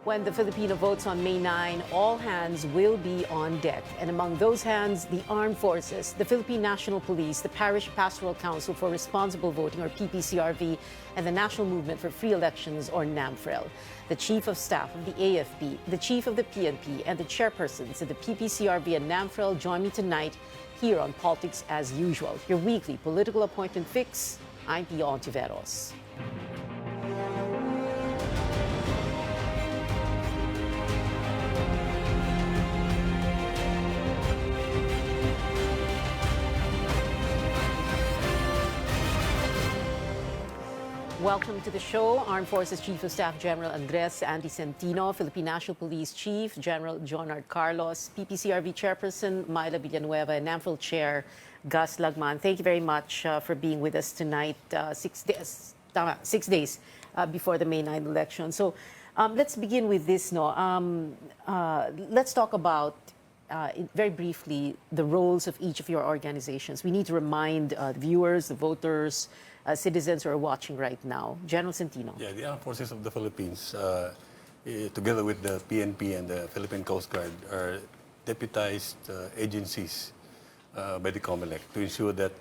When the Filipino votes on May 9, all hands will be on deck. And among those hands, the armed forces, the Philippine National Police, the Parish Pastoral Council for Responsible Voting, or PPCRV, and the National Movement for Free Elections, or NAMFREL. The Chief of Staff of the AFP, the Chief of the PNP, and the chairpersons of the PPCRV and NAMFREL join me tonight here on Politics as Usual, your weekly political appointment fix. I'm Pia Ontiveros. Welcome to the show. Armed Forces Chief of Staff General Andres Andy Centino, Philippine National Police Chief General Jonard Carlos, PPCRV Chairperson Myla Villanueva, and NAMFREL Chair Gus Lagman. Thank you very much for being with us tonight, 6 days before the May 9 election. So let's begin with this. Let's talk about very briefly the roles of each of your organizations. We need to remind the viewers, the voters, citizens who are watching right now. General Centino. Yeah, the Armed Forces of the Philippines, together with the PNP and the Philippine Coast Guard, are deputized agencies by the COMELEC to ensure that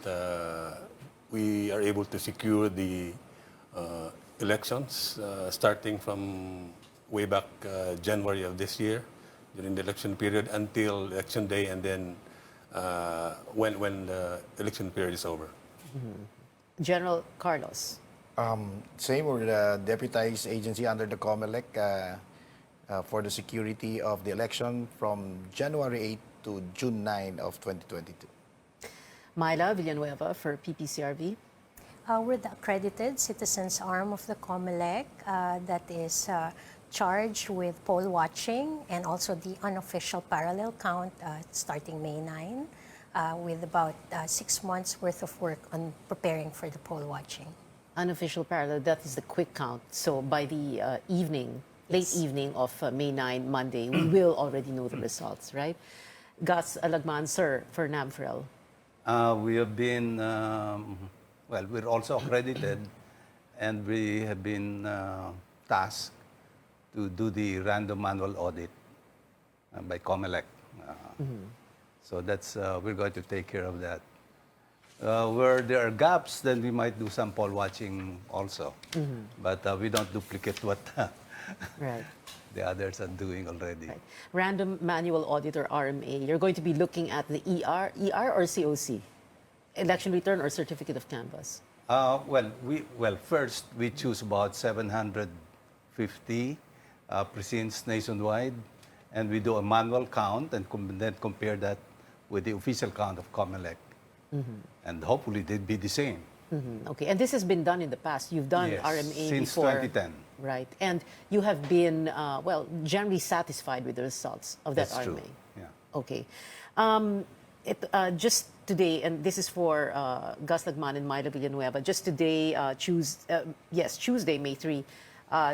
we are able to secure the elections starting from way back January of this year, during the election period until election day, and then when the election period is over. Mm-hmm. General Carlos. Same, we're the deputized agency under the COMELEC for the security of the election from January 8 to June 9 of 2022. Myla Villanueva for PPCRV. We're the accredited citizens arm of the COMELEC that is charged with poll watching and also the unofficial parallel count starting May 9. With about 6 months worth of work on preparing for the poll watching. Unofficial parallel, that is the quick count. So by the evening, late evening of May 9, Monday, we will already know the results, right? Gus Lagman, sir, for NAMFREL. We have been, we're also accredited, and we have been tasked to do the random manual audit by COMELEC. So that's, we're going to take care of that. Where there are gaps, then we might do some poll watching also. But we don't duplicate what Right. the others are doing already. Right. Random Manual Audit, or RMA. You're going to be looking at the ER or COC? Election return or certificate of canvass? First, we choose about 750 precincts nationwide, and we do a manual count and then compare that with the official count of COMELEC. And hopefully they'd be the same. Okay, and this has been done in the past. You've done Yes, RMA since before. 2010. Right, and you have been, generally satisfied with the results of that That's RMA. true, yeah. Okay. Just today, and this is for Gus Lagman and Myla Villanueva, just today, Tuesday, May 3,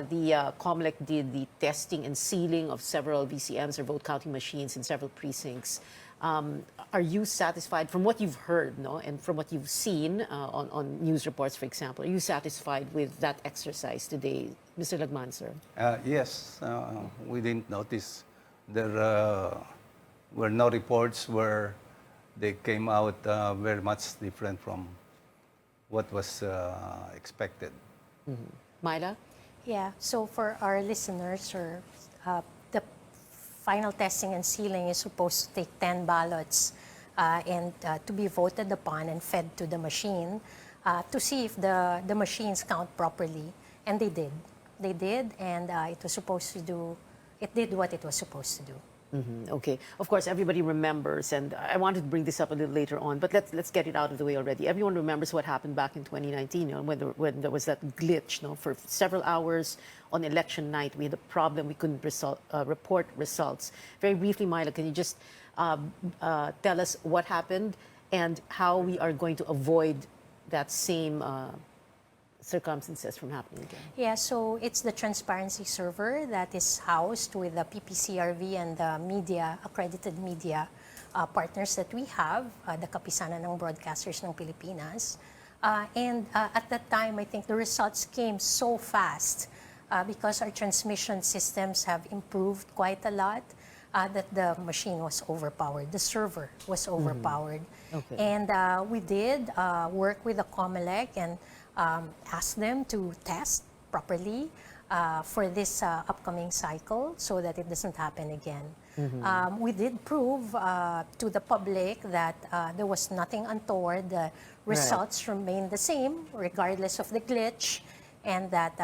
the COMELEC did the testing and sealing of several VCMs, or vote counting machines, in several precincts. Are you satisfied, from what you've heard, and from what you've seen on news reports, for example, are you satisfied with that exercise today, Mr. Lagman, sir? Yes, we didn't notice. There were no reports where they came out very much different from what was expected. Myla? Yeah, so for our listeners, the final testing and sealing is supposed to take 10 ballots and to be voted upon and fed to the machine to see if the machines count properly. And they did. They did, and it did what it was supposed to do. Okay. Of course, everybody remembers, and I wanted to bring this up a little later on, but let's get it out of the way already. Everyone remembers what happened back in 2019, when there was that glitch. For several hours on election night, we had a problem. We couldn't report results. Very briefly, Myla, can you just tell us what happened and how we are going to avoid that same circumstances from happening again? Yeah, so it's the transparency server that is housed with the PPCRV and the media, accredited media partners that we have, the Kapisanan ng Broadcasters ng Pilipinas. And at that time, I think the results came so fast because our transmission systems have improved quite a lot, that the machine was overpowered, the server was overpowered. Okay. And we did work with the COMELEC and ask them to test properly for this upcoming cycle so that it doesn't happen again. We did prove to the public that there was nothing untoward. The results remained the same regardless of the glitch, and that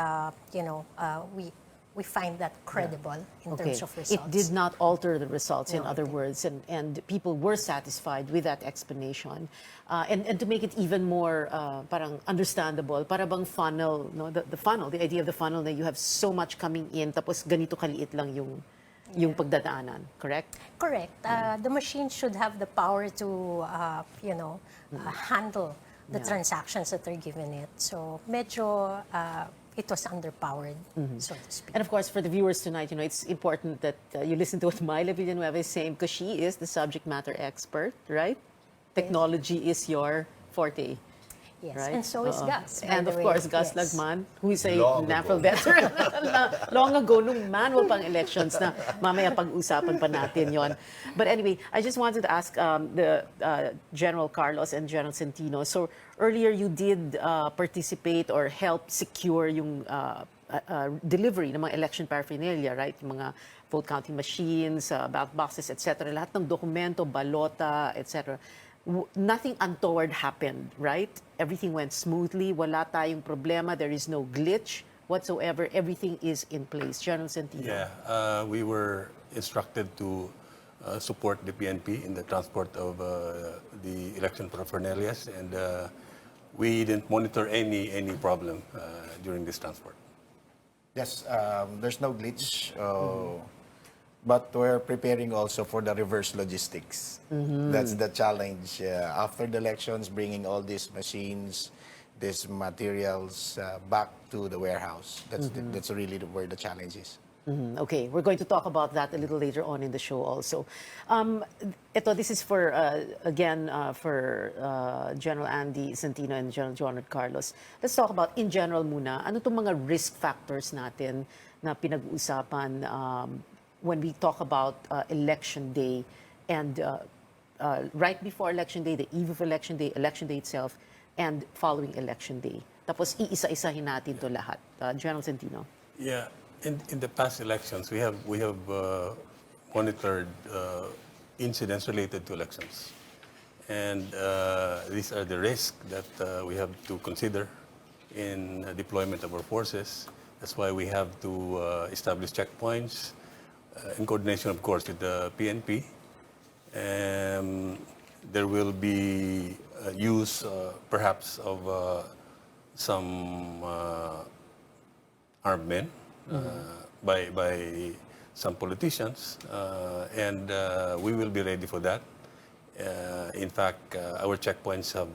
we find that credible in terms of results. It did not alter the results, in other words, and people were satisfied with that explanation. And to make it even more parang understandable, para bang funnel, no? The funnel, the idea of the funnel na you have so much coming in, tapos ganito kaliit lang yung pagdadaanan, correct? Correct. The machine should have the power to, handle the transactions that are given it. So medyo it was underpowered, so to speak. And of course, for the viewers tonight, it's important that you listen to what Myla Villanueva is saying, because she is the subject matter expert, right? Technology is your forte. Yes, right? and so is Gus. by And the of way. course, Gus Yes. Lagman, who is a Long natural ago. veteran. Long ago, nung manual pang elections na mamaya pag-usapan pa natin yon. But anyway, I just wanted to ask the General Carlos and General Centino. So earlier you did participate or help secure yung delivery ng mga election paraphernalia, right? Yung mga vote counting machines, ballot boxes, etc. Lahat ng dokumento, balota, etc. Nothing untoward happened, right? Everything went smoothly. Wala tayong problema. There is no glitch whatsoever. Everything is in place. General Centino. Yeah, we were instructed to support the PNP in the transport of the election paraphernalia, and we didn't monitor any problem during this transport. Yes, there's no glitch, but we're preparing also for the reverse logistics. That's the challenge. After the elections, bringing all these machines, these materials back to the warehouse. That's really where the challenge is. Okay, we're going to talk about that a little later on in the show also. This is for, again, for General Andy Centino and General John Carlos. Let's talk about, in general muna, ano itong mga risk factors natin na pinag-uusapan when we talk about election day and right before election day, the eve of election day itself, and following election day. Tapos iisa-isahin natin to lahat. General Centino. Yeah, in the past elections, we have monitored incidents related to elections, and these are the risks that we have to consider in deployment of our forces. That's why we have to establish checkpoints in coordination, of course, with the PNP. There will be use, perhaps, of some armed men by some politicians, and we will be ready for that. In fact, our checkpoints have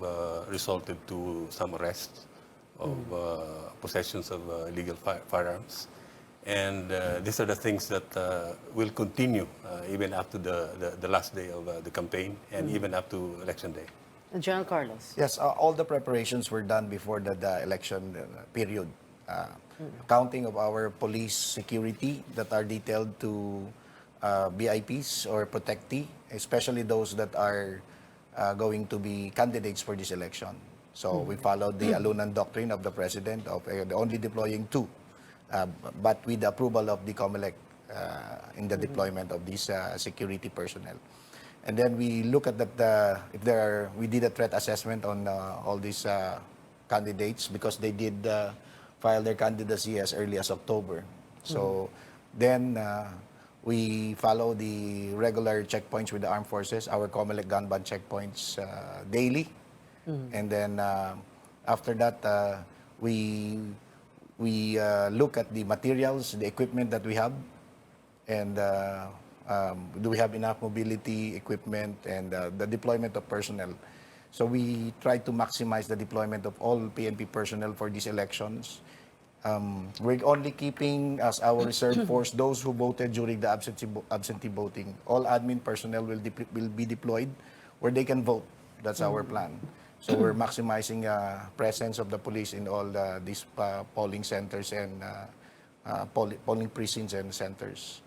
resulted to some arrests of possessions of illegal firearms. And these are the things that will continue even up to the last day of the campaign and even up to election day. General Carlos. Yes, all the preparations were done before the election period. Counting of our police security that are detailed to VIPs or protectee, especially those that are going to be candidates for this election. So we followed the Alunan doctrine of the President of only deploying two, but with the approval of the COMELEC in the deployment of these security personnel. And then we look at that, we did a threat assessment on all these candidates because they did file their candidacy as early as October. So then we follow the regular checkpoints with the armed forces, our COMELEC gun ban checkpoints daily. And then after that, we look at the materials, the equipment that we have, and do we have enough mobility equipment and the deployment of personnel. So we try to maximize the deployment of all PNP personnel for these elections. We're only keeping as our reserve force those who voted during the absentee voting. All admin personnel will be deployed where they can vote. That's our plan. So we're maximizing presence of the police in all these polling centers and polling precincts and centers.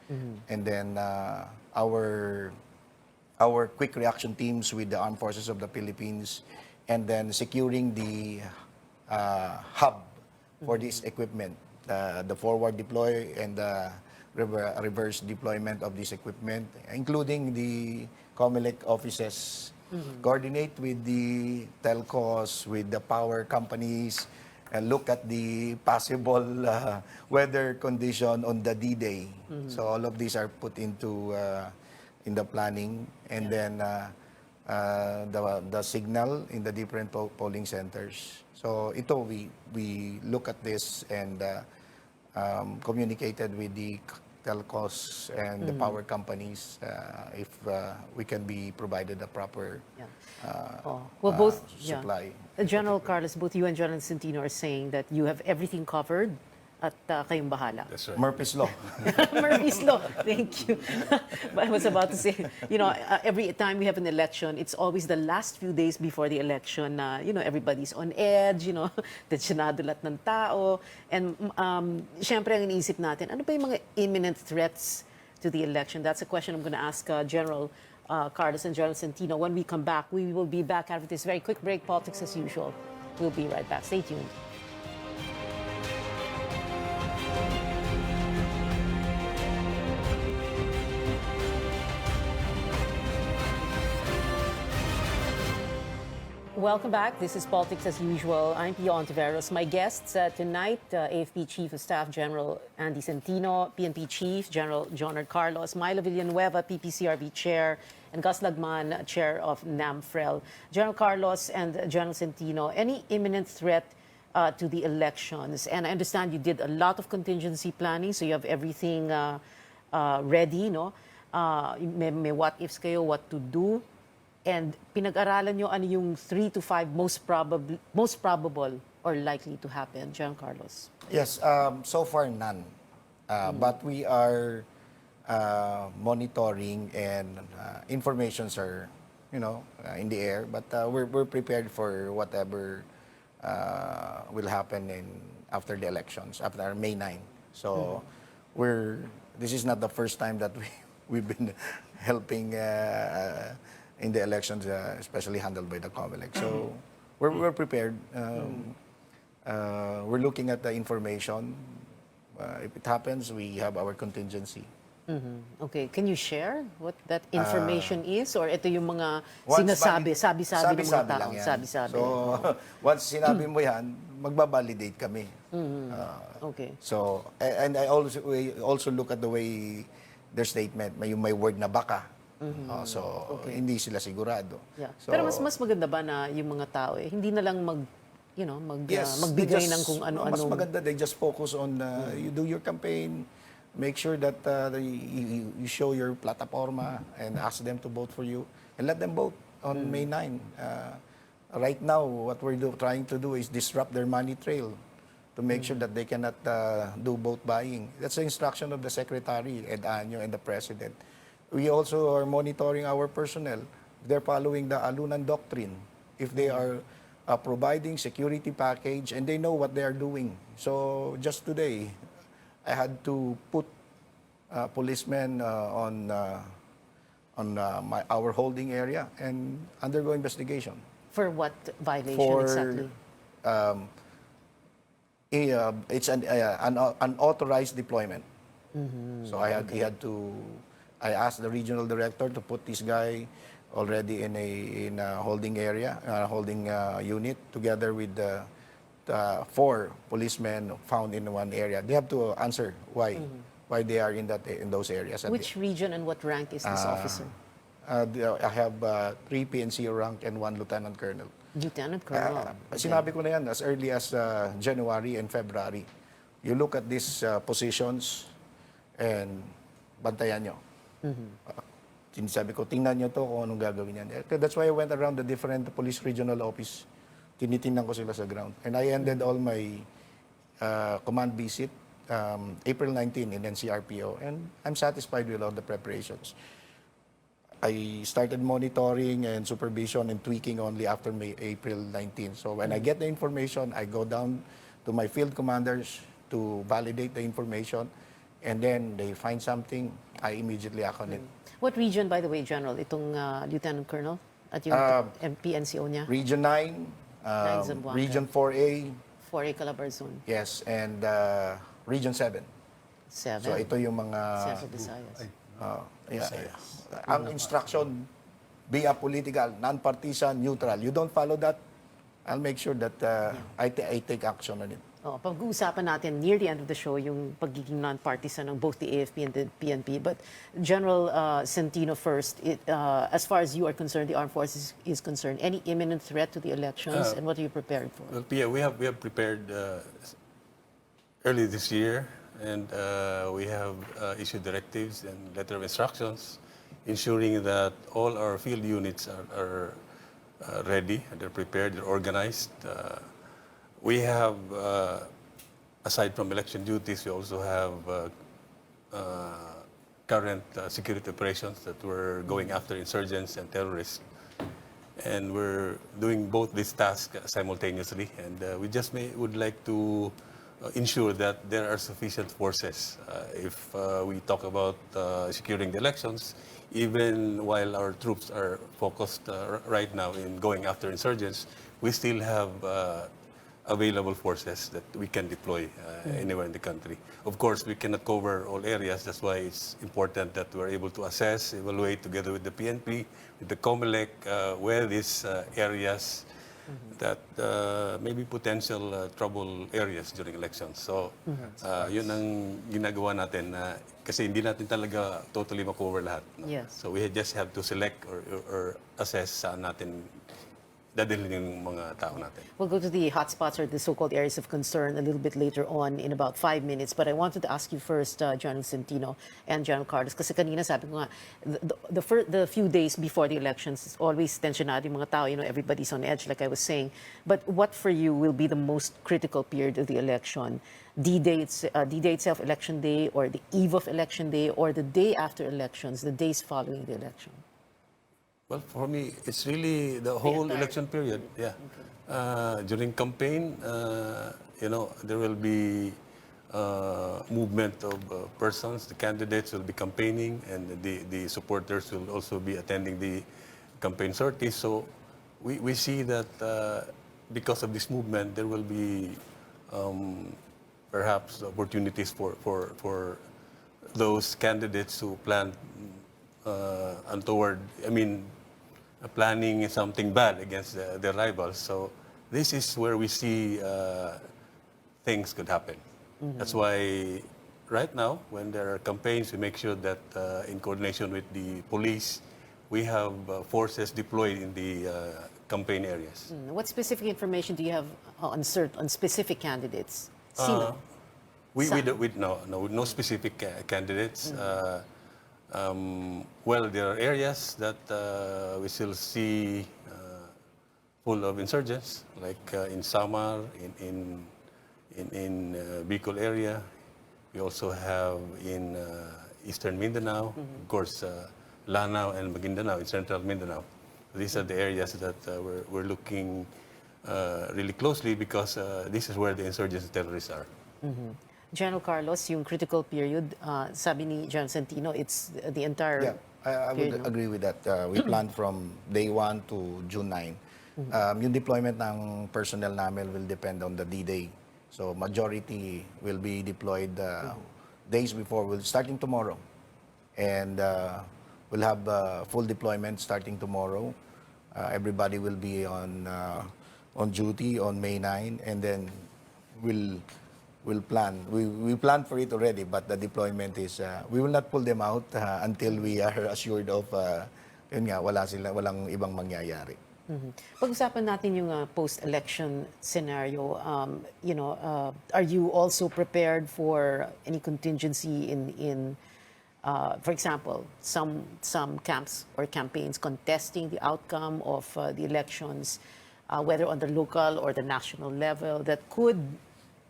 And then our quick reaction teams with the Armed Forces of the Philippines, and then securing the hub for this equipment, the forward deploy and the reverse deployment of this equipment, including the COMELEC offices, coordinate with the telcos, with the power companies, and look at the possible weather condition on the D-Day. So all of these are put into in the planning, and then the signal in the different polling centers. So ito, we look at this and communicated with the telcos and the power companies if we can be provided a proper supply. General Carlos, both you and General Centino are saying that you have everything covered at kayong bahala. That's right. Murphy's Law. Murphy's Law. Thank you. But I was about to say, every time we have an election, it's always the last few days before the election na, everybody's on edge, tensyonado lahat ng tao. And syempre, ang iniisip natin, ano ba yung mga imminent threats to the election? That's a question I'm going to ask General Carlos and General Centino. When we come back, we will be back after this very quick break. Politics as usual. We'll be right back. Stay tuned. Welcome back. This is Politics as Usual. I'm Pio Ontiveros. My guests tonight, AFP Chief of Staff General Andy Centino, PNP Chief General Jonard Carlos, Myla Villanueva, PPCRB Chair, and Gus Lagman, Chair of NAMFREL. General Carlos and General Centino, any imminent threat to the elections? And I understand you did a lot of contingency planning, so you have everything ready, no? May what-ifs kayo, what to do. And pinag-aralan nyo ano yung 3 to 5 most probable or likely to happen, General Carlos? Yes, so far none. But we are monitoring, and informations are, in the air. But we're prepared for whatever will happen after the elections, after May 9. So this is not the first time that we've been helping in the elections, especially handled by the COMELEC. So we're prepared. We're looking at the information. If it happens, we have our contingency. Okay, can you share what that information is? Or ito yung mga sabi-sabi ng mga tao? Sabi-sabi. So, once sinabi mo yan, magbabalidate kami. Okay. So, and I also look at the way their statement, may word na baka. Hindi sila sigurado. Yeah. So, pero mas maganda ba na yung mga tao hindi na lang magbigay ng kung ano-ano. Mas maganda, they just focus on you do your campaign, make sure that you show your plataforma and ask them to vote for you, and let them vote on May 9. Right now, what we're trying to do is disrupt their money trail to make sure that they cannot do vote buying. That's the instruction of the Secretary, Ed Año, and the President. We also are monitoring our personnel. They're following the Alunan Doctrine. If they are providing security package and they know what they are doing. So just today, I had to put policemen on our holding area and undergo investigation. For what violation exactly? It's an unauthorized deployment. So I asked the regional director to put this guy already in a holding area, holding unit, together with the 4 policemen found in one area. They have to answer why they are in those areas. Which region and what rank is this officer? I have 3 PNC rank and 1 lieutenant colonel. Lieutenant Colonel. Sinabi ko na yan as early as January and February. You look at these positions and bantayan nyo. Sinasabi ko, tingnan nyo to kung anong gagawin yan. That's why I went around the different police regional office. Tinitingnan ko sila sa ground. And I ended all my command visit April 19 in NCRPO. And I'm satisfied with all the preparations. I started monitoring and supervision and tweaking only after April 19. So when I get the information, I go down to my field commanders, to validate the information, and then they find something, I immediately act on it. What region, by the way, General, itong Lieutenant Colonel at yung PNCO niya? Region 9, Zamboanga. Region 4A, 4A Calabarzon, yes, and Region 7. 7. So ito yung mga Central Visayas. ang instruction, be apolitical, non-partisan, neutral. You don't follow that, I'll make sure that I take action on it. Oh, pag-uusapan natin near the end of the show yung pagiging non-partisan ng both the AFP and the PNP. But General Centino first, as far as you are concerned, the armed forces is concerned, any imminent threat to the elections, and what are you prepared for? Well, Pia, we have prepared early this year, and we have issued directives and letter of instructions, ensuring that all our field units are ready, they're prepared, they're organized. We have, aside from election duties, we also have current security operations that we're going after insurgents and terrorists. And we're doing both these tasks simultaneously. And we just would like to ensure that there are sufficient forces. If we talk about securing the elections, even while our troops are focused right now in going after insurgents, we still have available forces that we can deploy anywhere in the country. Of course, we cannot cover all areas. That's why it's important that we're able to assess, evaluate together with the PNP, with the COMELEC, where these areas that may be potential trouble areas during elections. So, yun ang ginagawa natin kasi hindi natin talaga totally makover lahat. No? Yes. So, we just have to select or assess saan natin dadalhin yung mga tao natin. We'll go to the hotspots or the so-called areas of concern a little bit later on in about 5 minutes. But I wanted to ask you first, General Centino and General Carlos, kasi kanina sabi ko nga, the few days before the elections, it's always tensionado yung mga tao, everybody's on edge, like I was saying. But what for you will be the most critical period of the election? D-Day itself, Election Day, or the eve of Election Day, or the day after elections, the days following the election? Well, for me, it's really the whole election period. Yeah. During campaign, there will be movement of persons. The candidates will be campaigning, and the supporters will also be attending the campaign sorties. So we see that because of this movement, there will be perhaps opportunities for those candidates who plan untoward, planning something bad against their rivals. So this is where we see things could happen. That's why right now, when there are campaigns, we make sure that in coordination with the police, we have forces deployed in the campaign areas. What specific information do you have on specific candidates? Sino? No specific candidates. Well, there are areas that we still see full of insurgents, like in Samar, in Bicol area. We also have in Eastern Mindanao, of course, Lanao and Maguindanao in Central Mindanao. These are the areas that we're looking really closely because this is where the insurgents and terrorists are. General Carlos, yung critical period, sabi ni General Centino, it's the entire Yeah, I would period, no? agree with that. We plan from day 1 to June 9. Yung deployment ng personnel namin will depend on the D-Day. So majority will be deployed days before, starting tomorrow. And we'll have full deployment starting tomorrow. Everybody will be on duty on May 9, and then we'll plan. We plan for it already, but the deployment is we will not pull them out until we are assured of walang ibang mangyayari. Pag-usapan natin yung post-election scenario. Are you also prepared for any contingency in for example, some camps or campaigns contesting the outcome of the elections, whether on the local or the national level, that could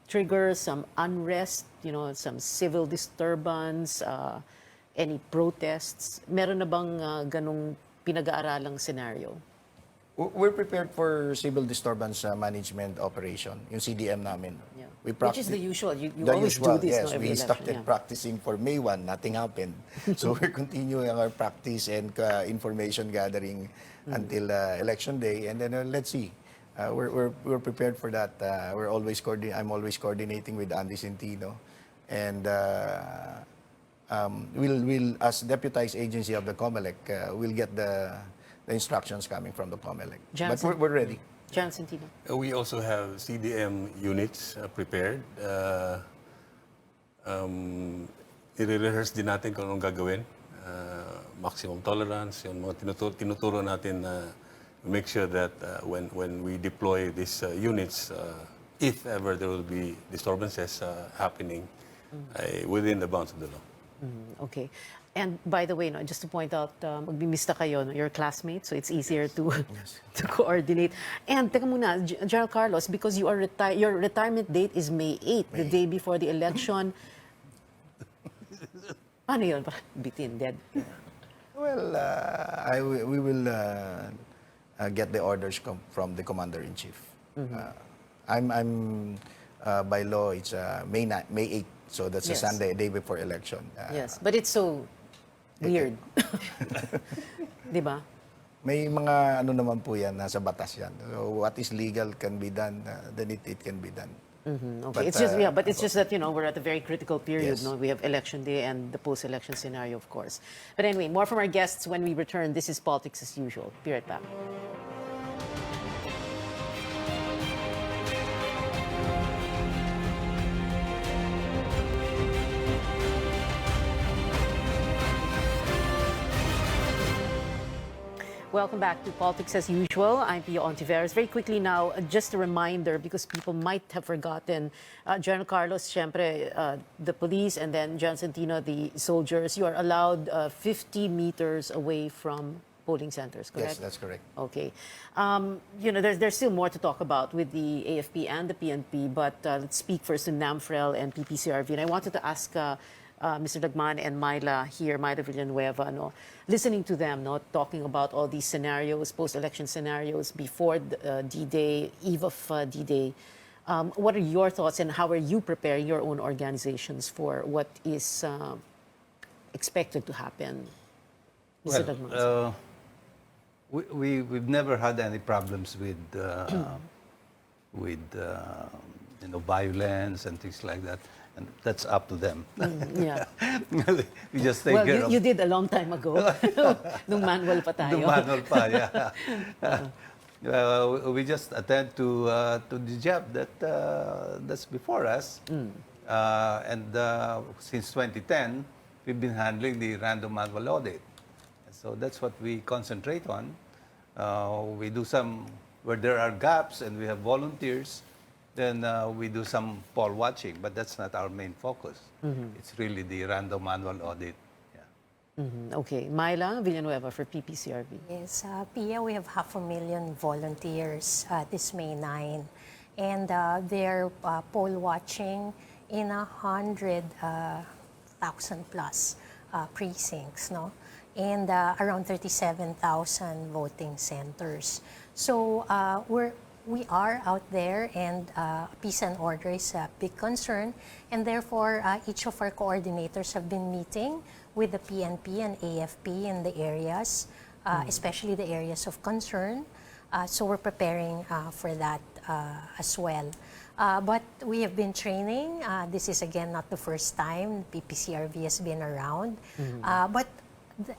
trigger some unrest, some civil disturbance, any protests? Meron na bang ganong pinag-aaralang scenario? We're prepared for civil disturbance management operation, yung CDM namin. Yeah. We Which is practice- the usual. You the always usual, do this, yes. no, every We election. started Yeah. practicing for May 1, nothing happened. So we're continuing our practice and information gathering until election day, and then let's see. We're prepared for that. I'm always coordinating with Andy Centino, and we'll as deputized agency of the COMELEC, we'll get the instructions coming from the COMELEC. But Jansen? we're ready. Jan Centino. We also have CDM units prepared. I-rehearse din natin kung anong gagawin. Maximum tolerance, yung mga tinuturo natin na make sure that when we deploy these units, if ever there will be disturbances happening within the bounds of the law. Okay. And by the way, no, just to point out, magbimista kayo, no, your classmates, so it's easier to to coordinate. And teka muna, General Carlos, because you are your retirement date is May 8, the day before the election. Paano yun? Parang bitin, dead. Well, we will get the orders from the commander-in-chief. I'm by law, it's May 8, so that's a Yes. Sunday, a day before election. Yes, but it's so weird. Di ba? May mga ano naman po yan, nasa batas yan. So what is legal can be done, then it can be done. Okay, But, it's just but it's just that we're at a very critical period. Yes. No, we have election day and the post-election scenario, of course. But anyway, more from our guests when we return. This is Politics as Usual. Be right back. Welcome back to Politics as Usual. I'm Pia Ontiveros. Very quickly now, just a reminder, because people might have forgotten, General Carlos, syempre, the police, and then John Centino, the soldiers, you are allowed 50 meters away from polling centers, correct? Yes, that's correct. Okay. There's still more to talk about with the AFP and the PNP, but let's speak first to NAMFREL and PPCRV. And I wanted to ask Mr. Dagman and Myla here, Myla Villanueva, listening to them, talking about all these scenarios, post-election scenarios, before D-Day, eve of D-Day. What are your thoughts and how are you preparing your own organizations for what is expected to happen? Mr. Dagman. We've never had any problems with violence and things like that, and that's up to them. Yeah. We just take care Well, of. you did a long time ago. Nung manual pa tayo. The manual pa, yeah. We just attend to the job that's before us, and since 2010, we've been handling the random manual audit. So that's what we concentrate on. We do some, where there are gaps and we have volunteers, then we do some poll watching, but that's not our main focus. It's really the random manual audit. Yeah. Okay. Myla Villanueva for PPCRB. Yes, Pia, we have 500,000 volunteers this May 9, and they're poll watching in 100,000 plus precincts, no? And around 37,000 voting centers. So we are out there, and peace and order is a big concern, and therefore each of our coordinators have been meeting with the PNP and AFP in the areas, especially the areas of concern. So we're preparing for that as well. But we have been training. This is again not the first time PPCRV has been around. But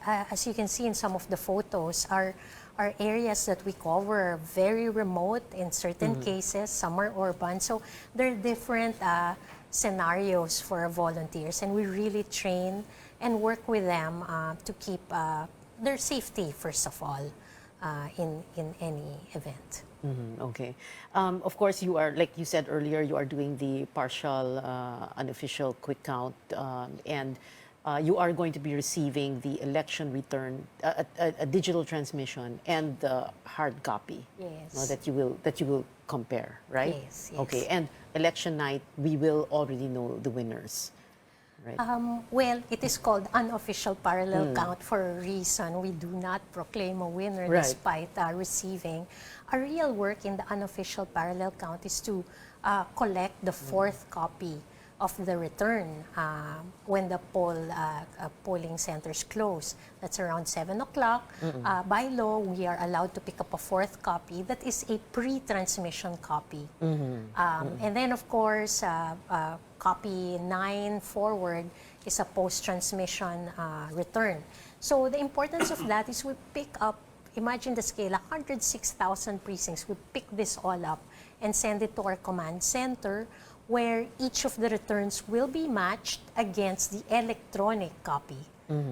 as you can see in some of the photos, our areas that we cover are very remote in certain cases. Some are urban. So there are different scenarios for our volunteers, and we really train and work with them to keep their safety, first of all, in any event. Okay. Of course, you are, like you said earlier, you are doing the partial, unofficial quick count, and you are going to be receiving the election return, a digital transmission, and the hard copy. Yes. That you will compare, right? Yes, yes. Okay. And election night, we will already know the winners. right? Well, it is called unofficial parallel count for a reason. We do not proclaim a winner Right. despite receiving. Our real work in the unofficial parallel count is to collect the fourth copy of the return when the polling centers close. That's around 7 o'clock. By law, we are allowed to pick up a fourth copy that is a pre-transmission copy. And then, of course, copy 9 forward is a post-transmission return. So the importance of that is we pick up, imagine the scale, 106,000 precincts. We pick this all up and send it to our command center, where each of the returns will be matched against the electronic copy.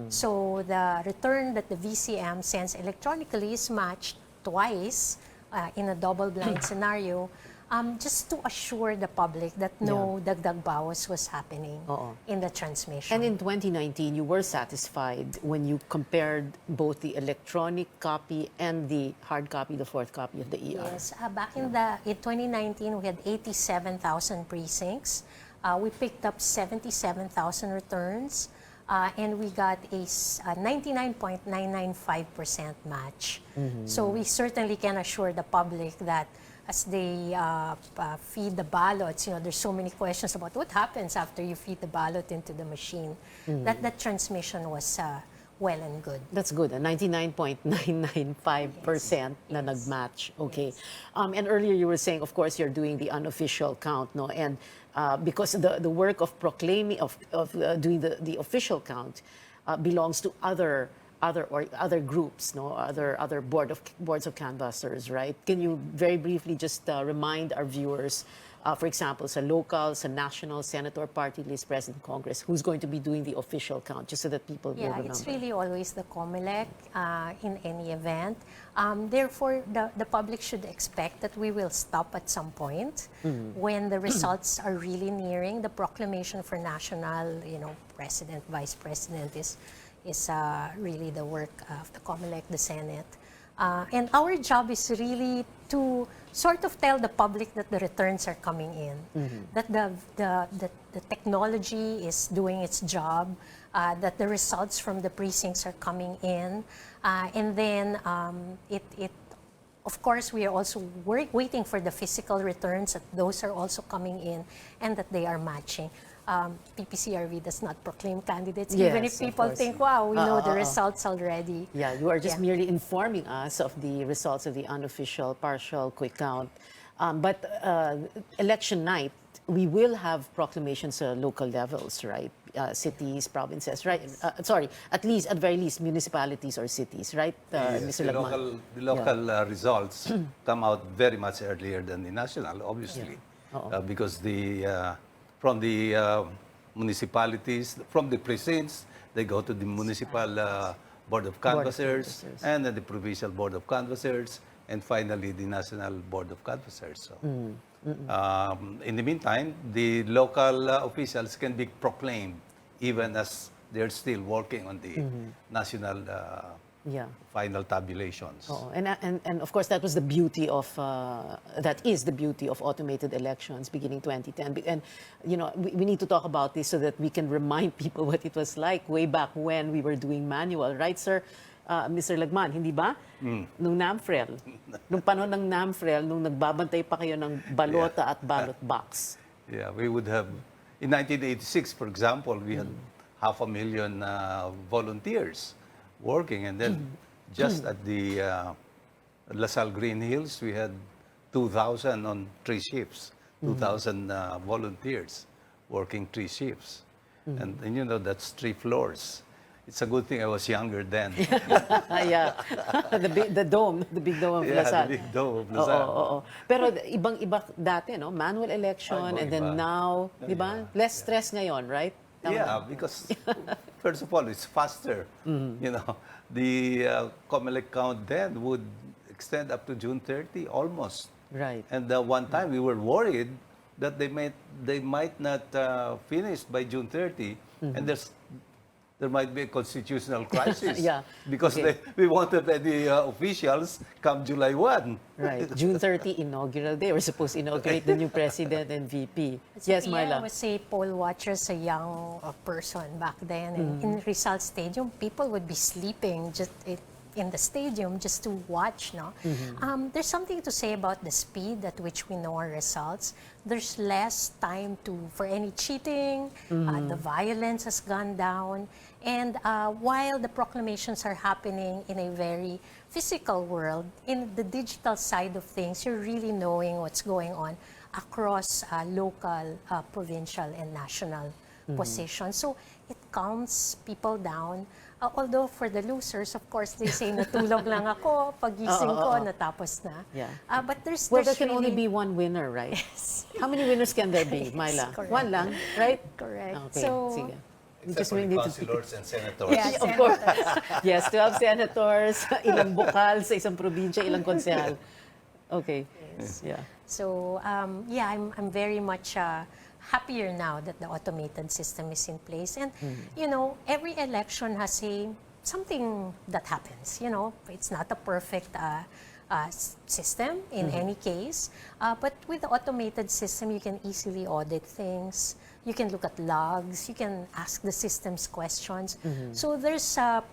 So the return that the VCM sends electronically is matched twice in a double-blind scenario, just to assure the public that no dagdag bawas was happening in the transmission. And in 2019, you were satisfied when you compared both the electronic copy and the hard copy, the fourth copy of the ER. Yes, back in 2019, we had 87,000 precincts. We picked up 77,000 returns, and we got a 99.995% match. So we certainly can assure the public that as they feed the ballots, there's so many questions about what happens after you feed the ballot into the machine. That transmission was well and good. That's good, 99.995% na nag-match. Okay. And earlier you were saying, of course, you're doing the unofficial count, no? And because the work of proclaiming, of doing the official count belongs to other groups, no, other boards of canvassers, right? Can you very briefly just remind our viewers, for example, sa local, sa national, senator, party list, president, Congress, who's going to be doing the official count, just so that people will remember? It's really always the COMELEC in any event. Therefore, the public should expect that we will stop at some point when the results are really nearing. The proclamation for national, president, vice president is really the work of the COMELEC, the Senate. And our job is really to sort of tell the public that the returns are coming in, that the technology is doing its job, that the results from the precincts are coming in, and then of course, we are also waiting for the physical returns, that those are also coming in, and that they are matching. PPCRV does not proclaim candidates, even if Yes, of people course. think, wow, we know the results already. Yeah, you are just merely informing us of the results of the unofficial partial quick count. But election night, we will have proclamations at local levels, right? Cities, provinces, right? Sorry, at very least, municipalities or cities, right, Yes, Mr. the Lagman? local results come out very much earlier than the national, obviously, because from the municipalities, from the precincts, they go to the municipal board of canvassers, and then the provincial board of canvassers, and finally the national board of canvassers. So, in the meantime, the local officials can be proclaimed even as they're still working on the national final tabulations. And of course, that was the beauty of that is the beauty of automated elections beginning 2010. And we need to talk about this so that we can remind people what it was like way back when we were doing manual, right, sir? Mr. Lagman, hindi ba? Nung NAMFREL, nung panahon ng NAMFREL, nung nagbabantay pa kayo ng balota at ballot box. Yeah, we would have, in 1986, for example, we had 500,000 volunteers working, and then just at the LaSalle Green Hills, we had 2,000 on 3 shifts, 2,000 volunteers working 3 shifts. And that's 3 floors. It's a good thing I was younger then. Yeah, the big dome of LaSalle. The big dome of LaSalle. Oo. Pero ibang-iba dati, no? Manual election, and then now, di ba? Less stress ngayon, right? Yeah, because first of all, it's faster. The COMELEC count then would extend up to June 30, almost. Right. And one time we were worried that they might not finish by June 30, and there's there might be a constitutional crisis. Yeah. Because Okay. we won't have any officials come July 1. Right. June 30, inaugural day. We're supposed to inaugurate the new president and VP. Yes, Yeah, I Myla. was a poll watcher as a young person back then. And in Rizal Stadium, people would be sleeping just in the stadium just to watch. No, there's something to say about the speed at which we know our results. There's less time for any cheating. The violence has gone down. And while the proclamations are happening in a very physical world, in the digital side of things, you're really knowing what's going on across local, provincial, and national positions. So it calms people down. Although for the losers, of course, they say natulog lang ako, pagising ko, natapos na. Yeah. But there's Well, there can really, only be one winner, right? How many winners can there be, Myla? correct. One lang, right? Correct. Okay, So, sige. We Except just for the need to councilors and senators. yeah, Of course. Yes, 12 senators, ilang bukal sa isang probinsya, ilang konsehal. Okay. Yeah. So yeah, I'm very much happier now that the automated system is in place. And you know, every election has something that happens. You know, it's not a perfect system in any case, but with the automated system, you can easily audit things. You can look at logs. You can ask the systems questions. So there's a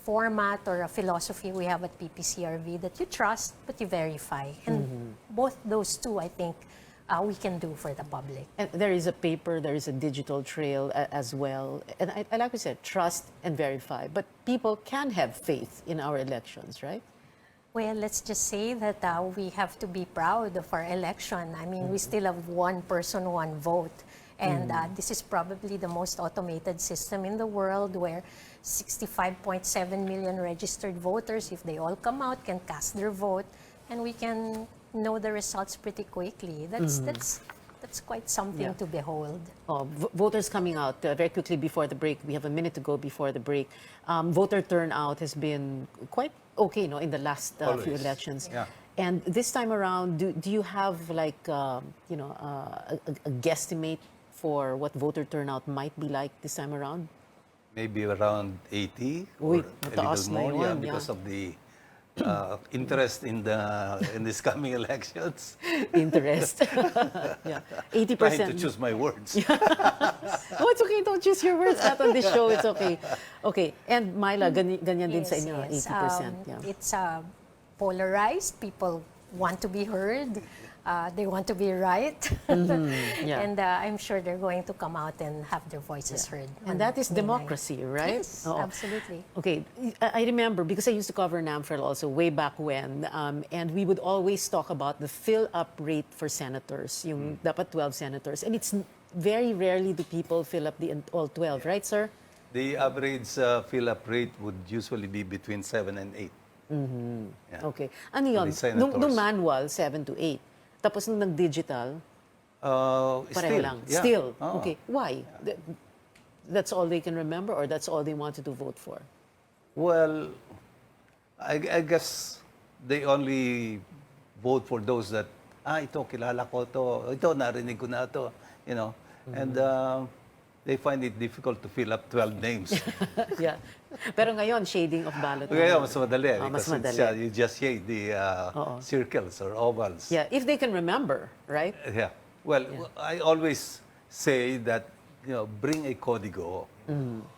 format or a philosophy we have at PPCRV that you trust but you verify. And both those two, I think, we can do for the public. And there is a paper, there is a digital trail as well. And I like we said, trust and verify. But people can have faith in our elections, right? Well, let's just say that we have to be proud of our election. I mean, we still have one person, one vote. And this is probably the most automated system in the world where 65.7 million registered voters, if they all come out, can cast their vote. And we can know the results pretty quickly. That's quite something to behold. Oh, voters coming out very quickly before the break. We have a minute to go before the break. Voter turnout has been quite okay, no, in the last few Always. elections. Yeah. And this time around, do you have like a guesstimate for what voter turnout might be like this time around? Maybe around 80 Uy, or a mataas little na more, yun, yeah, yeah. because of the interest in this coming elections. Interest. Yeah, 80%. Trying to choose my words. Oh, it's okay. Don't choose your words. Not on this show. It's okay. Okay. And Myla, ganyan din sa inyo, 80%. Yeah. It's polarized. People want to be heard. They want to be right. Yeah. And I'm sure they're going to come out and have their voices heard. And on that is May 9th. democracy, right? Yes, Oo. absolutely. Okay, I remember because I used to cover NAMFREL also way back when, and we would always talk about the fill-up rate for senators, yung dapat 12 senators, and it's very rarely do people fill up all 12, right, sir? The average fill-up rate would usually be between 7 and 8. Yeah. Okay. Ano yun? For the senators. Nung manual, 7 to 8. Tapos nung nag-digital, pareho Still, lang. yeah. Still. Oo. Okay. Why? That's all they can remember or that's all they wanted to vote for? Well, I guess they only vote for those that, ito, kilala ko to, ito, narinig ko na to, you know. And they find it difficult to fill up 12 names. Yeah. Pero ngayon, shading of ballot. Kaya na. mas madali. Mas because madali. you just shade the circles or ovals. Yeah, if they can remember, right? Yeah. Well, I always say that, bring a código.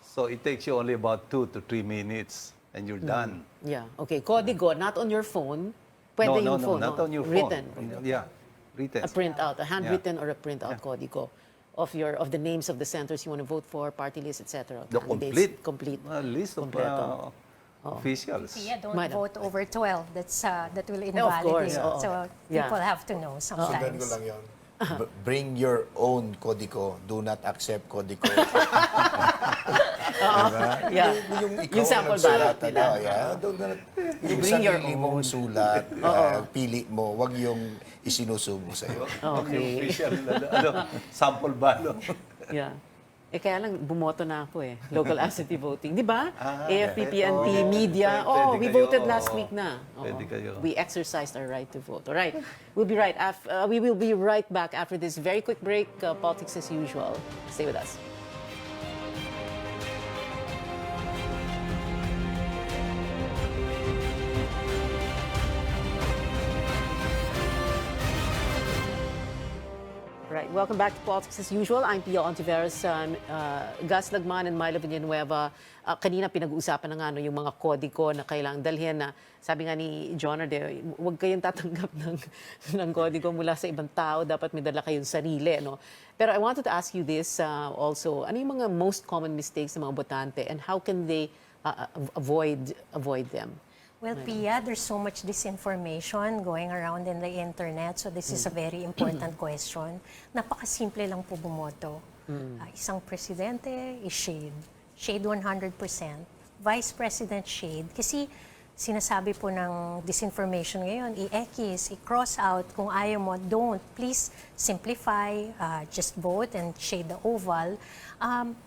So it takes you only about 2 to 3 minutes and you're done. Yeah. Okay. Código, not on your phone. Pwede No, yung phone. not on your Written. phone. Yeah, written. A printout, a handwritten or a printout código of the names of the senators you want to vote for, party list, etc. The Candidates. complete list of Kompleto. officials. Yeah, don't Madam. vote over 12. That will of course, invalidate. oo. So Yeah. people have to know Sundan ko sometimes. lang yun. Bring your own kodigo. Do not accept kodigo. Yeah. Yung sample ballot nila. Yung Bring your sarili mong sulat, pili mo, wag yung isinusubo sa'yo. Yung Okay. official, sample ballot. Yeah. Kaya lang, bumoto na ako eh. Local absentee voting. Di ba? AFP, yeah. PNP, media. Pwede We kayo, voted last week na. Pwede kayo. We exercised our right to vote. All right. We will be right back after this very quick break. Politics as usual. Stay with us. right, welcome back to Politics as Usual. I'm Pia Ontiveros, Gus Lagman and Myla Villanueva. Kanina pinag-uusapan na nga yung mga kodiko na kailangang dalhin na sabi nga ni John huwag kayong tatanggap ng kodiko mula sa ibang tao. Dapat may dala kayong sarili. No? Pero I wanted to ask you this also. Ano yung mga most common mistakes ng mga botante and how can they avoid them? Well, Pia, there's so much disinformation going around in the internet. So this is a very important question. Napakasimple lang po bumoto. Isang presidente is shade. Shade 100%. Vice President shade. Kasi sinasabi po ng disinformation ngayon, i-X, i-cross out. Kung ayaw mo, don't. Please simplify, just vote and shade the oval.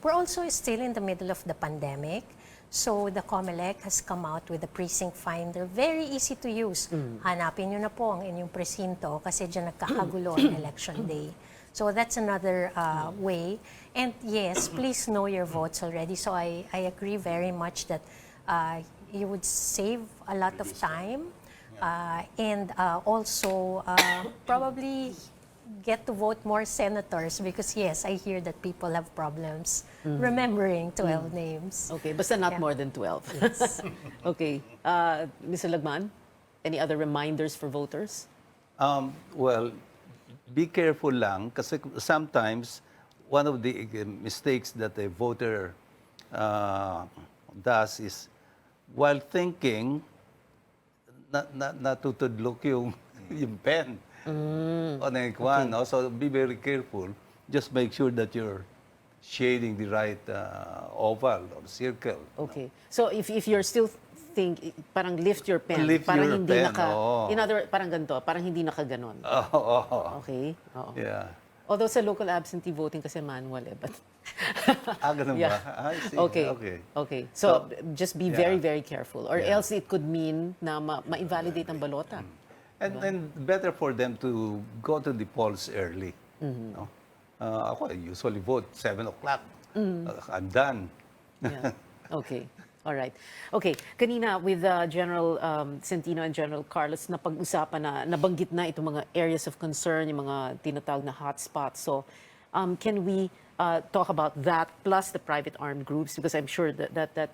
We're also still in the middle of the pandemic. So the COMELEC has come out with a precinct finder, very easy to use. Hanapin nyo na po ang inyong presinto kasi dyan nagkakagulo on election day. So that's another way. And yes, please know your votes already. So I agree very much that you would save a lot of time and also probably get to vote more senators because yes, I hear that people have problems remembering 12 names. Okay, basta not more than 12. Yes. Okay, Mr. Lagman, any other reminders for voters? Well, be careful lang kasi sometimes one of the mistakes that a voter does is while thinking, natutudlok yung pen. On a one, no? So be very careful. Just make sure that you're shading the right oval or circle. Okay. So if you're still parang lift your pen, Lift parang your hindi pen, in other parang ganito, parang hindi nakaganon. Okay. Oo. Yeah. Although sa local absentee voting kasi manual but Ganun yeah. ba? I see. Okay. So just be very, yeah. very careful or Yeah. else it could mean na ma-invalidate ang balota. And better for them to go to the polls early. No? Ako, I usually vote 7 o'clock. I'm done. Yeah. Okay. All right. Okay. Kanina with General Centino and General Carlos, napag-usapan na, nabanggit na itong mga areas of concern, yung mga tinatawag na hotspots. So, can we talk about that plus the private armed groups? Because I'm sure that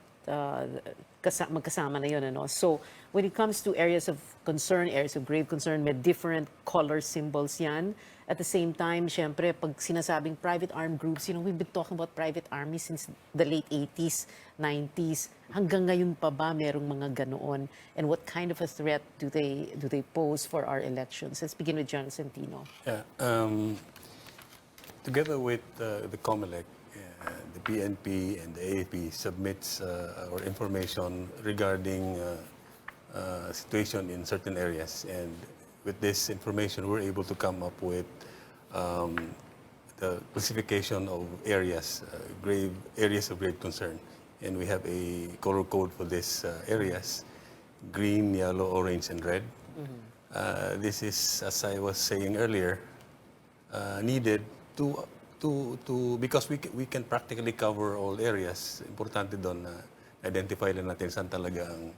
magkasama na yun. Ano? So, when it comes to areas of concern, areas of grave concern, may different color symbols yan. At the same time, syempre, pag sinasabing private armed groups, we've been talking about private army since the late 80s, 90s. Hanggang ngayon pa ba merong mga ganoon? And what kind of a threat do they pose for our elections? Let's begin with John Centino. Yeah, together with the COMELEC, the PNP and the AAP submits our information regarding situation in certain areas, and with this information, we're able to come up with the classification of areas, areas of grave concern, and we have a color code for these areas: green, yellow, orange, and red. This is, as I was saying earlier, needed to because we can practically cover all areas. Importante doon na identify lang natin saan talaga ang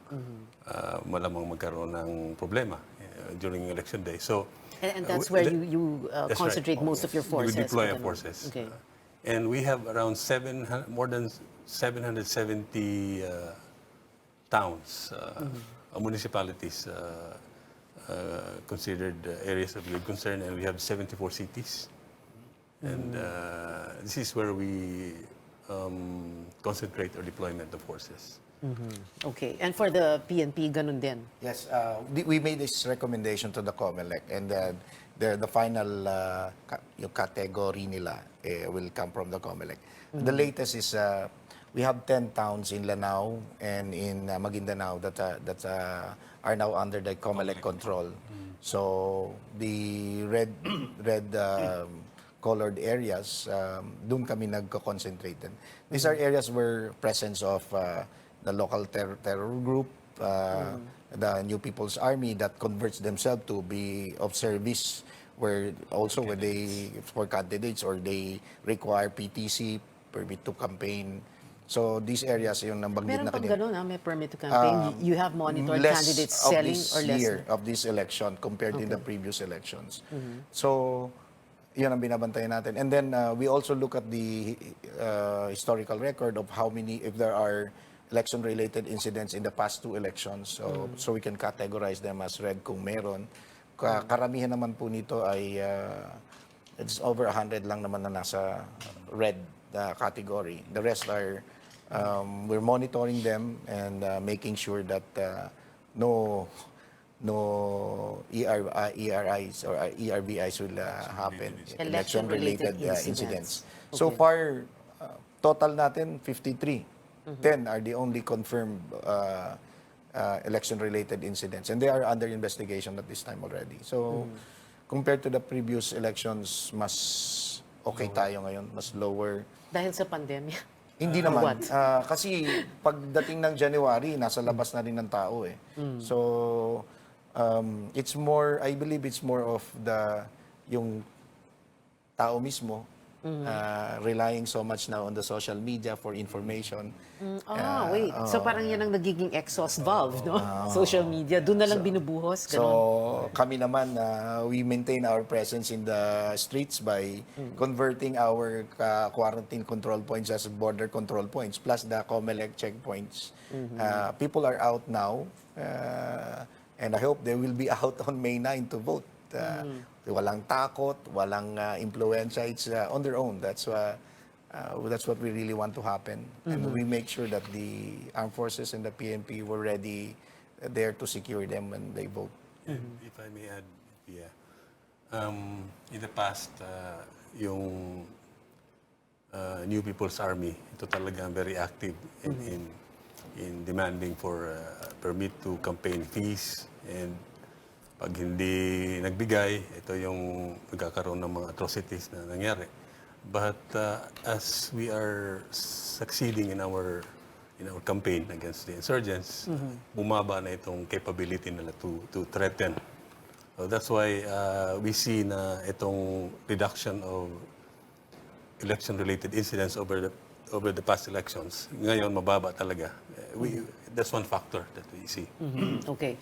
malamang magkaroon ng problema during election day. So, and that's where you that's concentrate right. most of your forces. We deploy our forces. Okay. And we have around more than 770 towns, municipalities considered areas of grave concern, and we have 74 cities. And this is where we concentrate our deployment of forces. Okay. And for the PNP, ganun din. Yes, we made this recommendation to the COMELEC, and the final yung category nila will come from the COMELEC. The latest is we have 10 towns in Lanao and in Maguindanao that are now under the COMELEC control. So the red colored areas, doon kami nagko-concentrate. These are areas where presence of the local terror group, the New People's Army that converts themselves to be of service, where also when they for candidates or they require PTC, permit to campaign. So these areas yung nabanggit Meron na pang kanina. ganun, may permit to campaign. You have monitored candidates selling or less? Of this election compared in the previous elections. So Yun ang binabantayan natin. And then we also look at the historical record of how many, if there are election-related incidents in the past 2 elections. So we can categorize them as red kung meron. Karamihan naman po nito ay it's over 100 lang naman na nasa red category. The rest are, we're monitoring them and making sure that no ERIs or ERBIs will happen. Election-related Election-related incidents. incidents. So far, total natin 53. 10 are the only confirmed election-related incidents. And they are under investigation at this time already. So, compared to the previous elections, mas okay tayo ngayon, mas lower. Dahil sa pandemya. Hindi Or naman. what? Kasi pagdating ng January, nasa labas na rin ng tao eh. So, it's more, I believe it's more of yung tao mismo, relying so much now on the social media for information. Wait. So parang yan ang nagiging exhaust valve, no? Social media. Doon na lang binubuhos. Ganun. So, kami naman, we maintain our presence in the streets by converting our quarantine control points as border control points, plus the COMELEC checkpoints. People are out now, and I hope they will be out on May 9 to vote. Walang takot, walang influensya. It's on their own. That's what we really want to happen. And we make sure that the armed forces and the PNP were ready there to secure them when they vote. And if I may add, in the past, yung New People's Army, ito talaga very active in demanding for permit to campaign fees, and pag hindi nagbigay, ito yung magkakaroon ng mga atrocities na nangyari. But as we are succeeding in our campaign against the insurgents, bumaba na itong capability nila to threaten. So that's why we see na itong reduction of election-related incidents over the past elections. Ngayon, mababa talaga. That's one factor that we see. Okay.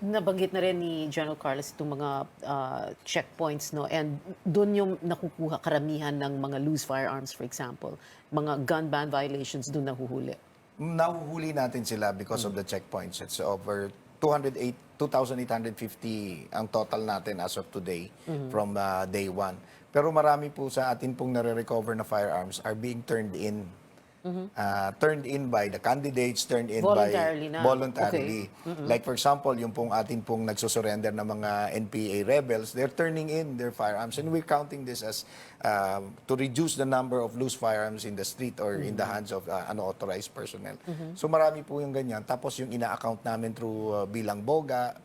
Nabanggit na rin ni General Carlos itong mga checkpoints, no? And doon yung nakukuha karamihan ng mga loose firearms, for example. Mga gun ban violations, doon nahuhuli. Nahuhuli natin sila because of the checkpoints. It's over 2,850 ang total natin as of today from day 1. Pero marami po sa atin pong nare-recover na firearms are being turned in. Turned in by the candidates, turned in Voluntarily by na. voluntarily. Like for example, yung pong atin pong nagsusurrender ng mga NPA rebels, they're turning in their firearms, and we're counting this as to reduce the number of loose firearms in the street or in the hands of unauthorized personnel. So marami po yung ganyan. Tapos yung ina-account namin through bilang boga,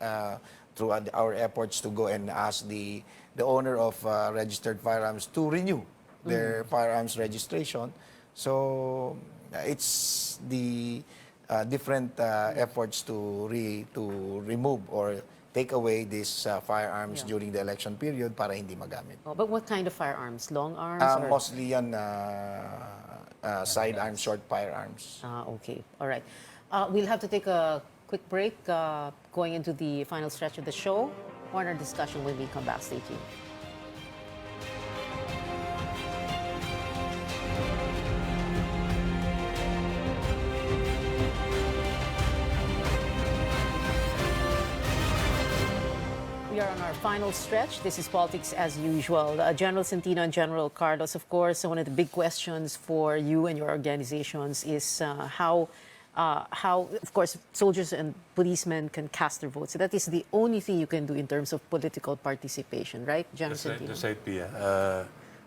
through our efforts to go and ask the owner of registered firearms to renew their firearms registration. So it's the different efforts to remove or take away these firearms during the election period para hindi magamit. Oh, but what kind of firearms? Long arms? Or? Mostly yan sidearm, short firearms. Okay. All right. We'll have to take a quick break going into the final stretch of the show. More on our discussion when we come back. Stay tuned. We are on our final stretch. This is Politics as Usual. General Centino and General Carlos, of course, one of the big questions for you and your organizations is how, of course, soldiers and policemen can cast their votes. So that is the only thing you can do in terms of political participation, right, General Centino? That's right, Pia.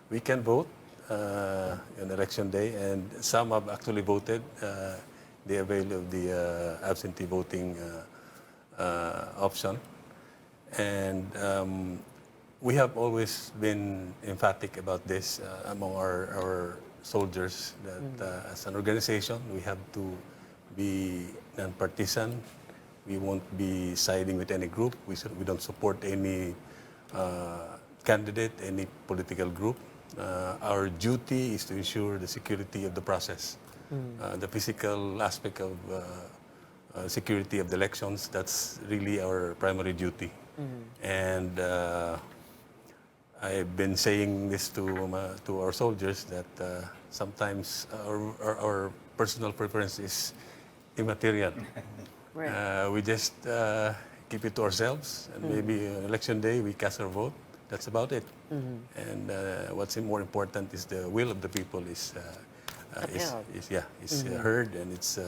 We can vote on election day, and some have actually voted. They avail of the absentee voting option. And we have always been emphatic about this among our soldiers, that as an organization, we have to be non-partisan. We won't be siding with any group. We don't support any candidate, any political group. Our duty is to ensure the security of the process, the physical aspect of security of the elections. That's really our primary duty. And I've been saying this to our soldiers that sometimes our personal preference is immaterial. Right. We just keep it to ourselves, and maybe on election day we cast our vote. That's about it. And what's more important is the will of the people is Upheld. heard, and it's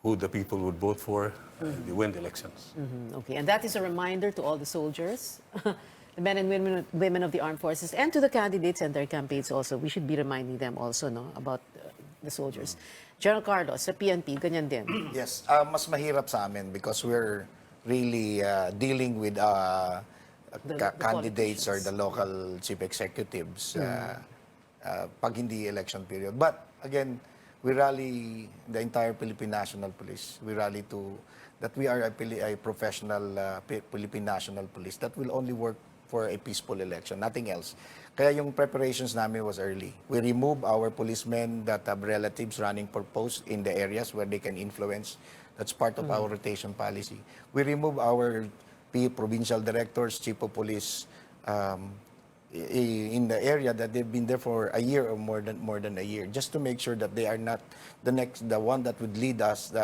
who the people would vote for, and they win the elections. Okay, and that is a reminder to all the soldiers, the men and women of the armed forces, and to the candidates and their campaigns also. We should be reminding them also, no, about the soldiers. General Carlos, sa PNP, ganyan din. Yes, mas mahirap sa amin because we're really dealing with The candidates or politicians. the local chief executives pag hindi election period. But again, we rally the entire Philippine National Police. We rally to that we are a professional Philippine National Police that will only work for a peaceful election, nothing else. Kaya yung preparations namin was early. We remove our policemen that have relatives running for posts in the areas where they can influence. That's part of our rotation policy. We remove our provincial directors, chief of police in the area that they've been there for a year or more than a year, just to make sure that they are not the one that would lead us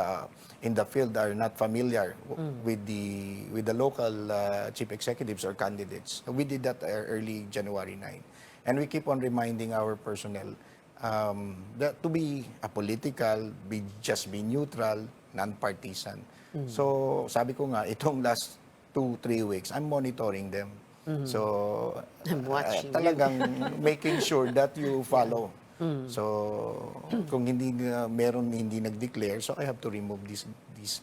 in the field are not familiar with the local chief executives or candidates. We did that early January 9, and we keep on reminding our personnel that to be apolitical, just be neutral, non-partisan. So sabi ko nga, itong last 2-3 weeks, I'm monitoring them. So, I'm watching you. talagang making sure that you follow. So, kung meron hindi nag-declare, so I have to remove these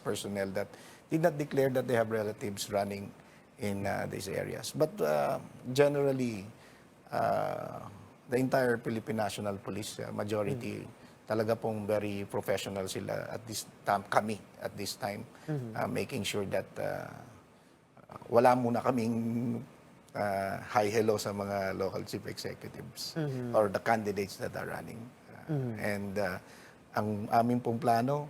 personnel that did not declare that they have relatives running in these areas. But generally, the entire Philippine National Police, majority, talaga pong very professional sila at this time, kami at this time, making sure that wala muna kaming hi hello sa mga local chief executives or the candidates that are running. And ang aming pong plano,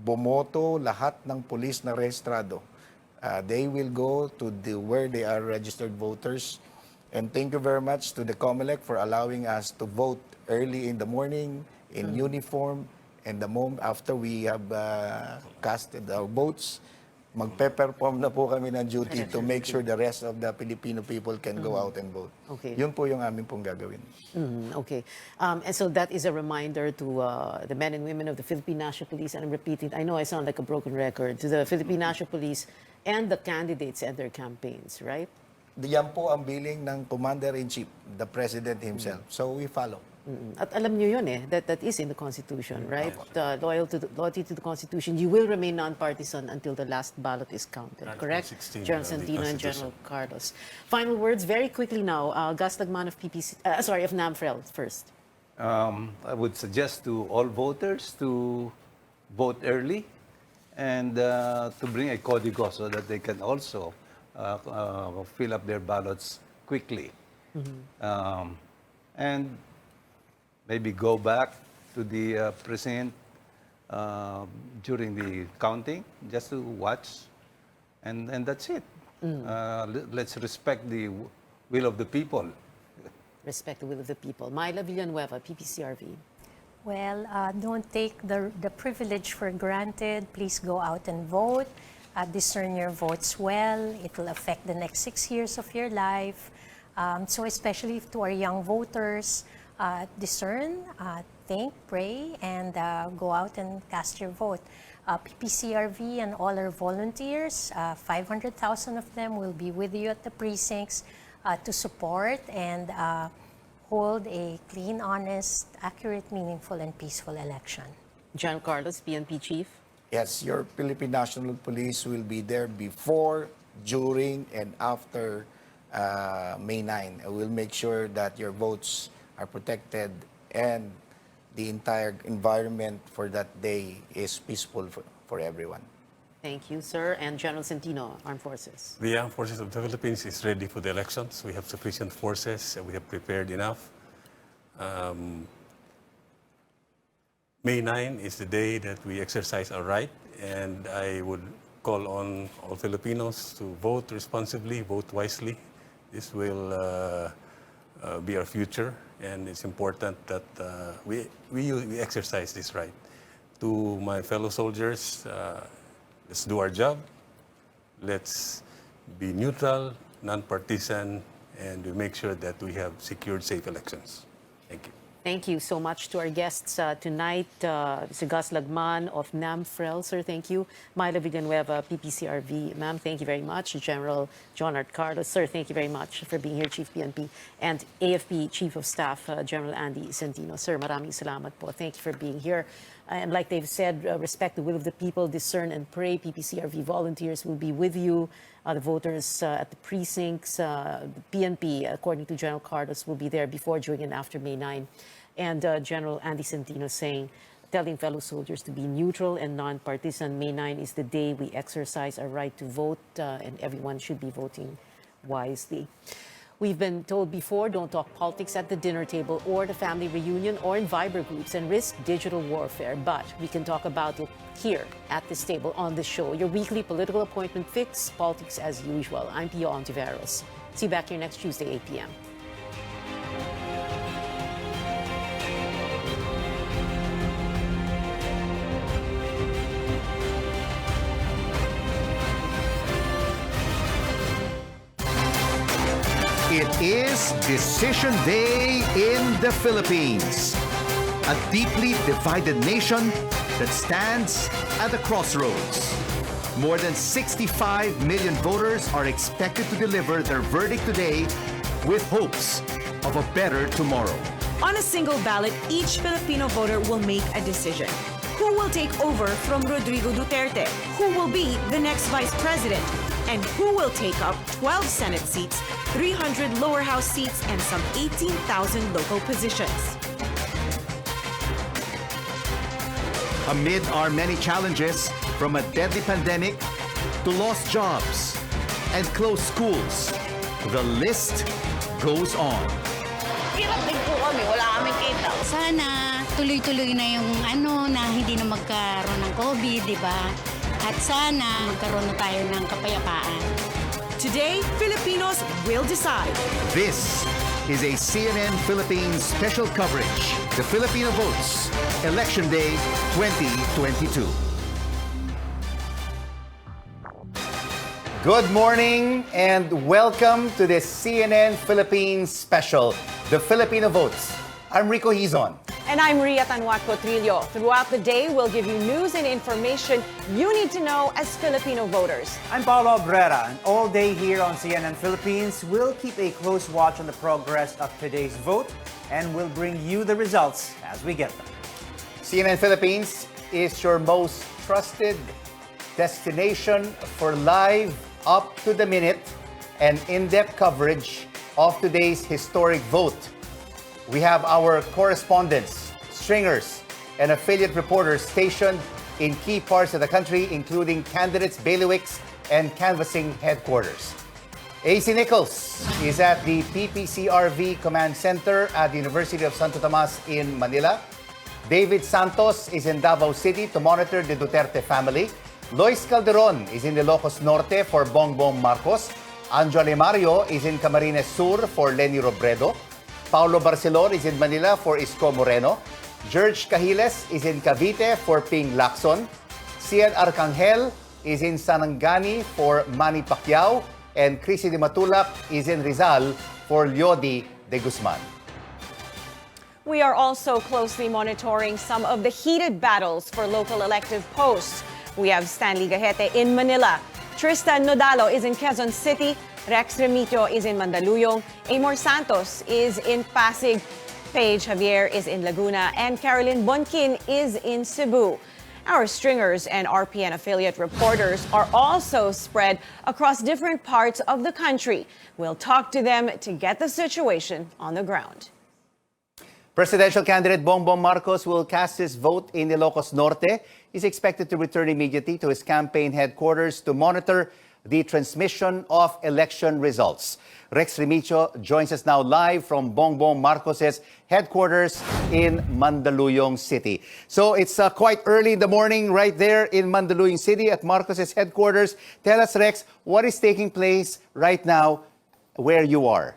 bumoto lahat ng pulis na rehistrado. They will go to where they are registered voters. And thank you very much to the COMELEC for allowing us to vote early in the morning in uniform, and the moment after we have casted our votes, magpe-perform na po kami ng duty to make sure the rest of the Filipino people can go out and vote. Okay. Yun po yung amin pong gagawin. Okay. And so that is a reminder to the men and women of the Philippine National Police, and I'm repeating, I know I sound like a broken record, to the Philippine National Police and the candidates and their campaigns, right? Yan po ang billing ng Commander-in-Chief, the President himself. So we follow. At alam nyo yun that is in the Constitution, right? Loyalty to the Constitution. You will remain non-partisan until the last ballot is counted, Article correct? 16 General of the Santino and Constitution. General Carlos. Final words, very quickly now. Gus Lagman of of NAMFREL first. I would suggest to all voters to vote early and to bring a código so that they can also fill up their ballots quickly. And maybe go back to the precinct during the counting just to watch, and that's it. Let's respect the will of the people. Respect the will of the people. Myla Villanueva, PPCRV. Well, don't take the privilege for granted. Please go out and vote. Discern your votes well. It will affect the next 6 years of your life. So especially to our young voters, discern, think, pray, and go out and cast your vote. PPCRV and all our volunteers, 500,000 of them will be with you at the precincts to support and hold a clean, honest, accurate, meaningful, and peaceful election. General Carlos, PNP Chief. Yes, your Philippine National Police will be there before, during, and after May 9. We'll make sure that your votes are protected and the entire environment for that day is peaceful for everyone. Thank you, sir. And General Santino, Armed Forces. The Armed Forces of the Philippines is ready for the elections. We have sufficient forces, and we have prepared enough. May 9 is the day that we exercise our right, and I would call on all Filipinos to vote responsibly, vote wisely. This will be our future, and it's important that we exercise this right. To my fellow soldiers, let's do our job. Let's be neutral, non-partisan, and we make sure that we have secured, safe elections. Thank you. Thank you so much to our guests tonight. Mr. Gus Lagman of NAMFREL, sir, thank you. Myla Villanueva, PPCRV, ma'am, thank you very much. General John Art Carlos, sir, thank you very much for being here, Chief PNP. And AFP Chief of Staff, General Andy Centino. Sir, maraming salamat po. Thank you for being here. And like they've said, respect the will of the people, discern and pray. PPCRV volunteers will be with you. The voters at the precincts, the PNP, according to General Carlos, will be there before, during, and after May 9. And General Andy Centino telling fellow soldiers to be neutral and non-partisan. May 9 is the day we exercise our right to vote, and everyone should be voting wisely. We've been told before, don't talk politics at the dinner table or the family reunion or in Viber groups and risk digital warfare. But we can talk about it here at this table on the show. Your weekly political appointment fix, politics as usual. I'm Pio Ontiveros. See you back here next Tuesday, 8 p.m. It is Decision Day in the Philippines. A deeply divided nation that stands at the crossroads. More than 65 million voters are expected to deliver their verdict today with hopes of a better tomorrow. On a single ballot, each Filipino voter will make a decision. Who will take over from Rodrigo Duterte? Who will be the next vice president? And who will take up 12 Senate seats, 300 lower house seats, and some 18,000 local positions? Amid our many challenges, from a deadly pandemic to lost jobs and closed schools, the list goes on. Hirap din po kami, wala kaming kita. Sana tuloy-tuloy na yung na hindi na magkaroon ng COVID, di ba? At sana magkaroon na tayo ng kapayapaan. Today, Filipinos will decide. This is a CNN Philippines special coverage. The Filipino Votes, Election Day 2022. Good morning and welcome to this CNN Philippines special, The Filipino Votes. I'm Rico Hizon. And I'm Tanjuatco-Trillo. Throughout the day, we'll give you news and information you need to know as Filipino voters. I'm Paolo, Abrera, and all day here on CNN Philippines, we'll keep a close watch on the progress of today's vote, and we'll bring you the results as we get them. CNN Philippines is your most trusted destination for live, up-to-the-minute, and in-depth coverage of today's historic vote. We have our correspondents, stringers, and affiliate reporters stationed in key parts of the country, including candidates' bailiwicks and canvassing headquarters. AC Nichols is at the PPCRV Command Center at the University of Santo Tomas in Manila. David Santos is in Davao City to monitor the Duterte family. Lois Calderon is in Ilocos Norte for Bongbong Marcos. Anjo Mario is in Camarines Sur for Leni Robredo. Paolo Barcelon is in Manila for Isko Moreno. George Cahiles is in Cavite for Ping Lacson. Cian Arcangel is in Sanangani for Manny Pacquiao. And Chrissy Di Matulap is in Rizal for Leody de Guzman. We are also closely monitoring some of the heated battles for local elective posts. We have Stanley Gahete in Manila. Tristan Nodalo is in Quezon City. Rex Remito is in Mandaluyong. Amor Santos is in Pasig. Paige Javier is in Laguna. And Caroline Bonkin is in Cebu. Our stringers and RPN affiliate reporters are also spread across different parts of the country. We'll talk to them to get the situation on the ground. Presidential candidate Bongbong Marcos will cast his vote in Ilocos Norte. He's expected to return immediately to his campaign headquarters to monitor the transmission of election results. Rex Remito joins us now live from Bongbong Marcos's headquarters in Mandaluyong City. So it's quite early in the morning right there in Mandaluyong City at Marcos's headquarters. Tell us, Rex, what is taking place right now where you are.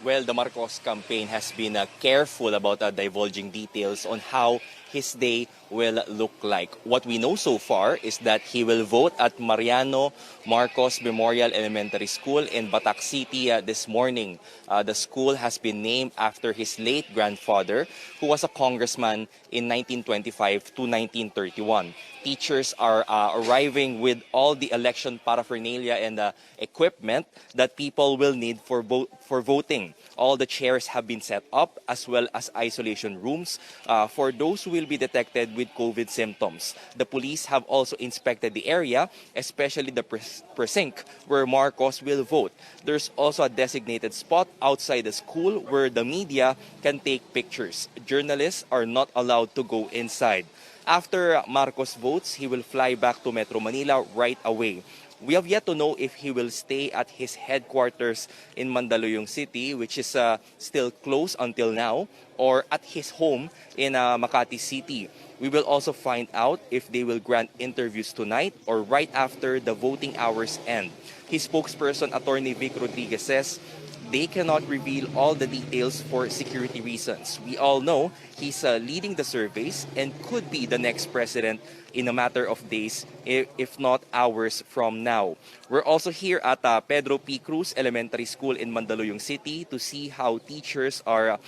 Well, the Marcos campaign has been careful about divulging details on how his day will look like. What we know so far is that he will vote at Mariano Marcos Memorial Elementary School in Batac City this morning. The school has been named after his late grandfather, who was a congressman in 1925 to 1931. Teachers are arriving with all the election paraphernalia and equipment that people will need for voting. All the chairs have been set up, as well as isolation rooms for those who will be detected with COVID symptoms. The police have also inspected the area, especially the precinct where Marcos will vote. There's also a designated spot outside the school where the media can take pictures. Journalists are not allowed to go inside. After Marcos votes, he will fly back to Metro Manila right away. We have yet to know if he will stay at his headquarters in Mandaluyong City, which is still closed until now, or at his home in Makati City. We will also find out if they will grant interviews tonight or right after the voting hours end. His spokesperson, Attorney Vic Rodriguez, says they cannot reveal all the details for security reasons. We all know he's leading the surveys and could be the next president in a matter of days, if not hours from now. We're also here at Pedro P. Cruz Elementary School in Mandaluyong City to see how teachers are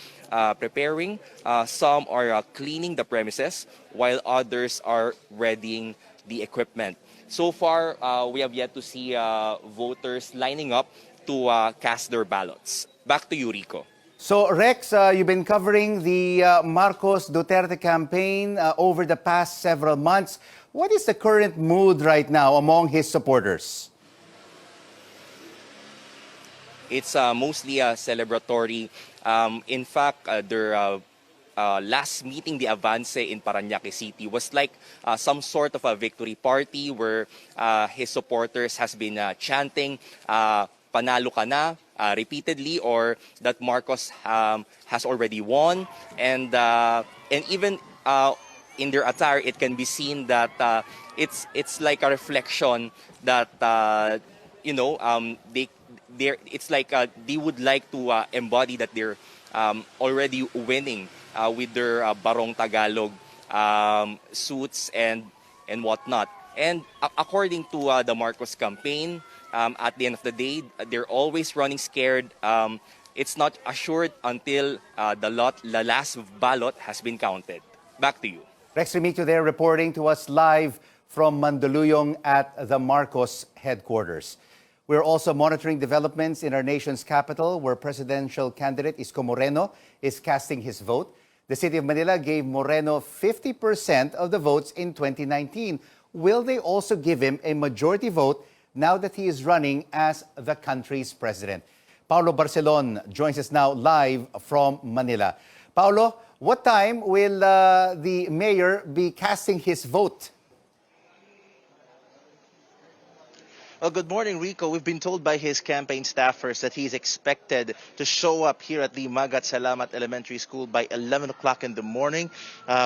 preparing. Some are cleaning the premises, while others are readying the equipment. So far, we have yet to see voters lining up to cast their ballots. Back to you, Rico. So, Rex, you've been covering the Marcos Duterte campaign over the past several months. What is the current mood right now among his supporters? It's mostly celebratory. In fact, their last meeting, the Avance in Parañaque City, was like some sort of a victory party where his supporters has been chanting, "Panalo ka na," repeatedly, or that Marcos has already won, and even in their attire, it can be seen that it's like a reflection that it's like they would like to embody that they're already winning with their Barong Tagalog suits and whatnot. And according to the Marcos campaign, at the end of the day, they're always running scared. It's not assured until the last ballot has been counted. Back to you. Rex Remito there reporting to us live from Mandaluyong at the Marcos headquarters. We're also monitoring developments in our nation's capital, where presidential candidate Isko Moreno is casting his vote. The city of Manila gave Moreno 50% of the votes in 2019. Will they also give him a majority vote now that he is running as the country's president? Paolo Barcelon joins us now live from Manila. Paolo, what time will the mayor be casting his vote? Well, good morning, Rico. We've been told by his campaign staffers that he's expected to show up here at the Magat Salamat Elementary School by 11 o'clock in the morning.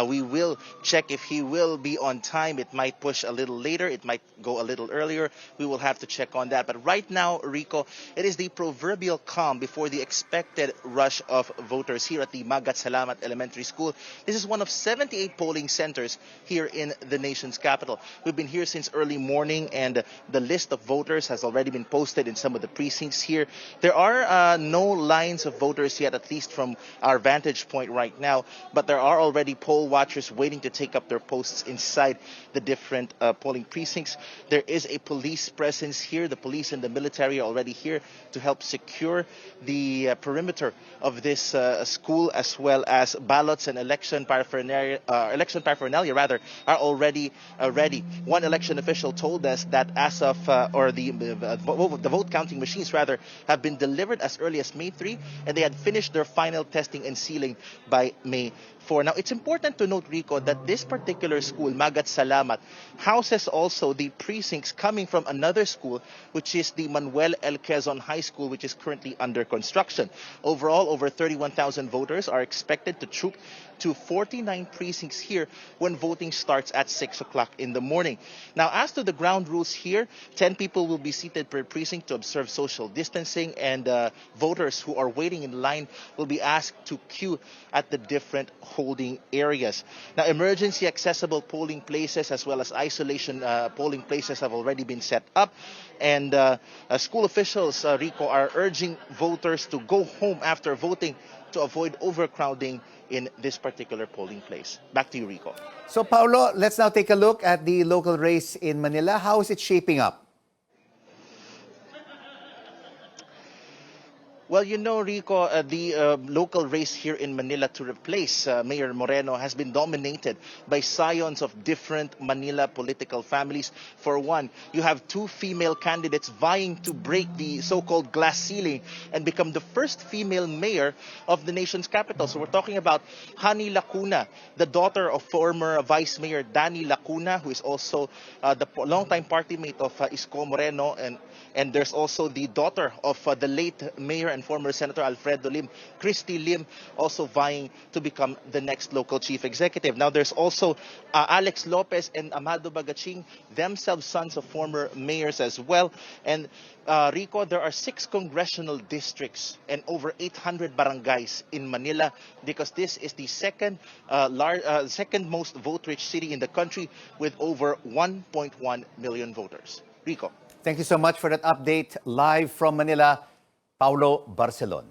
We will check if he will be on time. It might push a little later. It might go a little earlier. We will have to check on that. But right now, Rico, it is the proverbial calm before the expected rush of voters here at the Magat Salamat Elementary School. This is one of 78 polling centers here in the nation's capital. We've been here since early morning, and the list of voters has already been posted in some of the precincts here. There are no lines of voters yet, at least from our vantage point right now, but there are already poll watchers waiting to take up their posts inside the different polling precincts. There is a police presence here. The police and the military are already here to help secure the perimeter of this school, as well as ballots and election paraphernalia are already ready. One election official told us that as of the vote counting machines have been delivered as early as May 3, and they had finished their final testing and sealing by May 4. Now, it's important to note, Rico, that this particular school, Magat Salamat, houses also the precincts coming from another school, which is the Manuel L. Quezon High School, which is currently under construction. Overall, over 31,000 voters are expected to troop to 49 precincts here when voting starts at 6 o'clock in the morning. Now, as to the ground rules here, 10 people will be seated per precinct to observe social distancing, and voters who are waiting in line will be asked to queue at the different holding areas. Now, emergency accessible polling places as well as isolation polling places have already been set up, and school officials, Rico, are urging voters to go home after voting to avoid overcrowding in this particular polling place. Back to you, Rico. So, Paolo, let's now take a look at the local race in Manila. How is it shaping up? Well, you know, Rico, the local race here in Manila to replace Mayor Moreno has been dominated by scions of different Manila political families. For one, you have two female candidates vying to break the so-called glass ceiling and become the first female mayor of the nation's capital. So we're talking about Hani Lacuna, the daughter of former Vice Mayor Danny Lacuna, who is also the longtime party mate of Isko Moreno, and there's also the daughter of the late mayor and former Senator Alfredo Lim, Christy Lim, also vying to become the next local chief executive. Now there's also Alex Lopez and Amado Bagaching, themselves sons of former mayors as well. And Rico, there are 6 congressional districts and over 800 barangays in Manila, because this is the second most vote-rich city in the country with over 1.1 million voters. Rico. Thank you so much for that update. Live from Manila, Paolo Barcelon.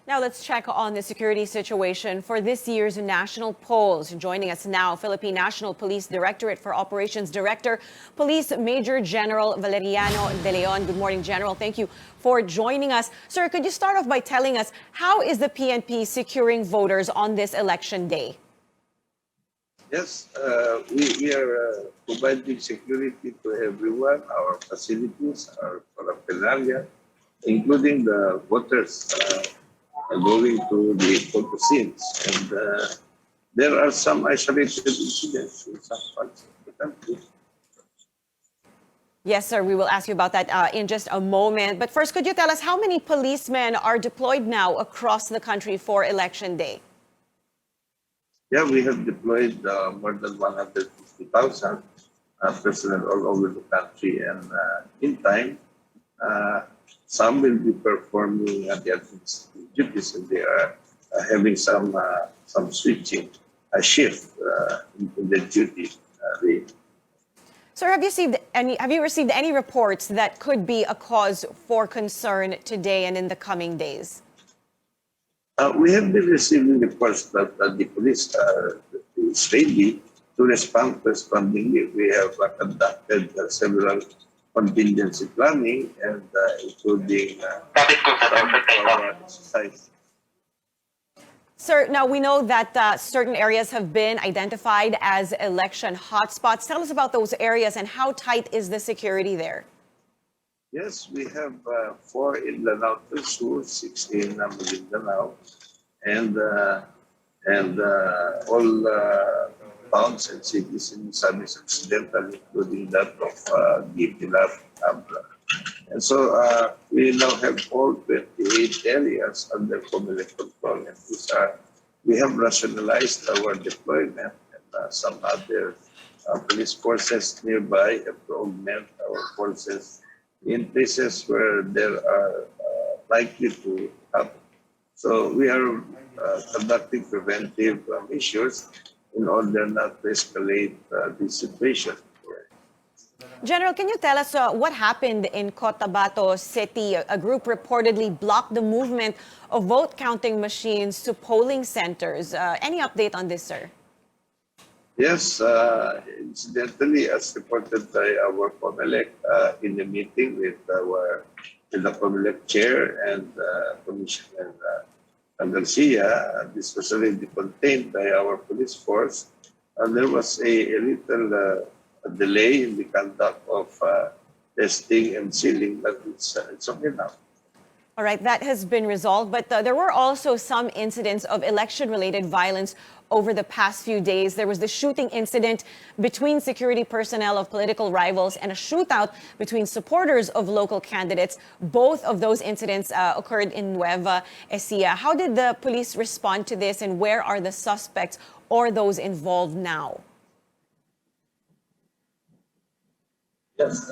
Now let's check on the security situation for this year's national polls. Joining us now, Philippine National Police Directorate for Operations Director, Police Major General Valeriano De Leon. Good morning, General. Thank you for joining us. Sir, could you start off by telling us how is the PNP securing voters on this election day? Yes, we are providing security to everyone, our facilities, our paraphernalia, including the voters going to the photo scenes. And there are some isolated incidents in some parts of the country. Yes, sir. We will ask you about that in just a moment. But first, could you tell us how many policemen are deployed now across the country for Election Day? Yeah, we have deployed more than 150,000 personnel all over the country, and in time, some will be performing the administrative duties, and they are having some switching, a shift in the duty. Sir, have you received any reports that could be a cause for concern today and in the coming days? We have been receiving reports that the police is ready to respond correspondingly. We have conducted several contingency planning, and including exercise. Sir, now we know that certain areas have been identified as election hotspots. Tell us about those areas and how tight is the security there? Yes, we have 4 in Lanao del Sur, 6 in Maguindanao, and all towns and cities in Misamis Occidental, including that of Pilar, Abrera. And so we now have all 28 areas under Comelec control, and we have rationalized our deployment, and some other police forces nearby have to augment our forces in places where there are likely to happen. So we are conducting preventive measures in order not to escalate the situation. General, can you tell us what happened in Cotabato City? A group reportedly blocked the movement of vote counting machines to polling centers. Any update on this, sir? Yes, incidentally, as reported by our Comelec in the meeting with the Comelec chair and Commissioner Garcia, this was already contained by our police force. There was a little delay in the conduct of testing and sealing, but it's okay now. All right, that has been resolved, but there were also some incidents of election-related violence over the past few days. There was the shooting incident between security personnel of political rivals and a shootout between supporters of local candidates. Both of those incidents occurred in Nueva Ecija. How did the police respond to this, and where are the suspects or those involved now? Yes,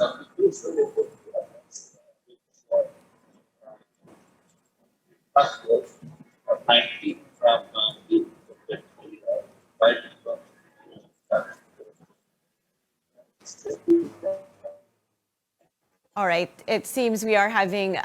passwords are 19 from the All right, it seems we are having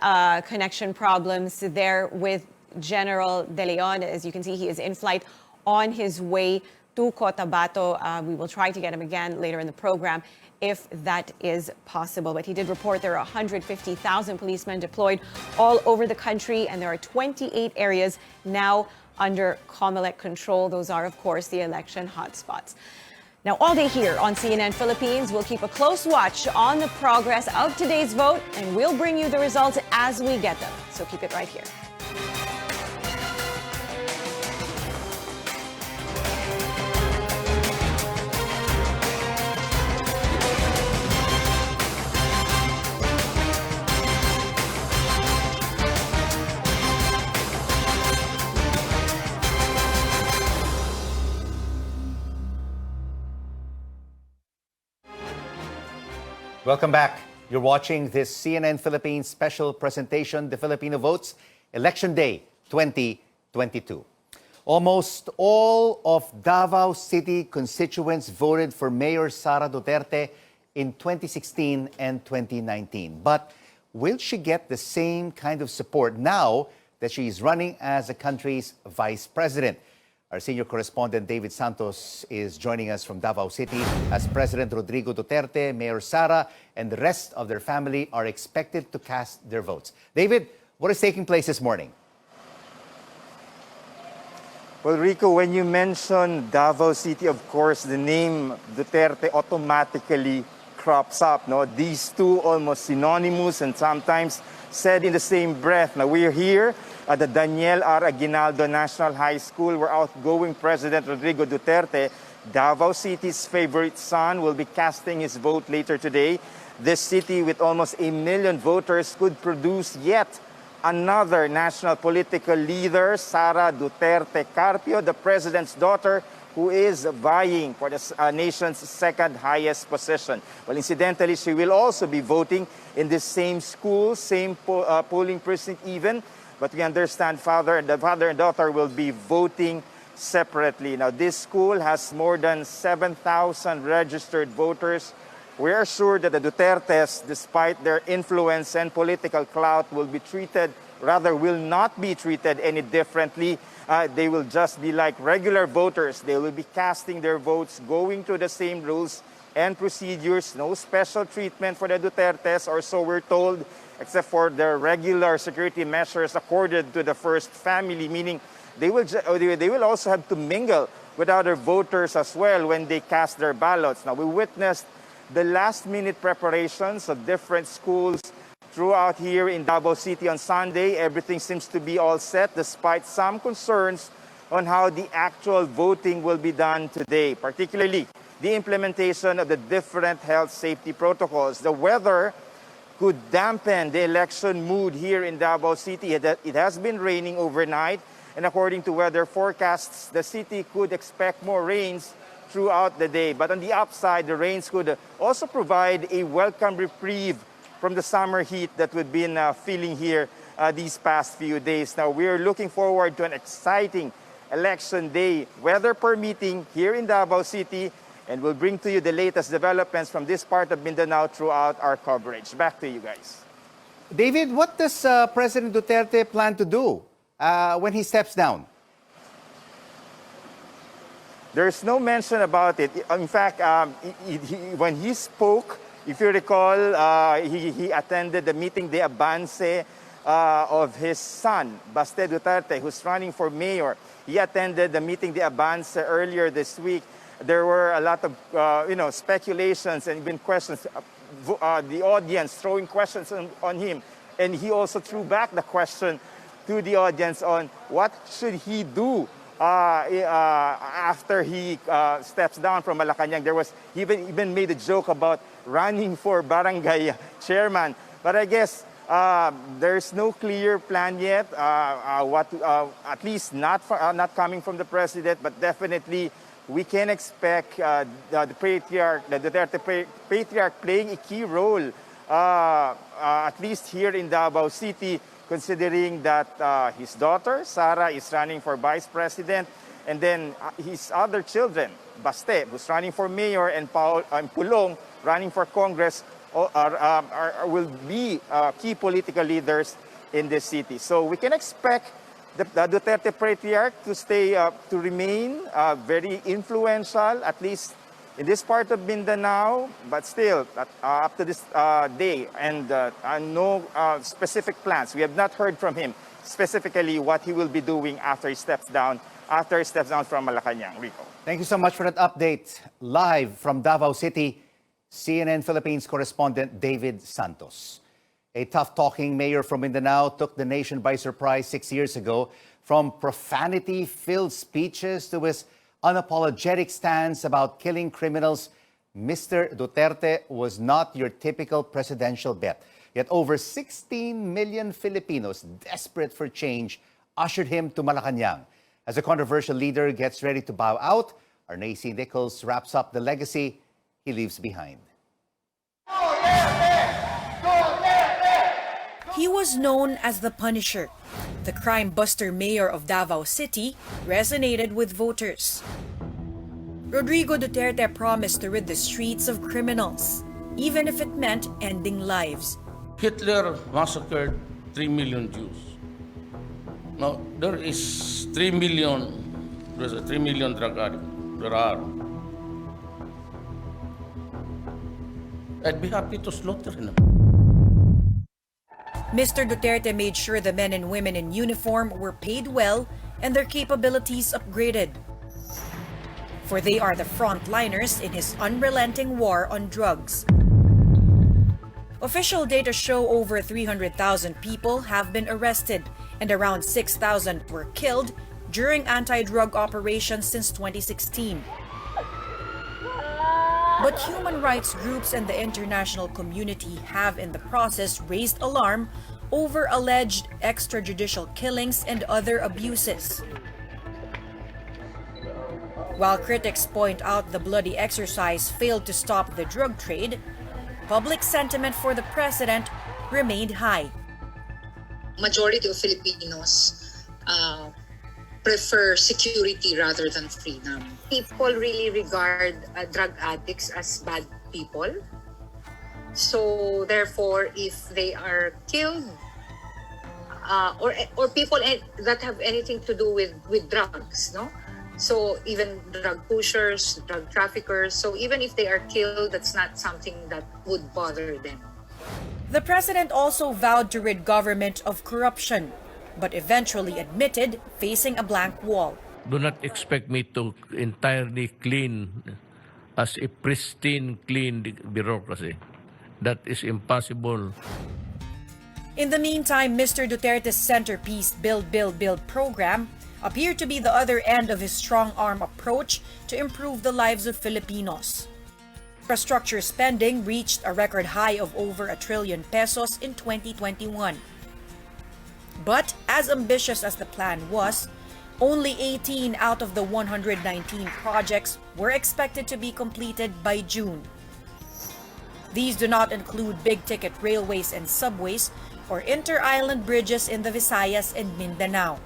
connection problems there with General De Leon. As you can see, he is in flight on his way to Cotabato. We will try to get him again later in the program if that is possible. But he did report there are 150,000 policemen deployed all over the country, and there are 28 areas now under COMELEC control. Those are, of course, the election hotspots. Now, all day here on CNN Philippines, we'll keep a close watch on the progress of today's vote, and we'll bring you the results as we get them. So keep it right here. Welcome back. You're watching this CNN Philippines special presentation, The Filipino Votes, Election Day 2022. Almost all of Davao City constituents voted for Mayor Sara Duterte in 2016 and 2019. But will she get the same kind of support now that she is running as the country's vice president? Our senior correspondent David Santos is joining us from Davao City as President Rodrigo Duterte, Mayor Sara, and the rest of their family are expected to cast their votes. David, what is taking place this morning? Well, Rico, when you mention Davao City, of course, the name Duterte automatically crops up. No? These two almost synonymous and sometimes said in the same breath. Now, we're here at the Daniel R. Aguinaldo National High School, where outgoing President Rodrigo Duterte, Davao City's favorite son, will be casting his vote later today. This city, with almost 1 million voters, could produce yet another national political leader, Sara Duterte Carpio, the president's daughter, who is vying for the nation's second highest position. Well, incidentally, she will also be voting in the same school, same polling precinct even, but we understand the father and daughter will be voting separately. Now, this school has more than 7,000 registered voters. We are sure that the Dutertes, despite their influence and political clout, will not be treated any differently. They will just be like regular voters. They will be casting their votes, going through the same rules and procedures. No special treatment for the Dutertes, or so we're told, except for their regular security measures accorded to the first family, meaning they will also have to mingle with other voters as well when they cast their ballots. Now, we witnessed the last-minute preparations of different schools throughout here in Davao City on Sunday. Everything seems to be all set, despite some concerns on how the actual voting will be done today, particularly the implementation of the different health safety protocols. The weather could dampen the election mood here in Davao City. It has been raining overnight, and according to weather forecasts, the city could expect more rains throughout the day. But on the upside, the rains could also provide a welcome reprieve from the summer heat that we've been feeling here these past few days. Now, we're looking forward to an exciting election day, weather permitting, here in Davao City, and we'll bring to you the latest developments from this part of Mindanao throughout our coverage. Back to you guys. David, what does President Duterte plan to do when he steps down? There's no mention about it. In fact, when he spoke, if you recall, he attended the meeting de avance of his son, Baste Duterte, who's running for mayor. He attended the meeting de avance earlier this week. There were a lot of speculations and even questions, the audience throwing questions on him. And he also threw back the question to the audience on what should he do after he steps down from Malacanang. He even made a joke about running for barangay chairman. But I guess there's no clear plan yet. At least not coming from the president, but definitely we can expect the Duterte patriarch playing a key role, at least here in Davao City, considering that his daughter, Sara, is running for vice president, and then his other children, Baste, who's running for mayor, and Paolo, Pulong, running for Congress, will be key political leaders in this city. So we can expect the Duterte patriarch to remain very influential, at least in this part of Mindanao, but still up to this day, and no specific plans. We have not heard from him specifically what he will be doing after he steps down from Malacanang. Rico. Thank you so much for that update. Live from Davao City, CNN Philippines correspondent David Santos. A tough-talking mayor from Mindanao took the nation by surprise 6 years ago. From profanity-filled speeches to his unapologetic stance about killing criminals, Mr. Duterte was not your typical presidential bet. Yet over 16 million Filipinos desperate for change ushered him to Malacanang. As a controversial leader gets ready to bow out, our Nacy Nichols wraps up the legacy he leaves behind. He was known as the Punisher. The crime-buster mayor of Davao City resonated with voters. Rodrigo Duterte promised to rid the streets of criminals, even if it meant ending lives. Hitler massacred 3 million Jews. Now, there is 3 million drug addicts. There are. I'd be happy to slaughter them. Mr. Duterte made sure the men and women in uniform were paid well and their capabilities upgraded. For they are the frontliners in his unrelenting war on drugs. Official data show over 300,000 people have been arrested and around 6,000 were killed during anti-drug operations since 2016. But human rights groups and the international community have in the process raised alarm over alleged extrajudicial killings and other abuses. While critics point out the bloody exercise failed to stop the drug trade, public sentiment for the president remained high. Majority of Filipinos prefer security rather than freedom. People really regard drug addicts as bad people. So therefore, if they are killed, or people that have anything to do with drugs, no? So even drug pushers, drug traffickers, so even if they are killed, that's not something that would bother them. The president also vowed to rid government of corruption, but eventually admitted facing a blank wall. Do not expect me to entirely clean, as a pristine, clean bureaucracy. That is impossible. In the meantime, Mr. Duterte's centerpiece Build, Build, Build program appeared to be the other end of his strong-arm approach to improve the lives of Filipinos. Infrastructure spending reached a record high of over 1 trillion pesos in 2021. But as ambitious as the plan was, only 18 out of the 119 projects were expected to be completed by June. These do not include big-ticket railways and subways or inter-island bridges in the Visayas and Mindanao.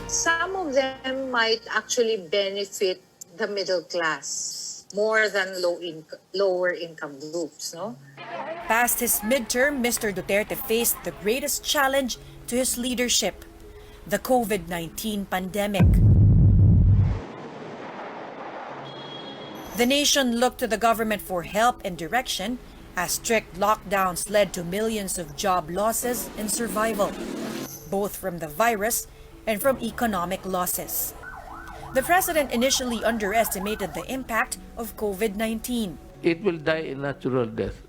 Some of them might actually benefit the middle class more than lower income groups, no? Past his midterm, Mr. Duterte faced the greatest challenge to his leadership, the COVID-19 pandemic. The nation looked to the government for help and direction as strict lockdowns led to millions of job losses and survival, both from the virus and from economic losses. The president initially underestimated the impact of COVID-19. It will die a natural death.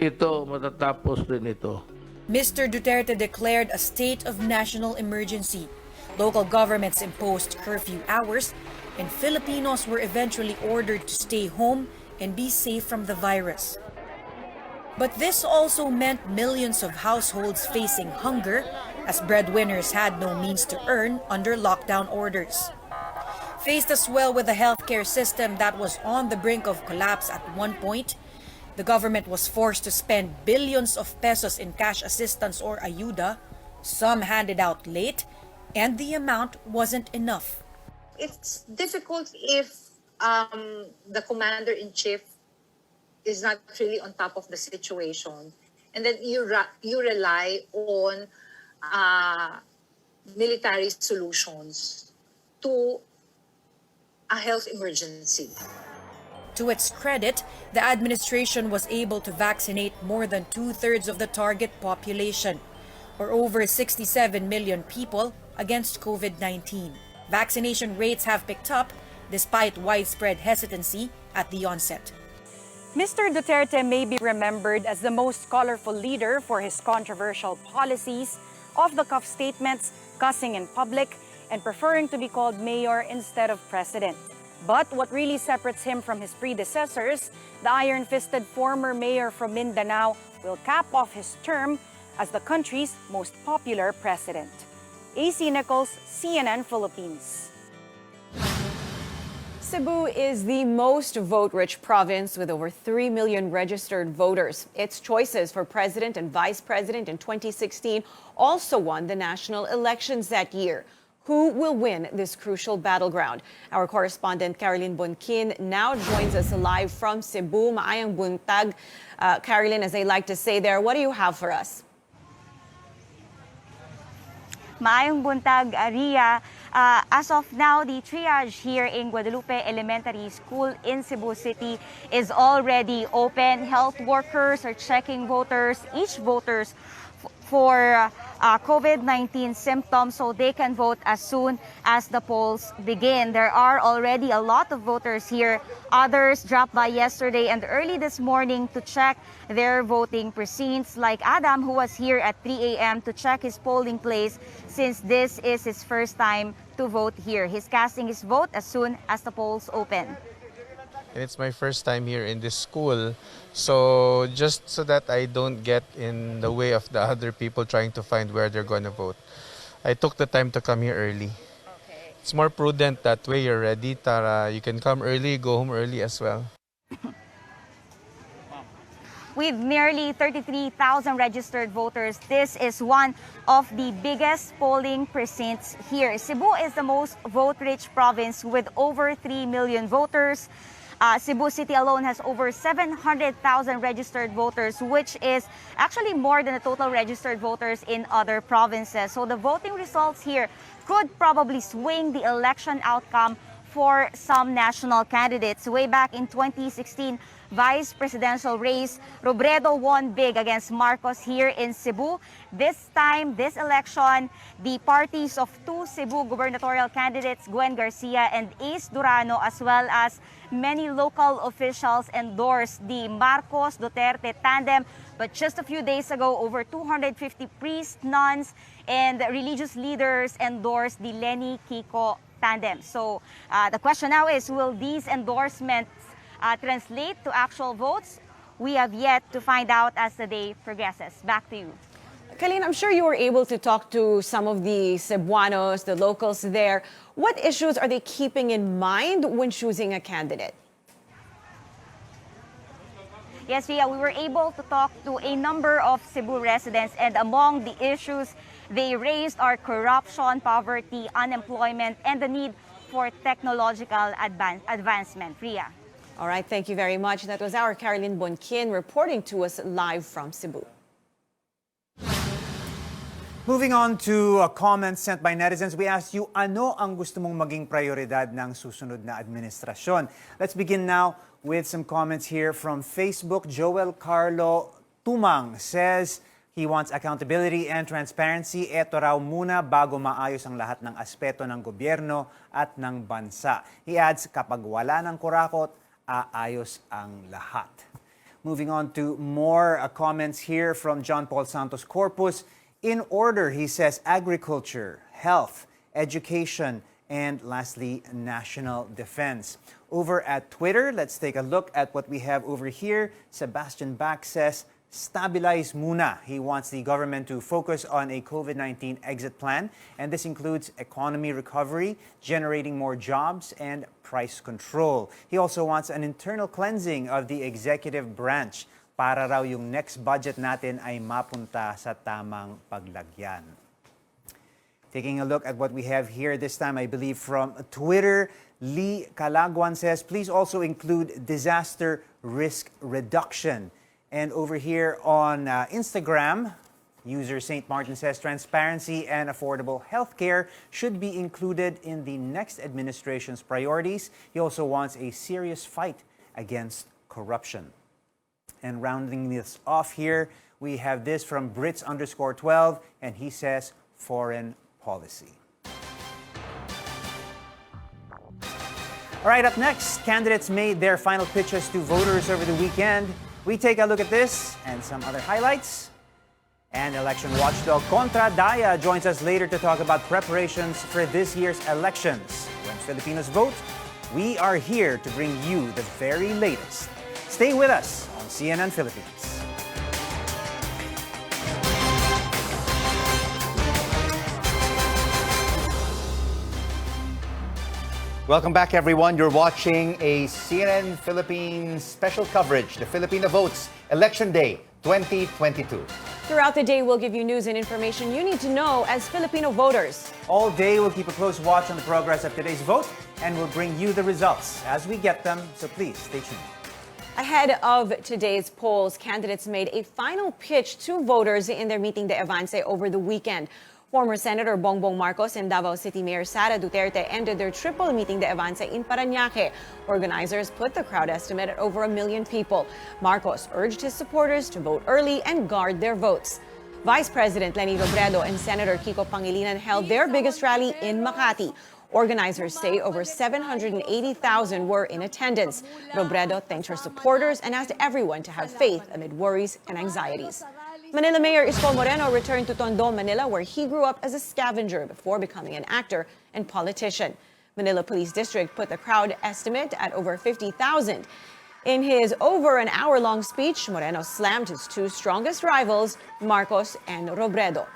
Ito, matatapos rin ito. Mr. Duterte declared a state of national emergency. Local governments imposed curfew hours, and Filipinos were eventually ordered to stay home and be safe from the virus. But this also meant millions of households facing hunger, as breadwinners had no means to earn under lockdown orders. Faced as well with a healthcare system that was on the brink of collapse at one point, the government was forced to spend billions of pesos in cash assistance or ayuda, some handed out late, and the amount wasn't enough. It's difficult if the commander-in-chief is not really on top of the situation, and then you rely on military solutions to a health emergency. To its credit, the administration was able to vaccinate more than 2/3 of the target population, or over 67 million people, against COVID-19. Vaccination rates have picked up despite widespread hesitancy at the onset. Mr. Duterte may be remembered as the most colorful leader for his controversial policies, off-the-cuff statements, cussing in public, and preferring to be called mayor instead of president. But what really separates him from his predecessors, the iron-fisted former mayor from Mindanao will cap off his term as the country's most popular president. AC Nichols, CNN Philippines. Cebu is the most vote-rich province with over 3 million registered voters. Its choices for president and vice president in 2016 also won the national elections that year. Who will win this crucial battleground? Our correspondent Caroline Bonkin now joins us live from Cebu. Maayong buntag, Caroline, as they like to say there. What do you have for us? Maayong buntag, Ria. As of now, the triage here in Guadalupe Elementary School in Cebu City is already open. Health workers are checking voters, each voters for COVID-19 symptoms so they can vote as soon as the polls begin. There are already a lot of voters here. Others dropped by yesterday and early this morning to check their voting precincts, like Adam, who was here at 3 a.m. to check his polling place since this is his first time to vote here. He's casting his vote as soon as the polls open. And it's my first time here in this school, so just so that I don't get in the way of the other people trying to find where they're going to vote, I took the time to come here early. Okay. It's more prudent that way. You're ready, Tara. You can come early, go home early as well. With nearly 33,000 registered voters, this is one of the biggest polling precincts here. Cebu is the most vote-rich province with over 3 million voters. Cebu City alone has over 700,000 registered voters, which is actually more than the total registered voters in other provinces. So the voting results here could probably swing the election outcome for some national candidates. Way back in 2016 vice presidential race, Robredo won big against Marcos here in Cebu. This time, this election, the parties of two Cebu gubernatorial candidates, Gwen Garcia and Ace Durano, as well as many local officials, endorsed the Marcos-Duterte tandem. But just a few days ago, over 250 priests, nuns, and religious leaders endorsed the Lenny Kiko tandem. So the question now is, will these endorsements translate to actual votes? We have yet to find out as the day progresses. Back to you. Kalin, I'm sure you were able to talk to some of the Cebuanos, the locals there. What issues are they keeping in mind when choosing a candidate? Yes, Ria, we were able to talk to a number of Cebu residents, and among the issues they raised are corruption, poverty, unemployment, and the need for technological advancement. Ria. All right, thank you very much. That was our Caroline Bonkin reporting to us live from Cebu. Moving on to comments sent by netizens, we asked you, ano ang gusto mong maging prioridad ng susunod na administrasyon? Let's begin now with some comments here from Facebook. Joel Carlo Tumang says he wants accountability and transparency. Ito raw muna bago maayos ang lahat ng aspeto ng gobyerno at ng bansa. He adds, kapag wala ng kurakot, aayos ang lahat. Moving on to more comments here from John Paul Santos Corpus. In order, he says, agriculture, health, education, and lastly, national defense. Over at Twitter, let's take a look at what we have over here. Sebastian Back says, stabilize muna. He wants the government to focus on a COVID-19 exit plan, and this includes economy recovery, generating more jobs, and price control. He also wants an internal cleansing of the executive branch para raw yung next budget natin ay mapunta sa tamang paglagyan. Taking a look at what we have here this time, I believe from Twitter, Lee Calagwan says, please also include disaster risk reduction. And over here on Instagram, user St. Martin says, transparency and affordable healthcare should be included in the next administration's priorities. He also wants a serious fight against corruption. And rounding this off here, we have this from Brits_12, and he says, foreign policy. All right, up next, candidates made their final pitches to voters over the weekend. We take a look at this and some other highlights. And election watchdog Contra Daya joins us later to talk about preparations for this year's elections. When Filipinos vote, we are here to bring you the very latest. Stay with us on CNN Philippines. Welcome back, everyone. You're watching a CNN Philippines special coverage, the Filipino Votes, Election Day 2022. Throughout the day, we'll give you news and information you need to know as Filipino voters. All day, we'll keep a close watch on the progress of today's vote, and we'll bring you the results as we get them, so please stay tuned. Ahead of today's polls, candidates made a final pitch to voters in their meeting de avance over the weekend. Former Senator Bongbong Marcos and Davao City Mayor Sara Duterte ended their triple meeting de avance in Parañaque. Organizers put the crowd estimate at over 1 million people. Marcos urged his supporters to vote early and guard their votes. Vice President Leni Robredo and Senator Kiko Pangilinan held their biggest rally in Makati. Organizers say over 780,000 were in attendance. Robredo thanked her supporters and asked everyone to have faith amid worries and anxieties. Manila Mayor Isko Moreno returned to Tondo, Manila, where he grew up as a scavenger before becoming an actor and politician. Manila Police District put the crowd estimate at over 50,000. In his over an hour-long speech, Moreno slammed his two strongest rivals, Marcos and Robredo.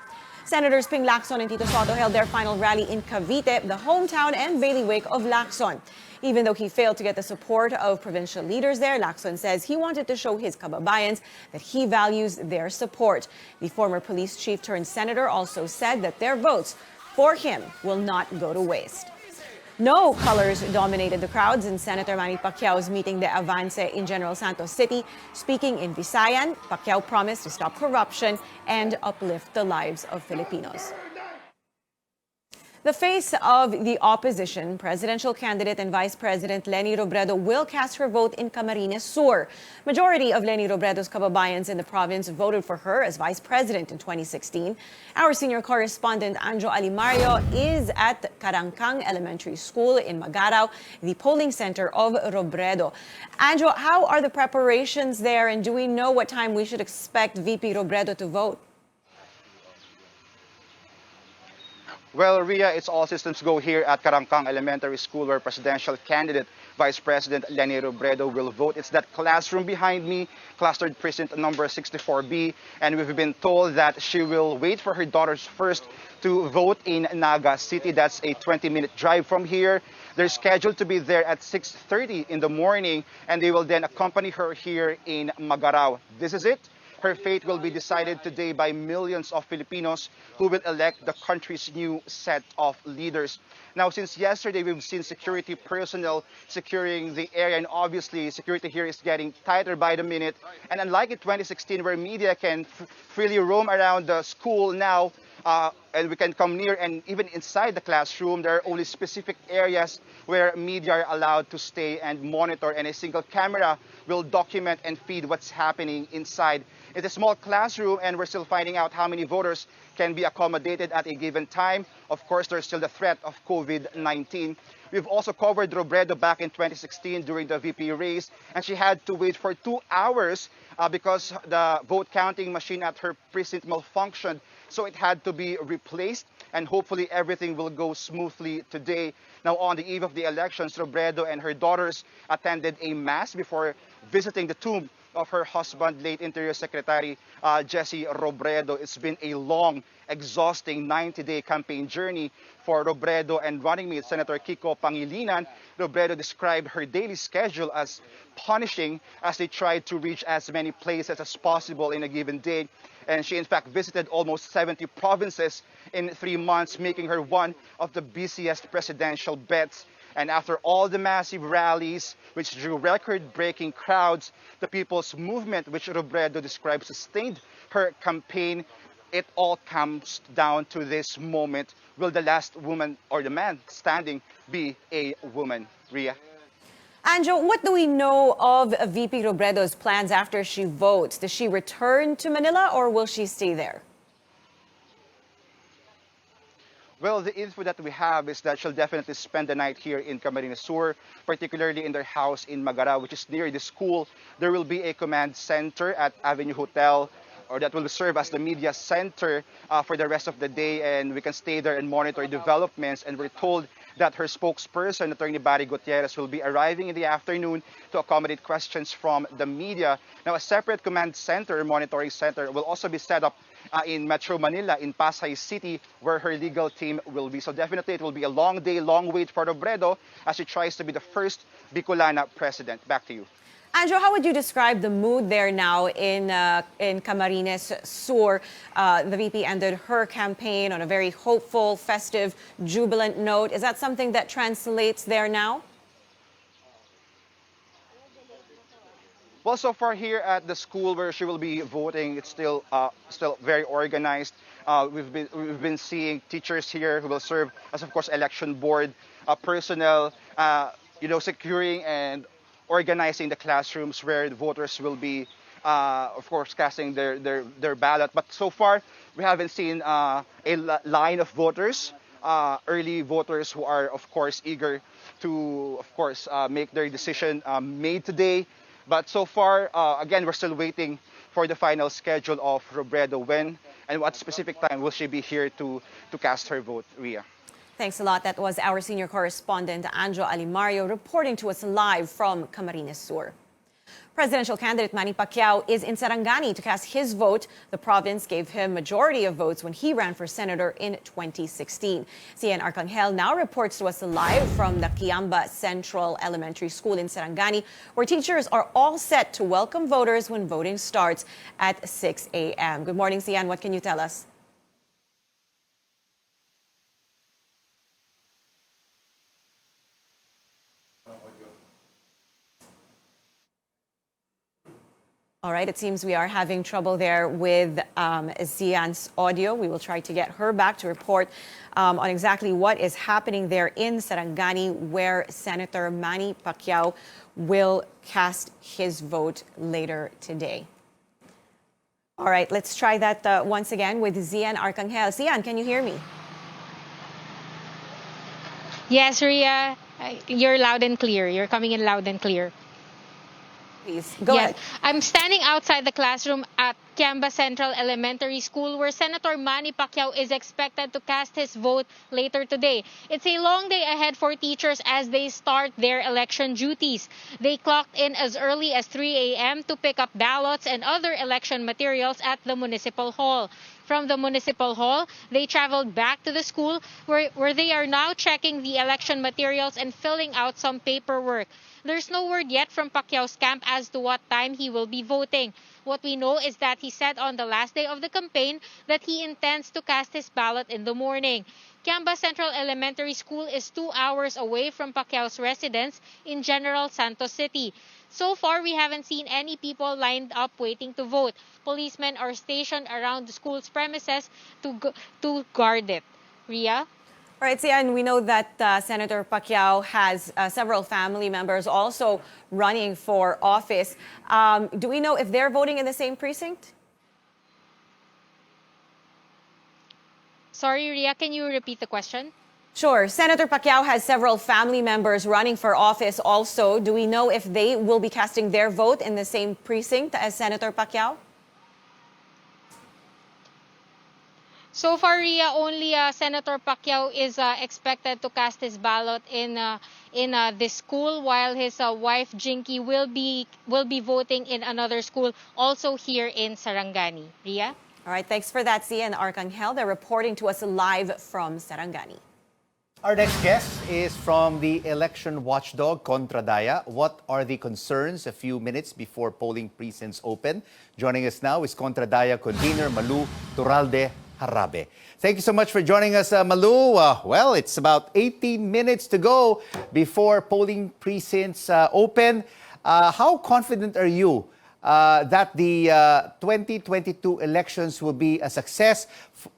Senators Ping Lacson and Tito Soto held their final rally in Cavite, the hometown and bailiwick of Lacson. Even though he failed to get the support of provincial leaders there, Lacson says he wanted to show his kababayans that he values their support. The former police chief turned senator also said that their votes for him will not go to waste. No colors dominated the crowds in Senator Manny Pacquiao's meeting de avance in General Santos City. Speaking in Visayan, Pacquiao promised to stop corruption and uplift the lives of Filipinos. The face of the opposition, presidential candidate and Vice President Leni Robredo will cast her vote in Camarines Sur. Majority of Leni Robredo's kababayans in the province voted for her as Vice President in 2016. Our senior correspondent Anjo Alimario is at Karangkang Elementary School in Magarao, the polling center of Robredo. Anjo, how are the preparations there, and do we know what time we should expect VP Robredo to vote? Well, Ria, it's all systems go here at Karangkang Elementary School, where presidential candidate Vice President Leni Robredo will vote. It's that classroom behind me, clustered precinct number 64B, and we've been told that she will wait for her daughters first to vote in Naga City. That's a 20-minute drive from here. They're scheduled to be there at 6:30 in the morning, and they will then accompany her here in Magarao. This is it. Her fate will be decided today by millions of Filipinos who will elect the country's new set of leaders. Now, since yesterday, we've seen security personnel securing the area, and obviously security here is getting tighter by the minute. And unlike in 2016, where media can freely roam around the school, now and we can come near, and even inside the classroom, there are only specific areas where media are allowed to stay and monitor, and a single camera will document and feed what's happening inside. It's a small classroom, and we're still finding out how many voters can be accommodated at a given time. Of course, there's still the threat of COVID-19. We've also covered Robredo back in 2016 during the VP race, and she had to wait for 2 hours because the vote counting machine at her precinct malfunctioned. So it had to be replaced, and hopefully everything will go smoothly today. Now, on the eve of the elections, Robredo and her daughters attended a mass before visiting the tomb of her husband, late Interior Secretary Jesse Robredo. It's been a long, exhausting 90-day campaign journey for Robredo and running mate Senator Kiko Pangilinan. Robredo described her daily schedule as punishing as they tried to reach as many places as possible in a given day. And she, in fact, visited almost 70 provinces in 3 months, making her one of the busiest presidential bets. And after all the massive rallies, which drew record-breaking crowds, the People's Movement, which Robredo described sustained her campaign, it all comes down to this moment. Will the last woman or the man standing be a woman? Ria? Anjo, what do we know of VP Robredo's plans after she votes? Does she return to Manila or will she stay there? Well, the info that we have is that she'll definitely spend the night here in Camarines Sur, particularly in their house in Magara, which is near the school. There will be a command center at Avenue Hotel, or that will serve as the media center for the rest of the day, and we can stay there and monitor developments. And we're told that her spokesperson, Attorney Barry Gutierrez, will be arriving in the afternoon to accommodate questions from the media. Now, a separate command center, monitoring center, will also be set up in Metro Manila, in Pasay City, where her legal team will be. So definitely it will be a long day, long wait for Robredo as she tries to be the first Bicolana president. Back to you. Anjo, how would you describe the mood there now in Camarines Sur? The VP ended her campaign on a very hopeful, festive, jubilant note. Is that something that translates there now? Well, so far here at the school where she will be voting, it's still very organized. We've been seeing teachers here who will serve as, of course, election board personnel, securing and organizing the classrooms where the voters will be, of course, casting their ballot. But so far, we haven't seen a line of voters, early voters who are, of course, eager to, of course, make their decision made today. But so far, again, we're still waiting for the final schedule of Robredo. When and what specific time will she be here to cast her vote, Ria? Thanks a lot. That was our senior correspondent, Anjo Alimario, reporting to us live from Camarines Sur. Presidential candidate Manny Pacquiao is in Sarangani to cast his vote. The province gave him majority of votes when he ran for senator in 2016. CN Arcangel now reports to us live from the Kiamba Central Elementary School in Sarangani, where teachers are all set to welcome voters when voting starts at 6 a.m. Good morning, CN. What can you tell us? All right, it seems we are having trouble there with Zian's audio. We will try to get her back to report on exactly what is happening there in Sarangani, where Senator Manny Pacquiao will cast his vote later today. All right, let's try that once again with Zian Arcangel. Zian, can you hear me? Yes, Ria, you're loud and clear. You're coming in loud and clear. Please, go ahead. I'm standing outside the classroom at Kiamba Central Elementary School, where Senator Manny Pacquiao is expected to cast his vote later today. It's a long day ahead for teachers as they start their election duties. They clocked in as early as 3 a.m. to pick up ballots and other election materials at the Municipal Hall. From the Municipal Hall, they traveled back to the school where they are now checking the election materials and filling out some paperwork. There's no word yet from Pacquiao's camp as to what time he will be voting. What we know is that he said on the last day of the campaign that he intends to cast his ballot in the morning. Kiamba Central Elementary School is 2 hours away from Pacquiao's residence in General Santos City. So far, we haven't seen any people lined up waiting to vote. Policemen are stationed around the school's premises to guard it. Ria? All right, Sian, we know that Senator Pacquiao has several family members also running for office. Do we know if they're voting in the same precinct? Sorry, Ria, can you repeat the question? Sure. Senator Pacquiao has several family members running for office also. Do we know if they will be casting their vote in the same precinct as Senator Pacquiao? So far, Ria, only Senator Pacquiao is expected to cast his ballot in this school, while his wife Jinky will be voting in another school, also here in Sarangani. Ria? All right, thanks for that, Sia and Arcangel. They're reporting to us live from Sarangani. Our next guest is from the election watchdog, Contradaya. What are the concerns a few minutes before polling precincts open? Joining us now is Contradaya convener Malu Turalde Harabe. Thank you so much for joining us, Malu. Well, it's about 18 minutes to go before polling precincts open. How confident are you that the 2022 elections will be a success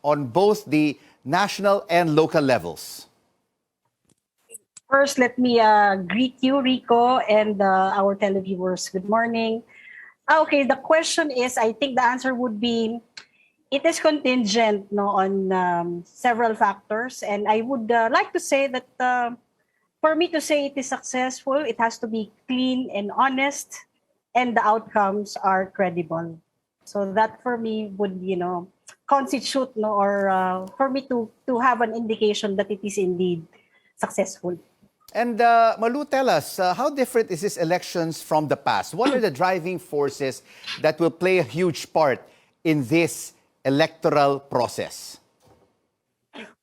on both the national and local levels? First, let me greet you, Rico, and our televiewers. Good morning. Okay, the question is, I think the answer would be, it is contingent on several factors. And I would like to say that for me to say it is successful, it has to be clean and honest, and the outcomes are credible. So that for me would, constitute, or for me to have an indication that it is indeed successful. And Malu, tell us, how different is this elections from the past? What are the driving forces that will play a huge part in this electoral process?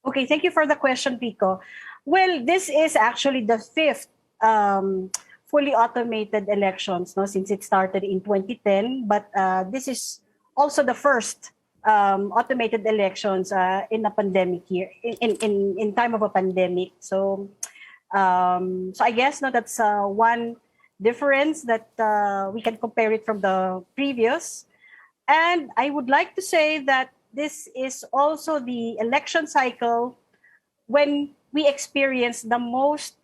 Okay, thank you for the question, Pico. Well, this is actually the fifth fully automated elections, since it started in 2010. But this is also the first automated elections in a pandemic year, in time of a pandemic. So I guess that's one difference that we can compare it from the previous. And I would like to say that this is also the election cycle when we experience the most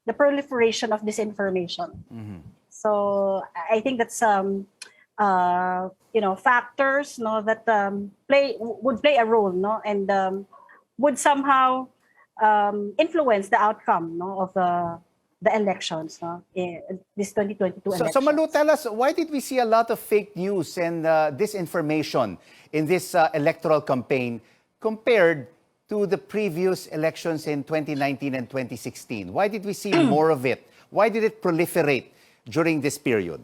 the proliferation of disinformation. Mm-hmm. So I think that's factors that would play a role, and would somehow influence the outcome of the elections, this 2022 elections. So Malu, tell us, why did we see a lot of fake news and disinformation in this electoral campaign compared to the previous elections in 2019 and 2016? Why did we see more of it? Why did it proliferate during this period?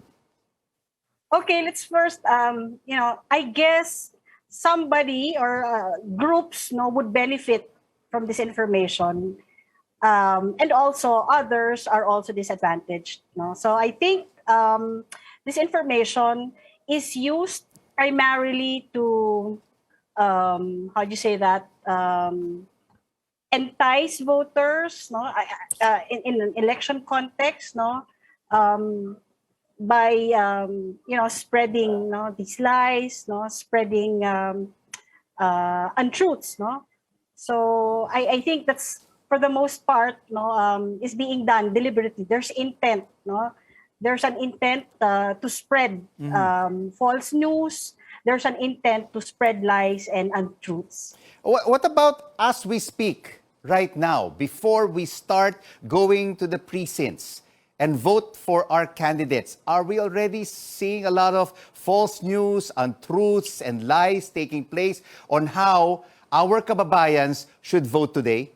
Okay, let's first, I guess somebody or groups would benefit from this information, and also others are also disadvantaged. So I think this information is used primarily to, entice voters, in an election context, by spreading these lies, spreading untruths. So I think that's, for the most part, is being done deliberately. There's intent, There's an intent to spread false news. There's an intent to spread lies and untruths. What about as we speak right now, before we start going to the precincts and vote for our candidates? Are we already seeing a lot of false news, untruths, and lies taking place on how our kababayans should vote today?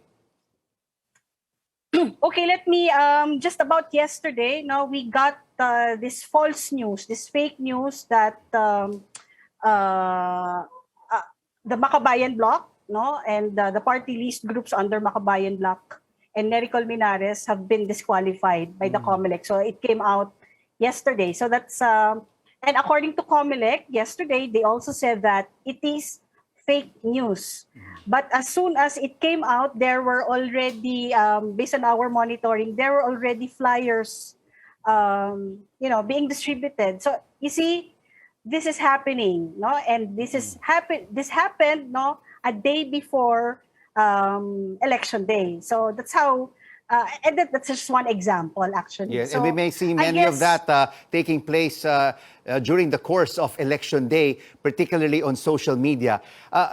Okay, let me, just about yesterday, we got this false news, this fake news that the Makabayan Bloc, and the party list groups under Makabayan Bloc and Nery Colmenares have been disqualified by the COMELEC. So it came out yesterday. So that's, and according to COMELEC, yesterday, they also said that it is fake news. But as soon as it came out, there were already, based on our monitoring, there were already flyers, being distributed. So you see, this is happening, no? And this happened, no, a day before election day. So that's how, and that's just one example, actually. Yes, so and we may see I many of guess- that taking place during the course of election day, particularly on social media.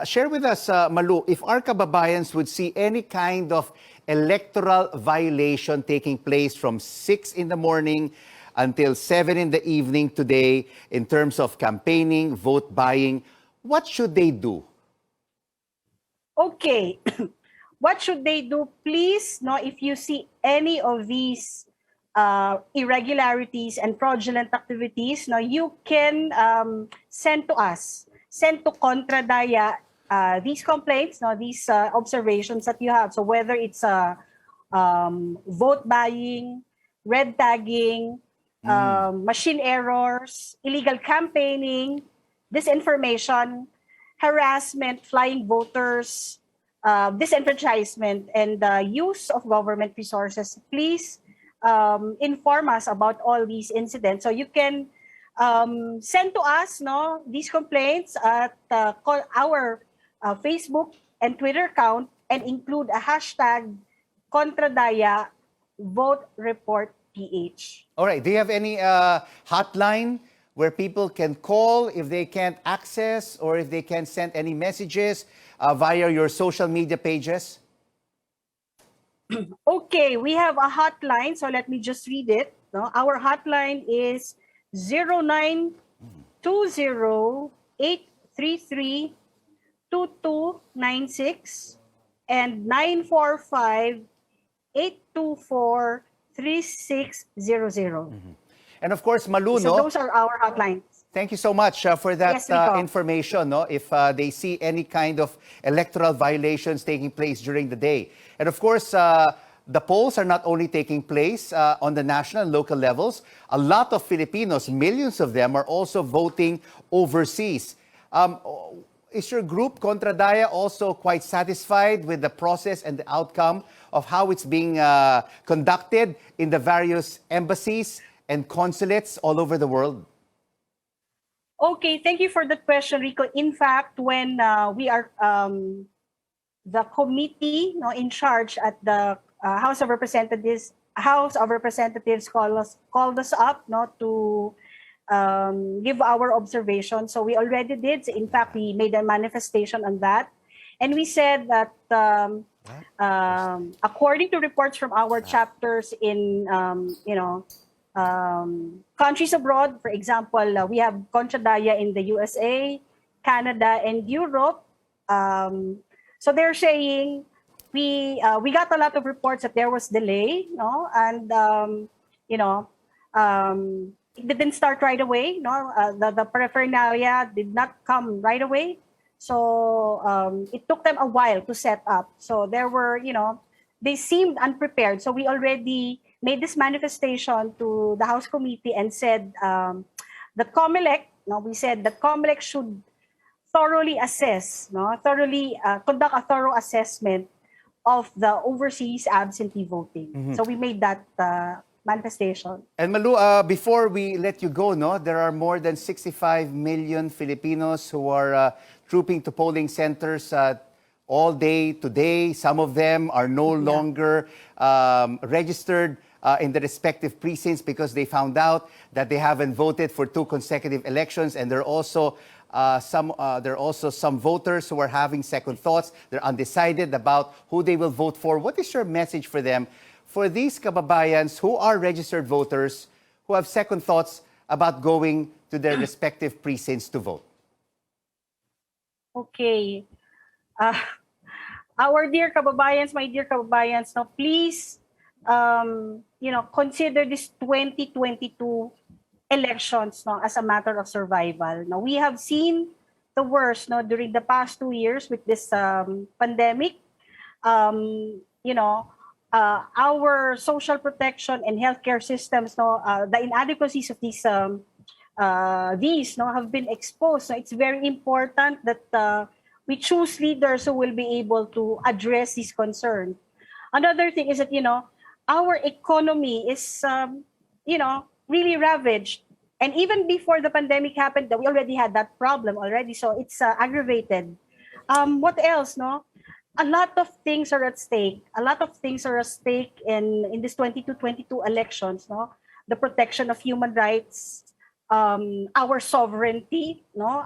Share with us, Malu, if our kababayans would see any kind of electoral violation taking place from 6 in the morning until 7 in the evening today in terms of campaigning, vote buying, what should they do? Okay. What should they do? Please, no, if you see any of these irregularities and fraudulent activities, no, you can send to us, send to Contra Daya these complaints, no, these observations that you have. So whether it's vote buying, red tagging, machine errors, illegal campaigning, disinformation, harassment, flying voters, disenfranchisement, and the use of government resources, please inform us about all these incidents. So you can send to us, no, these complaints at our Facebook and Twitter account and include a hashtag Contradaya Vote Report PH. All right, do you have any hotline where people can call if they can't access or if they can't send any messages via your social media pages? Okay, we have a hotline, so let me just read it. No? Our hotline is 0920-833-2296 and 945-824-3600. And of course, Malu, So no? those are our hotlines. Thank you so much for that Yes, Rico. information. No? If they see any kind of electoral violations taking place during the day. And of course, the polls are not only taking place on the national and local levels. A lot of Filipinos, millions of them, are also voting overseas. Is your group, Contra Daya, also quite satisfied with the process and the outcome of how it's being conducted in the various embassies and consulates all over the world? Okay, thank you for that question, Rico. In fact, when we are the committee, no, in charge at the House of Representatives called us up, no, to give our observation. So we already did. In fact, we made a manifestation on that, and we said that according to reports from our chapters in countries abroad, for example, we have Contra Daya in the USA, Canada, and Europe. So they're saying we got a lot of reports that there was delay, no, and it didn't start right away. No, the paraphernalia did not come right away. So it took them a while to set up. So there were, they seemed unprepared. So we already made this manifestation to the House Committee and said that COMELEC, we said that COMELEC should thoroughly assess, conduct a thorough assessment of the overseas absentee voting. Mhm. So we made that manifestation. And Malu, before we let you go, no, there are more than 65 million Filipinos who are trooping to polling centers all day today. Some of them are no longer registered in the respective precincts because they found out that they haven't voted for 2 consecutive elections, and there are also some voters who are having second thoughts. They're undecided about who they will vote for. What is your message for them, for these kababayans who are registered voters who have second thoughts about going to their respective precincts to vote? Okay. Our dear kababayans, my dear kababayans, now please, consider this 2022 elections, as a matter of survival. Now, we have seen the worst, during the past 2 years with this pandemic. Our social protection and healthcare systems, the inadequacies of these have been exposed. So it's very important that we choose leaders who will be able to address these concerns. Another thing is that, our economy is, really ravaged. And even before the pandemic happened, we already had that problem already. So it's aggravated. What else, no? A lot of things are at stake. A lot of things are at stake in this 22 elections, no? The protection of human rights, our sovereignty, no?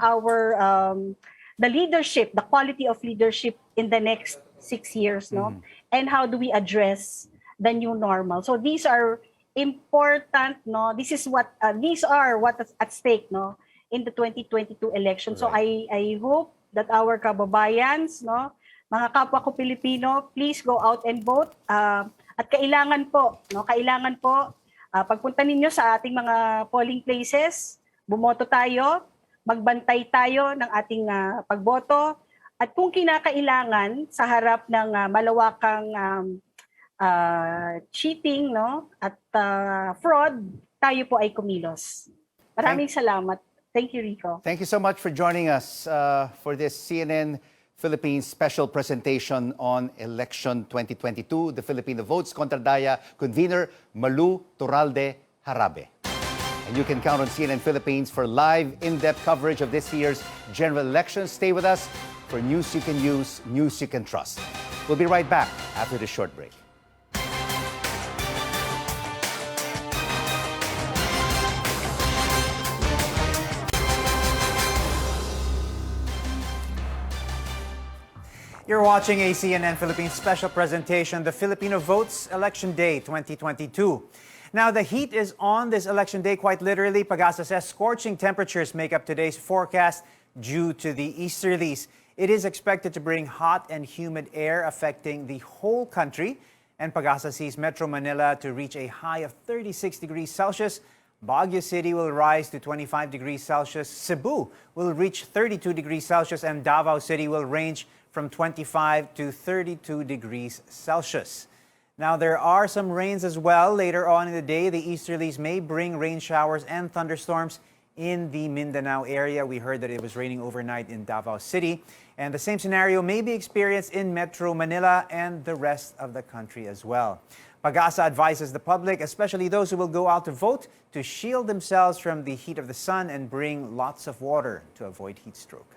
The leadership, the quality of leadership in the next 6 years, no? And how do we address the new normal? So these are important, no? These are what is at stake, no? In the 2022 election. So I hope that our kababayans, no? Mga kapwa ko Pilipino, please go out and vote. At kailangan po, pagpunta ninyo sa ating mga polling places, bumoto tayo, magbantay tayo ng ating pagboto. At kung kinakailangan sa harap ng malawakang cheating, no, at fraud, tayo po ay kumilos. Maraming salamat. Thank you, Rico. Thank you so much for joining us for this CNN Philippines special presentation on election 2022. The Filipino Votes Contradaya convener Malu Turalde Harabe. And you can count on CNN Philippines for live, in-depth coverage of this year's general elections. Stay with us for news you can use, news you can trust. We'll be right back after this short break. You're watching a CNN Philippines special presentation, The Filipino Votes Election Day 2022. Now, the heat is on this election day, quite literally. Pag-asa says scorching temperatures make up today's forecast due to the easterlies. It is expected to bring hot and humid air affecting the whole country. And Pag-asa sees Metro Manila to reach a high of 36 degrees Celsius. Baguio City will rise to 25 degrees Celsius. Cebu will reach 32 degrees Celsius. And Davao City will range from 25 to 32 degrees Celsius. Now, there are some rains as well. Later on in the day, the easterlies may bring rain showers and thunderstorms in the Mindanao area. We heard that it was raining overnight in Davao City. And the same scenario may be experienced in Metro Manila and the rest of the country as well. Pag-asa advises the public, especially those who will go out to vote, to shield themselves from the heat of the sun and bring lots of water to avoid heat stroke.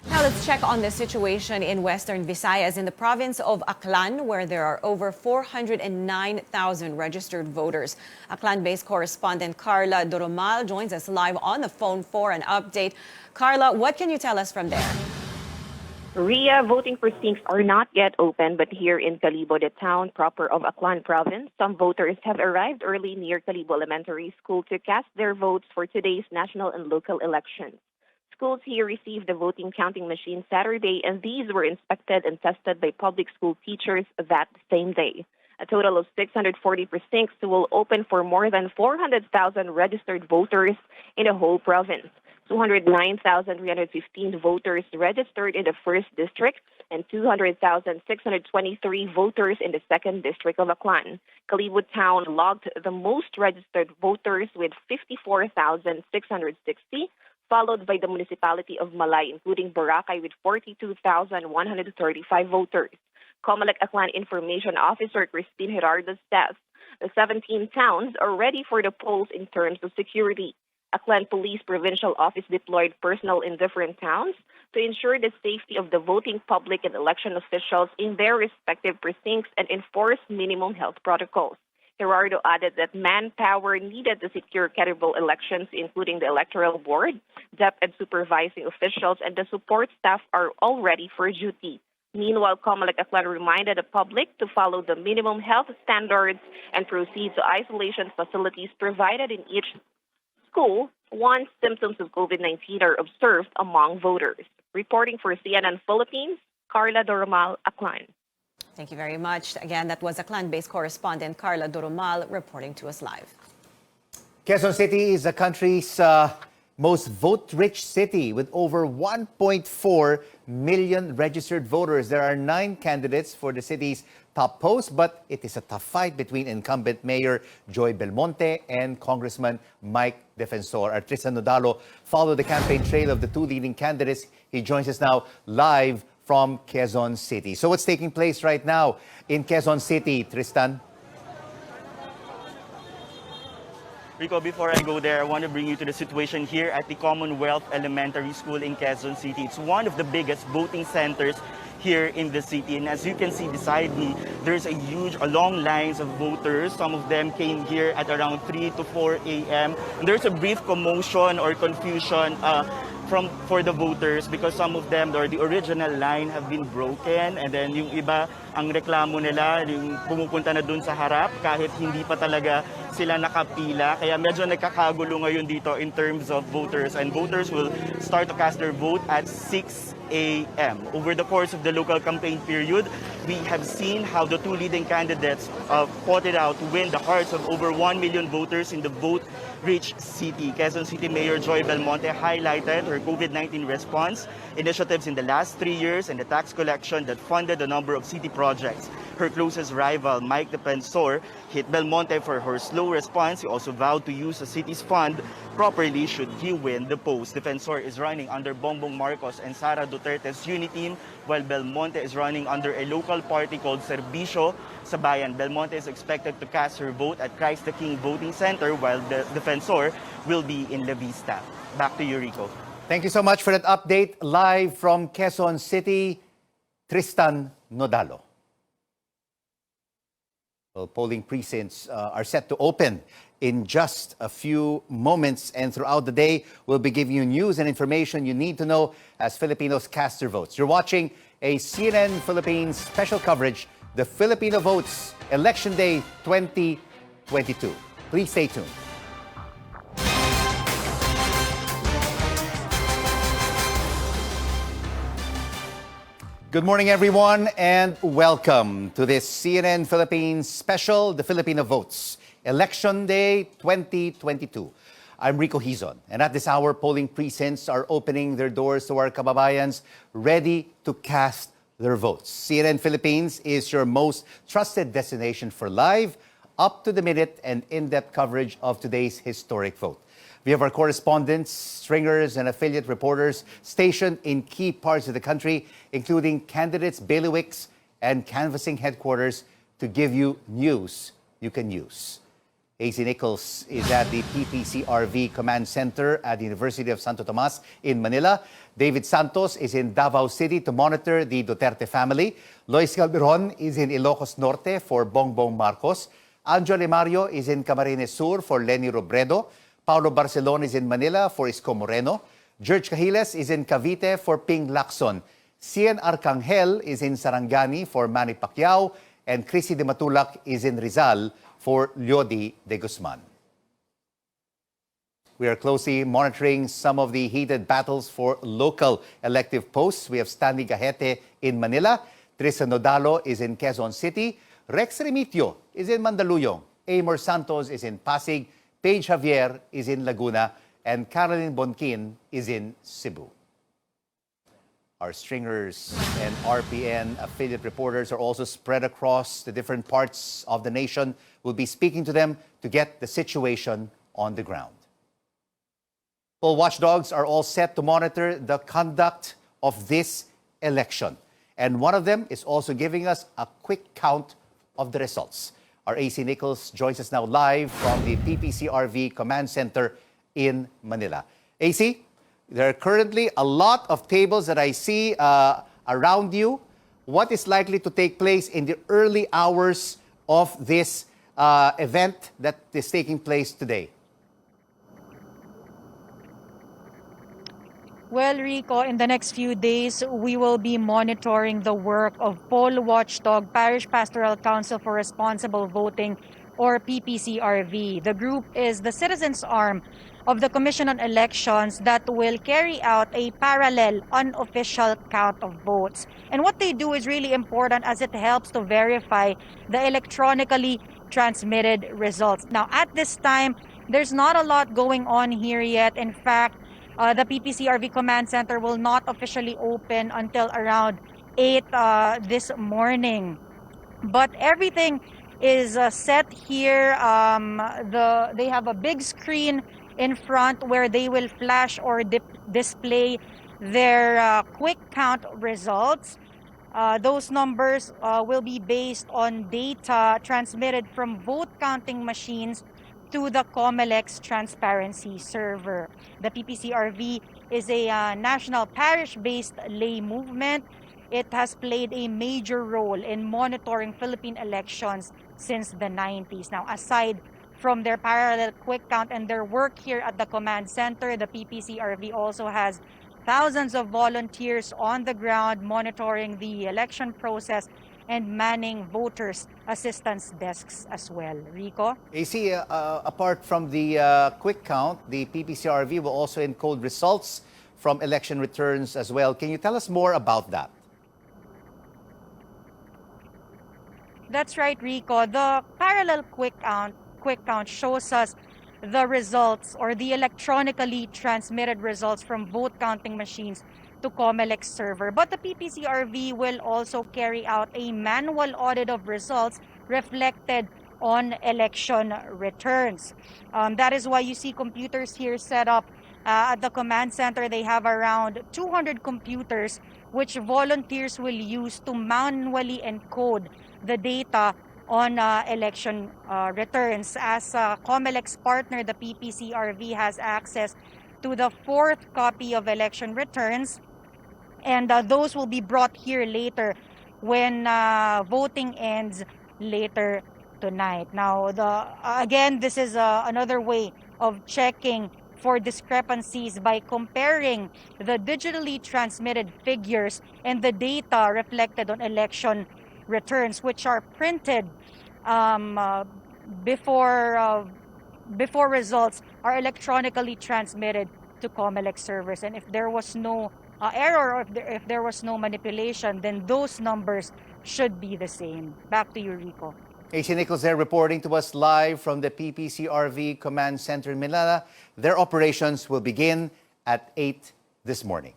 Now let's check on the situation in Western Visayas in the province of Aklan, where there are over 409,000 registered voters. Aklan-based correspondent Carla Doromal joins us live on the phone for an update. Carla, what can you tell us from there? Ria, voting precincts are not yet open, but here in Calibo, the town proper of Aklan province, some voters have arrived early near Calibo Elementary School to cast their votes for today's national and local elections. Schools here received the voting counting machine Saturday, and these were inspected and tested by public school teachers that same day. A total of 640 precincts will open for more than 400,000 registered voters in the whole province. 209,315 voters registered in the 1st District and 200,623 voters in the 2nd District of Aklan. Calibo Town logged the most registered voters with 54,660, followed by the municipality of Malay, including Boracay, with 42,135 voters. Comelec Aklan Information Officer Christine Gerardo says the 17 towns are ready for the polls in terms of security. Aklan Police Provincial Office deployed personnel in different towns to ensure the safety of the voting public and election officials in their respective precincts and enforce minimum health protocols. Gerardo added that manpower needed to secure credible elections, including the Electoral Board, DepEd supervising officials, and the support staff are all ready for duty. Meanwhile, Comelec Aklan reminded the public to follow the minimum health standards and proceed to isolation facilities provided in each school once symptoms of COVID-19 are observed among voters. Reporting for CNN Philippines, Carla Doromal, Aklan. Thank you very much. Again, that was Aklan-based correspondent Carla Doromal reporting to us live. Quezon City is the country's most vote-rich city with over 1.4 million registered voters. There are 9 candidates for the city's top post, but it is a tough fight between incumbent Mayor Joy Belmonte and Congressman Mike Defensor. Our Tristan Nodalo followed the campaign trail of the 2 leading candidates. He joins us now live from Quezon City. So what's taking place right now in Quezon City, Tristan? Rico, before I go there, I want to bring you to the situation here at the Commonwealth Elementary School in Quezon City. It's one of the biggest voting centers here in the city. And as you can see beside me, there's a long lines of voters. Some of them came here at around 3 to 4 a.m. And there's a brief commotion or confusion for the voters because some of them or the original line have been broken, and then yung iba ang reklamo nila yung pumupunta na dun sa harap kahit hindi pa talaga sila nakapila, kaya medyo nagkakagulo ngayon dito in terms of voters, and voters will start to cast their vote at 6 a.m. Over the course of the local campaign period, we have seen how the 2 leading candidates fought it out to win the hearts of over 1 million voters in the vote-rich city. Quezon City Mayor Joy Belmonte highlighted her COVID-19 response initiatives in the last 3 years and the tax collection that funded a number of city projects. Her closest rival, Mike Defensor, hit Belmonte for her slow response. He also vowed to use the city's fund properly should he win the post. Defensor is running under Bongbong Marcos and Sara Duterte's Uniteam, while Belmonte is running under a local party called Servisyo sa Bayan. Belmonte is expected to cast her vote at Christ the King Voting Center, while the Defensor will be in La Vista. Back to you, Rico. Thank you so much for that update. Live from Quezon City, Tristan Nodalo. Well, polling precincts are set to open in just a few moments, and throughout the day, we'll be giving you news and information you need to know as Filipinos cast their votes. You're watching a CNN Philippines special coverage, the Filipino Votes Election Day 2022. Please stay tuned. Good morning, everyone, and welcome to this CNN Philippines special, the Filipino Votes Election Day 2022. I'm Rico Hizon, and at this hour, polling precincts are opening their doors to our kababayans ready to cast their votes. CNN Philippines is your most trusted destination for live, up-to-the-minute, and in-depth coverage of today's historic vote. We have our correspondents, stringers, and affiliate reporters stationed in key parts of the country, including candidates' bailiwicks and canvassing headquarters, to give you news you can use. AC Nichols is at the PPCRV Command Center at the University of Santo Tomas in Manila. David Santos is in Davao City to monitor the Duterte family. Lois Calderon is in Ilocos Norte for Bongbong Marcos. Anjo Limario is in Camarines Sur for Leni Robredo. Paolo Barcelona is in Manila for Isko Moreno. George Cahiles is in Cavite for Ping Lacson. Cian Arcangel is in Sarangani for Manny Pacquiao. And Chrissy de Matulac is in Rizal for Leody de Guzman. We are closely monitoring some of the heated battles for local elective posts. We have Stanley Gahete in Manila. Tristan Nodalo is in Quezon City. Rex Remitio is in Mandaluyong. Amor Santos is in Pasig. Paige Javier is in Laguna, and Caroline Bonquin is in Cebu. Our stringers and RPN affiliate reporters are also spread across the different parts of the nation. We'll be speaking to them to get the situation on the ground. Poll watchdogs are all set to monitor the conduct of this election. And one of them is also giving us a quick count of the results. Our AC Nichols joins us now live from the PPCRV Command Center in Manila. AC, there are currently a lot of tables that I see around you. What is likely to take place in the early hours of this event that is taking place today? Well, Rico, in the next few days, we will be monitoring the work of Poll Watchdog Parish Pastoral Council for Responsible Voting, or PPCRV. The group is the citizens' arm of the Commission on Elections that will carry out a parallel, unofficial count of votes. And what they do is really important as it helps to verify the electronically transmitted results. Now, at this time, there's not a lot going on here yet. In fact, The PPCRV Command Center will not officially open until around 8 this morning. But everything is set here. They have a big screen in front where they will flash or display their quick count results. Those numbers will be based on data transmitted from vote counting machines to the COMELEC's transparency server. The PPCRV is a national parish-based lay movement. It has played a major role in monitoring Philippine elections since the 90s. Now, aside from their parallel quick count and their work here at the command center, the PPCRV also has thousands of volunteers on the ground monitoring the election process and manning voters' assistance desks as well. Rico? AC, apart from the quick count, the PPCRV will also encode results from election returns as well. Can you tell us more about that? That's right, Rico. The parallel quick count shows us the results or the electronically transmitted results from vote counting machines to COMELEC's server. But the PPCRV will also carry out a manual audit of results reflected on election returns. That is why you see computers here set up at the command center. They have around 200 computers which volunteers will use to manually encode the data on election returns. As COMELEC's partner, the PPCRV has access to the 4th copy of election returns, and those will be brought here later when voting ends later tonight. Now, again, this is another way of checking for discrepancies by comparing the digitally transmitted figures and the data reflected on election returns, which are printed before results are electronically transmitted to COMELEC servers. And if there was no error or if there was no manipulation, then those numbers should be the same. Back to you, Rico. AC Nichols there reporting to us live from the PPCRV Command Center in Manila. Their operations will begin at 8 this morning.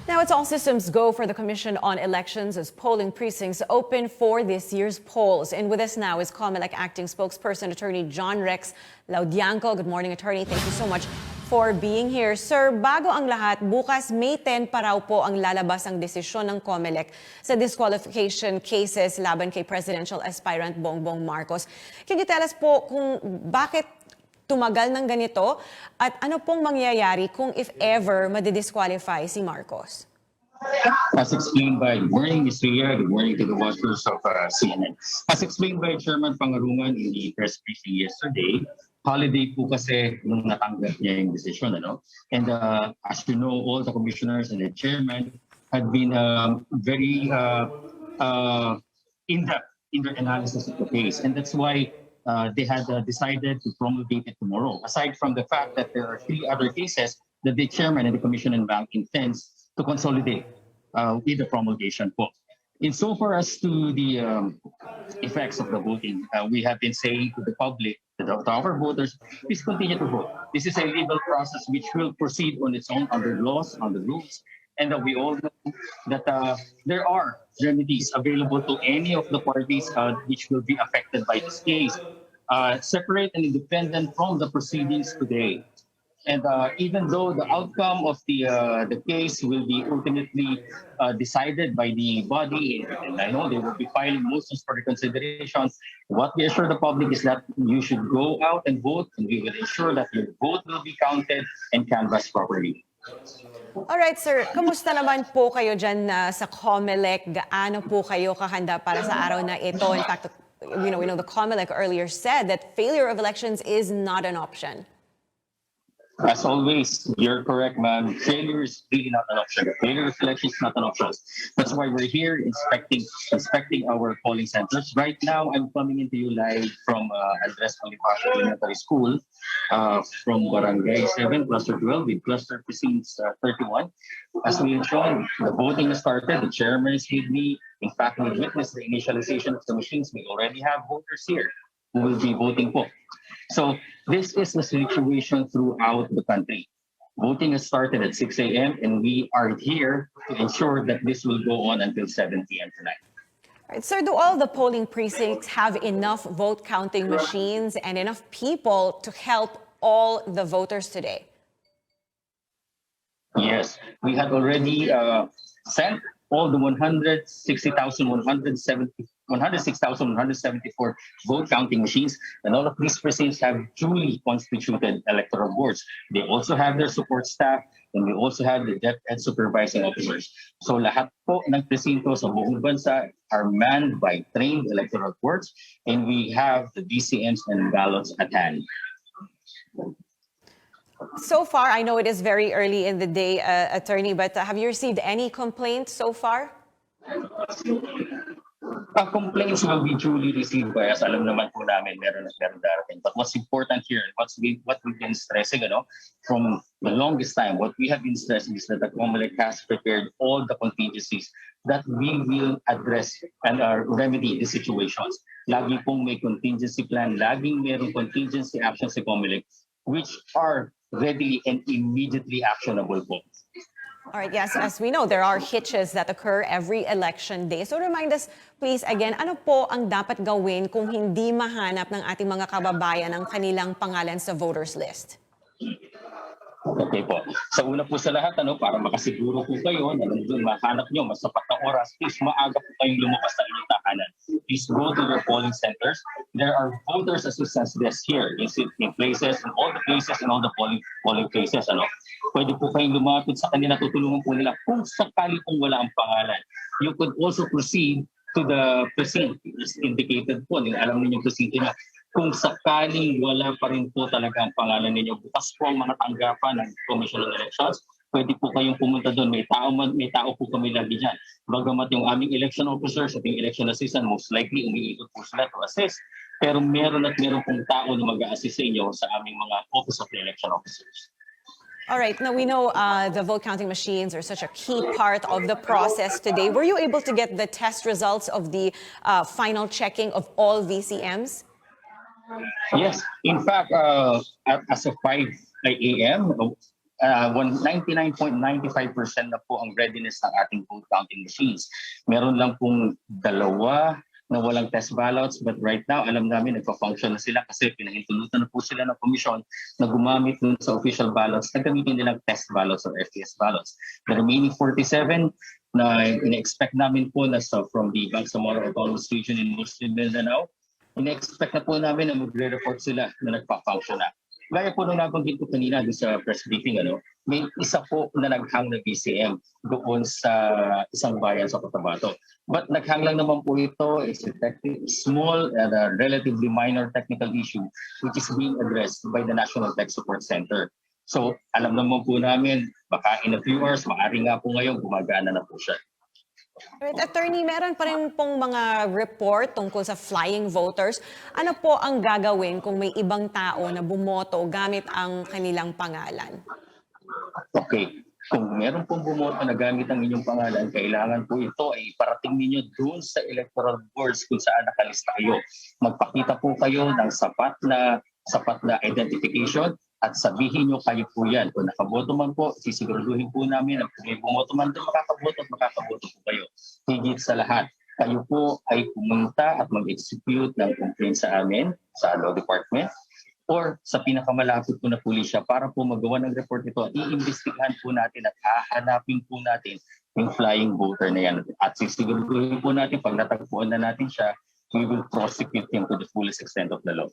Now it's all systems go for the Commission on Elections as polling precincts open for this year's polls. And with us now is COMELEC Acting Spokesperson Attorney John Rex Laudianco. Good morning, Attorney. Thank you so much for being here. Sir, bago ang lahat, bukas May 10 pa raw po ang lalabas ang desisyon ng COMELEC sa disqualification cases laban kay Presidential Aspirant Bongbong Marcos. Can you tell us po kung bakit tumagal ng ganito at ano pong mangyayari kung if ever madidisqualify si Marcos? As explained by, good morning, Ms. Rhea, good morning to the watchers of CNN. As explained by Chairman Pangarungan in the press briefing yesterday, holiday po kasi nung natanggap niya yung decision, ano? And as you know, all the commissioners and the chairman had been very in-depth in their analysis of the case. And that's why they had decided to promulgate it tomorrow. Aside from the fact that there are 3 other cases that the chairman and the commission and bank intends to consolidate with the promulgation po. Insofar as to the effects of the voting, we have been saying to the public, to our voters, please continue to vote. This is a legal process which will proceed on its own under laws, under rules, and we all know that there are remedies available to any of the parties which will be affected by this case, separate and independent from the proceedings today. And even though the outcome of the case will be ultimately decided by the body, and I know they will be filing motions for reconsideration, what we assure the public is that you should go out and vote, and we will ensure that your vote will be counted and canvassed properly. Alright, sir. Kamusta naman po kayo dyan sa COMELEC? Gaano po kayo kahanda para sa araw na ito? In fact, we know the COMELEC earlier said that failure of elections is not an option. As always, you're correct, ma'am. Failure is really not an option. Failure of election is not an option. That's why we're here inspecting our polling centers. Right now, I'm coming into you live from Andres Bonifacio Elementary School, from Barangay 7, Cluster 12, with Cluster Precincts 31. As we have shown, the voting has started. The chairman is with me. In fact, we witnessed the initialization of the machines. We already have voters here who will be voting po. So this is the situation throughout the country. Voting has started at 6 a.m. and we are here to ensure that this will go on until 7 p.m. tonight. All right, sir, do all the polling precincts have enough vote counting machines and enough people to help all the voters today? Yes, we had already sent all the 106,174 vote counting machines, and all of these precincts have duly constituted electoral boards. They also have their support staff, and we also have the DepEd supervising officers. So lahat po ng presinto sa buong bansa are manned by trained electoral boards, and we have the DCMs and ballots at hand. So far, I know it is very early in the day, attorney, but have you received any complaints so far? Complaints will be duly received by us. Alam naman po namin meron darating. But what's important here, what we've been stressing, from the longest time, what we have been stressing is that the COMELEC has prepared all the contingencies that we will address and remedy the situations. Lagi pong may contingency plan, laging merong contingency actions sa COMELEC, which are readily and immediately actionable po. All right, yes, as we know, there are hitches that occur every election day. So remind us, please, again, ano po ang dapat gawin kung hindi mahanap ng ating mga kababayan ang kanilang pangalan sa voters list? Okay po. Sa una po sa lahat, para makasiguro po kayo na nandun mahanap nyo mas sapat na oras, please maaga po kayong lumabas sa inyong tahanan. Please go to your polling centers. There are voters assistance desks here in places, in all the places, in all the polling places. Pwede po kayong lumapit sa kanila, tutulungan po nila kung sakali pong wala ang pangalan. You could also proceed to the precinct as indicated po. Alam ninyong presinto niyo. Kung sakaling wala pa rin po talaga ang pangalan ninyo, bukas po ang mga tanggapan ng Commission on Elections, pwede po kayong pumunta doon. May tao po kami lagi dyan. Bagamat yung aming election officers at yung election assistant, most likely umiikot po sila to assist. Pero meron pong tao na mag-a-assist sa inyo sa aming mga Office of the Election Officers. All right, now we know the vote counting machines are such a key part of the process today. Were you able to get the test results of the final checking of all VCMs? Yes, in fact, as of 5 a.m., 99.95% na po ang readiness ng ating vote counting machines. Meron lang pong dalawa na walang test ballots, but right now, alam namin nagpa-function na sila kasi pinahintulutan na po sila ng komisyon na gumamit dun sa official ballots na gamitin nilang test ballots or FTS ballots. The remaining 47 na ina-expect namin po na from the Bangsamoro Autonomous Region in Muslim Mindanao, ina-expect na po namin na magre-report sila na nagpa-function na. Gaya po nung nabanggit ko kanina doon sa press briefing, may isa po na naghang na BCM doon sa isang bayan sa Cotabato. But naghang lang naman po ito, is a small and a relatively minor technical issue which is being addressed by the National Tech Support Center. So alam naman po namin, baka in a few hours, maaari nga po ngayon, gumagana na po siya. Right, attorney, meron pa rin pong mga report tungkol sa flying voters. Ano po ang gagawin kung may ibang tao na bumoto gamit ang kanilang pangalan? Okay. Kung meron pong bumoto na gamit ang inyong pangalan, kailangan po ito ay iparating ninyo doon sa electoral boards kung saan nakalista kayo. Magpakita po kayo ng sapat na identification at sabihin nyo kayo po yan. Kung nakaboto man po, sisiguraduhin po namin na kung may bumoto man doon, makakaboto po kayo. Higit sa lahat, kayo po ay pumunta at mag-execute ng complaint sa amin, sa Law Department, or sa pinakamalapit po na pulisya para po magawa ng report ito at iimbestigahan po natin at hahanapin po natin yung flying voter na yan. At sisiguraduhin po natin, pag natagpuan na natin siya, we will prosecute him to the fullest extent of the law.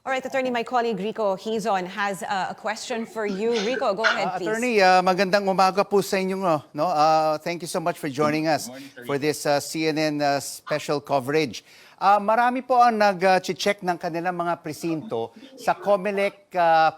All right, attorney, my colleague Rico Hizon has a question for you. Rico, go ahead, please. Attorney, magandang umaga po sa inyo. Thank you so much for joining us for this CNN special coverage. Marami po ang nag-check ng kanilang mga presinto sa COMELEC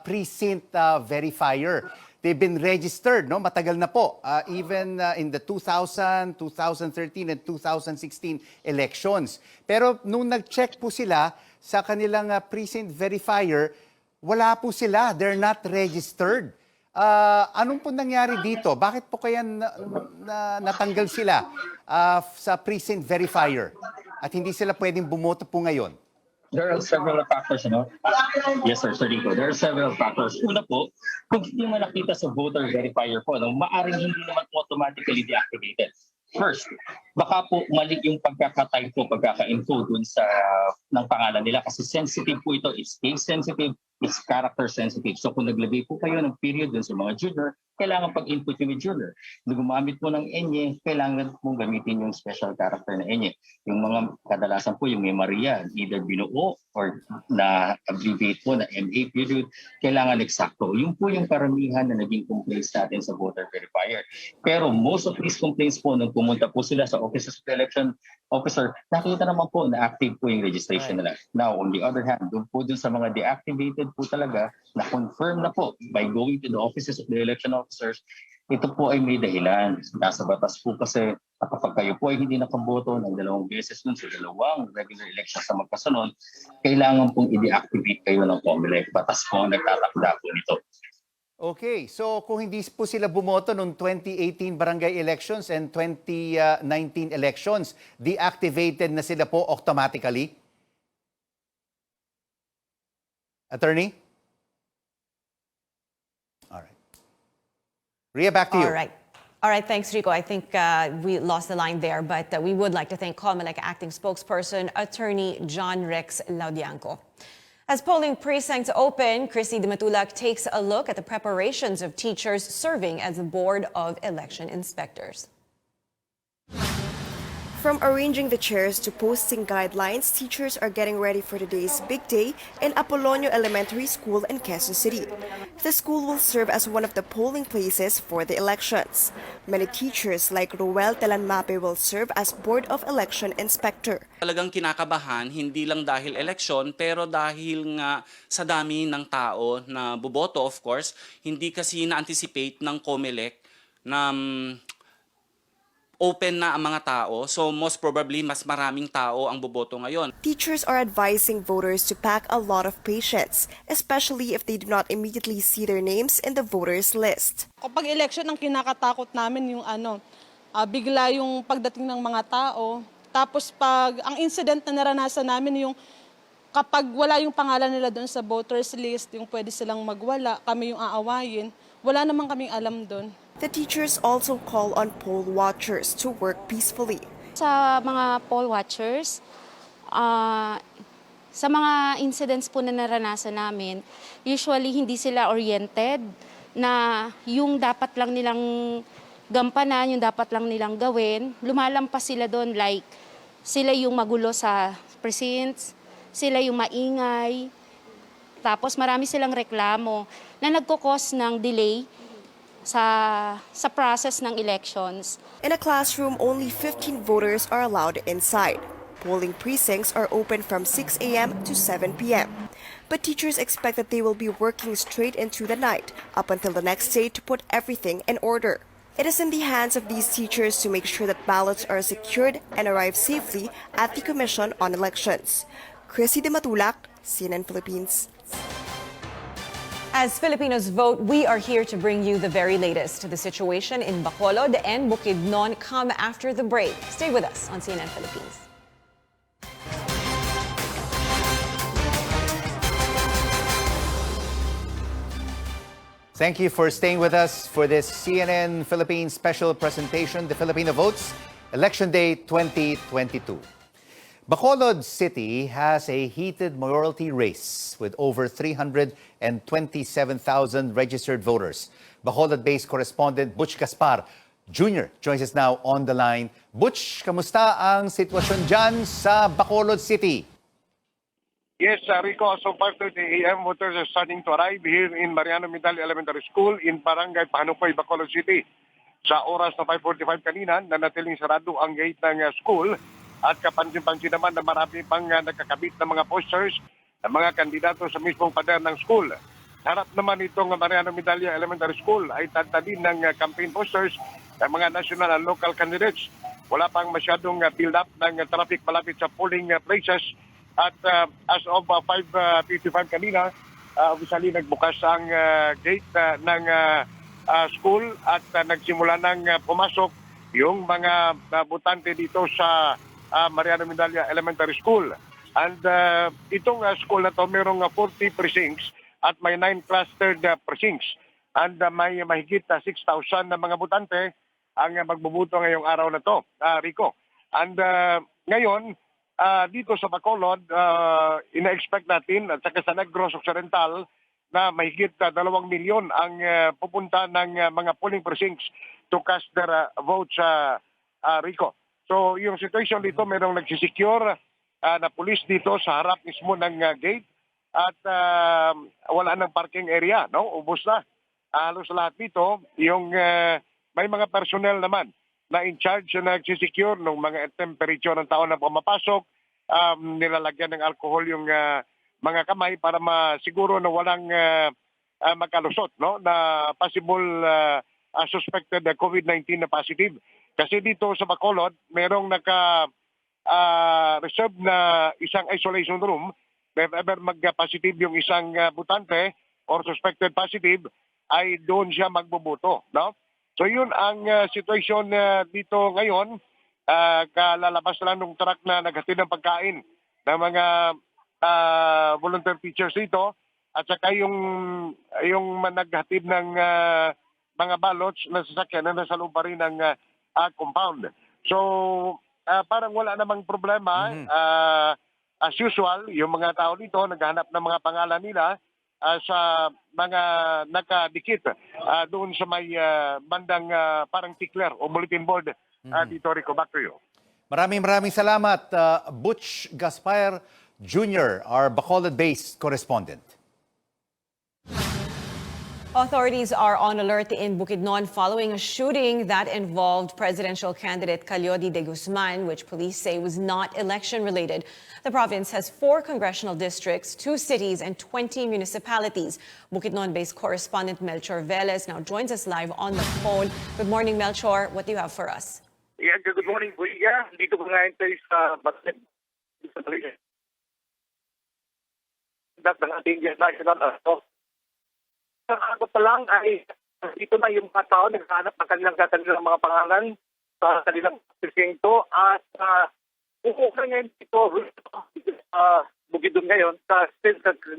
precinct verifier. They've been registered, matagal na po, even in the 2000, 2013, and 2016 elections. Pero nung nag-check po sila sa kanilang precinct verifier, wala po sila. They're not registered. Anong po nangyari dito? Bakit po kaya natanggal sila sa precinct verifier? At hindi sila pwedeng bumoto po ngayon? There are several factors, Yes, sir, Sir Rico. There are several factors. Una po, kung hindi mo nakita sa voter verifier po, maaring hindi naman automatically deactivated. First, baka po mali yung pagkaka-type po, pagkaka-info dun sa ng pangalan nila kasi sensitive po ito. It's case sensitive, it's character sensitive. So kung naglagay po kayo ng period dun sa mga junior, kailangan pag-input yung junior. Kung gumamit po ng enye, kailangan po gamitin yung special character na enye. Yung mga kadalasan po yung may Maria, either binuo or na abbreviate po na MA period, kailangan eksakto. Yung po yung karamihan na naging complaints natin sa voter verifier. Pero most of these complaints po, nung pumunta po sila sa Office of the Election Officer, nakita naman po na active po yung registration nila. Now, on the other hand, dun sa mga deactivated po talaga, na-confirm na po by going to the offices of the election officers, ito po ay may dahilan. Nasa batas po kasi kapag kayo po ay hindi nakaboto ng 2 beses dun sa 2 regular elections sa magkasunod, kailangan pong i-deactivate kayo ng COMELEC. Batas po ang nagtatakda po nito. Okay, so kung hindi po sila bumoto noong 2018 barangay elections and 2019 elections, deactivated na sila po automatically? Attorney? All right. Rhea, back to you. All right, thanks, Rico. I think we lost the line there, but we would like to thank COMELEC acting spokesperson, Attorney John Rex Laudianco. As polling precincts open, Chrissy Dimatulak takes a look at the preparations of teachers serving as the Board of Election Inspectors. From arranging the chairs to posting guidelines, teachers are getting ready for today's big day in Apolonio Elementary School in Quezon City. The school will serve as one of the polling places for the elections. Many teachers like Roel Telanmape will serve as Board of Election Inspector. Talagang kinakabahan, hindi lang dahil eleksyon, pero dahil nga sa dami ng tao na boboto, of course, hindi kasi na-anticipate ng COMELEC na open na ang mga tao, so most probably mas maraming tao ang boboto ngayon. Teachers are advising voters to pack a lot of patience, especially if they do not immediately see their names in the voters list. Kapag election, ang kinakatakot namin yung bigla yung pagdating ng mga tao. Tapos ang incident na naranasan namin yung kapag wala yung pangalan nila doon sa voters list, yung pwede silang magwala, kami yung aawayin. Wala namang kaming alam doon. The teachers also call on poll watchers to work peacefully. Sa mga poll watchers, sa mga incidents po na naranasan namin, usually hindi sila oriented na yung dapat lang nilang gampanan, yung dapat lang nilang gawin. Lumalampas sila doon like sila yung magulo sa precincts, sila yung maingay, tapos marami silang reklamo na nagkukos ng delay sa process ng elections. In a classroom, only 15 voters are allowed inside. Polling precincts are open from 6 a.m. to 7 p.m. But teachers expect that they will be working straight into the night up until the next day to put everything in order. It is in the hands of these teachers to make sure that ballots are secured and arrive safely at the Commission on Elections. Chrissy Dimatulak, CNN Philippines. As Filipinos vote, we are here to bring you the very latest. The situation in Bacolod and Bukidnon come after the break. Stay with us on CNN Philippines. Thank you for staying with us for this CNN Philippines special presentation, the Filipino Votes, Election Day 2022. Bacolod City has a heated mayoralty race with over 327,000 registered voters. Bacolod-based correspondent Butch Gaspar Jr. joins us now on the line. Butch, kamusta ang sitwasyon dyan sa Bacolod City? Yes, Rico, as of 5:30 a.m., voters are starting to arrive here in Mariano Midal Elementary School in Barangay Pahanukoy, Bacolod City. Sa oras na 5:45 kanina, nanatiling sarado ang gate ng school. At kapansin-pansin naman na marami pang nakakabit na mga posters ng mga kandidato sa mismong pader ng school. Harap naman itong Mariano Medalla Elementary School ay tantadin ng campaign posters ng mga national and local candidates. Wala pang masyadong build-up ng traffic malapit sa polling places. At as of 5:55 kanina, officially nagbukas ang gate ng school at nagsimula ng pumasok yung mga botante dito sa Mariano Medalla Elementary School. And itong school na to, mayroong 40 precincts at may 9 clustered precincts. And may mahigit 6,000 na mga botante ang magbubuto ngayong araw na to, Rico. And ngayon, dito sa Bacolod, ina-expect natin at saka sa Negros Occidental na mahigit 2 milyon ang pupunta ng mga polling precincts to cast their votes, Rico. So yung situation dito, mayroong nagsisecure na police dito sa harap mismo ng gate at wala nang parking area, no? Ubos na. Halos lahat dito, yung may mga personnel naman na in charge na nagsisecure ng mga temperature ng tao na pumapasok, nilalagyan ng alcohol yung mga kamay para masiguro na walang magkalusot, no? Na possible suspected COVID-19 na positive. Kasi dito sa Bacolod, merong reserve na isang isolation room. If ever mag-positive yung isang butante or suspected positive, ay doon siya magbubuto, no? So yun ang situation dito ngayon. Kalalabas lang ng truck na naghatid ng pagkain ng mga volunteer teachers dito at saka yung naghatid ng mga ballots na sasakyan na nasa loob pa rin ng compound. So parang wala namang problema. As usual, yung mga tao dito naghahanap ng mga pangalan nila sa mga nakadikit doon sa may bandang parang tickler o bulletin board. Dito, Rico, back to you. Maraming salamat, Butch Gaspar Jr., our Bacolod-based correspondent. Authorities are on alert in Bukidnon following a shooting that involved presidential candidate Calyodi de Guzman, which police say was not election-related. The province has 4 congressional districts, 2 cities, and 20 municipalities. Bukidnon-based correspondent Melchor Velez now joins us live on the phone. Good morning, Melchor. What do you have for us? Yeah, good morning, Buya. Dito po ngayon tayo sa Bacolod. Ng ating national Ako pa lang ay dito na yung mga tao naghahanap ng kanilang mga pangalan sa kanilang presinto at uukan ngayon dito Bukidnon ngayon sa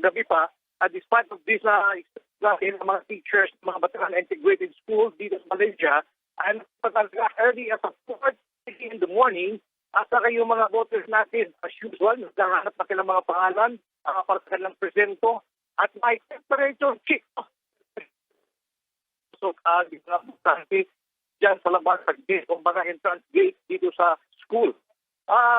gabi pa despite of this mga teachers, mga Bataan integrated schools dito sa Malaysia and early as 4:30 in the morning at saka yung mga voters natin as usual naghahanap ng kanilang mga pangalan para sa kanilang presento at may temperature check. So, dyan sa labas sa gate o mga entrance gate dito sa school.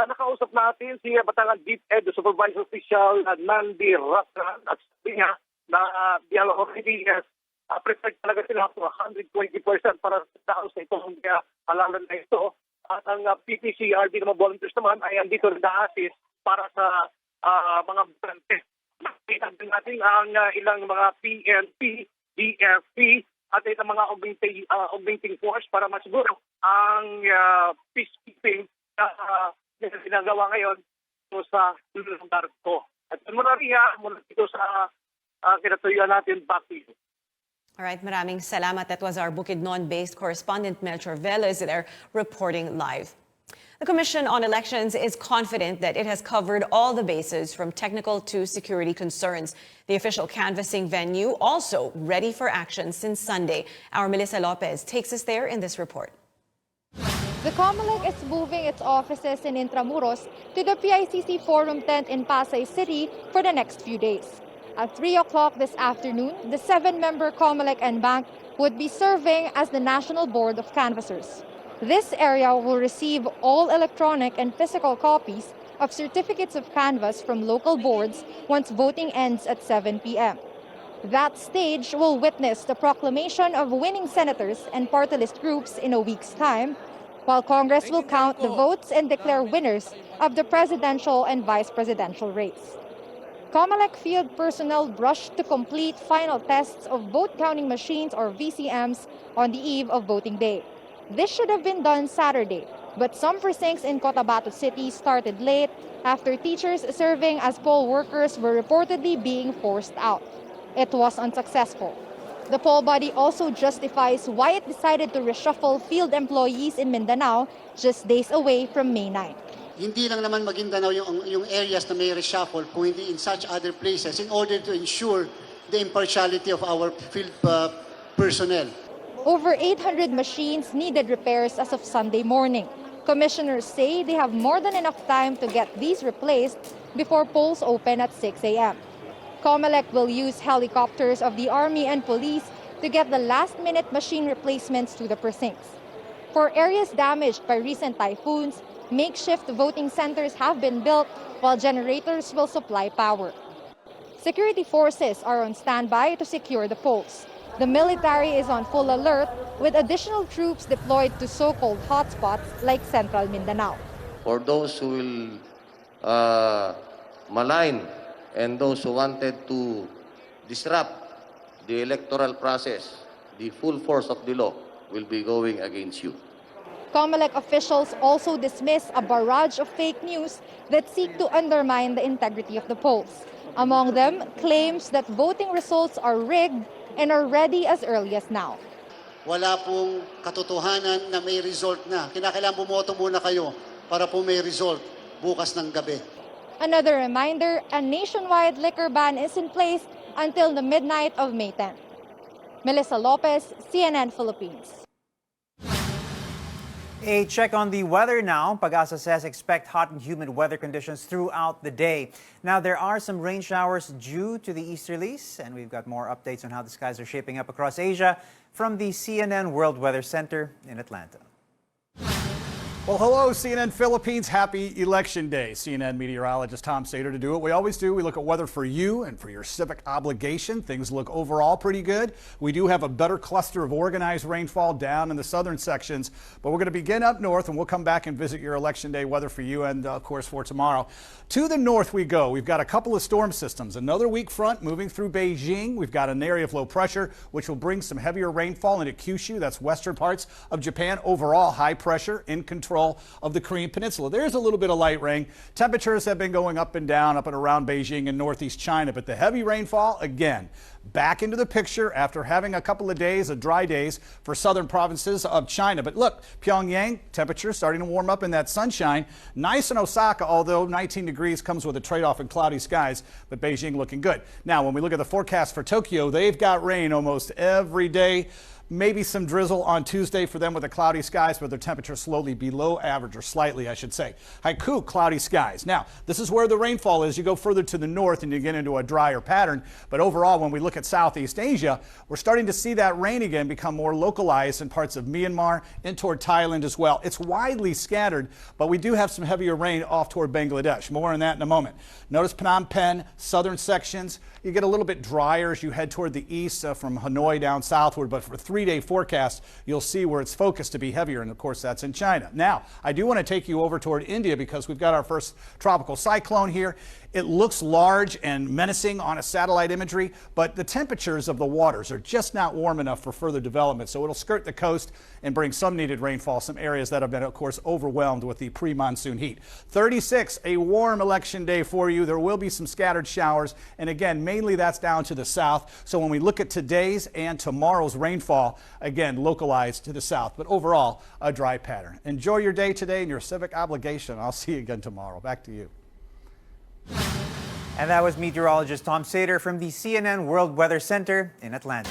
Nakausap natin si Batangan DepEd Supervisor Official Nandi Ratran at sabi niya na already prepared talaga sila for 120% para sa tao sa itong halalan na ito. At ang PPCRD na mga volunteers naman ay andito rin na-assist para sa mga butante. Nakita din natin ang ilang mga PNP, DFP, at itong mga augmenting force para masiguro ang peacekeeping na ginagawa ngayon sa lugar ko. At mula dito sa kinatuyuan natin, back to you. All right, maraming salamat. That was our Bukidnon-based correspondent Melchor Velez there reporting live. The Commission on Elections is confident that it has covered all the bases from technical to security concerns. The official canvassing venue also ready for action since Sunday. Our Melissa Lopez takes us there in this report. The COMELEC is moving its offices in Intramuros to the PICC Forum tent in Pasay City for the next few days. At 3 o'clock this afternoon, the 7-member COMELEC and Bank would be serving as the National Board of Canvassers. This area will receive all electronic and physical copies of certificates of canvass from local boards once voting ends at 7 p.m. That stage will witness the proclamation of winning senators and party list groups in a week's time, while Congress will count the votes and declare winners of the presidential and vice presidential race. COMELEC field personnel rushed to complete final tests of vote counting machines or VCMs on the eve of voting day. This should have been done Saturday, but some precincts in Cotabato City started late after teachers serving as poll workers were reportedly being forced out. It was unsuccessful. The poll body also justifies why it decided to reshuffle field employees in Mindanao just days away from May 9. hindi lang naman Maguindanao yung areas na may reshuffle, kung hindi in such other places in order to ensure the impartiality of our field personnel. Over 800 machines needed repairs as of Sunday morning. Commissioners say they have more than enough time to get these replaced before polls open at 6 a.m. COMELEC will use helicopters of the Army and police to get the last-minute machine replacements to the precincts. For areas damaged by recent typhoons, makeshift voting centers have been built while generators will supply power. Security forces are on standby to secure the polls. The military is on full alert with additional troops deployed to so-called hotspots like Central Mindanao. For those who will malign and those who wanted to disrupt the electoral process, the full force of the law will be going against you. COMELEC officials also dismiss a barrage of fake news that seek to undermine the integrity of the polls. Among them, claims that voting results are rigged and are ready as early as now. Wala pong katotohanan na may result na. Kinakailangan bumoto muna kayo para po may result bukas ng gabi. Another reminder, a nationwide liquor ban is in place until the midnight of May 10th. Melissa Lopez, CNN Philippines. A check on the weather now. Pag-asa says expect hot and humid weather conditions throughout the day. Now, there are some rain showers due to the easterlies, and we've got more updates on how the skies are shaping up across Asia from the CNN World Weather Center in Atlanta. Well, hello, CNN Philippines. Happy Election Day. CNN meteorologist Tom Sater to do what we always do. We look at weather for you and for your civic obligation. Things look overall pretty good. We do have a better cluster of organized rainfall down in the southern sections, but we're going to begin up north, and we'll come back and visit your Election Day weather for you and, of course, for tomorrow. To the north we go. We've got a couple of storm systems. Another weak front moving through Beijing. We've got an area of low pressure, which will bring some heavier rainfall into Kyushu. That's western parts of Japan. Overall, high pressure in control of the Korean Peninsula. There's a little bit of light rain. Temperatures have been going up and down, up and around Beijing and northeast China, but the heavy rainfall, again, back into the picture after having a couple of days of dry days for southern provinces of China. But look, Pyongyang, temperature starting to warm up in that sunshine. Nice in Osaka, although 19 degrees comes with a trade-off in cloudy skies, but Beijing looking good. Now, when we look at the forecast for Tokyo, they've got rain almost every day. Maybe some drizzle on Tuesday for them with the cloudy skies, but their temperature slowly below average, or slightly, I should say. Haiku, cloudy skies. Now, this is where the rainfall is. You go further to the north and you get into a drier pattern. But overall, when we look at Southeast Asia, we're starting to see that rain again become more localized in parts of Myanmar and toward Thailand as well. It's widely scattered, but we do have some heavier rain off toward Bangladesh. More on that in a moment. Notice Phnom Penh, southern sections. You get a little bit drier as you head toward the east from Hanoi down southward, but for 3-day forecast, you'll see where it's focused to be heavier, and of course that's in China. Now, I do want to take you over toward India because we've got our first tropical cyclone here. It looks large and menacing on a satellite imagery, but the temperatures of the waters are just not warm enough for further development, so it'll skirt the coast and bring some needed rainfall, some areas that have been, of course, overwhelmed with the pre-monsoon heat. 36, a warm election day for you. There will be some scattered showers, and again, mainly that's down to the south. So when we look at today's and tomorrow's rainfall, again, localized to the south, but overall, a dry pattern. Enjoy your day today and your civic obligation. I'll see you again tomorrow. Back to you. And that was meteorologist Tom Sater from the CNN World Weather Center in Atlanta.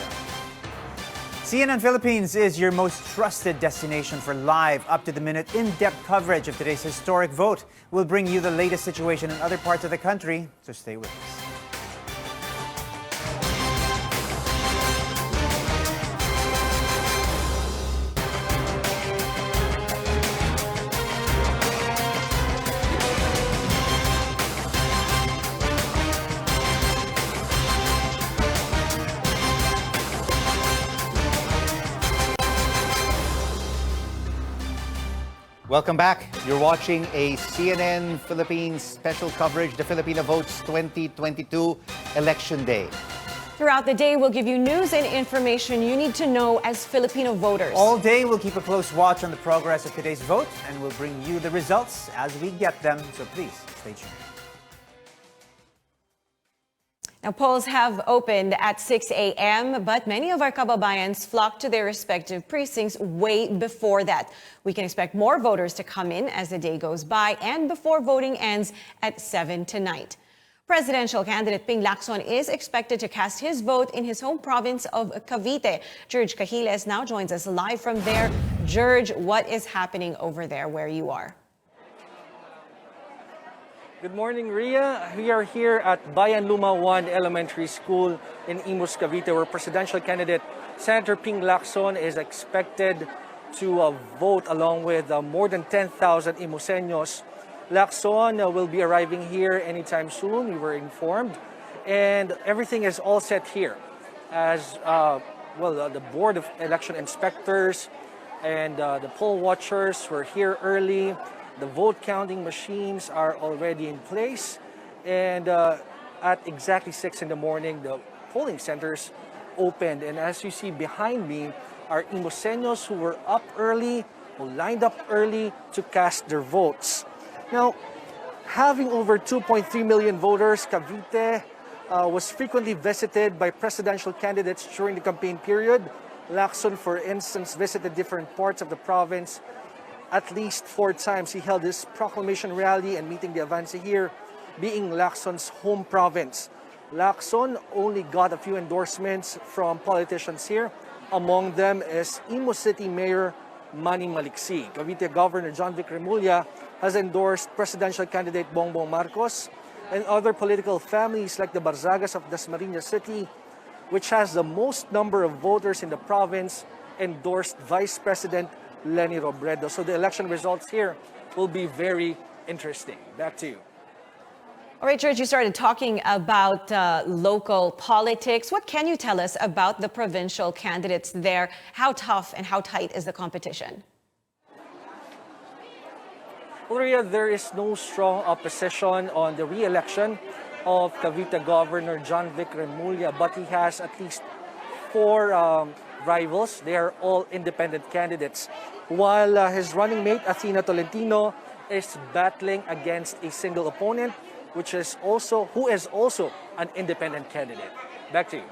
CNN Philippines is your most trusted destination for live, up-to-the-minute, in-depth coverage of today's historic vote. We'll bring you the latest situation in other parts of the country, so stay with us. Welcome back. You're watching a CNN Philippines special coverage, the Filipino Votes 2022 Election Day. Throughout the day, we'll give you news and information you need to know as Filipino voters. All day, we'll keep a close watch on the progress of today's vote, and we'll bring you the results as we get them, so please stay tuned. Now, polls have opened at 6 a.m., but many of our kababayans flocked to their respective precincts way before that. We can expect more voters to come in as the day goes by and before voting ends at 7 tonight. Presidential candidate Ping Lacson is expected to cast his vote in his home province of Cavite. George Cahiles now joins us live from there. George, what is happening over there where you are? Good morning, Ria. We are here at Bayan Luma 1 Elementary School in Imus, Cavite, where presidential candidate Senator Ping Lacson is expected to vote along with more than 10,000 Imuseños. Lacson will be arriving here anytime soon, we were informed, and everything is all set here. As the Board of Election Inspectors and the poll watchers were here early. The vote counting machines are already in place, and at exactly 6 in the morning, the polling centers opened. And as you see behind me are Imuseños who were up early, who lined up early to cast their votes. Now, having over 2.3 million voters, Cavite was frequently visited by presidential candidates during the campaign period. Lacson, for instance, visited different parts of the province at least 4 times. He held his proclamation rally and meeting the Avance here, being Lacson's home province. Lacson only got a few endorsements from politicians here. Among them is Imus City Mayor Manny Maliksi. Cavite Governor John Vic Remulla has endorsed presidential candidate Bongbong Marcos, and other political families like the Barzagas of Dasmariñas City, which has the most number of voters in the province, endorsed Vice President Leni Robredo. So the election results here will be very interesting. Back to you. All right, George, you started talking about local politics. What can you tell us about the provincial candidates there? How tough and how tight is the competition? Gloria, there is no strong opposition on the re-election of Cavite Governor John Vic Remulla, but he has at least 4 rivals. They are all independent candidates. While his running mate, Athena Tolentino, is battling against a single opponent, who is also an independent candidate. Back to you.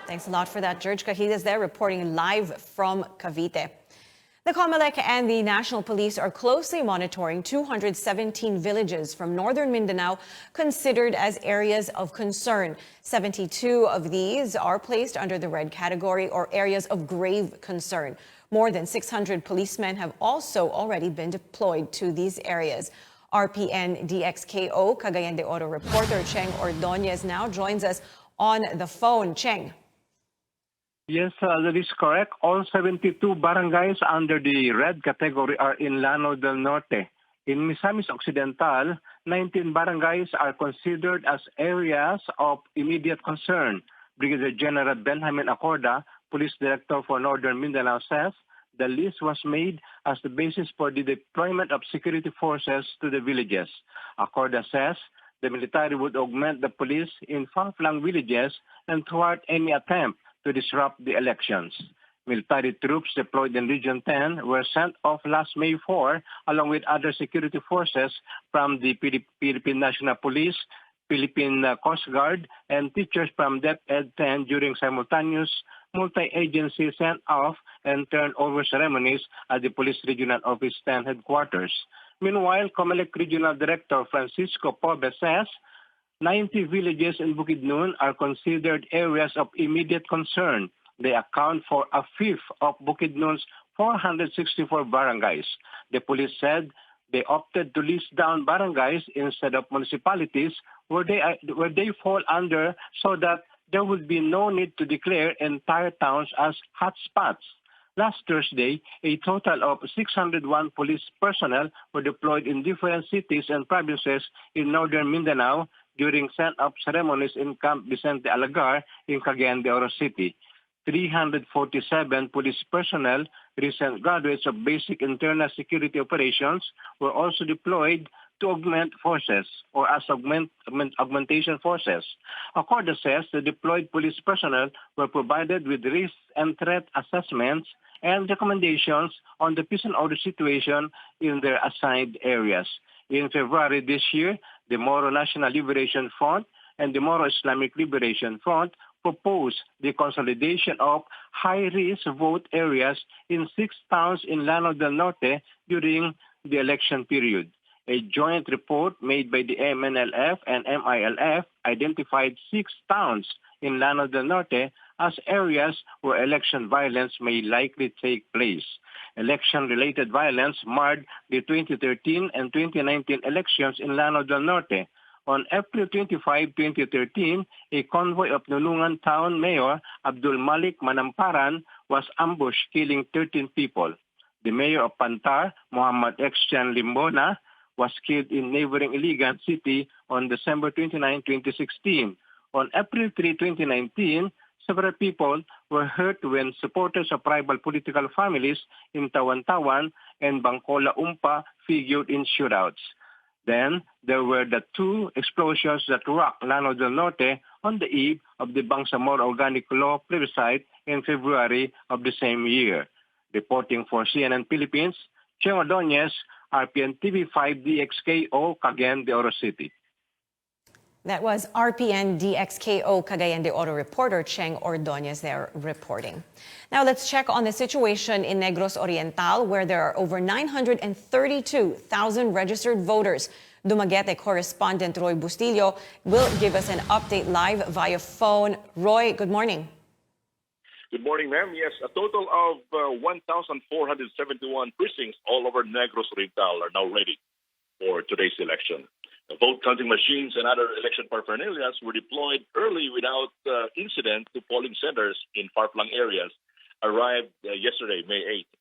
Thanks a lot for that. George Cahiles there reporting live from Cavite. The COMELEC and the National Police are closely monitoring 217 villages from northern Mindanao considered as areas of concern. 72 of these are placed under the red category or areas of grave concern. More than 600 policemen have also already been deployed to these areas. RPN DXKO Cagayan de Oro reporter Cheng Ordonez now joins us on the phone. Cheng. Yes, that is correct. All 72 barangays under the red category are in Llano del Norte. In Misamis Occidental, 19 barangays are considered as areas of immediate concern. Brigadier General Benjamin Acorda, Police Director for Northern Mindanao, says the list was made as the basis for the deployment of security forces to the villages. Acorda says the military would augment the police in far-flung villages and thwart any attempt to disrupt the elections. Military troops deployed in Region 10 were sent off last May 4, along with other security forces from the Philippine National Police, Philippine Coast Guard, and teachers from DepEd 10 during simultaneous multi-agency sent-off and turnover ceremonies at the Police Regional Office 10 headquarters. Meanwhile, COMELEC Regional Director Francisco Pobe says 90 villages in Bukidnon are considered areas of immediate concern. They account for a fifth of Bukidnon's 464 barangays. The police said they opted to list down barangays instead of municipalities where they fall under, so that there would be no need to declare entire towns as hotspots. Last Thursday, a total of 601 police personnel were deployed in different cities and provinces in northern Mindanao during send-up ceremonies in Camp Vicente Alagar in Cagayan de Oro City. 347 police personnel, recent graduates of basic internal security operations, were also deployed to augment forces or as augmentation forces. Acorda says the deployed police personnel were provided with risk and threat assessments and recommendations on the peace and order situation in their assigned areas. In February this year, the Moro National Liberation Front and the Moro Islamic Liberation Front proposed the consolidation of high-risk vote areas in 6 towns in Llano del Norte during the election period. A joint report made by the MNLF and MILF identified 6 towns in Llano del Norte as areas where election violence may likely take place. Election-related violence marred the 2013 and 2019 elections in Llano del Norte. On April 25, 2013, a convoy of Nulungan Town Mayor Abdul Malik Manamparan was ambushed, killing 13 people. The mayor of Pantar, Muhammad Extian Limbona, was killed in neighboring Iligan City on December 29, 2016. On April 3, 2019, several people were hurt when supporters of rival political families in Tawan-Tawan and Bangkola Umpa figured in shootouts. Then, there were the 2 explosions that rocked Llano del Norte on the eve of the Bangsamoro Organic Law plebiscite in February of the same year. Reporting for CNN Philippines, Cheng Ordonez, RPN TV5 DXKO, Cagayan de Oro City. That was RPN DXKO Cagayan de Oro reporter Cheng Ordonez there reporting. Now let's check on the situation in Negros Oriental, where there are over 932,000 registered voters. Dumaguete correspondent Roy Bustillo will give us an update live via phone. Roy, good morning. Good morning, ma'am. Yes, a total of 1,471 precincts all over Negros Oriental are now ready for today's election. The vote counting machines and other election paraphernalia were deployed early without incident to polling centers in far-flung areas, arrived yesterday, May 8th.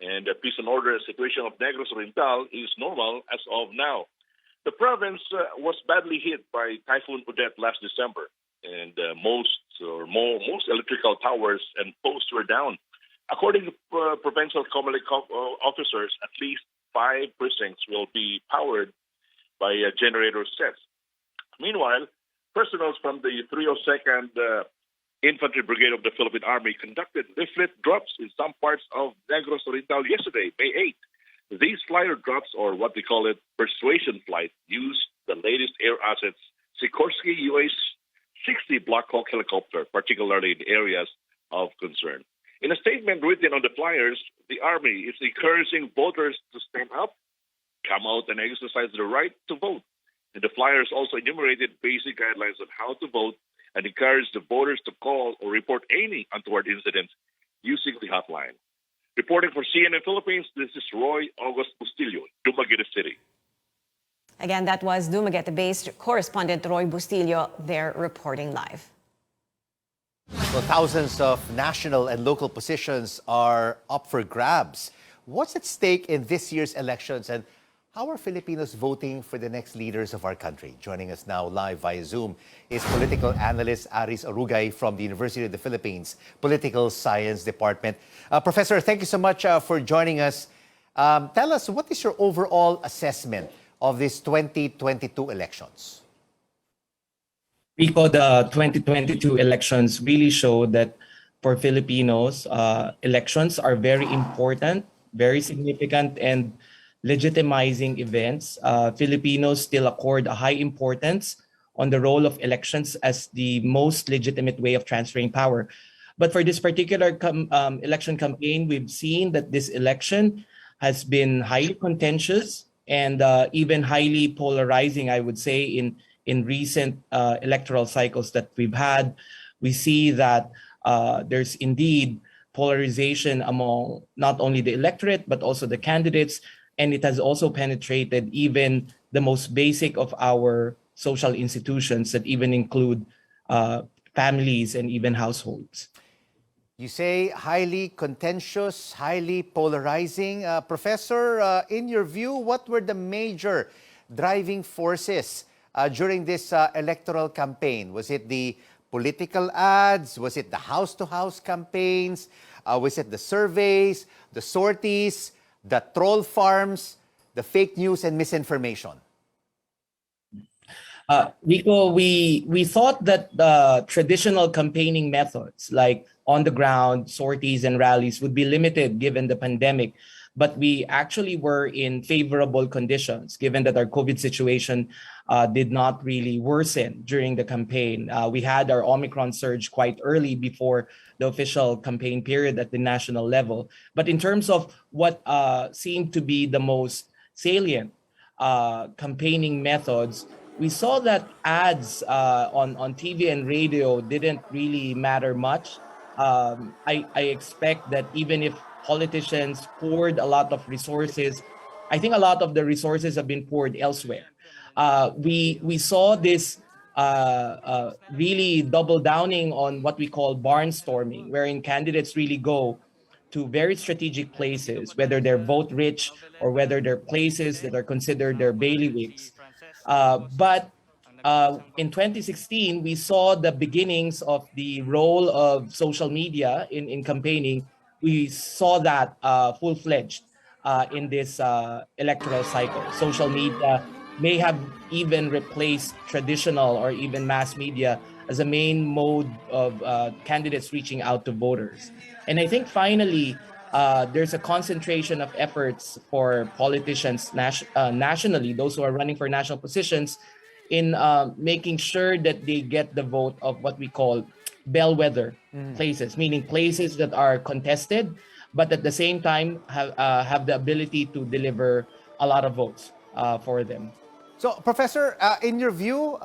And the peace and order situation of Negros Oriental is normal as of now. The province was badly hit by Typhoon Odette last December, and most electrical towers and posts were down. According to provincial Comelec officers, at least 5 precincts will be powered by generator sets. Meanwhile, personnel from the 302nd Infantry Brigade of the Philippine Army conducted leaflet drops in some parts of Negros Oriental yesterday, May 8th. These flyer drops, or what they call it, persuasion flight, used the latest air assets, Sikorsky UH-60 Black Hawk helicopter, particularly in areas of concern. In a statement written on the flyers, the Army is encouraging voters to stand up, come out and exercise their right to vote. And the flyers also enumerated basic guidelines on how to vote and encouraged the voters to call or report any untoward incidents using the hotline. Reporting for CNN Philippines, this is Roy August Bustillo, Dumaguete City. Again, that was Dumaguete-based correspondent Roy Bustillo there reporting live. Well, thousands of national and local positions are up for grabs. What's at stake in this year's elections, and how are Filipinos voting for the next leaders of our country? Joining us now live via Zoom is political analyst Aris Arugay from the University of the Philippines Political Science Department. Professor, thank you so much for joining us. Tell us, what is your overall assessment of these 2022 elections? Rico, the 2022 elections really show that for Filipinos, elections are very important, very significant, and legitimizing events. Filipinos still accord a high importance on the role of elections as the most legitimate way of transferring power. But for this particular election campaign, we've seen that this election has been highly contentious and even highly polarizing, I would say, in recent electoral cycles that we've had. We see that there's indeed polarization among not only the electorate, but also the candidates. And it has also penetrated even the most basic of our social institutions that even include families and even households. You say highly contentious, highly polarizing. Professor, in your view, what were the major driving forces during this electoral campaign? Was it the political ads? Was it the house-to-house campaigns? Was it the surveys, the sorties, the troll farms, the fake news and misinformation? Rico, we thought that the traditional campaigning methods like on the ground, sorties and rallies would be limited given the pandemic. but we actually were in favorable conditions given that our COVID situation did not really worsen during the campaign. We had our Omicron surge quite early before the official campaign period at the national level. But in terms of what seemed to be the most salient campaigning methods, we saw that ads on TV and radio didn't really matter much. I expect that even if politicians poured a lot of resources, I think a lot of the resources have been poured elsewhere. We saw this really double downing on what we call barnstorming, wherein candidates really go to very strategic places, whether they're vote rich or whether they're places that are considered their bailiwicks. But in 2016, we saw the beginnings of the role of social media in campaigning. We saw that full-fledged in this electoral cycle. Social media may have even replaced traditional or even mass media as a main mode of candidates reaching out to voters. And I think finally, there's a concentration of efforts for politicians nationally, those who are running for national positions, in making sure that they get the vote of what we call bellwether places, meaning places that are contested, but at the same time have the ability to deliver a lot of votes for them. So, Professor, in your view,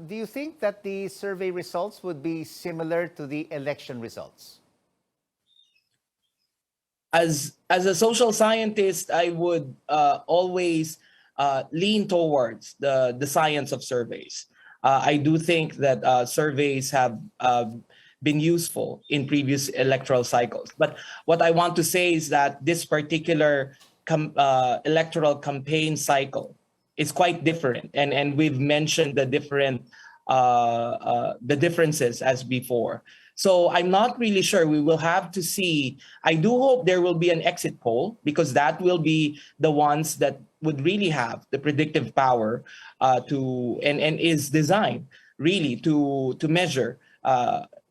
do you think that the survey results would be similar to the election results? As a social scientist, I would always lean towards the science of surveys. I do think that surveys have been useful in previous electoral cycles. But what I want to say is that this particular electoral campaign cycle is quite different, and we've mentioned the differences as before. So I'm not really sure. We will have to see. I do hope there will be an exit poll, because that will be the ones that would really have the predictive power and is designed really to measure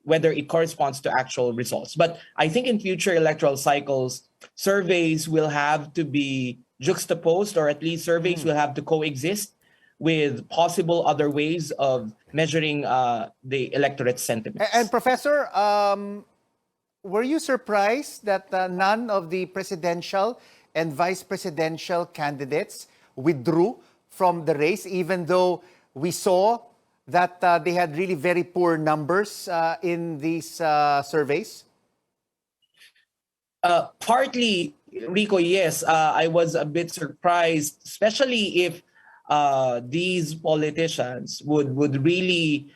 whether it corresponds to actual results. But I think in future electoral cycles, surveys will have to be juxtaposed, or at least surveys will have to coexist with possible other ways of measuring the electorate sentiment. And Professor, were you surprised that none of the presidential and vice presidential candidates withdrew from the race, even though we saw that they had really very poor numbers in these surveys? Partly, Rico, yes. I was a bit surprised, especially if these politicians would really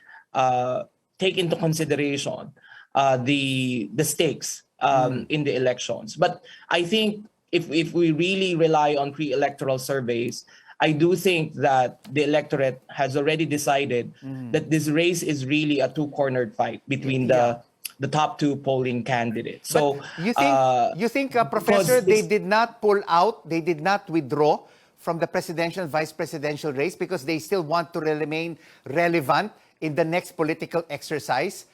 take into consideration the stakes in the elections. But I think if we really rely on pre-electoral surveys, I do think that the electorate has already decided that this race is really a two-cornered fight between the top two polling candidates. So you think, Professor, they did not pull out, they did not withdraw from the presidential and vice presidential race because they still want to remain relevant in the next political exercise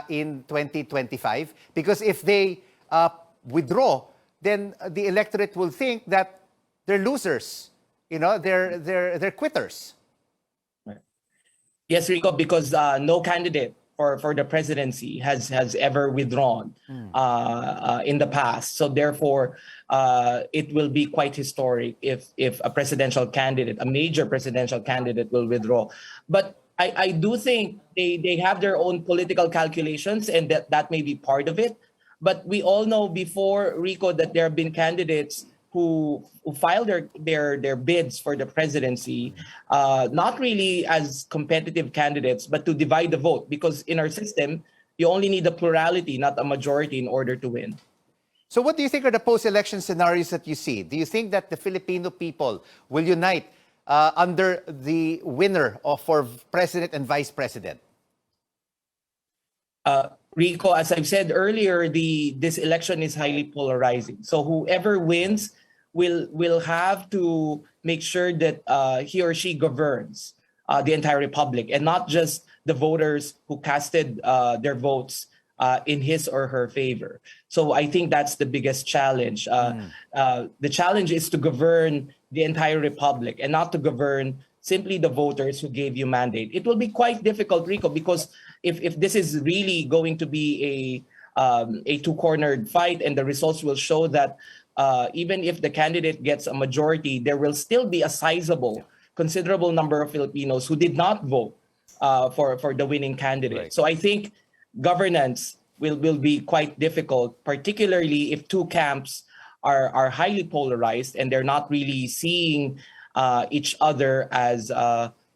in 2025? Because if they withdraw, then the electorate will think that they're losers. You know, they're quitters. Yes, Rico, because no candidate for the presidency has ever withdrawn in the past. So therefore, it will be quite historic if a presidential candidate, a major presidential candidate, will withdraw. But I do think they have their own political calculations, and that may be part of it. But we all know before, Rico, that there have been candidates who filed their bids for the presidency, not really as competitive candidates, but to divide the vote. Because in our system, you only need a plurality, not a majority, in order to win. So what do you think are the post-election scenarios that you see? Do you think that the Filipino people will unite under the winner for president and vice president? Rico, as I've said earlier, this election is highly polarizing. So whoever wins will have to make sure that he or she governs the entire republic, and not just the voters who casted their votes in his or her favor. So I think that's the biggest challenge. The challenge is to govern the entire republic and not to govern simply the voters who gave you mandate. It will be quite difficult, Rico, because if this is really going to be a two-cornered fight, and the results will show that even if the candidate gets a majority, there will still be a sizable, considerable number of Filipinos who did not vote for the winning candidate. Right. So I think governance will be quite difficult, particularly if two camps are highly polarized and they're not really seeing each other as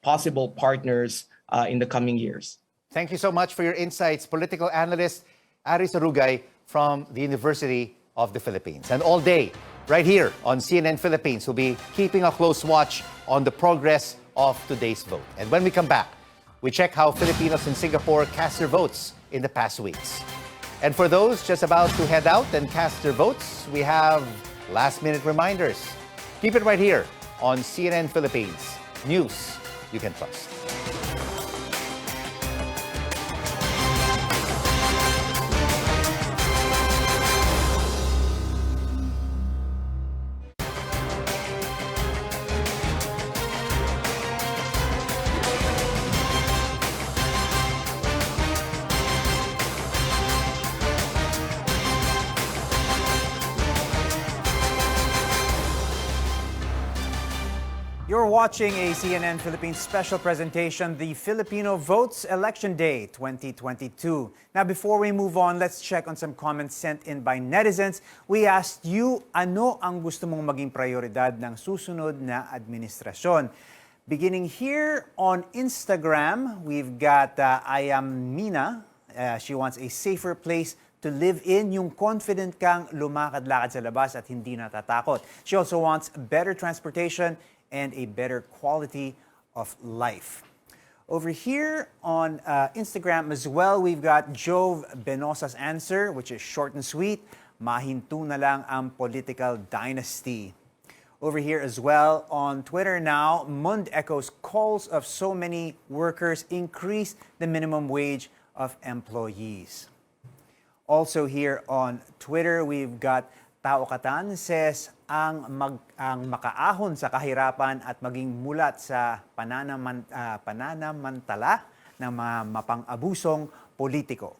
possible partners in the coming years. Thank you so much for your insights, political analyst Aris Arugay from the University of the Philippines. And all day, right here on CNN Philippines, we'll be keeping a close watch on the progress of today's vote. And when we come back, we check how Filipinos in Singapore cast their votes in the past weeks. And for those just about to head out and cast their votes, we have last-minute reminders. Keep it right here on CNN Philippines. News you can trust. You're watching a CNN Philippines special presentation, the Filipino Votes Election Day 2022. Now, before we move on, let's check on some comments sent in by netizens. We asked you, ano ang gusto mong maging prioridad ng susunod na administrasyon? Beginning here on Instagram, we've got I am Mina. She wants a safer place to live in, yung confident kang lumakad-lakad sa labas at hindi natatakot. She also wants better transportation and a better quality of life. Over here on Instagram as well, we've got Jove Benosa's answer, which is short and sweet. Mahinto na lang ang political dynasty. Over here as well on Twitter now, Mund echoes calls of so many workers increase the minimum wage of employees. Also here on Twitter, we've got Tao Katan says, ang makaahon sa kahirapan at maging mulat sa pananamantala ng mga mapang-abusong politiko.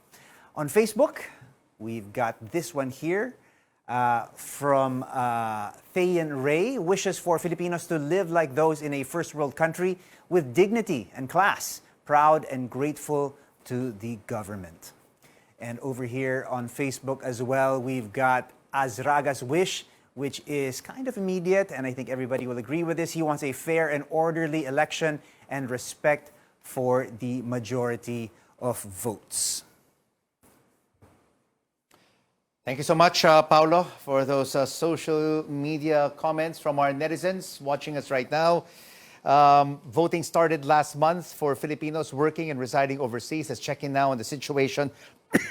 On Facebook, we've got this one here from Thayan Ray, wishes for Filipinos to live like those in a first world country with dignity and class, proud and grateful to the government. And over here on Facebook as well, we've got Azraga's wish, which is kind of immediate, and I think everybody will agree with this. He wants a fair and orderly election and respect for the majority of votes. Thank you so much, Paolo, for those social media comments from our netizens watching us right now. Voting started last month for Filipinos working and residing overseas. Let's check in now on the situation,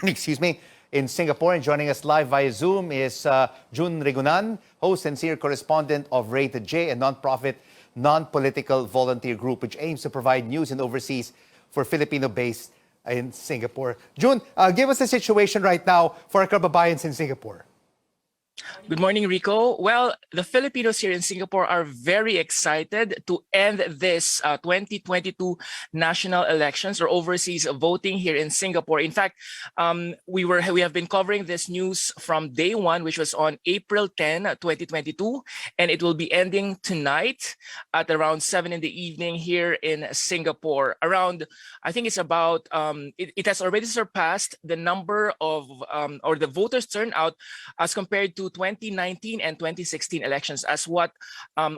excuse me, in Singapore. And joining us live via Zoom is Jun Rigunan, host and senior correspondent of Rated J, a non-profit, non-political volunteer group which aims to provide news and overseas for Filipino-based in Singapore. Jun, give us the situation right now for our kababayans in Singapore. Good morning, Rico. Well, the Filipinos here in Singapore are very excited to end this 2022 national elections or overseas voting here in Singapore. In fact, we have been covering this news from day one, which was on April 10, 2022, and it will be ending tonight at around 7 in the evening here in Singapore. Around, I think it's about, it has already surpassed the number of, or the voters turnout as compared to 2019 and 2016 elections, as what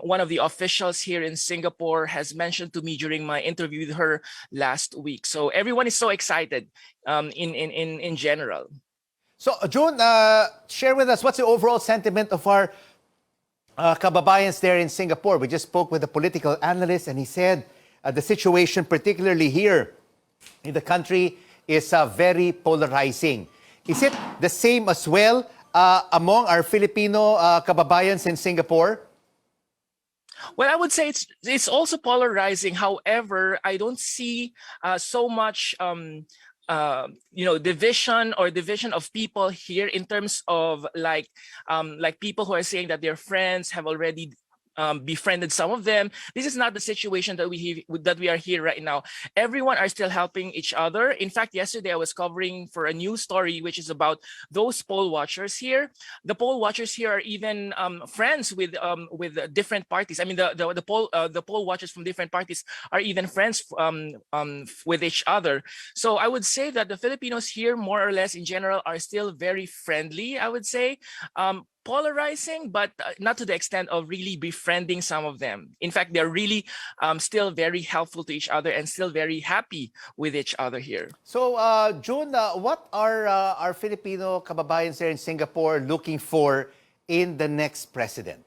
one of the officials here in Singapore has mentioned to me during my interview with her last week. So everyone is so excited in general. So June, share with us what's the overall sentiment of our kababayans there in Singapore. We just spoke with a political analyst and he said the situation, particularly here in the country, is very polarizing. Is it the same as well among our Filipino kababayans in Singapore? Well, I would say it's also polarizing. However, I don't see so much division of people here in terms of like people who are saying that their friends have already befriended some of them. This is not the situation that we are here right now. Everyone are still helping each other. In fact, yesterday I was covering for a news story which is about those poll watchers here. The poll watchers here are even friends with different parties. I mean, the poll watchers from different parties are even friends with each other. So I would say that the Filipinos here, more or less in general, are still very friendly, I would say. Polarizing, but not to the extent of really befriending some of them. In fact, they're really still very helpful to each other and still very happy with each other here. So, June, what are our Filipino kababayans there in Singapore looking for in the next president?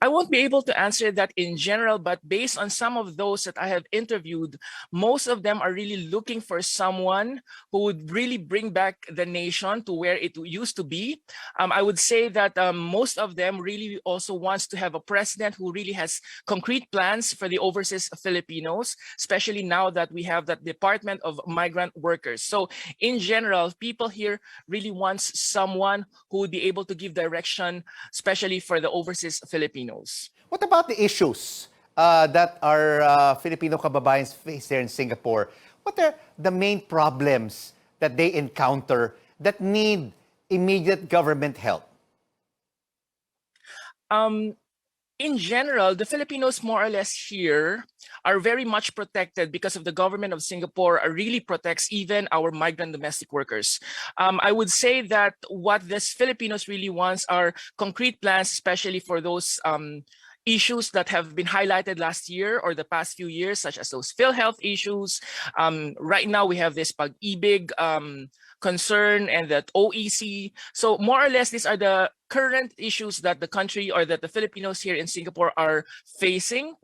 I won't be able to answer that in general, but based on some of those that I have interviewed, most of them are really looking for someone who would really bring back the nation to where it used to be. I would say that most of them really also wants to have a president who really has concrete plans for the overseas Filipinos, especially now that we have that Department of Migrant Workers. So in general, people here really wants someone who would be able to give direction, especially for the overseas Filipinos. What about the issues that our Filipino kababayans face there in Singapore? What are the main problems that they encounter that need immediate government help? In general, the Filipinos more or less here are very much protected because of the government of Singapore really protects even our migrant domestic workers. I would say that what this Filipinos really wants are concrete plans, especially for those issues that have been highlighted last year or the past few years, such as those PhilHealth issues. Right now, we have this pag-ibig concern and that OEC. So more or less, these are the current issues that the country or that the Filipinos here in Singapore are facing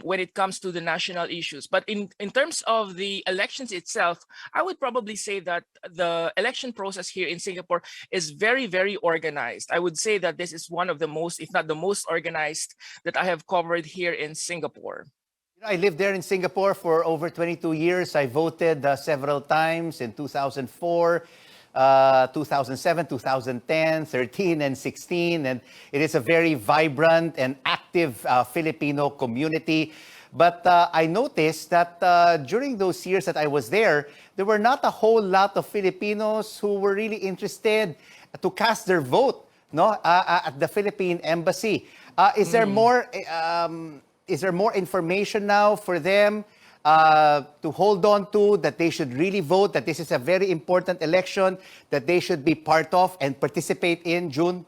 when it comes to the national issues. But in terms of the elections itself, I would probably say that the election process here in Singapore is very, very organized. I would say that this is one of the most, if not the most organized that I have covered here in Singapore. I lived there in Singapore for over 22 years. I voted several times in 2004, 2007, 2010, 13, and 16. And it is a very vibrant and active Filipino community. But I noticed that during those years that I was there were not a whole lot of Filipinos who were really interested to cast their vote at the Philippine Embassy. Is there more... Is there more information now for them to hold on to, that they should really vote, that this is a very important election, that they should be part of and participate in, June?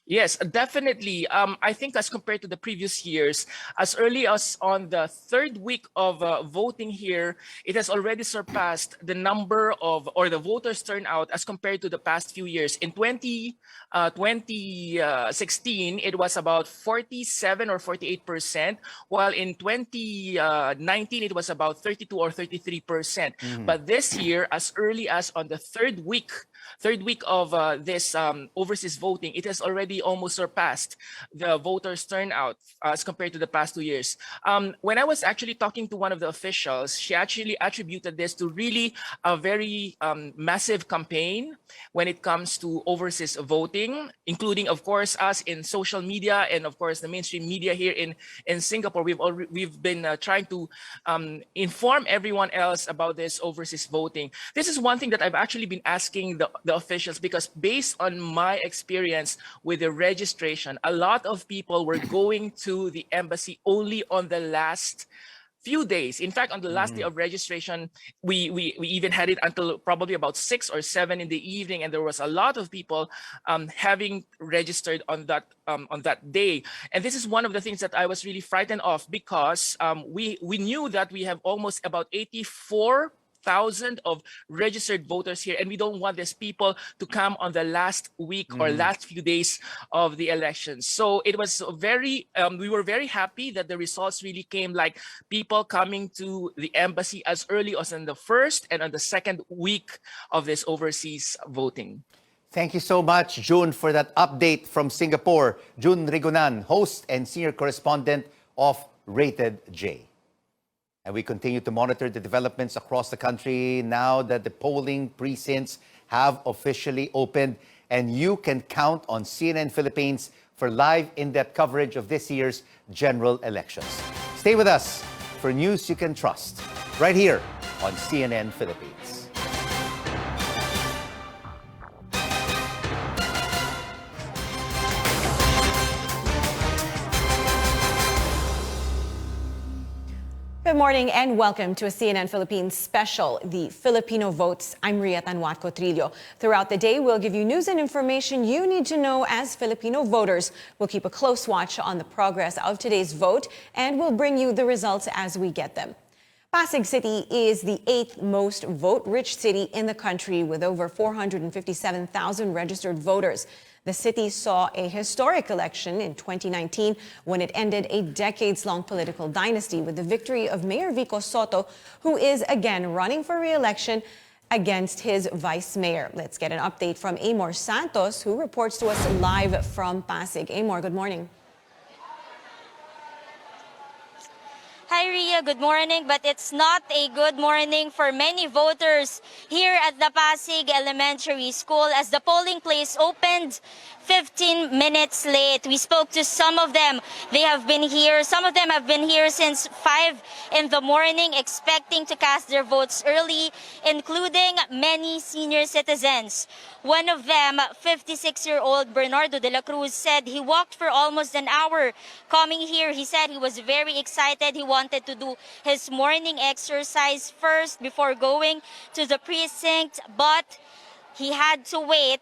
Yes, definitely. I think as compared to the previous years, as early as on the third week of voting here, it has already surpassed the number of, or the voters turnout as compared to the past few years. In 2016, it was about 47 or 48%, while in 2019, it was about 32 or 33%. But this year, as early as on the third week of this overseas voting, it has already almost surpassed the voters' turnout as compared to the past 2 years. When I was actually talking to one of the officials, she actually attributed this to really a very massive campaign when it comes to overseas voting, including, of course, us in social media and, of course, the mainstream media here in Singapore. We've been trying to inform everyone else about this overseas voting. This is one thing that I've actually been asking the officials, because based on my experience with the registration, a lot of people were going to the embassy only on the last few days. In fact, on the last day of registration, we even had it until probably about 6 or 7 in the evening, and there was a lot of people having registered on that day. And this is one of the things that I was really frightened of, because we knew that we have almost about 84,000 of registered voters here, and we don't want these people to come on the last week or last few days of the elections. So it was very, we were very happy that the results really came, like people coming to the embassy as early as on the first and on the second week of this overseas voting. Thank you so much, June, for that update from Singapore. June Rigonan, host and senior correspondent of Rated J. And we continue to monitor the developments across the country now that the polling precincts have officially opened. And you can count on CNN Philippines for live in-depth coverage of this year's general elections. Stay with us for news you can trust right here on CNN Philippines. Good morning and welcome to a CNN Philippines special, the Filipino Votes. I'm Tanjuatco-Trillo. Throughout the day, we'll give you news and information you need to know as Filipino voters. We'll keep a close watch on the progress of today's vote, and we'll bring you the results as we get them. Pasig City is the 8th most vote-rich city in the country with over 457,000 registered voters. The city saw a historic election in 2019 when it ended a decades-long political dynasty with the victory of Mayor Rico, who is again running for re-election against his vice mayor. Let's get an update from Amor Santos, who reports to us live from Pasig. Amor, good morning. Hi, Ria. Good morning. But it's not a good morning for many voters here at the Pasig Elementary School as the polling place opened 15 minutes late. We spoke to some of them. They have been here. Some of them have been here since 5 in the morning, expecting to cast their votes early, including many senior citizens. One of them, 56-year-old Bernardo de la Cruz, said he walked for almost an hour coming here. He said he was very excited. He wanted to do his morning exercise first before going to the precinct, but he had to wait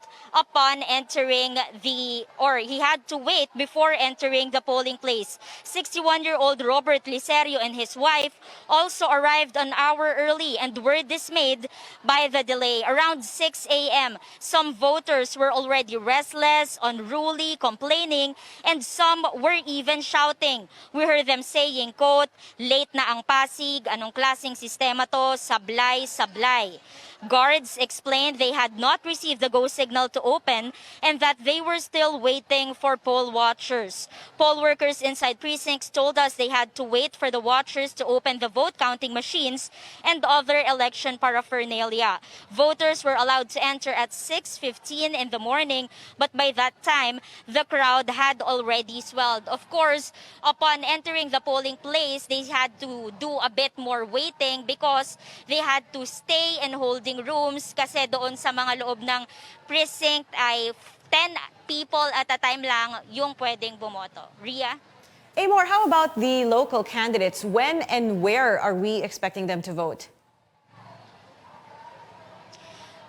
before entering the polling place. 61-year-old Robert Licerio and his wife also arrived an hour early and were dismayed by the delay. Around 6 a.m., some voters were already restless, unruly, complaining, and some were even shouting. We heard them saying, quote, "Late na ang Pasig, anong klaseng sistema to, sablay, sablay." Guards explained they had not received the go signal to open and that they were still waiting for poll watchers. Poll workers inside precincts told us they had to wait for the watchers to open the vote counting machines and other election paraphernalia. Voters were allowed to enter at 6:15 in the morning, but by that time, the crowd had already swelled. Of course, upon entering the polling place, they had to do a bit more waiting because they had to stay in holding rooms kasi doon sa mga loob ng precinct ay 10 people at a time lang yung pwedeng bumoto. Ria? Amor, how about the local candidates? When and where are we expecting them to vote?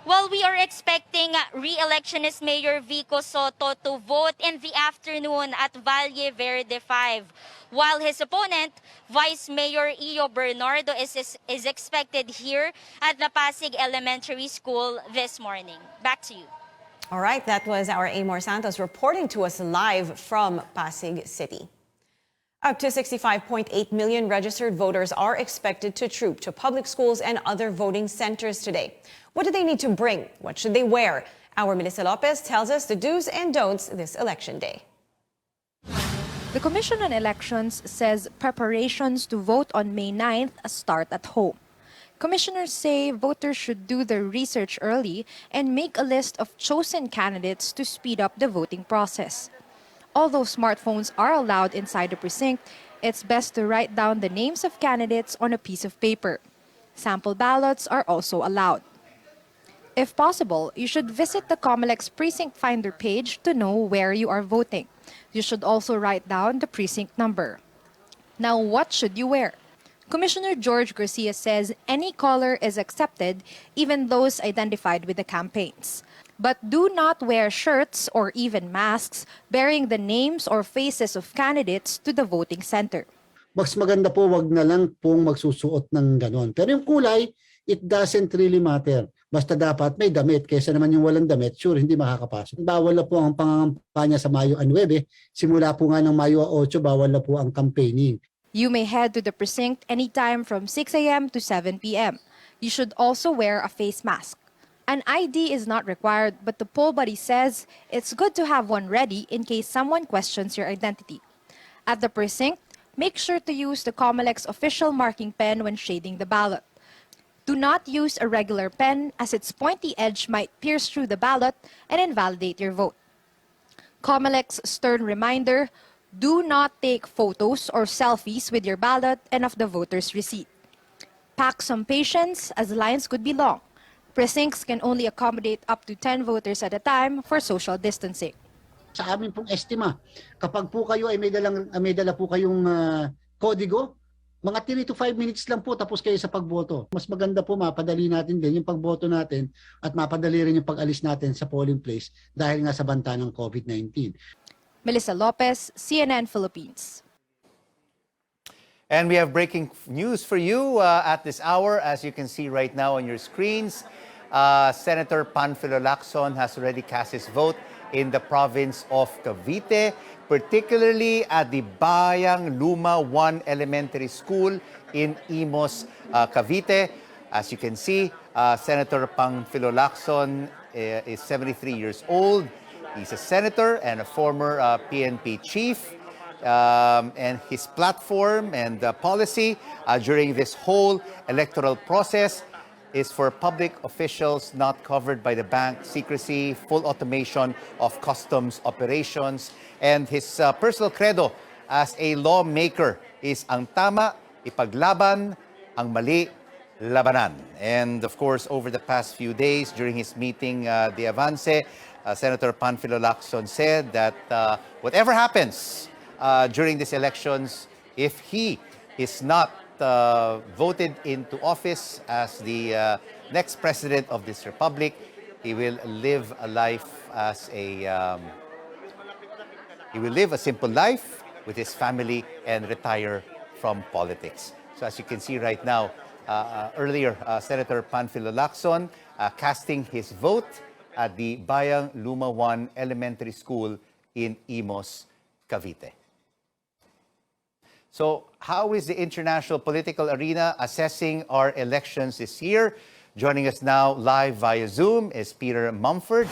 Well, we are expecting re-electionist Mayor Vico Soto to vote in the afternoon at Valle Verde 5, while his opponent, Vice Mayor Iyo Bernardo, is expected here at the Pasig Elementary School this morning. Back to you. All right, that was our Amor Santos reporting to us live from Pasig City. Up to 65.8 million registered voters are expected to troop to public schools and other voting centers today. What do they need to bring? What should they wear? Our Melissa Lopez tells us the do's and don'ts this election day. The Commission on Elections says preparations to vote on May 9th start at home. Commissioners say voters should do their research early and make a list of chosen candidates to speed up the voting process. Although smartphones are allowed inside the precinct, it's best to write down the names of candidates on a piece of paper. Sample ballots are also allowed. If possible, you should visit the COMELEC's Precinct Finder page to know where you are voting. You should also write down the precinct number. Now, what should you wear? Commissioner George Garcia says any color is accepted, even those identified with the campaigns. But do not wear shirts or even masks bearing the names or faces of candidates to the voting center. Mas maganda po wag na lang pong magsusuot ng ganon. Pero yung kulay, it doesn't really matter. Basta dapat may damit, kaysa naman yung walang damit, sure, hindi makakapasok. Bawal na po ang pangangampanya sa Mayo 9. Simula po nga ng Mayo 8, bawal na po ang campaigning. You may head to the precinct anytime from 6 a.m. to 7 p.m. You should also wear a face mask. An ID is not required, but the poll body says it's good to have one ready in case someone questions your identity. At the precinct, Make sure to use the COMELEC's official marking pen when shading the ballot. Do not use a regular pen as its pointy edge might pierce through the ballot and invalidate your vote. COMELEC's stern reminder, do not take photos or selfies with your ballot and of the voter's receipt. Pack some patience as lines could be long. Precincts can only accommodate up to 10 voters at a time for social distancing. Sa amin pong estima, kapag po kayo ay may dala po kayong kodigo, mga 3 to 5 minutes lang po tapos kayo sa pagboto. Mas maganda po mapadali natin din yung pagboto natin at mapadali rin yung pag-alis natin sa polling place dahil nga sa banta ng COVID-19. Melissa Lopez, CNN Philippines. And we have breaking news for you at this hour. As you can see right now on your screens, Senator Panfilo Lacson has already cast his vote in the province of Cavite, particularly at the Bayang Luma 1 Elementary School in Imos, Cavite. As you can see, Senator Panfilo Lacson is 73 years old. He's a senator and a former PNP chief. And his platform and policy during this whole electoral process is for public officials not covered by the bank secrecy, full automation of customs operations, and his personal credo as a lawmaker is ang tama, ipaglaban, ang mali, labanan. And of course, over the past few days during his meeting, the Avance, Senator Panfilo Lacson said that whatever happens during these elections, if he is not voted into office as the next president of this republic, he will live a life as a he will live a simple life with his family and retire from politics. So as you can see right now, earlier Senator Panfilo Lacson casting his vote at the Bayang Luma 1 Elementary School in Imos, Cavite. So how is the international political arena assessing our elections this year? Joining us now live via Zoom is Peter Mumford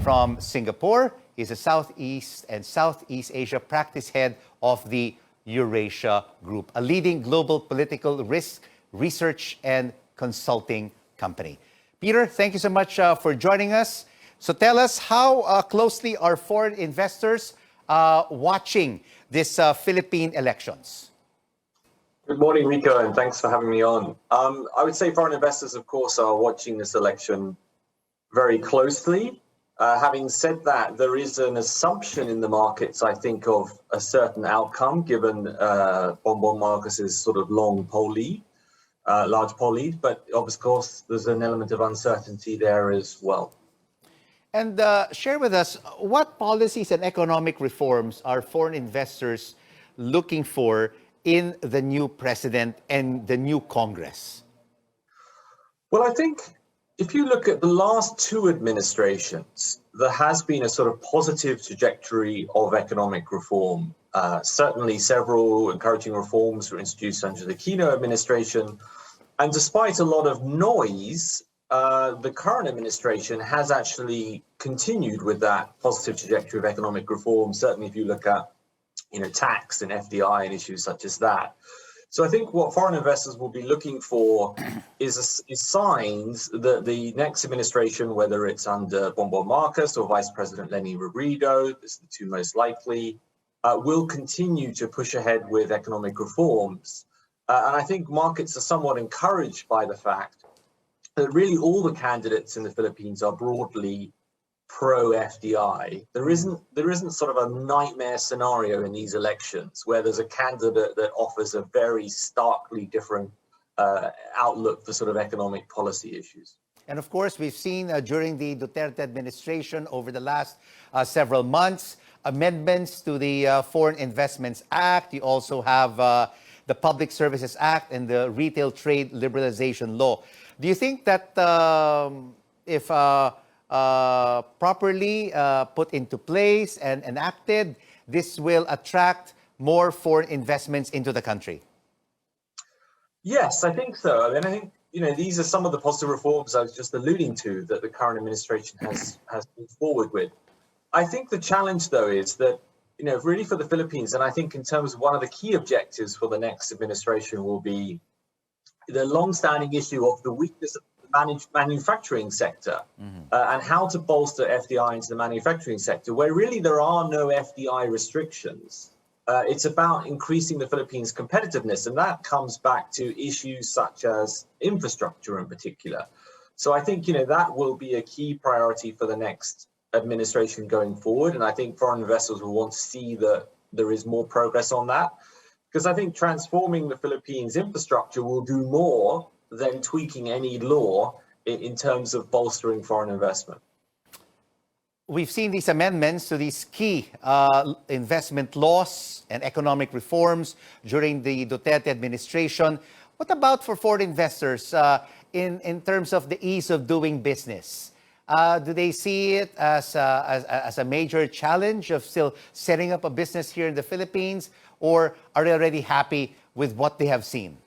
from Singapore. He's a Southeast and Southeast Asia practice head of the Eurasia Group, a leading global political risk research and consulting company. Peter, thank you so much for joining us. So tell us, how closely are foreign investors watching this Philippine elections? Good morning, Rico, and thanks for having me on. I would say foreign investors, of course, are watching this election very closely. Having said that, there is an assumption in the markets, I think, of a certain outcome, given Bongbong Marcos's sort of long poll lead, large poll lead. But of course, there's an element of uncertainty there as well. And share with us, what policies and economic reforms are foreign investors looking for in the new president and the new Congress? Well, I think if you look at the last two administrations, there has been a sort of positive trajectory of economic reform. Certainly several encouraging reforms were introduced under the Aquino administration. And despite a lot of noise, the current administration has actually continued with that positive trajectory of economic reform. Certainly if you look at tax and FDI and issues such as that. So I think what foreign investors will be looking for is signs that the next administration, whether it's under Bongbong Marcos or Vice President Leni Robredo, this are the two most likely, will continue to push ahead with economic reforms. And I think markets are somewhat encouraged by the fact that really all the candidates in the Philippines are broadly pro-FDI. There isn't sort of a nightmare scenario in these elections where there's a candidate that offers a very starkly different outlook for sort of economic policy issues. And of course, we've seen during the Duterte administration over the last several months, amendments to the Foreign Investments Act. You also have the Public Services Act and the Retail Trade Liberalization Law. Do you think that if properly put into place and enacted, this will attract more foreign investments into the country? Yes, I think so. I mean, I think, these are some of the positive reforms I was just alluding to that the current administration has moved forward with. I think the challenge, though, is that really for the Philippines, and I think in terms of one of the key objectives for the next administration will be the long-standing issue of the weakness of the manufacturing sector and how to bolster FDI into the manufacturing sector, where really there are no FDI restrictions. It's about increasing the Philippines' competitiveness, and that comes back to issues such as infrastructure in particular. So I think, that will be a key priority for the next administration going forward. And I think foreign investors will want to see that there is more progress on that, because I think transforming the Philippines' infrastructure will do more than tweaking any law in terms of bolstering foreign investment. We've seen these amendments to these key investment laws and economic reforms during the Duterte administration. What about for foreign investors in terms of the ease of doing business? Do they see it as a major challenge of still setting up a business here in the Philippines, or are they already happy with what they have seen?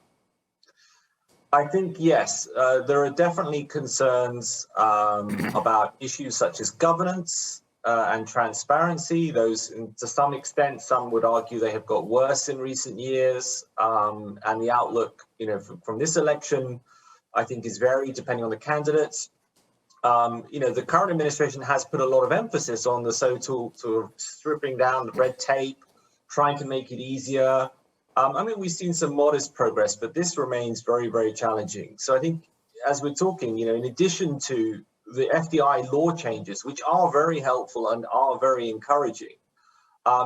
I think, yes, there are definitely concerns about issues such as governance and transparency. Those, to some extent, some would argue they have got worse in recent years. And the outlook, from this election, I think is varied depending on the candidates. The current administration has put a lot of emphasis on the sort of stripping down the red tape, trying to make it easier. We've seen some modest progress, but this remains very, very challenging. So I think as we're talking, in addition to the FDI law changes, which are very helpful and are very encouraging,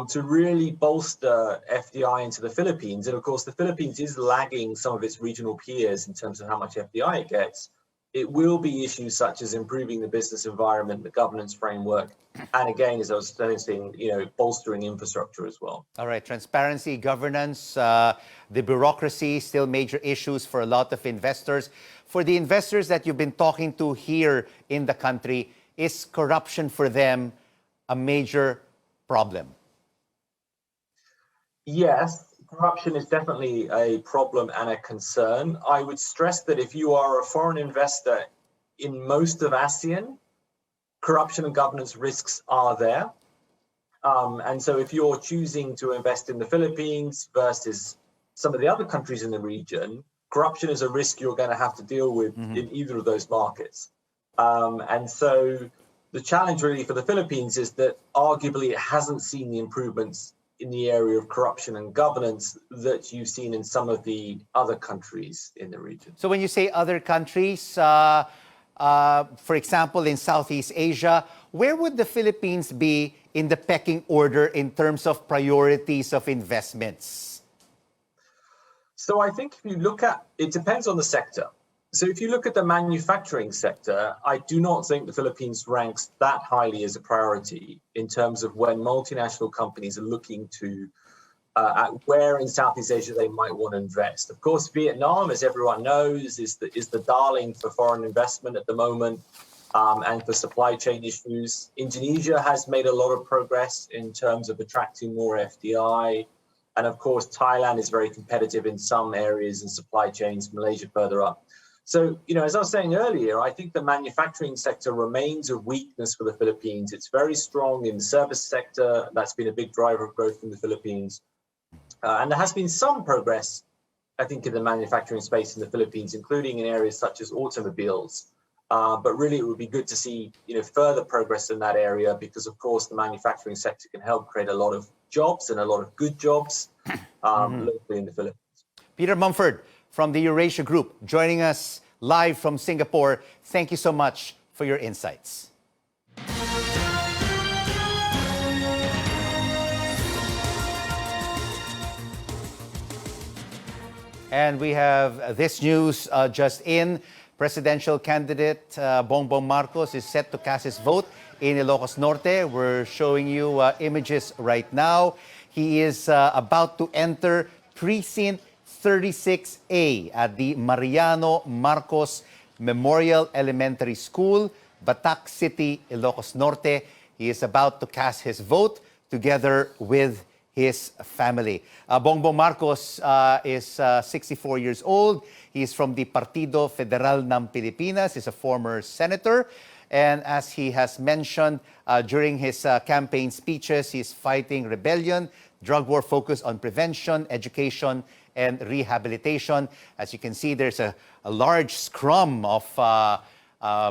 to really bolster FDI into the Philippines. And of course, the Philippines is lagging some of its regional peers in terms of how much FDI it gets. It will be issues such as improving the business environment, the governance framework, and again, as I was saying, bolstering infrastructure as well. All right, transparency, governance, the bureaucracy, still major issues for a lot of investors. For the investors that you've been talking to here in the country, is corruption for them a major problem? Yes. Corruption is definitely a problem and a concern. I would stress that if you are a foreign investor in most of ASEAN, corruption and governance risks are there. And so if you're choosing to invest in the Philippines versus some of the other countries in the region, corruption is a risk you're going to have to deal with in either of those markets. And so the challenge really for the Philippines is that arguably it hasn't seen the improvements in the area of corruption and governance that you've seen in some of the other countries in the region. So when you say other countries, for example, in Southeast Asia, where would the Philippines be in the pecking order in terms of priorities of investments? So I think if you look at, it depends on the sector. So if you look at the manufacturing sector, I do not think the Philippines ranks that highly as a priority in terms of when multinational companies are looking to at where in Southeast Asia they might want to invest. Of course, Vietnam, as everyone knows, is the darling for foreign investment at the moment and for supply chain issues. Indonesia has made a lot of progress in terms of attracting more FDI. And of course, Thailand is very competitive in some areas and supply chains, Malaysia further up. So, as I was saying earlier, I think the manufacturing sector remains a weakness for the Philippines. It's very strong in the service sector. That's been a big driver of growth in the Philippines. And there has been some progress, I think, in the manufacturing space in the Philippines, including in areas such as automobiles. But really, it would be good to see, further progress in that area because, of course, the manufacturing sector can help create a lot of jobs and a lot of good jobs locally in the Philippines. Peter Mumford from the Eurasia Group joining us live from Singapore. Thank you so much for your insights. And we have this news just in. Presidential candidate Bongbong Marcos is set to cast his vote in Ilocos Norte. We're showing you images right now. He is about to enter Precinct 36A at the Mariano Marcos Memorial Elementary School, Batac City, Ilocos Norte. He is about to cast his vote together with his family. Bongbong Marcos is 64 years old. He is from the Partido Federal ng Pilipinas. He's a former senator. And as he has mentioned during his campaign speeches, he's fighting rebellion, drug war focused on prevention, education, and rehabilitation. As you can see, there's a large scrum of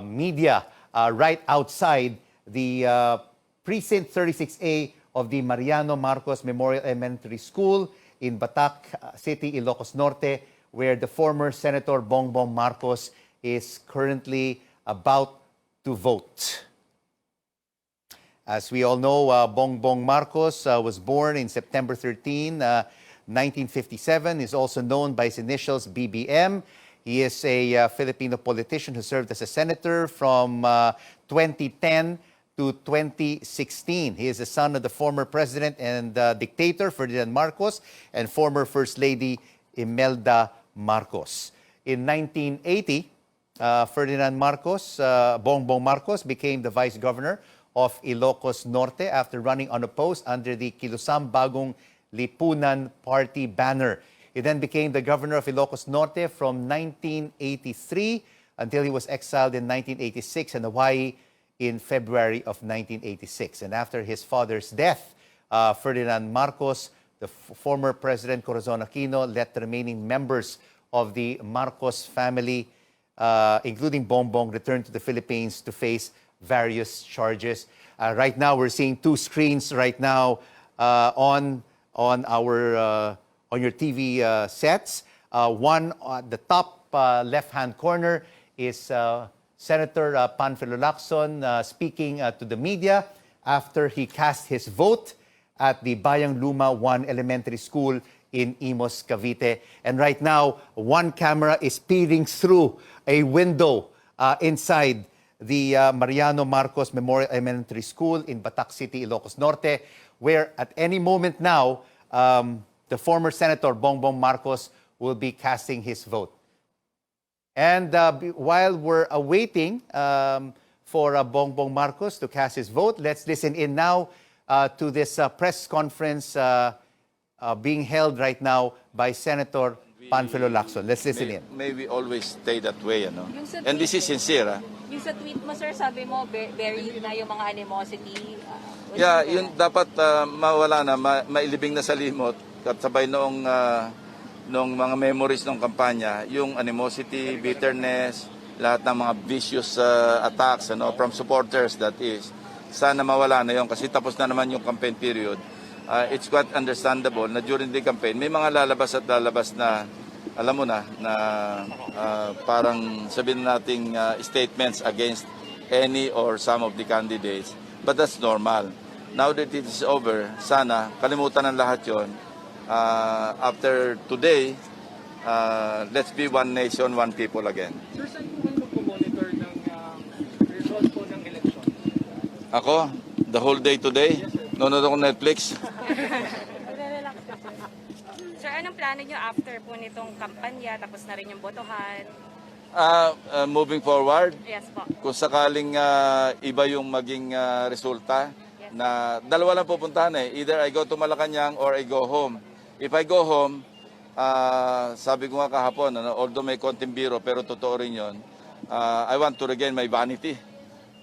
media right outside the Precinct 36A of the Mariano Marcos Memorial Elementary School in Batac City, Ilocos Norte, where the former Senator Bongbong Marcos is currently about to vote. As we all know, Bongbong Marcos was born in September 13, 1957. He's also known by his initials BBM. He is a Filipino politician who served as a senator from 2010 to 2016. He is the son of the former president and dictator Ferdinand Marcos and former First Lady Imelda Marcos. In 1980, Ferdinand Marcos, Bongbong Marcos, became the vice governor of Ilocos Norte after running unopposed under the Kilusam Bagong Lipunan Party banner. He then became the governor of Ilocos Norte from 1983 until he was exiled in 1986 in Hawaii in February of 1986. And after his father's death, Ferdinand Marcos, the former President Corazon Aquino, let the remaining members of the Marcos family, including Bongbong, return to the Philippines to face various charges. Right now, we're seeing two screens right now on your TV sets. One at the top left-hand corner is Senator Panfilo Lacson speaking to the media after he cast his vote at the Bayang Luma 1 Elementary School in Imus, Cavite. And right now, one camera is peering through a window inside the Mariano Marcos Memorial Elementary School in Batac City, Ilocos Norte, where at any moment now, the former Senator Bongbong Marcos will be casting his vote. And while we're awaiting for Bongbong Marcos to cast his vote, let's listen in now to this press conference being held right now by Senator Panfilo Lacson. Let's listen in. May we always stay that way, ano? And this is sincere. Yung sa tweet mo, sir, sabi mo, buried na yung mga animosity. Yeah, yun dapat mawala na, mailibing na sa limot at sabay noong mga memories ng kampanya, yung animosity, bitterness, lahat ng mga vicious attacks from supporters, that is. Sana mawala na yun kasi tapos na naman yung campaign period. It's quite understandable na during the campaign, may mga lalabas na, alam mo na parang sabihin nating statements against any or some of the candidates. But that's normal. Now that it is over, sana kalimutan ng lahat yon. After today, let's be one nation, one people again. Sir, saan po kayo mag-monitor ng result po ng election? Ako? The whole day today? Nanonood ako Netflix. Sir, anong plano nyo after po nitong kampanya, tapos na rin yung botohan? Moving forward, Yes po. kung sakaling iba yung maging resulta, na dalawa lang pupuntahan eh. Either I go to Malacanang or I go home. If I go home, sabi ko nga kahapon, although may konting biro, pero totoo rin yun, I want to regain my vanity.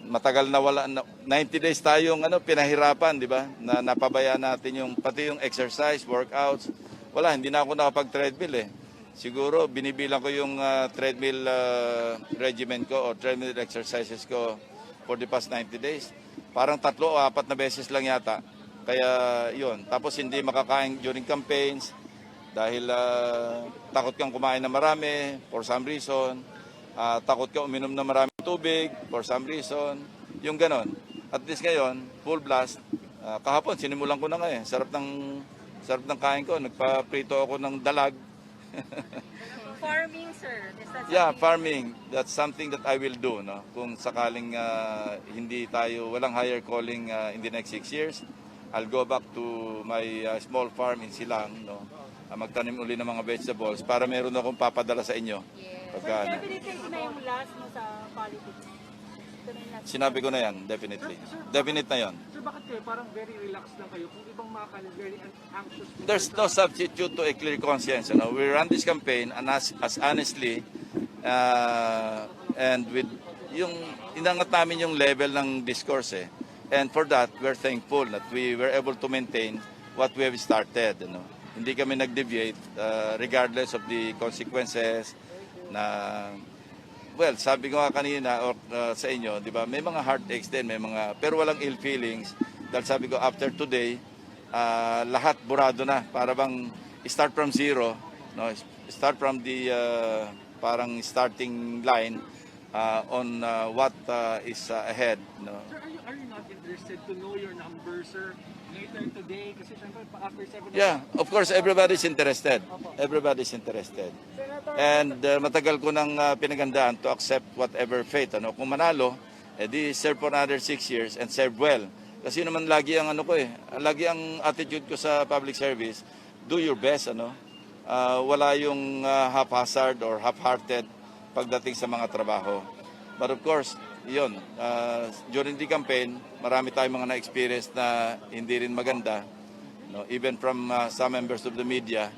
Matagal na wala, 90 days tayong pinahirapan, di ba? Na napabayaan natin yung, pati yung exercise, workouts. Wala, hindi na ako nakapag-treadmill eh. Siguro, binibilang ko yung treadmill regimen ko o treadmill exercises ko for the past 90 days. Parang 3 o 4 na beses lang yata. Kaya yun. Tapos hindi makakain during campaigns dahil takot kang kumain na marami for some reason. Takot kang uminom na maraming tubig for some reason. Yung ganon. At least ngayon, full blast. Kahapon, sinimulan ko na nga eh. Sarap ng kain ko. Nagpa-prito ako ng dalag. Farming, sir. Is that Yeah, farming. That's something that I will do. No? Kung sakaling hindi tayo, walang higher calling in the next 6 years, I'll go back to my small farm in Silang. No? Magtanim uli ng mga vegetables para meron akong papadala sa inyo. Pagka, definitely na yung last mo sa politics. sinabi ko na yan, definitely. Definite na yan. Sir, bakit kayo parang very relaxed lang kayo kung ibang mga kandidates very anxious? There's no substitute to a clear conscience. We run this campaign and as honestly and with yung inangat namin yung level ng discourse eh. And for that, we're thankful that we were able to maintain what we have started. Hindi kami nag-deviate regardless of the consequences na, well, sabi ko nga kanina or, sa inyo, di ba, may mga heartaches din, pero walang ill feelings. Dahil sabi ko, after today, lahat burado na, para bang start from zero, no? Start from the parang starting line on what is ahead. No? Sir, are you not interested to know your number, sir, later today? Kasi syempre, after 7 Yeah, of course, everybody's interested. Everybody's interested. And matagal ko nang pinagandaan to accept whatever fate. Kung manalo, di serve for another 6 years and serve well. Kasi naman lagi ang lagi ang attitude ko sa public service, do your best, wala yung haphazard or half-hearted pagdating sa mga trabaho. But of course, yun, during the campaign, marami tayong mga na-experience na hindi rin maganda. Even from some members of the media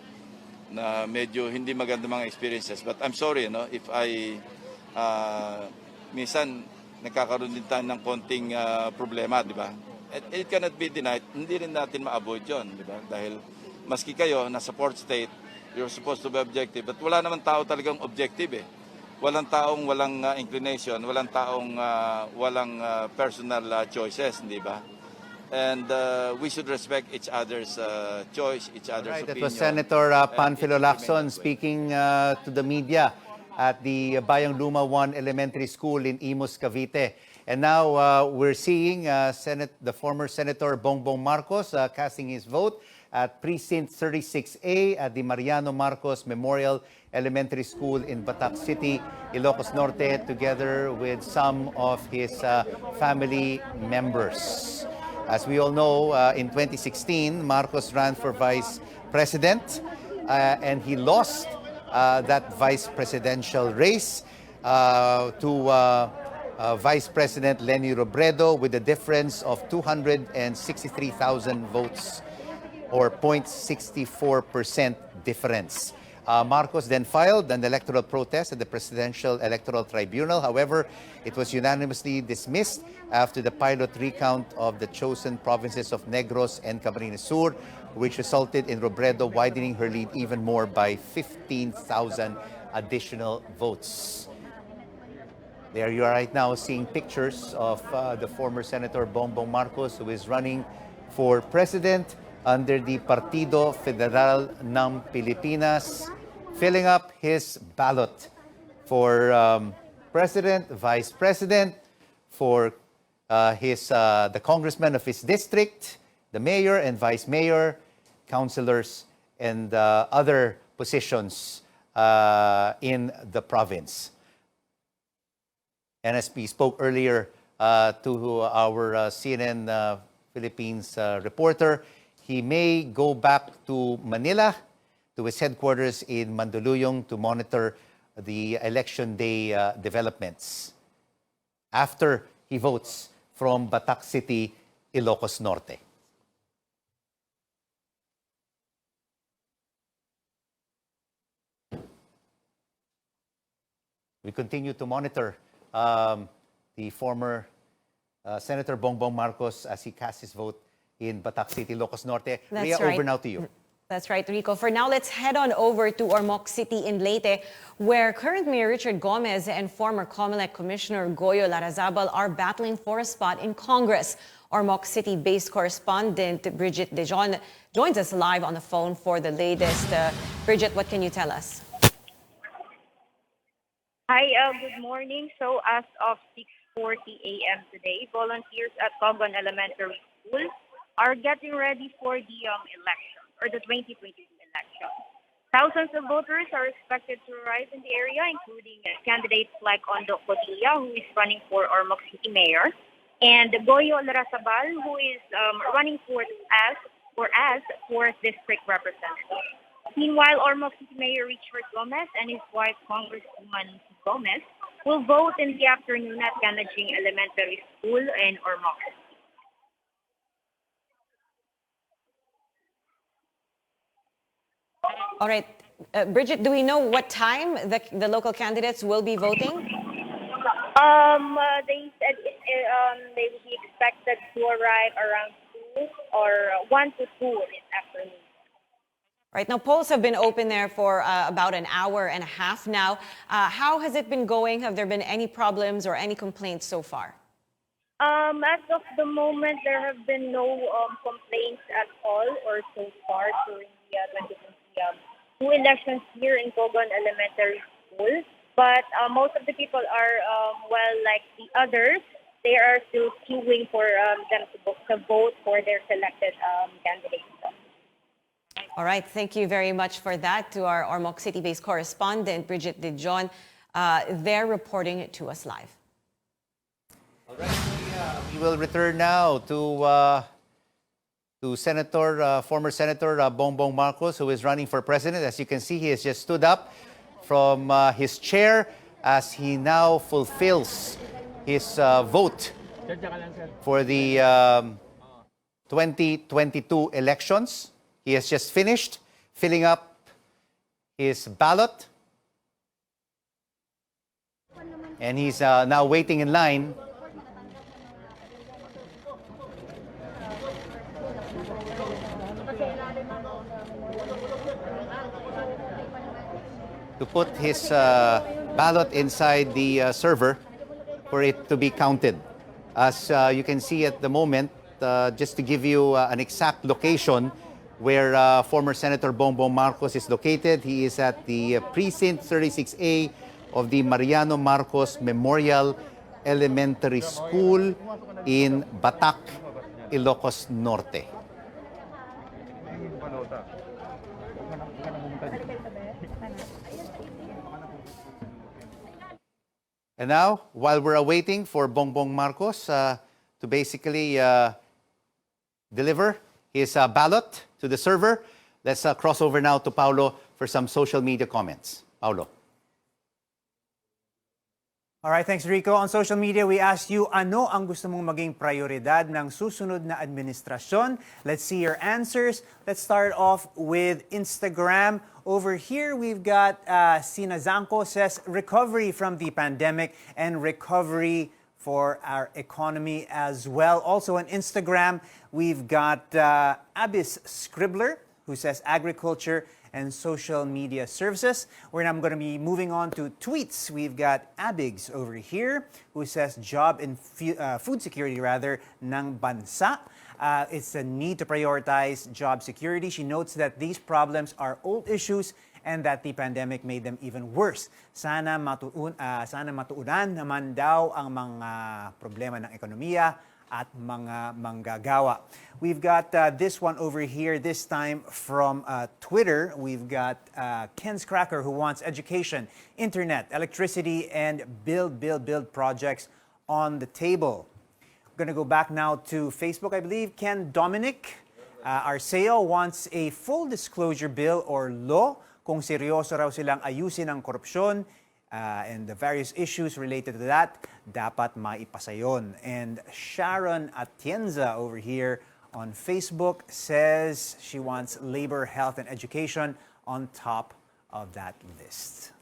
na medyo hindi maganda mga experiences. But I'm sorry, if I minsan nagkakaroon din tayo ng konting problema, di ba? It cannot be denied. Hindi rin natin ma-avoid yun, di ba? Dahil maski kayo, nasa fourth state, you're supposed to be objective. But wala naman tao talagang objective eh. Walang taong walang inclination, walang taong walang personal choices, di ba? And we should respect each other's choice, each other's Right, that opinion. was Senator Panfilo Lacson speaking to the media at the Bayang Luma 1 Elementary School in Imus, Cavite. And now we're seeing the former Senator Bongbong Marcos casting his vote at Precinct 36A at the Mariano Marcos Memorial Elementary School in Batac City, Ilocos Norte, together with some of his family members. As we all know, in 2016, Marcos ran for Vice President and he lost that Vice Presidential race to Vice President Leni Robredo with a difference of 263,000 votes or 0.64% difference. Marcos then filed an electoral protest at the Presidential Electoral Tribunal. However, it was unanimously dismissed after the pilot recount of the chosen provinces of Negros and Camarines Sur, which resulted in Robredo widening her lead even more by 15,000 additional votes. There you are right now seeing pictures of the former Senator Bongbong Marcos, who is running for president under the Partido Federal ng Pilipinas, filling up his ballot for president, vice president, for the congressman of his district, the mayor and vice mayor, councilors, and other positions in the province. And as we spoke earlier to our CNN Philippines reporter, he may go back to Manila, to his headquarters in Mandaluyong, to monitor the election day developments after he votes from Batac City, Ilocos Norte. We continue to monitor the former Senator Bongbong Marcos as he casts his vote in Batac City, Ilocos Norte. That's Rhea, right. over now to you. That's right, Rico. For now, let's head on over to Ormoc City in Leyte, where current Mayor Richard Gomez and former COMELEC Commissioner Goyo Larrazabal are battling for a spot in Congress. Ormoc City-based correspondent Bridget Dejon joins us live on the phone for the latest. Bridget, what can you tell us? Hi, good morning. So as of 6:40 a.m. today, volunteers at Cogon Elementary School are getting ready for the election, or the 2022 election. Thousands of voters are expected to arrive in the area, including candidates like Ondo Codilla, who is running for Ormoc City Mayor, and Goyo Larrazabal, who is running for as 4th District Representative. Meanwhile, Ormoc City Mayor Richard Gomez and his wife, Congresswoman Gomez, will vote in the afternoon at Canajing Elementary School in Ormoc. All right. Bridget, do we know what time the local candidates will be voting? They said they would be expected to arrive around 2 or 1 to 2 this afternoon. Right now, polls have been open there for about an hour and a half now. How has it been going? Have there been any problems or any complaints so far? As of the moment, there have been no complaints at all or so far during the 2022 elections here in Cogon Elementary School. But most of the people are, like the others, they are still queuing for them to vote for their selected candidates. All right, thank you very much for that to our Ormoc City-based correspondent, Bridget De John. They're reporting it to us live. All right, we will return now to former Senator Bongbong Marcos, who is running for president. As you can see, he has just stood up from his chair as he now fulfills his vote for the 2022 elections. He has just finished filling up his ballot, and he's now waiting in line to put his ballot inside the server for it to be counted. As you can see at the moment, just to give you an exact location where former Senator Bongbong Marcos is located, he is at the Precinct 36A of the Mariano Marcos Memorial Elementary School in Batac, Ilocos Norte. And now, while we're awaiting for Bongbong Marcos to basically deliver his ballot to the server, let's cross over now to Paolo for some social media comments. Paolo. All right, thanks Rico. On social media, we asked you, ano ang gusto mong maging prioridad ng susunod na administrasyon? Let's see your answers. Let's start off with Instagram. Over here, we've got Sinazanko says, recovery from the pandemic and recovery for our economy as well. Also on Instagram, we've got Abyss Scribbler, who says agriculture and social media services. I'm going to be moving on to tweets. We've got Abigs over here, who says job and food security ng bansa. It's a need to prioritize job security. She notes that these problems are old issues and that the pandemic made them even worse. Sana matuunan naman daw ang mga problema ng ekonomiya at mga manggagawa. We've got this one over here, this time from Twitter. We've got Ken's Cracker, who wants education, internet, electricity, and build projects on the table. We're gonna go back now to Facebook, I believe. Ken Dominic Arceo wants a full disclosure bill or law kung seryoso raw silang ayusin ang korupsyon and the various issues related to that, dapat maipasa yon. And Sharon Atienza over here on Facebook says she wants labor, health, and education on top of that list.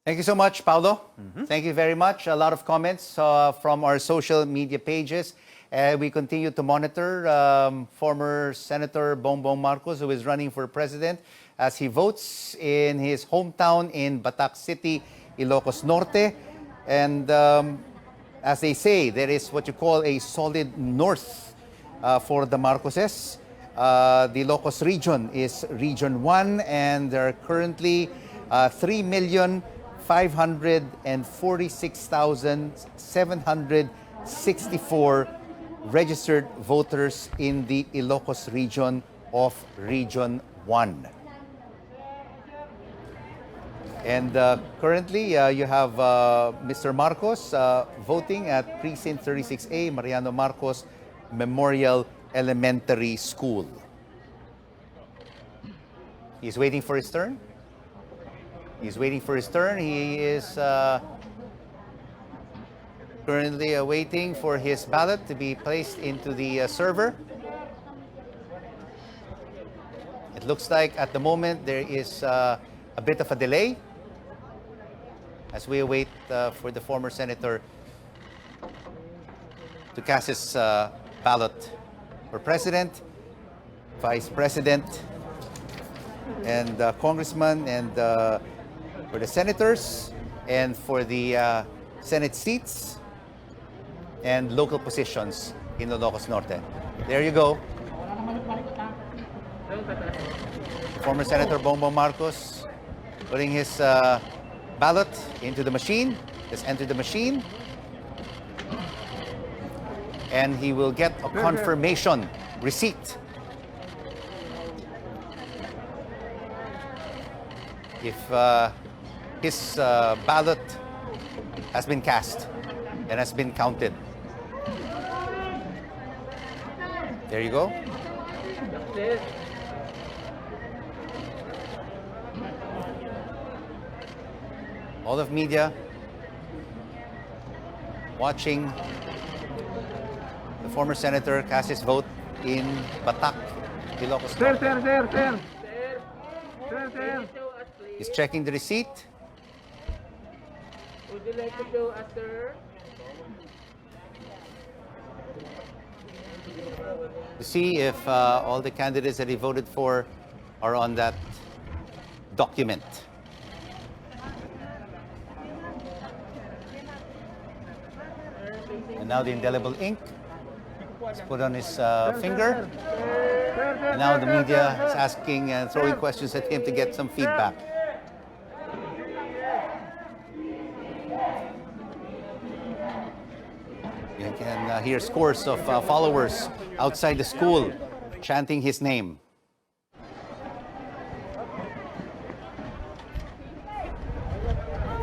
Thank you so much, Paolo. Thank you very much. A lot of comments from our social media pages. We continue to monitor former Senator Bongbong Marcos, who is running for president, as he votes in his hometown in Batac City, Ilocos Norte. And as they say, there is what you call a solid north for the Marcoses. The Ilocos region is Region 1, and there are currently 3,546,764 registered voters in the Ilocos region of Region 1. And currently, you have Mr. Marcos voting at Precinct 36A, Mariano Marcos Memorial Elementary School. He's waiting for his turn. He's waiting for his turn. He is currently waiting for his ballot to be placed into the server. It looks like at the moment there is a bit of a delay. as we await for the former senator to cast his ballot for president, vice president, and congressman, and for the senators, and for the Senate seats and local positions in Ilocos Norte. There you go. Former Senator Bongbong Marcos putting his ballot into the machine. Just enter the machine. And he will get a confirmation receipt if his ballot has been cast and has been counted. There you go. All of media watching the former senator cast his vote in Batak, Ilocos Norte. Sir. He's checking the receipt. Would you like to go after? To see if all the candidates that he voted for are on that document. And now the indelible ink is put on his finger. And now the media is asking and throwing questions at him to get some feedback. You can hear scores of followers outside the school chanting his name.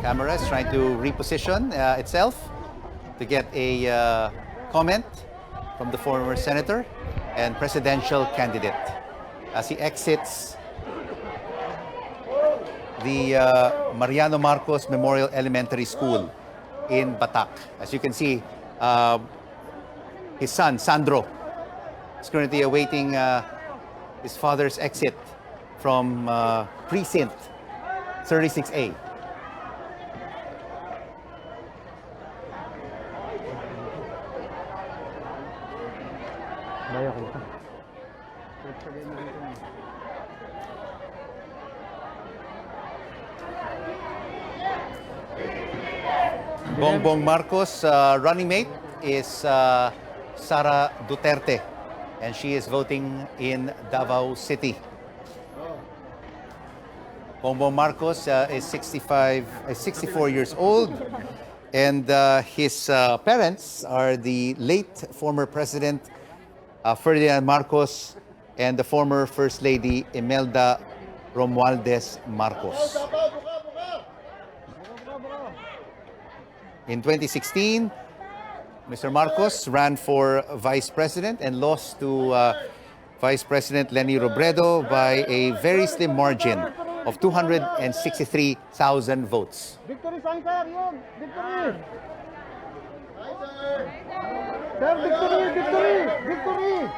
Camera is trying to reposition itself to get a comment from the former senator and presidential candidate as he exits the Mariano Marcos Memorial Elementary School in Batak. As you can see, his son, Sandro, is currently awaiting his father's exit from precinct 36A. Bongbong Marcos' running mate is Sara Duterte, and she is voting in Davao City. Bongbong Marcos is 64 years old, and his parents are the late former President Ferdinand Marcos and the former First Lady Imelda Romualdez Marcos. In 2016, Mr. Marcos ran for Vice President and lost to Vice President Leni Robredo by a very slim margin of 263,000 votes. Victory sign, sir. Yun. Victory. Sir, victory.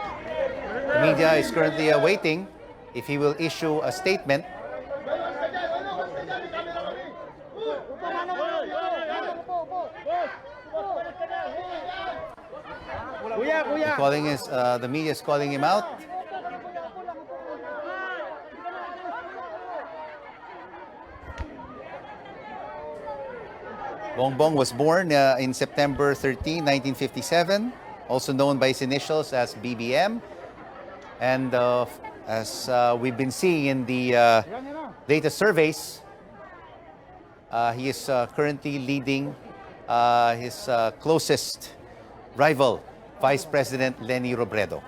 The media is currently awaiting if he will issue a statement. The media is calling him out. Bongbong was born in September 13, 1957, also known by his initials as BBM. And as we've been seeing in the latest surveys, he is currently leading his closest rival, Vice President Leni Robredo.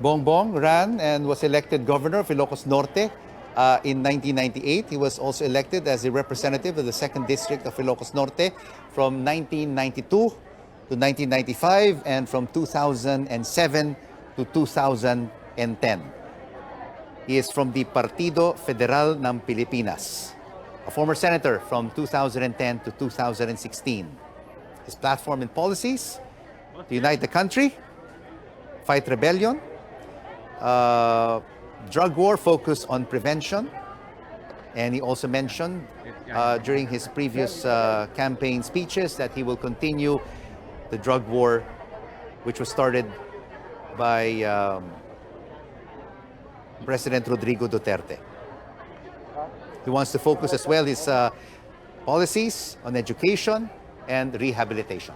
Bongbong ran and was elected governor of Ilocos Norte in 1998. He was also elected as a representative of the 2nd District of Ilocos Norte from 1992 to 1995 and from 2007 to 2010. He is from the Partido Federal ng Pilipinas, a former senator from 2010 to 2016. His platform and policies: to unite the country, fight rebellion, drug war focus on prevention. And he also mentioned during his previous campaign speeches that he will continue the drug war, which was started by President Rodrigo Duterte. He wants to focus as well his policies on education and rehabilitation.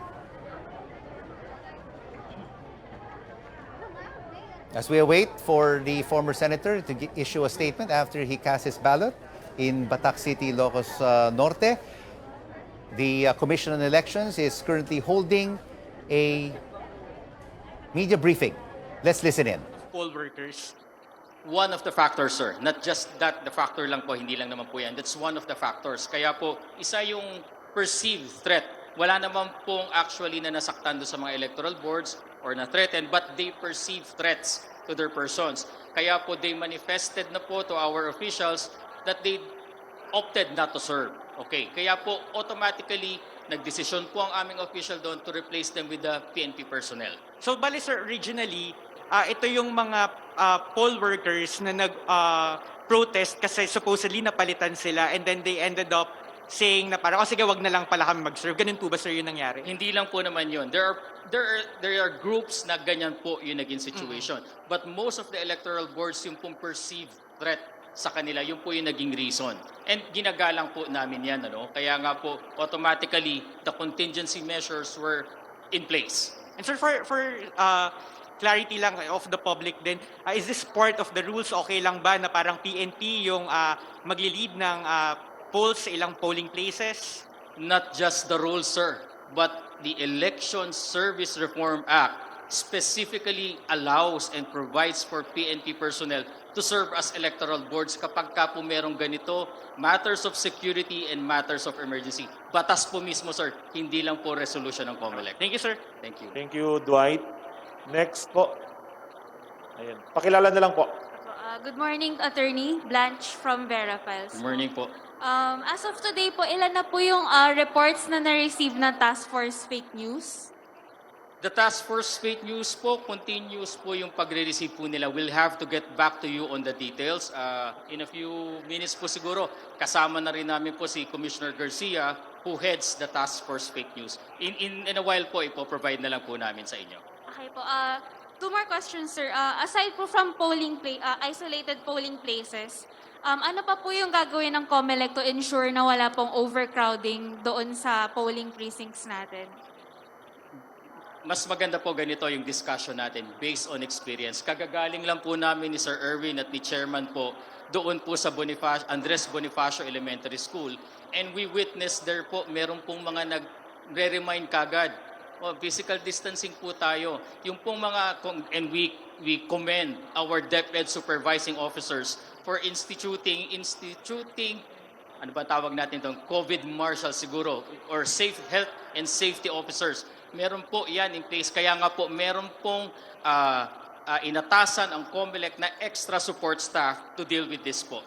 As we await for the former senator to issue a statement after he cast his ballot in Batac City, Ilocos Norte, the Commission on Elections is currently holding a media briefing. Let's listen in. Poll workers, one of the factors, sir. Not just that, the factor lang po, hindi lang naman po yan. That's one of the factors. Kaya po, isa yung perceived threat. Wala naman pong actually na nasaktan doon sa mga electoral boards or na-threatened, but they perceive threats to their persons. Kaya po, they manifested na po to our officials that they opted not to serve. Okay, kaya po, automatically, nagdesisyon po ang aming official doon to replace them with the PNP personnel. So, bali sir, originally, ito yung mga poll workers na nag-protest kasi supposedly napalitan sila and then they ended up saying na parang, sige, wag na lang pala kami mag-serve. Ganun po ba sir yung nangyari? Hindi lang po naman yun. There are groups na ganyan po yung naging situation. But most of the electoral boards yung pong perceived threat sa kanila, yung po yung naging reason. And ginagalang po namin yan. Ano? Kaya nga po, automatically, the contingency measures were in place. And sir, for clarity lang of the public din, is this part of the rules? Okay lang ba na parang PNP yung magli-lead ng polls sa ilang polling places? Not just the rules, sir, but the Election Service Reform Act specifically allows and provides for PNP personnel to serve as electoral boards kapag ka po merong ganito, matters of security and matters of emergency. Batas po mismo, sir, hindi lang po resolution ng COMELEC. Thank you, sir. Thank you. Thank you, Dwight. Next po. Ayan. Pakilala na lang po. Good morning, Attorney Blanche from Vera Files. Good morning po. As of today po, ilan na po yung reports na na-receive ng Task Force Fake News? The Task Force Fake News po, continuous po yung pagre-receive po nila. We'll have to get back to you on the details. In a few minutes po siguro, kasama na rin namin po si Commissioner Garcia who heads the Task Force Fake News. In a while po, ipo-provide na lang po namin sa inyo. Okay po. Two more questions, sir. Aside po from isolated polling places, ano pa po yung gagawin ng COMELEC to ensure na wala pong overcrowding doon sa polling precincts natin? Mas maganda po ganito yung discussion natin based on experience. Kagagaling lang po namin ni Sir Erwin at ni Chairman po doon po sa Andres Bonifacio Elementary School. And we witnessed there po, meron pong mga nagre-remind kagad. Physical distancing po tayo. Yung pong mga, and we commend our DepEd supervising officers for instituting, ano ba tawag natin itong COVID marshal siguro, or safe health and safety officers. Meron po yan in place. Kaya nga po, meron pong inatasan ang COMELEC na extra support staff to deal with this po.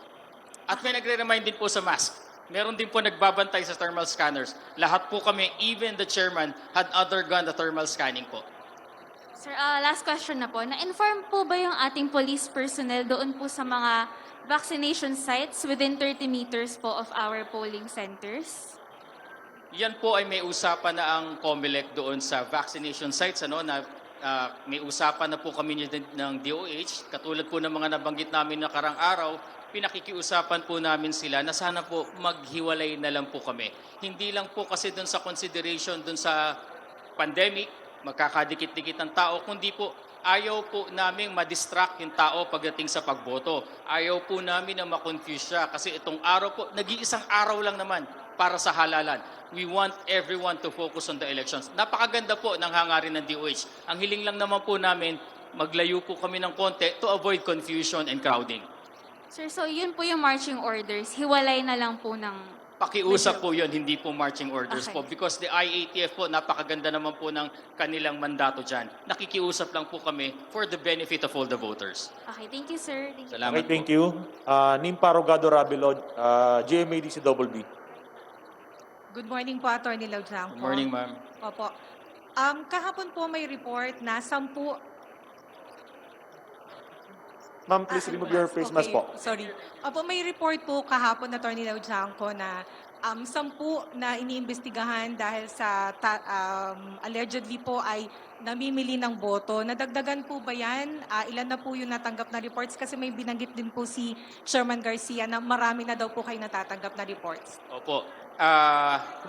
At may nagre-remind din po sa mask. Meron din po nagbabantay sa thermal scanners. Lahat po kami, even the chairman, had undergone the thermal scanning po. Sir, last question na po. Na-inform po ba yung ating police personnel doon po sa mga vaccination sites within 30 meters po of our polling centers? Yan po ay may usapan na ang COMELEC doon sa vaccination sites. Na may usapan na po kami ng DOH. Katulad po ng mga nabanggit namin na karang araw, pinakikiusapan po namin sila na sana po maghiwalay na lang po kami. Hindi lang po kasi doon sa consideration doon sa pandemic, magkakadikit-dikit ng tao, kundi po ayaw po namin ma-distract yung tao pagdating sa pagboto. Ayaw po namin na ma-confuse siya kasi itong araw po, nag-iisang araw lang naman para sa halalan. We want everyone to focus on the elections. Napakaganda po ng hangarin ng DOH. Ang hiling lang naman po namin, maglayo po kami ng konti to avoid confusion and crowding. Sir, so yun po yung marching orders. Hiwalay na lang po ng... Pakiusap po yun, hindi po marching orders Okay. po. Because the IATF po, napakaganda naman po ng kanilang mandato dyan. Nakikiusap lang po kami for the benefit of all the voters. Okay, thank you, sir. Thank you. Salamat Okay, thank you. Nimpa Rogado Rabilo, GMADCWB. Good morning po, Attorney Laujanco. Good morning, ma'am. Opo. Kahapon po may report na Ma'am, please remove your face mask po. Sorry. Opo, may report po kahapon na Attorney Laujanco na 10 na iniimbestigahan dahil sa allegedly po ay namimili ng boto. Nadagdagan po ba yan? Ilan na po yung natanggap na reports? Kasi may binanggit din po si Chairman Garcia na marami na daw po kayo natatanggap na reports. Opo.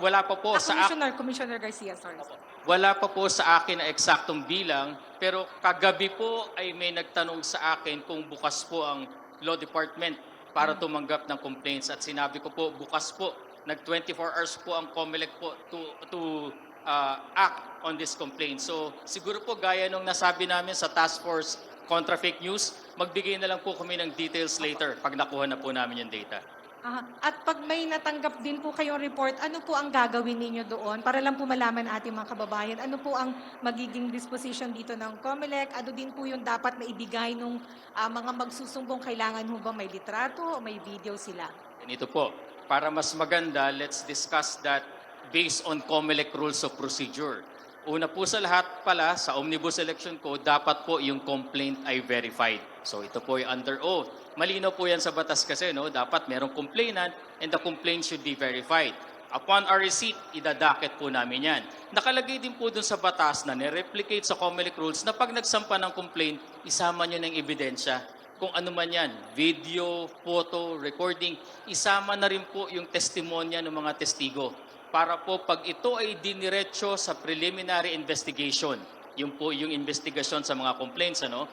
Wala pa po sa Commissioner Garcia, sorry. Wala pa po sa akin na eksaktong bilang, pero kagabi po ay may nagtanong sa akin kung bukas po ang Law Department para tumanggap ng complaints. At sinabi ko po, bukas po, nag-24 hours po ang COMELEC po to act on this complaint. So siguro po gaya nung nasabi namin sa Task Force Contra Fake News, magbigay na lang po kami ng details later pag nakuha na po namin yung data. At pag may natanggap din po kayong report, ano po ang gagawin ninyo doon? Para lang po malaman ating mga kababayan, ano po ang magiging disposition dito ng COMELEC? Ano din po yung dapat na ibigay ng mga magsusumbong? Kailangan ho ba may litrato o may video sila? Ganito po, para mas maganda, let's discuss that based on COMELEC Rules of Procedure. Una po sa lahat pala, sa Omnibus Election Code, dapat po yung complaint ay verified. So ito po ay under oath. Malinaw po yan sa batas kasi, no? Dapat merong complainant and the complaint should be verified. Upon our receipt, idadaket po namin yan. Nakalagay din po dun sa batas na nireplicate sa COMELEC rules na pag nagsampa ng complaint, isama nyo ng ebidensya. Kung ano man yan, video, photo, recording, isama na rin po yung testimonya ng mga testigo. Para po pag ito ay diniretso sa preliminary investigation, yung po yung investigasyon sa mga complaints, ano?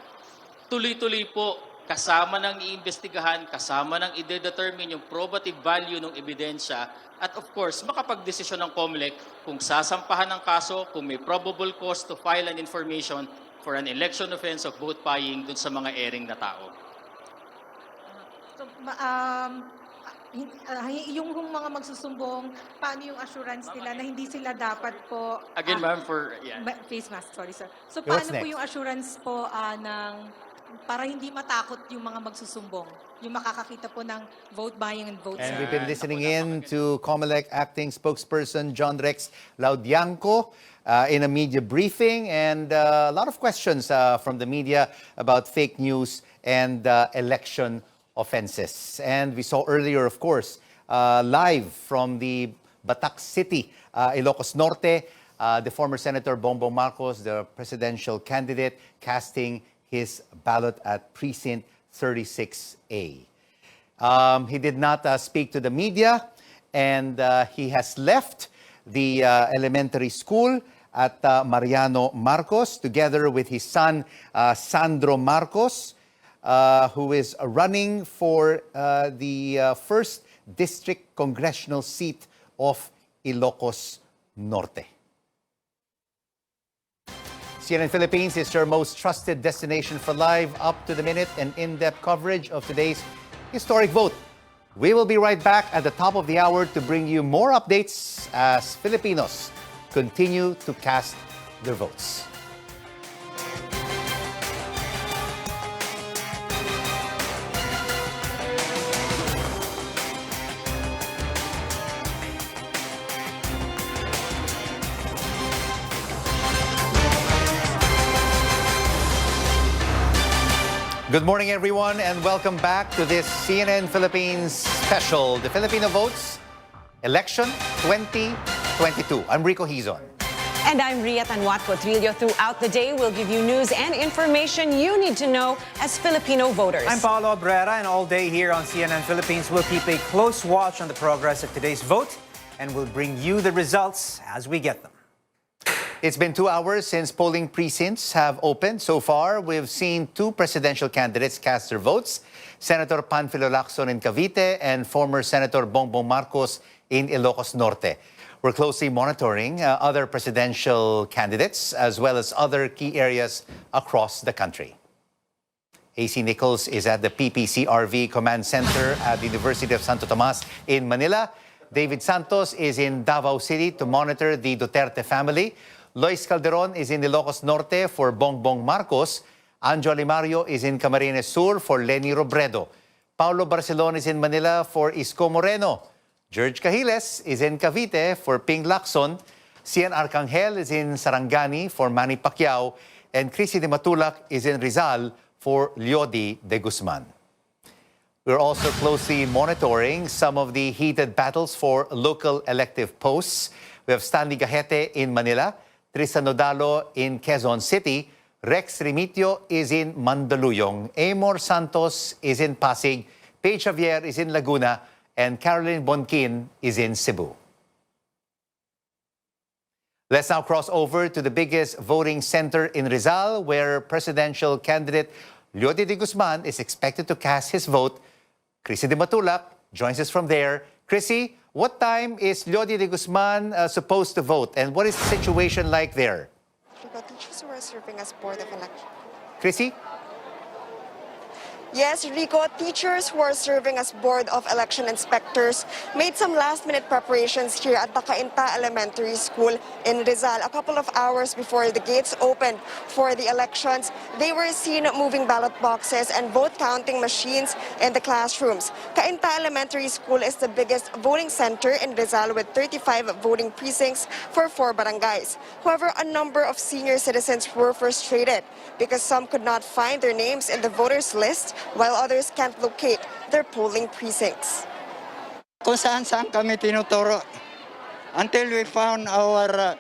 Tuloy-tuloy po, kasama ng iimbestigahan, kasama ng i-determine yung probative value ng ebidensya, at of course, makapag-desisyon ng COMELEC kung sasampahan ng kaso, kung may probable cause to file an information for an election offense of vote buying dun sa mga airing na tao. So, yung mga magsusumbong, paano yung assurance nila na hindi sila dapat po... Again, ma'am, for... Yeah. Face mask, sorry sir. So What's paano po next? yung assurance po para hindi matakot yung mga magsusumbong? Yung makakakita po ng vote buying and vote And selling. we've been listening in to COMELEC acting spokesperson John Rex Laudianco in a media briefing, and a lot of questions from the media about fake news and election offenses. And we saw earlier, of course, live from the Batac City, Ilocos Norte, the former Senator Bongbong Marcos, the presidential candidate, casting his ballot at Precinct 36A. He did not speak to the media, and he has left the elementary school at Mariano Marcos together with his son, Sandro Marcos, who is running for the 1st District Congressional seat of Ilocos Norte. CNN Philippines is your most trusted destination for live, up-to-the-minute, and in-depth coverage of today's historic vote. We will be right back at the top of the hour to bring you more updates as Filipinos continue to cast their votes. Good morning, everyone, and welcome back to this CNN Philippines special, the Filipino Votes Election 2022. I'm Rico Hizon. And I'm Tanjuatco-Trillo. Throughout the day, we'll give you news and information you need to know as Filipino voters. I'm Paolo, Abrera, and all day here on CNN Philippines, we'll keep a close watch on the progress of today's vote, and we'll bring you the results as we get them. It's been 2 hours since polling precincts have opened. So far, we've seen 2 presidential candidates cast their votes, Senator Panfilo Lacson in Cavite and former Senator Bongbong Marcos in Ilocos Norte. We're closely monitoring other presidential candidates as well as other key areas across the country. AC Nichols is at the PPCRV Command Center at the University of Santo Tomas in Manila. David Santos is in Davao City to monitor the Duterte family. Lois Calderon is in Ilocos Norte for Bongbong Marcos. Anjo Alimario is in Camarines Sur for Leni Robredo. Paolo Barcelon is in Manila for Isko Moreno. George Cahiles is in Cavite for Ping Lacson. Cian Arcangel is in Sarangani for Manny Pacquiao. And Chrissy de Matulac is in Rizal for Leody de Guzman. We're also closely monitoring some of the heated battles for local elective posts. We have Stanley Gahete in Manila, Tristan Nodalo in Quezon City, Rex Remitio is in Mandaluyong, Amor Santos is in Pasig, Paige Javier is in Laguna, and Caroline Bonquin is in Cebu. Let's now cross over to the biggest voting center in Rizal, where presidential candidate Leody de Guzman is expected to cast his vote. Chrissy de Matulak joins us from there. Chrissy, what time is Leody de Guzman supposed to vote, and what is the situation like there? Teachers who are serving as Board of Election. Chrissy? Yes, Rico, teachers who are serving as Board of Election Inspectors made some last-minute preparations here at the Cainta Elementary School in Rizal. A couple of hours before the gates opened for the elections, they were seen moving ballot boxes and vote counting machines in the classrooms. Cainta Elementary School is the biggest voting center in Rizal with 35 voting precincts for 4 barangays. However, a number of senior citizens were frustrated because some could not find their names in the voters list, while others can't locate their polling precincts. Kung saan-saan kami tinuturo until we found our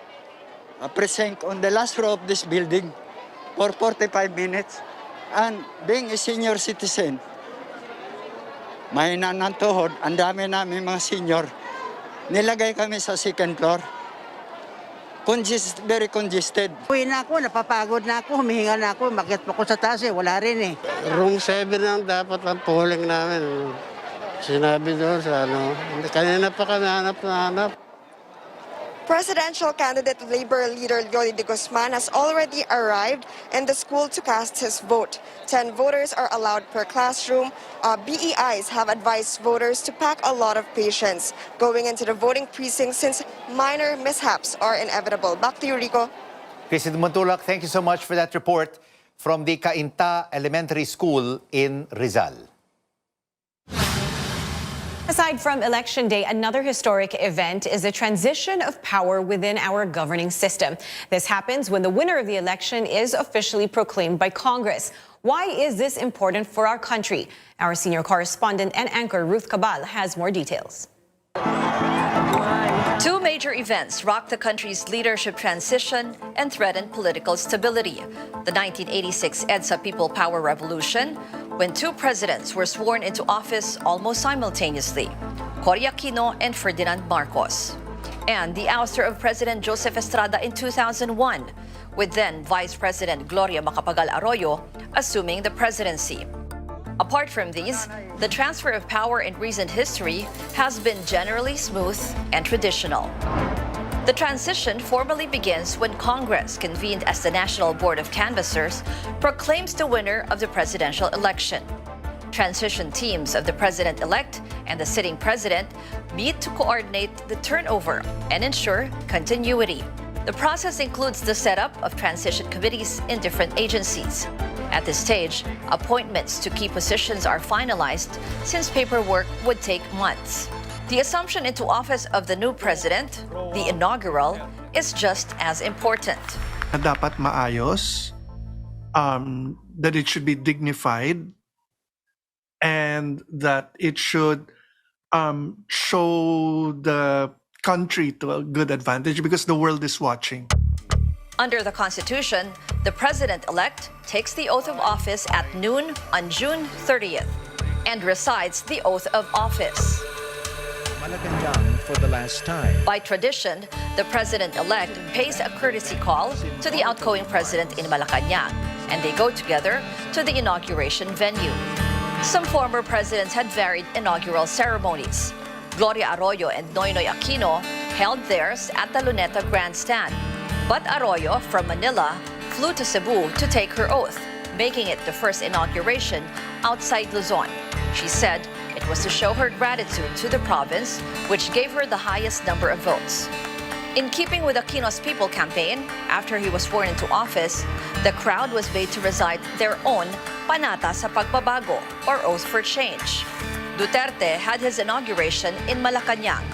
precinct on the last row of this building for 45 minutes. And being a senior citizen, mahina ng tuhod, ang dami namin mga senior, nilagay kami sa second floor. Very congested. Uwi na ako, napapagod na ako, humihinga na ako, bakit pa ako sa taas wala rin eh. Room 7 ang dapat ang polling namin. Sinabi doon sa kanina pa kami hanap. Presidential candidate Labor leader Leody de Guzman has already arrived in the school to cast his vote. 10 voters are allowed per classroom. BEIs have advised voters to pack a lot of patience going into the voting precinct since minor mishaps are inevitable. Back to you, Rico. Chrissy de Matulak, thank you so much for that report from the Cainta Elementary School in Rizal. Aside from Election Day, another historic event is the transition of power within our governing system. This happens when the winner of the election is officially proclaimed by Congress. Why is this important for our country? Our senior correspondent and anchor Ruth Cabal has more details. 2 major events rocked the country's leadership transition and threatened political stability. The 1986 EDSA People Power Revolution, when 2 presidents were sworn into office almost simultaneously, Cory Aquino and Ferdinand Marcos. And the ouster of President Joseph Estrada in 2001, with then Vice President Gloria Macapagal Arroyo assuming the presidency. Apart from these, the transfer of power in recent history has been generally smooth and traditional. The transition formally begins when Congress, convened as the National Board of Canvassers, proclaims the winner of the presidential election. Transition teams of the president-elect and the sitting president meet to coordinate the turnover and ensure continuity. The process includes the setup of transition committees in different agencies. At this stage, appointments to key positions are finalized since paperwork would take months. The assumption into office of the new president, the inaugural, is just as important. Dapat maayos, that it should be dignified, and that it should show the country to a good advantage because the world is watching. Under the Constitution, the president-elect takes the oath of office at noon on June 30th and recites the oath of office. For the last time. By tradition, the president-elect pays a courtesy call to the outgoing president in Malacanang, and they go together to the inauguration venue. Some former presidents had varied inaugural ceremonies. Gloria Arroyo and Noynoy Aquino held theirs at the Luneta Grandstand. But Arroyo, from Manila, flew to Cebu to take her oath, making it the first inauguration outside Luzon. She said it was to show her gratitude to the province, which gave her the highest number of votes. In keeping with Aquino's People campaign, after he was sworn into office, the crowd was made to recite their own Panata sa Pagbabago, or Oath for Change. Duterte had his inauguration in Malacanang.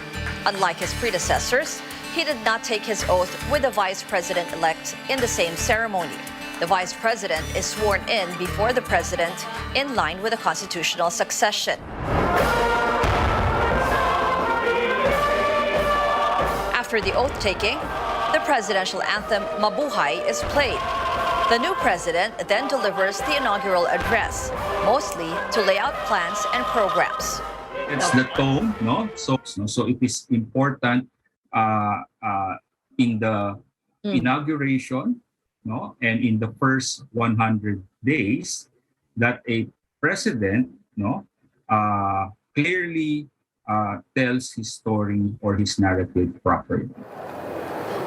Unlike his predecessors, he did not take his oath with the vice president-elect in the same ceremony. The vice president is sworn in before the president in line with the constitutional succession. After the oath-taking, the presidential anthem Mabuhay is played. The new president then delivers the inaugural address, mostly to lay out plans and programs. It's the tone, no? So it is important in the inauguration, no, and in the first 100 days that a president, no, clearly tells his story or his narrative properly.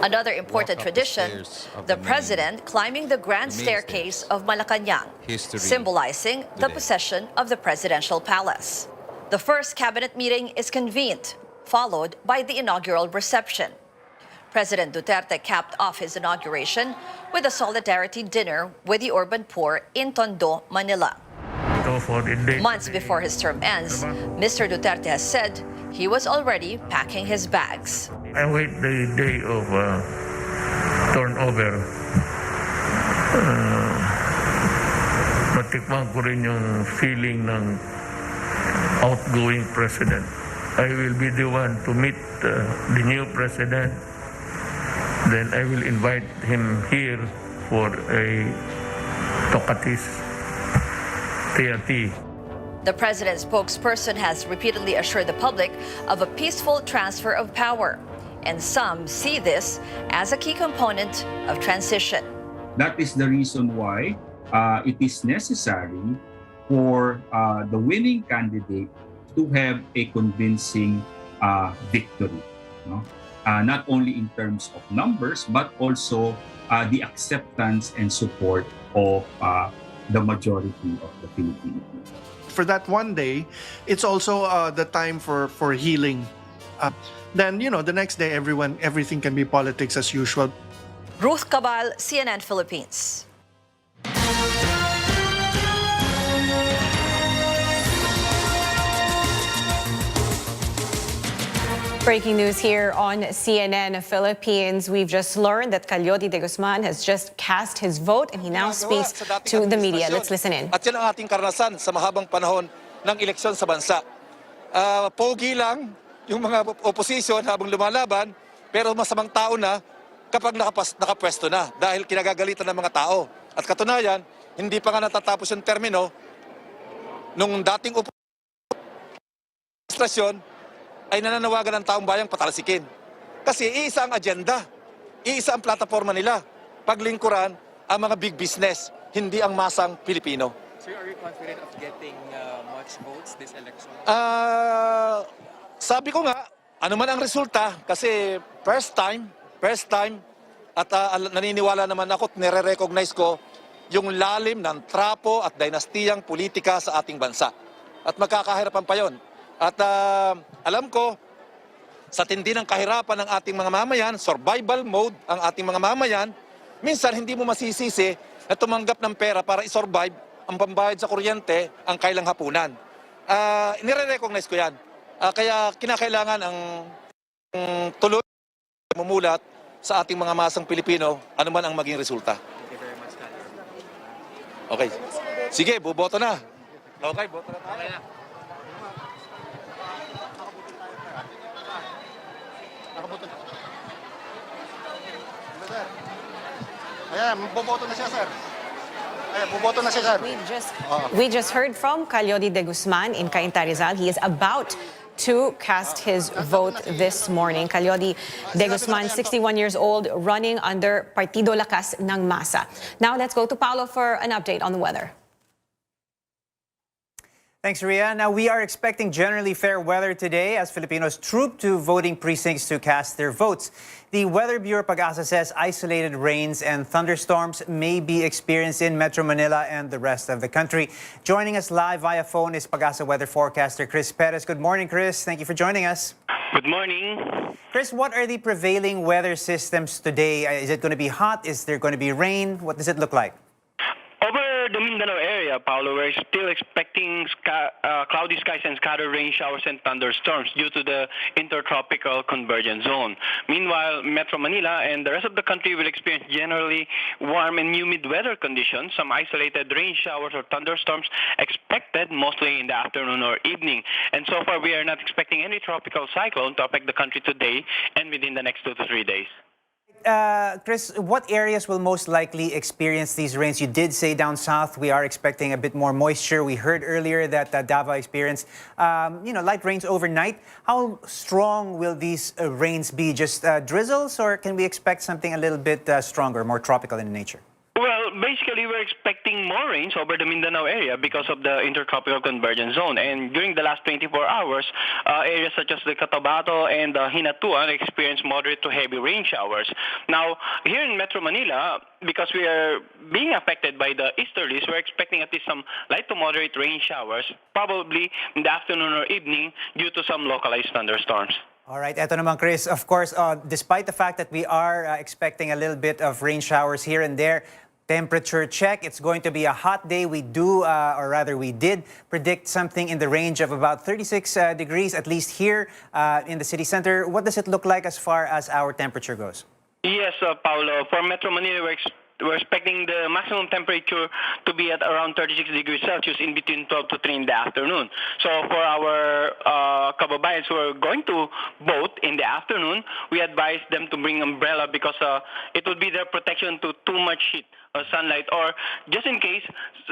Another important tradition, the president climbing the grand staircase of Malacanang, symbolizing the possession of the presidential palace. The first cabinet meeting is convened, followed by the inaugural reception. President Duterte capped off his inauguration with a solidarity dinner with the urban poor in Tondo, Manila. Months before his term ends, Mr. Duterte has said he was already packing his bags. I wait the day of turnover. Matikman ko rin yung feeling ng outgoing president. I will be the one to meet the new president. Then I will invite him here for a tokatis tea. The president's spokesperson has repeatedly assured the public of a peaceful transfer of power, and some see this as a key component of transition. That is the reason why it is necessary for the winning candidate to have a convincing victory. No? Not only in terms of numbers, but also the acceptance and support of the majority of the Filipino people. For that one day, it's also the time for healing. Then, the next day, everything can be politics as usual. Ruth Cabal, CNN Philippines. Breaking news here on CNN Philippines. We've just learned that Calyodi de Guzman has just cast his vote and he now speaks to the media. Let's listen in. At yan ang ating karanasan sa mahabang panahon ng eleksyon sa bansa. Pogi lang yung mga opposition habang lumalaban, pero masamang tao na kapag nakapwesto na dahil kinagagalitan ng mga tao. At katunayan, hindi pa nga natatapos yung termino nung dating administrasyon ay nananawagan ng taong bayang patalsikin. Kasi iisa ang agenda, iisa ang plataforma nila. Paglingkuran ang mga big business, hindi ang masang Pilipino. So are you confident of getting much votes this election? Sabi ko nga, ano man ang resulta, kasi first time, at naniniwala naman ako at nire-recognize ko yung lalim ng trapo at dynastiyang politika sa ating bansa. At magkakahirapan pa yon. At alam ko, sa tindi ng kahirapan ng ating mga mamayan, survival mode ang ating mga mamayan, minsan hindi mo masisisi na tumanggap ng pera para isurvive ang pambayad sa kuryente ang kailang hapunan. Nire-recognize ko yan. Kaya kinakailangan ang tuloy mumulat sa ating mga masang Pilipino, ano man ang maging resulta. Thank you very much, Okay. Sige, buboto na. Okay, boto na tayo. Okay na. Ayan, boboto na siya, sir. Ayan, boboto na siya, sir. We just heard from Calyodi de Guzman in Cainta, Rizal. He is about to cast his vote this morning. Calyodi de Guzman, 61 years old, running under Partido Lakas ng Masa. Now let's go to Paolo for an update on the weather. Thanks, Ria. Now, we are expecting generally fair weather today as Filipinos troop to voting precincts to cast their votes. The Weather Bureau Pag-asa says isolated rains and thunderstorms may be experienced in Metro Manila and the rest of the country. Joining us live via phone is Pag-asa weather forecaster Chris Perez. Good morning, Chris. Thank you for joining us. Good morning. Chris, what are the prevailing weather systems today? Is it going to be hot? Is there going to be rain? What does it look like? Over the Mindanao area, Paolo, we're still expecting cloudy skies and scattered rain showers and thunderstorms due to the intertropical convergence zone. Meanwhile, Metro Manila and the rest of the country will experience generally warm and humid weather conditions. Some isolated rain showers or thunderstorms expected mostly in the afternoon or evening. And so far, we are not expecting any tropical cyclone to affect the country today and within the next 2 to 3 days. Chris, what areas will most likely experience these rains? You did say down south we are expecting a bit more moisture. We heard earlier that Davao experienced, light rains overnight. How strong will these rains be? Just drizzles, or can we expect something a little bit stronger, more tropical in nature? Well, basically, we're expecting more rains over the Mindanao area because of the intertropical convergence zone. And during the last 24 hours, areas such as the Cotabato and Hinatuan experienced moderate to heavy rain showers. Now, here in Metro Manila, because we are being affected by the easterlies, we're expecting at least some light to moderate rain showers, probably in the afternoon or evening due to some localized thunderstorms. All right, eto naman, Chris. Of course, despite the fact that we are expecting a little bit of rain showers here and there, temperature check, it's going to be a hot day. We did predict something in the range of about 36 degrees, at least here in the city center. What does it look like as far as our temperature goes? Yes, Paolo. For Metro Manila, we're expecting the maximum temperature to be at around 36 degrees Celsius in between 12 to 3 in the afternoon. So for our kababayans who are going to vote in the afternoon, we advise them to bring umbrella because it will be their protection to too much heat or sunlight, or just in case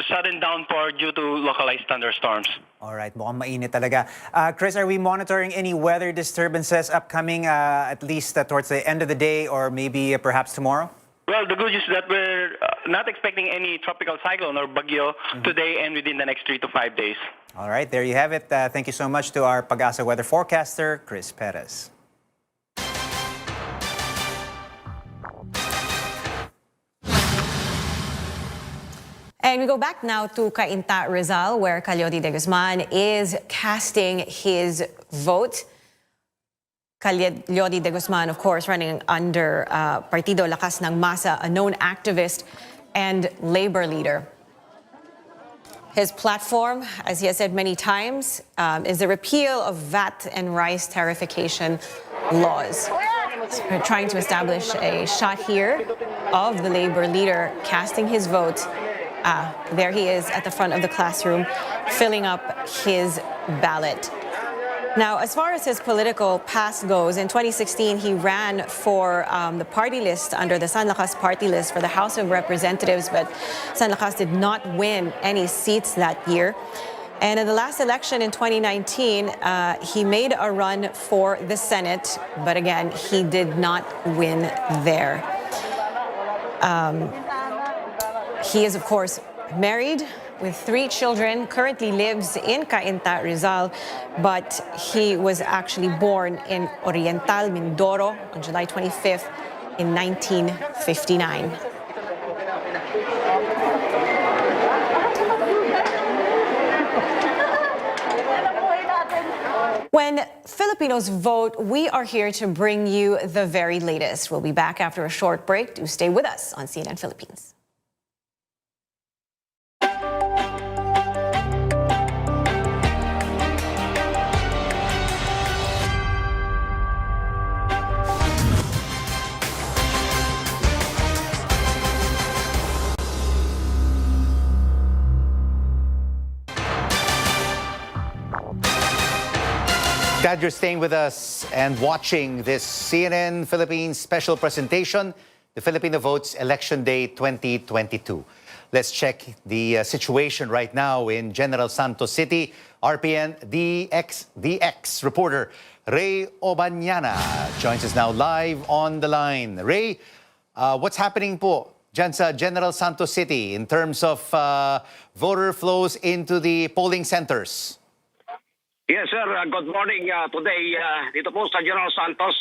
sudden downpour due to localized thunderstorms. All right, mukhang mainit talaga. Chris, are we monitoring any weather disturbances upcoming at least towards the end of the day or maybe perhaps tomorrow? Well, the good news is that we're not expecting any tropical cyclone or bagyo today and within the next 3 to 5 days. All right, there you have it. Thank you so much to our Pag-asa weather forecaster, Chris Perez. And we go back now to Cainta, Rizal, where Calyodi de Guzman is casting his vote. Calyodi de Guzman, of course, running under Partido Lakas ng Masa, a known activist and labor leader. His platform, as he has said many times, is the repeal of VAT and rice tariffication laws. So we're trying to establish a shot here of the labor leader casting his vote. There he is at the front of the classroom, filling up his ballot. Now, as far as his political past goes, in 2016, he ran for the party list under the San Lakas party list for the House of Representatives, but San Lakas did not win any seats that year. And in the last election in 2019, he made a run for the Senate, but again, he did not win there. He is, of course, married with 3 children, currently lives in Cainta, Rizal, but he was actually born in Oriental, Mindoro on July 25th in 1959. When Filipinos vote, we are here to bring you the very latest. We'll be back after a short break. Do stay with us on CNN Philippines. Glad you're staying with us and watching this CNN Philippines special presentation, the Filipino Votes Election Day 2022. Let's check the situation right now in General Santos City. RPN DX reporter Ray Obañana joins us now live on the line. Ray, what's happening po dyan sa General Santos City in terms of voter flows into the polling centers? Yes, sir. Good morning. Today, dito po sa General Santos,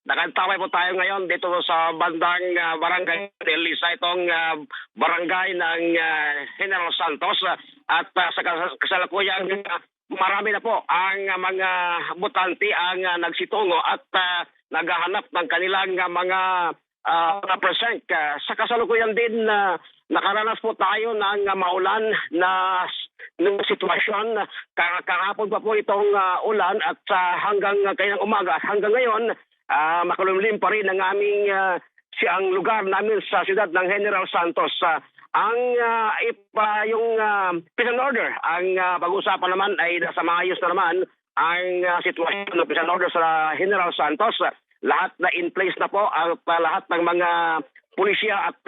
nakataway po tayo ngayon dito sa bandang barangay Elisa, itong barangay ng General Santos. At sa kasalukuyan, marami na po ang mga botante ang nagsitungo at naghahanap ng kanilang mga present. Sa kasalukuyan din, nakaranas po tayo ng maulan na sitwasyon. Kahapon pa po itong ulan at hanggang kayang umaga at hanggang ngayon, makulumlim pa rin ang aming ang lugar namin sa siyudad ng General Santos. Yung peace and order, ang pag-uusapan naman ay nasa maayos na naman ang sitwasyon ng peace and order sa General Santos. Lahat na in place na po at lahat ng mga pulisya at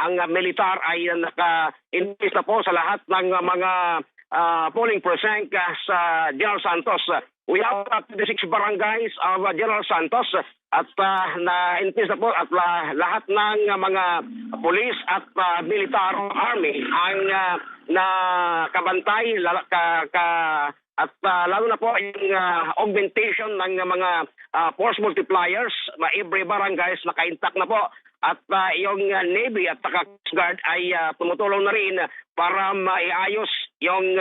ang militar ay naka-in place na po sa lahat ng mga polling precinct sa General Santos. We have 36 barangays of General Santos at na-in place na po at lahat ng mga pulis at militar army ang nakabantay at lalo na po yung augmentation ng mga force multipliers, every barangays naka-intact na po. At yung Navy at Coast Guard ay tumutulong na rin para maiayos yung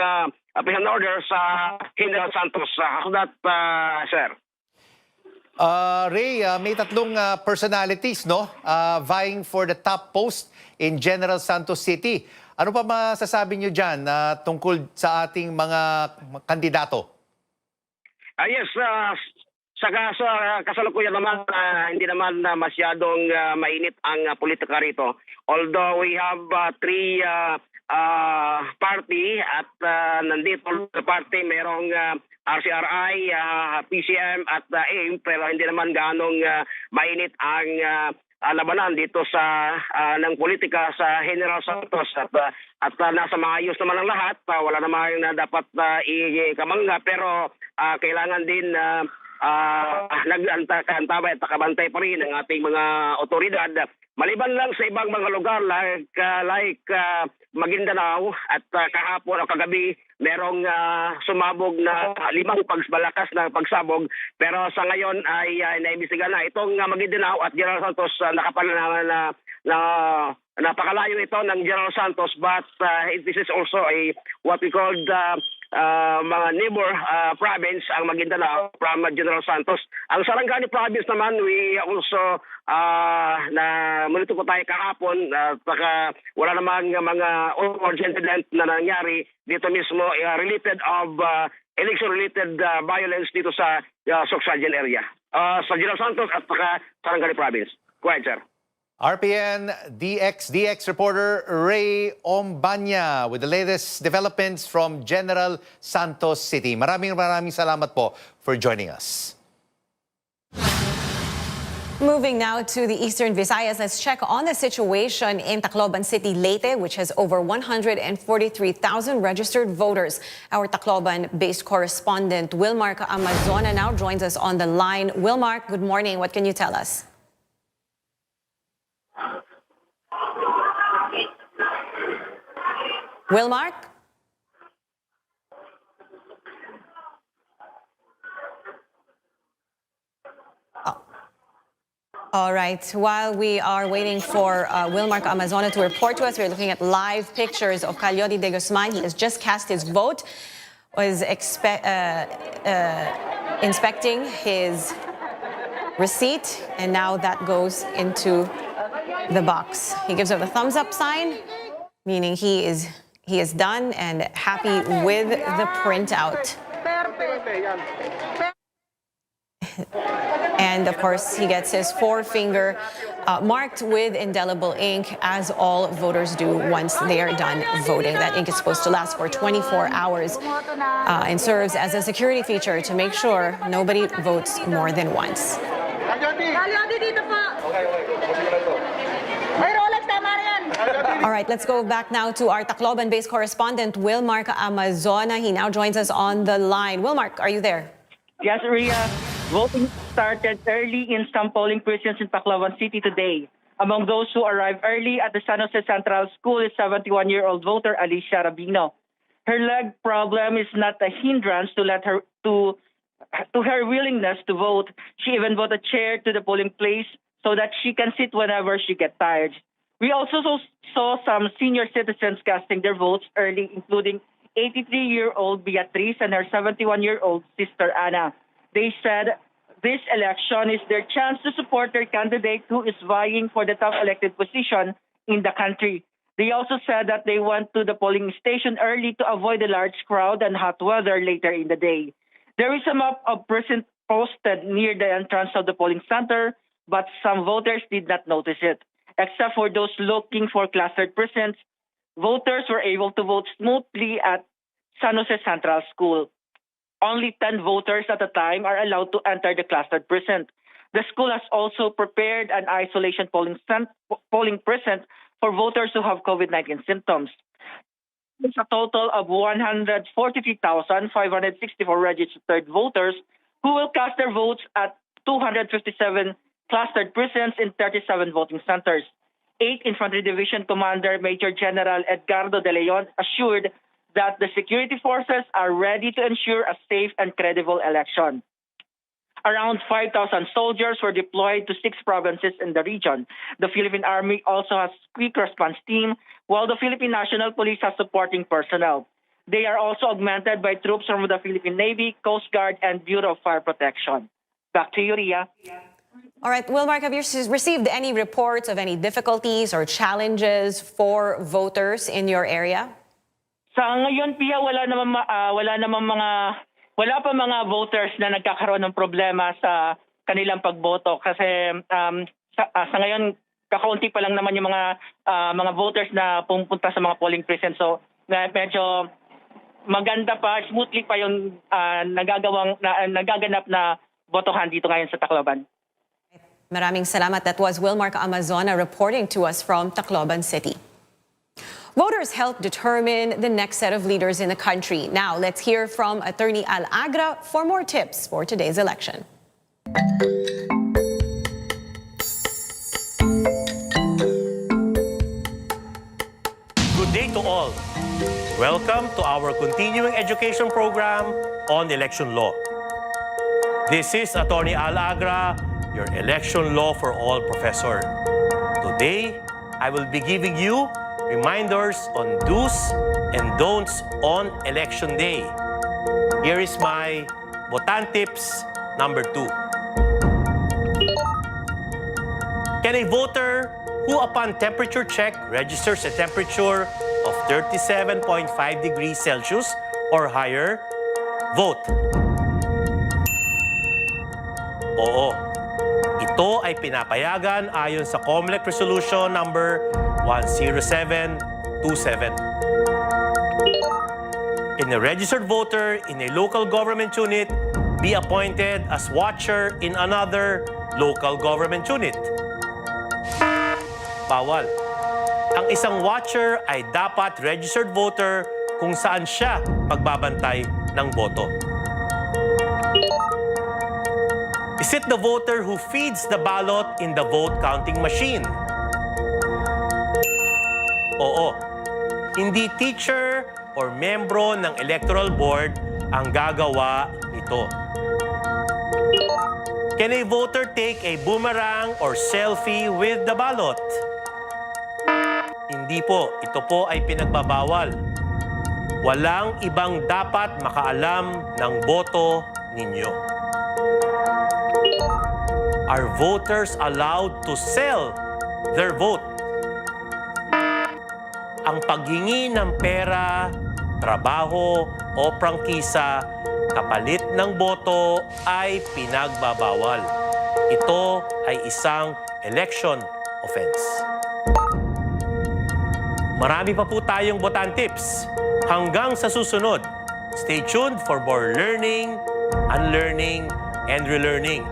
peace and order sa General Santos. So that, sir. Ray, may tatlong personalities, no? Vying for the top post in General Santos City. Ano pa masasabi nyo dyan tungkol sa ating mga kandidato? Yes, sa kasalukuyan naman, hindi naman masyadong mainit ang politika rito. Although we have three party at nandito sa party merong RCRI, PCM at AIM, pero hindi naman ganong mainit ang labanan dito sa ng politika sa General Santos at nasa maayos naman ang lahat. Wala naman na dapat ikamangga, pero kailangan din nag-antabay at nakabantay pa rin ang ating mga otoridad. Maliban lang sa ibang mga lugar like Maguindanao at kahapon o kagabi merong sumabog na 5 pagbalakas na pagsabog, pero sa ngayon ay naimbestigahan na itong Maguindanao at General Santos. Napakalayo ito ng General Santos, but this is also what we call mga neighbor province ang Maguindanao from General Santos. Ang Sarangani province naman, we also monitor po tayo kahapon at wala namang mga incident na nangyari dito mismo related of election-related violence dito sa Soxagen area. Sa General Santos at Sarangani province. Go ahead, sir. RPN DX reporter Ray Ombanya with the latest developments from General Santos City. Maraming salamat po for joining us. Moving now to the Eastern Visayas, let's check on the situation in Tacloban City, Leyte, which has over 143,000 registered voters. Our Tacloban-based correspondent Wilmark Amazona now joins us on the line. Wilmark, good morning. What can you tell us? Wilmark? All right. While we are waiting for Wilmark Amazona to report to us, we're looking at live pictures of Calyodi de Guzman. He has just cast his vote, was inspecting his receipt, and now that goes into the box. He gives up a thumbs up sign, meaning he is done and happy with the printout. And of course, he gets his forefinger marked with indelible ink, as all voters do once they are done voting. That ink is supposed to last for 24 hours and serves as a security feature to make sure nobody votes more than once. All right, let's go back now to our Tacloban-based correspondent, Wilmark Amazona. He now joins us on the line. Wilmark, are you there? Yes, Ria. Voting started early in some polling precincts in Tacloban City today. Among those who arrived early at the San Jose Central School is 71-year-old voter Alicia Rabino. Her leg problem is not a hindrance to her willingness to vote. She even bought a chair to the polling place so that she can sit whenever she gets tired. We also saw some senior citizens casting their votes early, including 83-year-old Beatriz and her 71-year-old sister Anna. They said this election is their chance to support their candidate who is vying for the top elected position in the country. They also said that they went to the polling station early to avoid the large crowd and hot weather later in the day. There is a map of precinct posted near the entrance of the polling center, but some voters did not notice it. Except for those looking for clustered precincts, voters were able to vote smoothly at San Jose Central School. Only 10 voters at a time are allowed to enter the clustered precinct. The school has also prepared an isolation polling precinct for voters who have COVID-19 symptoms. There's a total of 143,564 registered voters who will cast their votes at 257 clustered precincts in 37 voting centers. 8th Infantry Division Commander Major General Edgardo De Leon assured that the security forces are ready to ensure a safe and credible election. Around 5,000 soldiers were deployed to 6 provinces in the region. The Philippine Army also has a quick response team, while the Philippine National Police has supporting personnel. They are also augmented by troops from the Philippine Navy, Coast Guard, and Bureau of Fire Protection. Back to you, Ria. All right, Wilmark, have you received any reports of any difficulties or challenges for voters in your area? Sa ngayon, Pia, wala pa mga voters na nagkakaroon ng problema sa kanilang pagboto kasi sa ngayon kakaunti pa lang naman yung mga voters na pumunta sa mga polling precincts. So medyo maganda pa, smoothly pa yung nagaganap na botohan dito ngayon sa Tacloban. Maraming salamat. That was Wilmark Amazona reporting to us from Tacloban City. Voters help determine the next set of leaders in the country. Now, let's hear from Attorney Al Agra for more tips for today's election. Good day to all. Welcome to our continuing education program on election law. This is Attorney Al Agra, your election law for all professor. Today, I will be giving you reminders on do's and don'ts on election day. Here is my Botan tips number 2. Can a voter who upon temperature check registers a temperature of 37.5 degrees Celsius or higher vote? Oo. Ito ay pinapayagan ayon sa COMELEC Resolution number 10727. Can a registered voter in a local government unit be appointed as watcher in another local government unit? Bawal. Ang isang watcher ay dapat registered voter kung saan siya magbabantay ng boto. Is it the voter who feeds the ballot in the vote counting machine? Oo. Hindi teacher or membro ng electoral board ang gagawa nito. Can a voter take a boomerang or selfie with the ballot? Hindi po. Ito po ay pinagbabawal. Walang ibang dapat makaalam ng boto ninyo. Are voters allowed to sell their vote? Ang paghingi ng pera, trabaho o prangkisa kapalit ng boto ay pinagbabawal. Ito ay isang election offense. Marami pa po tayong Botan tips. Hanggang sa susunod, stay tuned for more learning, unlearning, and relearning.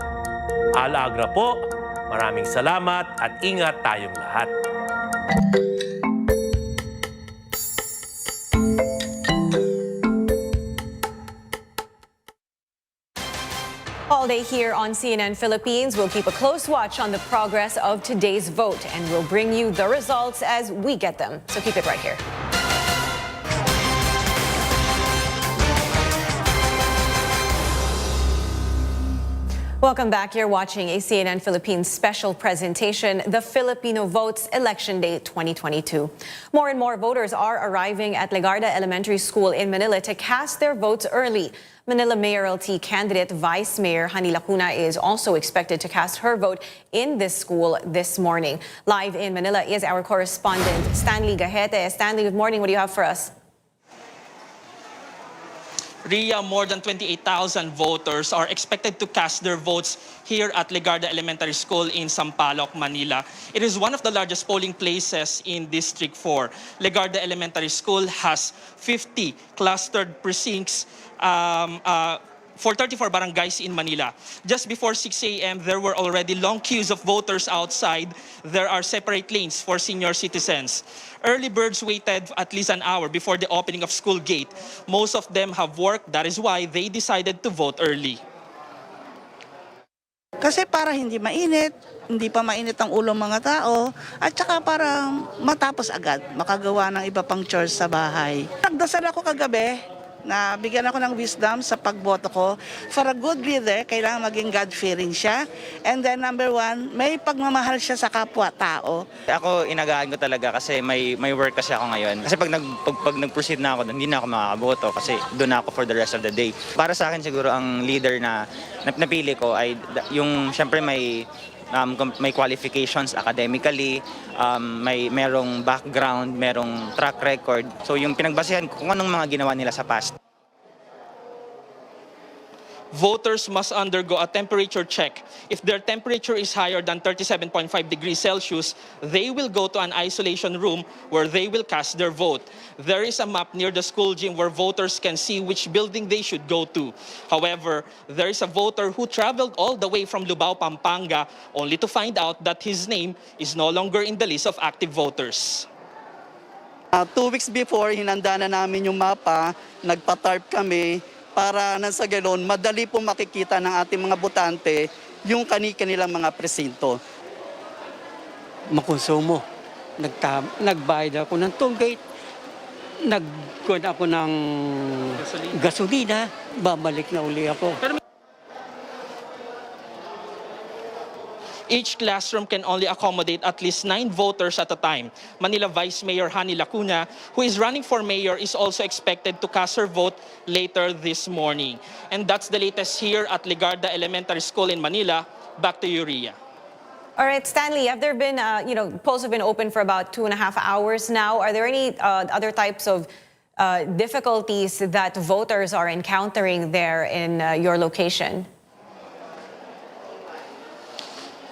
Al Agra po, maraming salamat at ingat tayong lahat. All day here on CNN Philippines, we'll keep a close watch on the progress of today's vote, and we'll bring you the results as we get them. So keep it right here. Welcome back. You're watching a CNN Philippines special presentation, the Filipino Votes Election Day 2022. More and more voters are arriving at Legarda Elementary School in Manila to cast their votes early. Manila mayoralty candidate Vice Mayor Hani Lacuna is also expected to cast her vote in this school this morning. Live in Manila is our correspondent Stanley Gahete. Stanley, good morning. What do you have for us? Ria, more than 28,000 voters are expected to cast their votes here at Legarda Elementary School in Sampaloc, Manila. It is one of the largest polling places in District 4. Legarda Elementary School has 50 clustered precincts for 34 barangays in Manila. Just before 6 a.m., there were already long queues of voters outside. There are separate lanes for senior citizens. Early birds waited at least an hour before the opening of school gate. Most of them have work. That is why they decided to vote early. Kasi para hindi mainit, hindi pa mainit ang ulo ng mga tao, at saka para matapos agad, makagawa ng iba pang chores sa bahay. Nagdasal ako kagabi na bigyan ako ng wisdom sa pagboto ko. For a good leader, kailangan maging God-fearing siya. And then number one, may pagmamahal siya sa kapwa-tao. Ako, inagaan ko talaga kasi may work kasi ako ngayon. Kasi pag nag-proceed na ako, hindi na ako makakaboto kasi doon ako for the rest of the day. Para sa akin siguro ang leader na napili ko ay yung syempre may qualifications academically, merong background, merong track record. So yung pinagbasehan ko kung anong mga ginawa nila sa past. Voters must undergo a temperature check. If their temperature is higher than 37.5 degrees Celsius, they will go to an isolation room where they will cast their vote. There is a map near the school gym where voters can see which building they should go to. However, there is a voter who traveled all the way from Lubao, Pampanga, only to find out that his name is no longer in the list of active voters. 2 weeks before, hinanda na namin yung mapa, nagpa-tarp kami, para nang sa ganoon, madali po makikita ng ating mga botante yung kanilang mga presinto. Makonsumo. Nagbayad ako ng toll gate, nagkuhan ako ng gasolina, babalik na uli ako. Each classroom can only accommodate at least 9 voters at a time. Manila Vice Mayor Hani Lacuna, who is running for mayor, is also expected to cast her vote later this morning. And that's the latest here at Legarda Elementary School in Manila. Back to you, Ria. All right, Stanley, have there been, polls have been open for about 2.5 hours now. Are there any other types of difficulties that voters are encountering there in your location?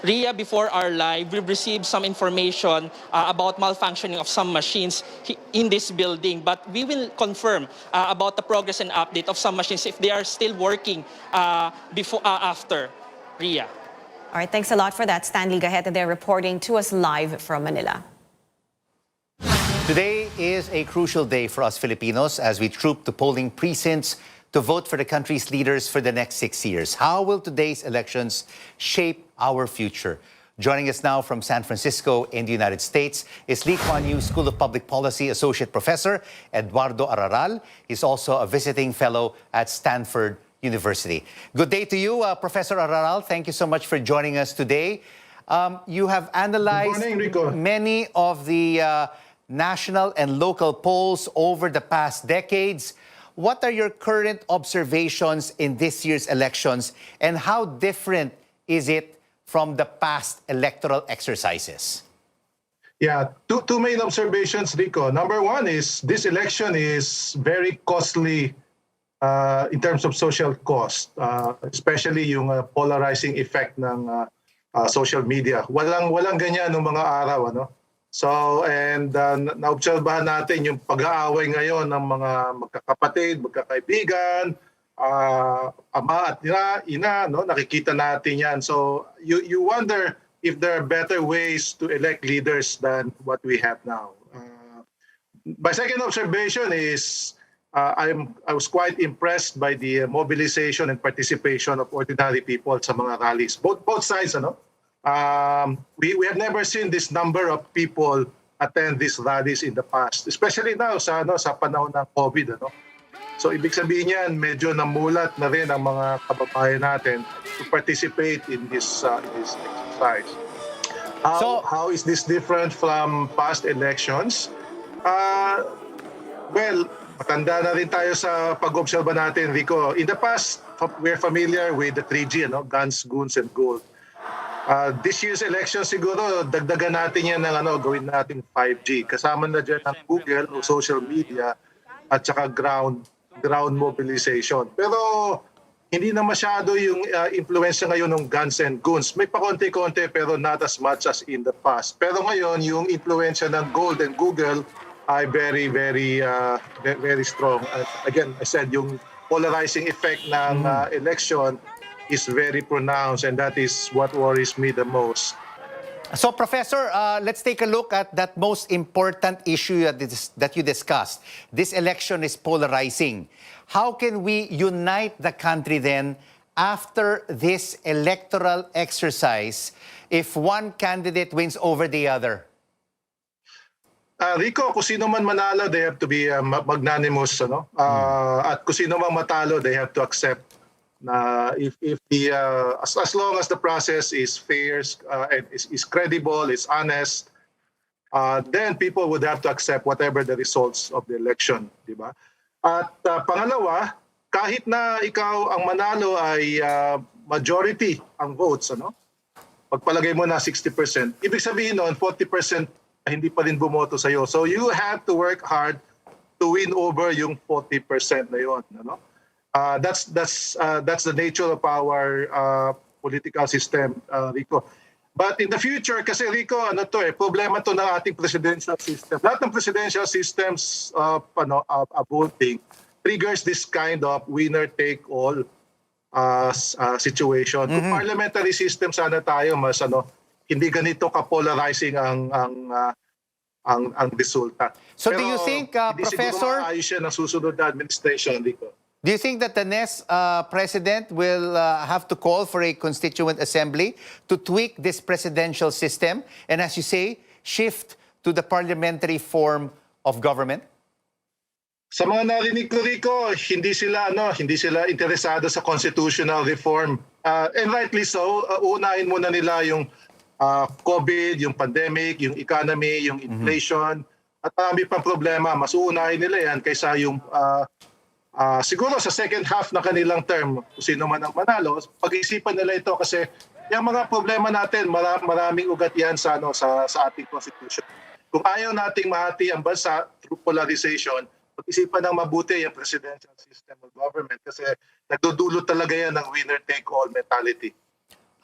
Ria, before our live, we've received some information about malfunctioning of some machines in this building, but we will confirm about the progress and update of some machines if they are still working after. Ria. All right, thanks a lot for that, Stanley Gaheta there reporting to us live from Manila. Today is a crucial day for us Filipinos as we troop to polling precincts to vote for the country's leaders for the next 6 years. How will today's elections shape our future? Joining us now from San Francisco in the United States is Lee Kuan Yew School of Public Policy Associate Professor Eduardo Araral. He's also a visiting fellow at Stanford University. Good day to you, Professor Araral. Thank you so much for joining us today. You have analyzed many of the national and local polls over the past decades. What are your current observations in this year's elections, and how different is it from the past electoral exercises? Yeah, two main observations, Rico. Number one is this election is very costly in terms of social cost, especially yung polarizing effect ng social media. Walang ganyan ng mga araw, ano? So, and naobserbahan natin yung pag-aaway ngayon ng mga magkakapatid, magkakaibigan, ama at ina, no? Nakikita natin yan. So, you wonder if there are better ways to elect leaders than what we have now. My second observation is I was quite impressed by the mobilization and participation of ordinary people sa mga rallies. Both sides, ano? We have never seen this number of people attend these rallies in the past, especially now sa panahon ng COVID, ano. So ibig sabihin niyan, medyo namulat na rin ang mga kababayan natin to participate in this exercise. How is this different from past elections? Well, Matanda na rin tayo sa pag-obserba natin, Rico. In the past, we're familiar with the 3G, guns, goons, and gold. This year's election siguro, dagdagan natin yan ng gawin natin 5G. Kasama na dyan ang Google o social media at saka ground mobilization. Pero hindi na masyado yung influensya ngayon ng guns and goons. May pakonti-konti pero not as much as in the past. Pero ngayon, yung influensya ng gold and Google ay very, very, very strong. Again, I said, yung polarizing effect ng election is very pronounced, and that is what worries me the most. So, Professor, let's take a look at that most important issue that you discussed. This election is polarizing. How can we unite the country then after this electoral exercise if one candidate wins over the other? Rico, kung sino man manalo, they have to be magnanimous. At kung sino man matalo, they have to accept na if the as long as the process is fair and is credible, is honest, then people would have to accept whatever the results of the election, di ba? At pangalawa, kahit na ikaw ang manalo ay majority ang votes, pagpalagay mo na 60%, ibig sabihin noon 40% ay hindi pa rin bumoto sa iyo. So you have to work hard to win over yung 40% na yon, That's the nature of our political system, Rico. But in the future, kasi Rico, problema to ng ating presidential system. Lahat ng presidential systems of voting triggers this kind of winner-take-all situation. Kung parliamentary system sana tayo, mas hindi ganito ka-polarizing ang resulta. So do you think, Professor, hindi siguro maayos yan ang susunod na administration, Rico? do you think that the next president will have to call for a constituent assembly to tweak this presidential system and, as you say, shift to the parliamentary form of government? Sa mga narinig ko, Rico, hindi sila interesado sa constitutional reform. And rightly so, unahin muna nila yung COVID, yung pandemic, yung economy, yung inflation, at marami pang problema. Mas uunahin nila yan kaysa yung siguro sa second half na kanilang term, kung sino man ang manalo, pag-isipan nila ito kasi yung mga problema natin, maraming ugat yan sa ating constitution. Kung ayaw nating mahati ang bansa through polarization, pag-isipan ng mabuti yung presidential system of government kasi nagdudulot talaga yan ng winner-take-all mentality.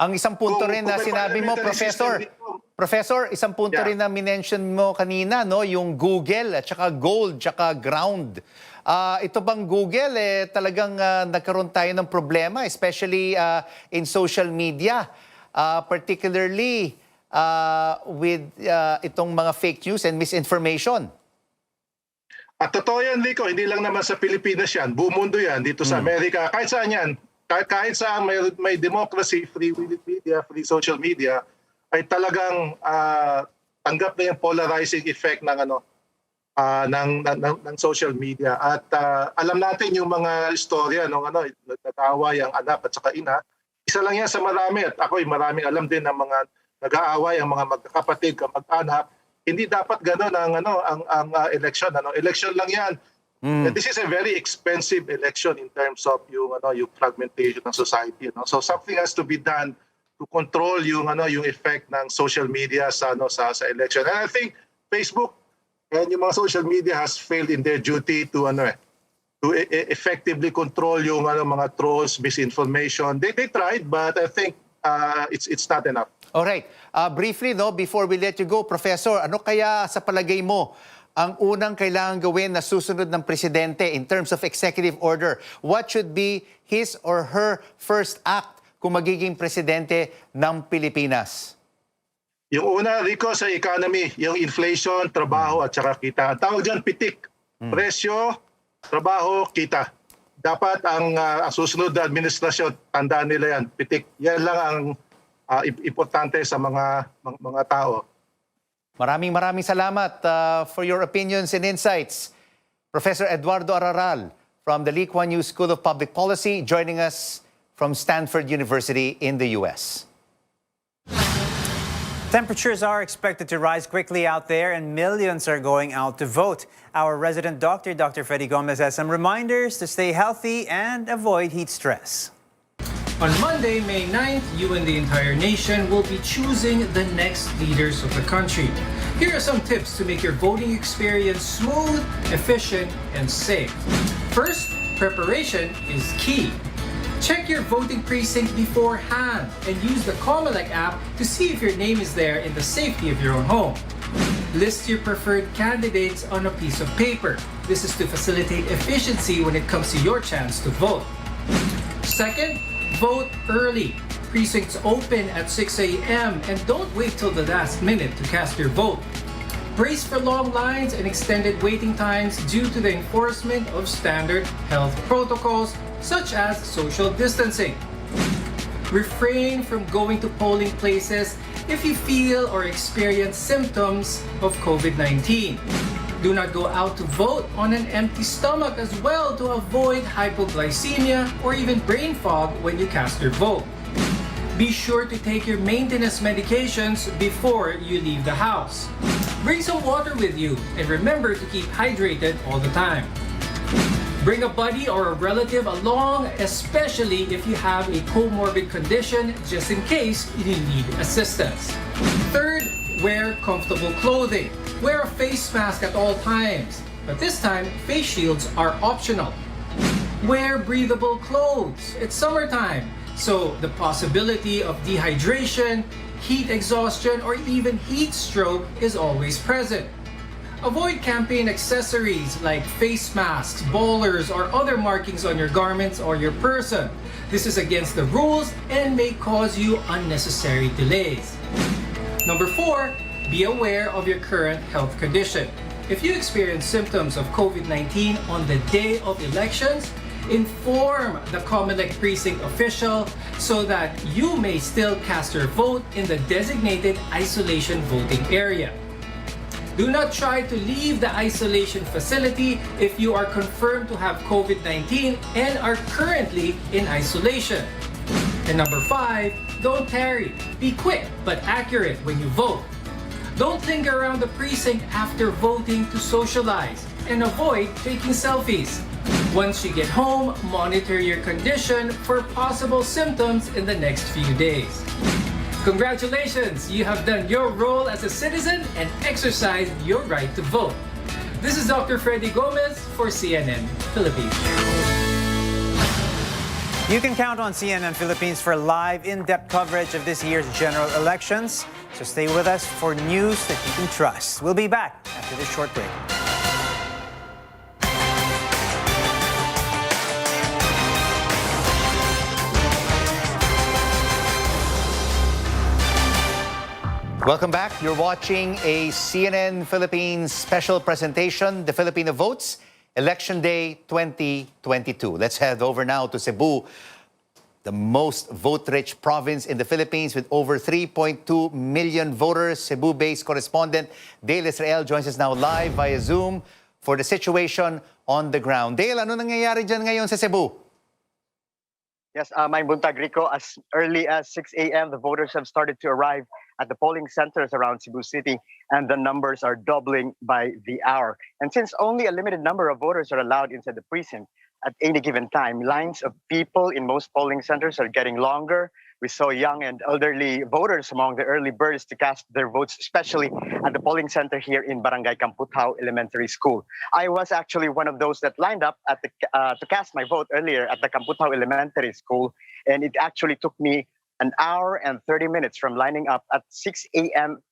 Ang isang punto rin na sinabi mo, Professor, isang punto rin na minention mo kanina, yung Google at saka gold, saka ground. Ito bang Google, talagang nagkaroon tayo ng problema, especially in social media, particularly with itong mga fake news and misinformation? At totoo yan, Rico, hindi lang naman sa Pilipinas yan, buong mundo yan, dito sa Amerika, kahit saan yan. Kahit saan may democracy, free media, free social media, ay talagang tanggap na yung polarizing effect ng ng social media. At alam natin yung mga istorya nung nag-aaway ang anak at saka ina. Isa lang yan sa marami at ako'y maraming alam din ng mga nag-aaway ang mga magkakapatid, kamag-anak. Hindi dapat gano'n ang election. Election lang yan. And this is a very expensive election in terms of yung fragmentation ng society. So something has to be done to control yung effect ng social media sa election. And I think Facebook and yung mga social media has failed in their duty to effectively control yung mga trolls, misinformation. They tried, but I think it's not enough. All right. Briefly, before we let you go, Professor, ano kaya sa palagay mo ang unang kailangan gawin na susunod ng presidente in terms of executive order? What should be his or her first act kung magiging presidente ng Pilipinas? Yung una, Rico, sa economy, yung inflation, trabaho at saka kita. Ang tawag dyan, pitik. Presyo, trabaho, kita. Dapat ang susunod na administrasyon, tandaan nila yan, pitik. Yan lang ang importante sa mga tao. Maraming salamat for your opinions and insights. Professor Eduardo Araral from the Lee Kuan Yew School of Public Policy joining us from Stanford University in the US. Temperatures are expected to rise quickly out there and millions are going out to vote. Our resident doctor, Dr. Freddy Gomez, has some reminders to stay healthy and avoid heat stress. On Monday, May 9th, you and the entire nation will be choosing the next leaders of the country. Here are some tips to make your voting experience smooth, efficient, and safe. First, preparation is key. Check your voting precinct beforehand and use the Comelec app to see if your name is there in the safety of your own home. List your preferred candidates on a piece of paper. This is to facilitate efficiency when it comes to your chance to vote. Second, vote early. Precincts open at 6 a.m. and don't wait till the last minute to cast your vote. Brace for long lines and extended waiting times due to the enforcement of standard health protocols such as social distancing. Refrain from going to polling places if you feel or experience symptoms of COVID-19. Do not go out to vote on an empty stomach as well to avoid hypoglycemia or even brain fog when you cast your vote. Be sure to take your maintenance medications before you leave the house. Bring some water with you and remember to keep hydrated all the time. Bring a buddy or a relative along, especially if you have a comorbid condition, just in case you need assistance. Third, wear comfortable clothing. Wear a face mask at all times, but this time, face shields are optional. Wear breathable clothes. It's summertime, so the possibility of dehydration, heat exhaustion, or even heat stroke is always present. Avoid campaign accessories like face masks, bowlers, or other markings on your garments or your person. This is against the rules and may cause you unnecessary delays. Number 4, be aware of your current health condition. If you experience symptoms of COVID-19 on the day of elections, inform the Comelec precinct official so that you may still cast your vote in the designated isolation voting area. Do not try to leave the isolation facility if you are confirmed to have COVID-19 and are currently in isolation. And number 5, don't tarry. Be quick but accurate when you vote. Don't linger around the precinct after voting to socialize and avoid taking selfies. Once you get home, monitor your condition for possible symptoms in the next few days. Congratulations! You have done your role as a citizen and exercised your right to vote. This is Dr. Freddy Gomez for CNN Philippines. You can count on CNN Philippines for live, in-depth coverage of this year's general elections. So stay with us for news that you can trust. We'll be back after this short break. Welcome back. You're watching a CNN Philippines special presentation, the Filipino Votes, Election Day 2022. Let's head over now to Cebu, the most vote-rich province in the Philippines with over 3.2 million voters. Cebu-based correspondent Dale Israel joins us now live via Zoom for the situation on the ground. Dale, ano nangyayari dyan ngayon sa Cebu? Yes, my buntag Rico, as early as 6 a.m., the voters have started to arrive at the polling centers around Cebu City, and the numbers are doubling by the hour. And since only a limited number of voters are allowed inside the precinct at any given time, lines of people in most polling centers are getting longer. We saw young and elderly voters among the early birds to cast their votes, especially at the polling center here in Barangay Camputao Elementary School. I was actually one of those that lined up at to cast my vote earlier at the Camputao Elementary School, and it actually took me an hour and 30 minutes from lining up at 6 a.m.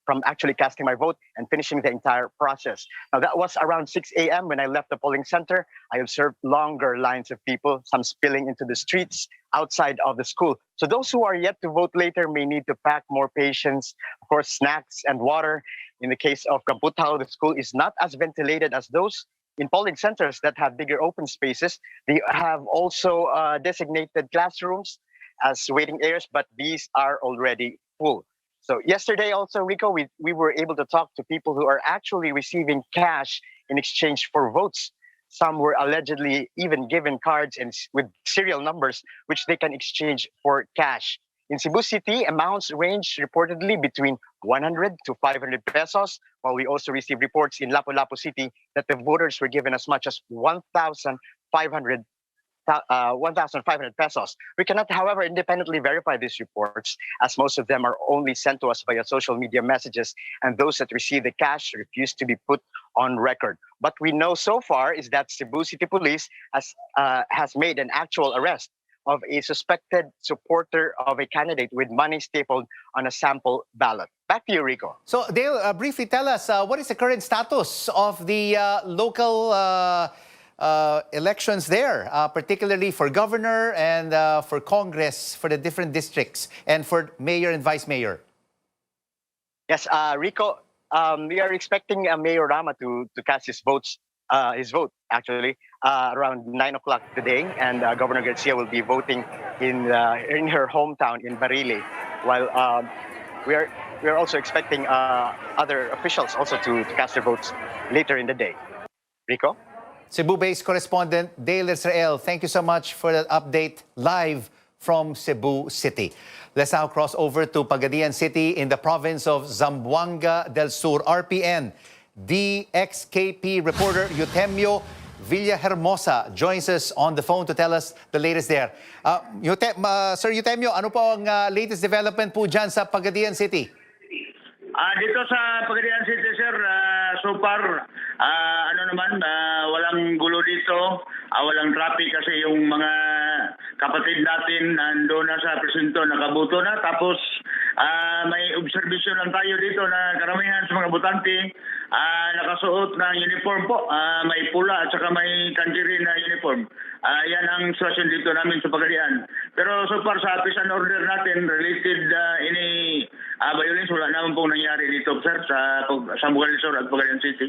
from actually casting my vote and finishing the entire process. Now, that was around 6 a.m. when I left the polling center. I observed longer lines of people, some spilling into the streets outside of the school. So those who are yet to vote later may need to pack more patience, of course, snacks and water. In the case of Camputao, the school is not as ventilated as those in polling centers that have bigger open spaces. They have also designated classrooms as waiting areas, but these are already full. So yesterday also, Rico, we were able to talk to people who are actually receiving cash in exchange for votes. Some were allegedly even given cards and with serial numbers, which they can exchange for cash. In Cebu City, amounts range reportedly between 100 to 500 pesos, while we also received reports in Lapu-Lapu City that the voters were given as much as 1,500 pesos. We cannot, however, independently verify these reports, as most of them are only sent to us via social media messages, and those that receive the cash refuse to be put on record. What we know so far is that Cebu City Police has made an actual arrest of a suspected supporter of a candidate with money stapled on a sample ballot. Back to you, Rico. So, Dale, briefly tell us, what is the current status of the local elections there, particularly for governor and for Congress, for the different districts, and for mayor and vice mayor? Yes, Rico, we are expecting Mayor Rama to cast his vote actually around 9 o'clock today, and Governor Garcia will be voting in her hometown in Barile, while we are also expecting other officials also to cast their votes later in the day. Rico? Cebu-based correspondent Dale Israel, thank you so much for that update live from Cebu City. Let's now cross over to Pagadian City in the province of Zamboanga del Sur. RPN DXKP reporter Eutemio Villahermosa joins us on the phone to tell us the latest there. Sir Eutemio, ano po ang latest development po dyan sa Pagadian City? Dito sa Pagadian City, sir, so far, walang gulo dito, walang traffic kasi yung mga kapatid natin nandun na sa presinto, nakabuto na. Tapos may observation lang tayo dito na karamihan sa mga botante nakasuot ng uniform po. May pula at saka may tangerine na uniform. Yan ang sitwasyon dito namin sa Pagadian. Pero so far sa peace and order natin related any violence, wala naman pong nangyari dito, sir, sa Zamboanga del Sur at Pagadian City.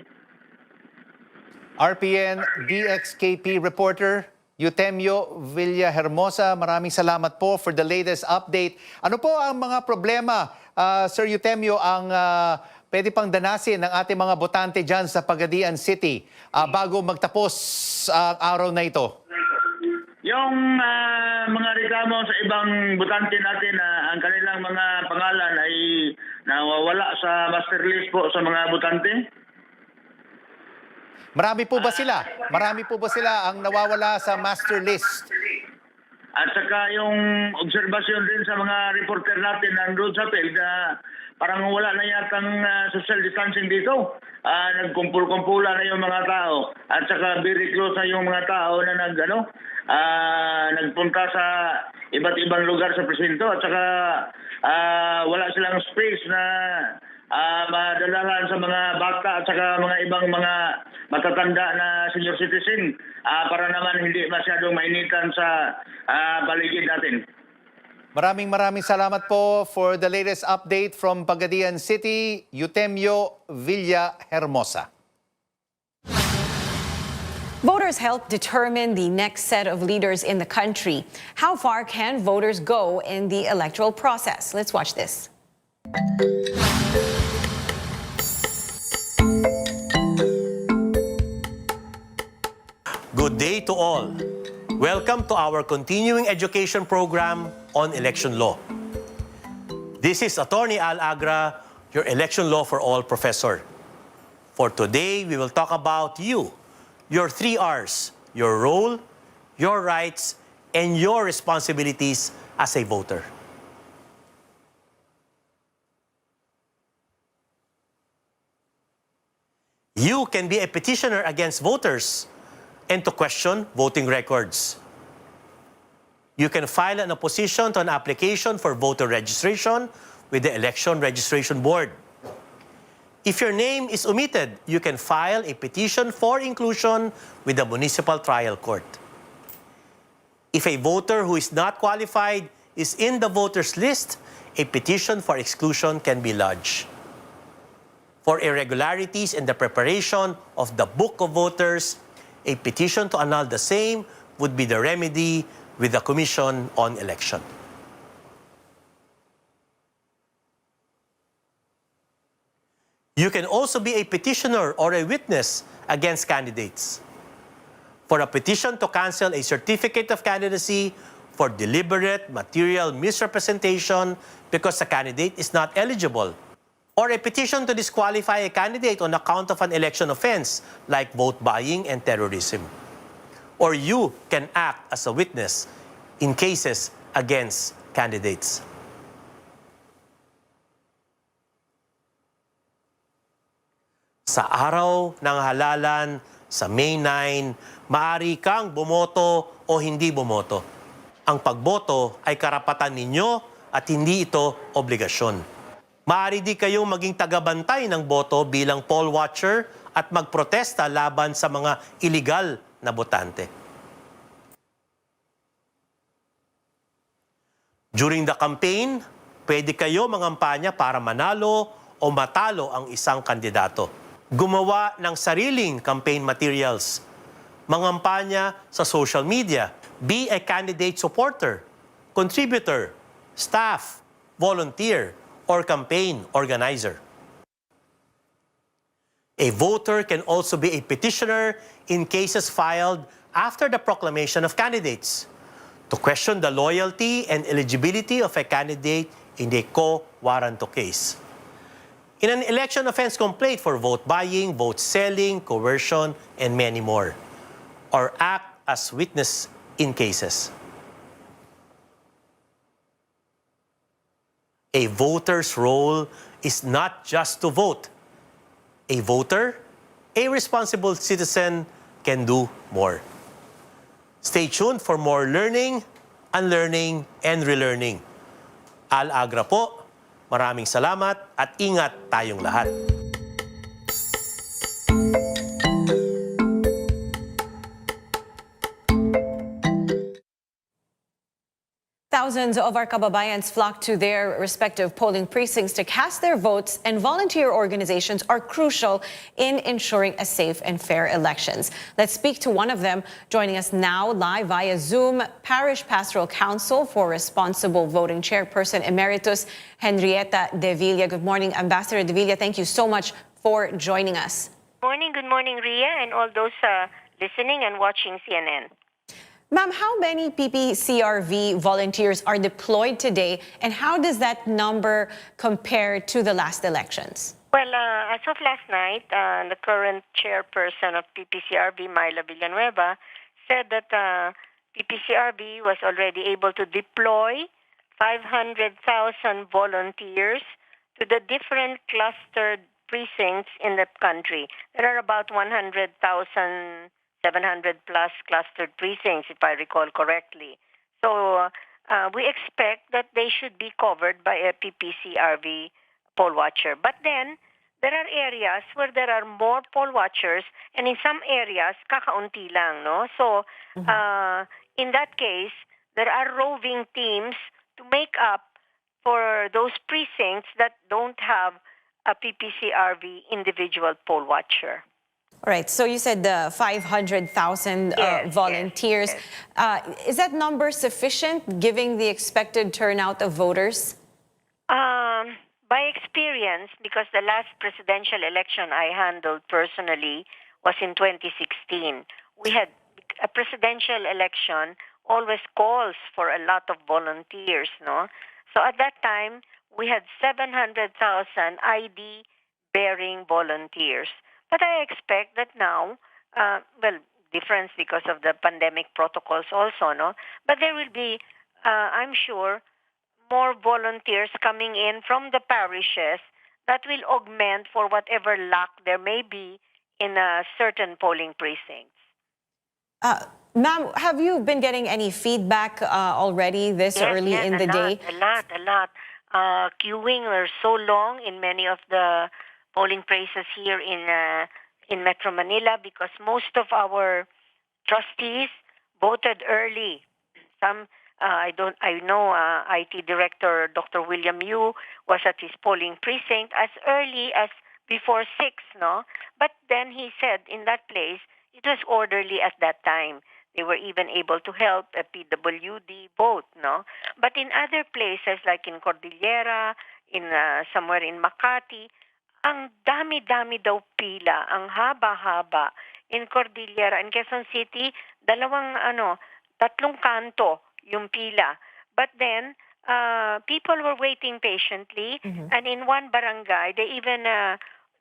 RPN DXKP reporter Eutemio Villahermosa, maraming salamat po for the latest update. Ano po ang mga problema, Sir Eutemio, ang pwede pang danasin ng ating mga botante dyan sa Pagadian City bago magtapos ang araw na ito? Yung mga reklamo sa ibang botante natin na ang kanilang mga pangalan ay nawawala sa master list po sa mga botante. Marami po ba sila? Marami po ba sila ang nawawala sa master list? At saka yung obserbasyon din sa mga reporter natin nandun sa field na parang wala na yatang social distancing dito. Nagkumpul-kumpula na yung mga tao. At saka very close na yung mga tao na nagpunta sa iba't ibang lugar sa presinto. At saka wala silang space na madalahan sa mga bata at saka mga ibang mga matatanda na senior citizen para naman hindi masyadong mainitan sa paligid natin. Maraming salamat po for the latest update from Pagadian City, Eutemio Villahermosa. Voters help determine the next set of leaders in the country. How far can voters go in the electoral process? Let's watch this. Good day to all. Welcome to our continuing education program on election law. This is Attorney Al Agra, your election law for all professor. For today, we will talk about you, your 3 R's, your role, your rights, and your responsibilities as a voter. You can be a petitioner against voters and to question voting records. You can file an opposition to an application for voter registration with the Election Registration Board. If your name is omitted, you can file a petition for inclusion with the Municipal Trial Court. If a voter who is not qualified is in the voters list, a petition for exclusion can be lodged. For irregularities in the preparation of the book of voters, a petition to annul the same would be the remedy with the Commission on Election. You can also be a petitioner or a witness against candidates. For a petition to cancel a certificate of candidacy for deliberate material misrepresentation because a candidate is not eligible, or a petition to disqualify a candidate on account of an election offense like vote buying and terrorism. Or you can act as a witness in cases against candidates. Sa araw ng halalan sa May 9, maaari kang bumoto o hindi bumoto. Ang pagboto ay karapatan ninyo at hindi ito obligasyon. Maaari di kayong maging tagabantay ng boto bilang poll watcher at magprotesta laban sa mga illegal na botante. During the campaign, pwede kayo mangampanya para manalo o matalo ang isang kandidato. Gumawa ng sariling campaign materials. Mangampanya sa social media. Be a candidate supporter, contributor, staff, volunteer, or campaign organizer. A voter can also be a petitioner in cases filed after the proclamation of candidates to question the loyalty and eligibility of a candidate in a quo warranto case. In an election offense complaint for vote buying, vote selling, coercion, and many more. Or act as witness in cases. A voter's role is not just to vote. A voter, a responsible citizen, can do more. Stay tuned for more learning, unlearning, and relearning. Al-Agra po, maraming salamat at ingat tayong lahat. Thousands of our kababayans flock to their respective polling precincts to cast their votes, and volunteer organizations are crucial in ensuring a safe and fair elections. Let's speak to one of them. Joining us now live via Zoom, Parish Pastoral Council for Responsible Voting Chairperson Emeritus Henrietta De Villa. Good morning, Ambassador De Villa. Thank you so much for joining us. Good morning, Ria, and all those listening and watching CNN. Ma'am, how many PPCRV volunteers are deployed today, and how does that number compare to the last elections? Well, as of last night, the current chairperson of PPCRV, Myla Villanueva, said that PPCRV was already able to deploy 500,000 volunteers to the different clustered precincts in the country. There are about 100,700 plus clustered precincts, if I recall correctly. So we expect that they should be covered by a PPCRV poll watcher. But then, there are areas where there are more poll watchers, and in some areas, kakaunti lang, no? So in that case, there are roving teams to make up for those precincts that don't have a PPCRV individual poll watcher. All right, so you said the 500,000 volunteers. Yes. Is that number sufficient, given the expected turnout of voters? By experience, because the last presidential election I handled personally was in 2016. We had a presidential election always calls for a lot of volunteers, no? So at that time, we had 700,000 ID-bearing volunteers. But I expect that now, difference because of the pandemic protocols also, no? But there will be, I'm sure, more volunteers coming in from the parishes that will augment for whatever lack there may be in certain polling precincts. Ma'am, have you been getting any feedback already this early in the day? A lot. Queuing are so long in many of the polling places here in Metro Manila because most of our trustees voted early. Some I know IT Director Dr. William Yu was at his polling precinct as early as before 6, no? But then he said in that place it was orderly at that time. They were even able to help a PWD vote, no? But in other places like in Cordillera, in somewhere in Makati, ang dami-dami daw pila, ang haba-haba. In Cordillera, in Quezon City, tatlong kanto yung pila. But then, people were waiting patiently, and in one barangay, they even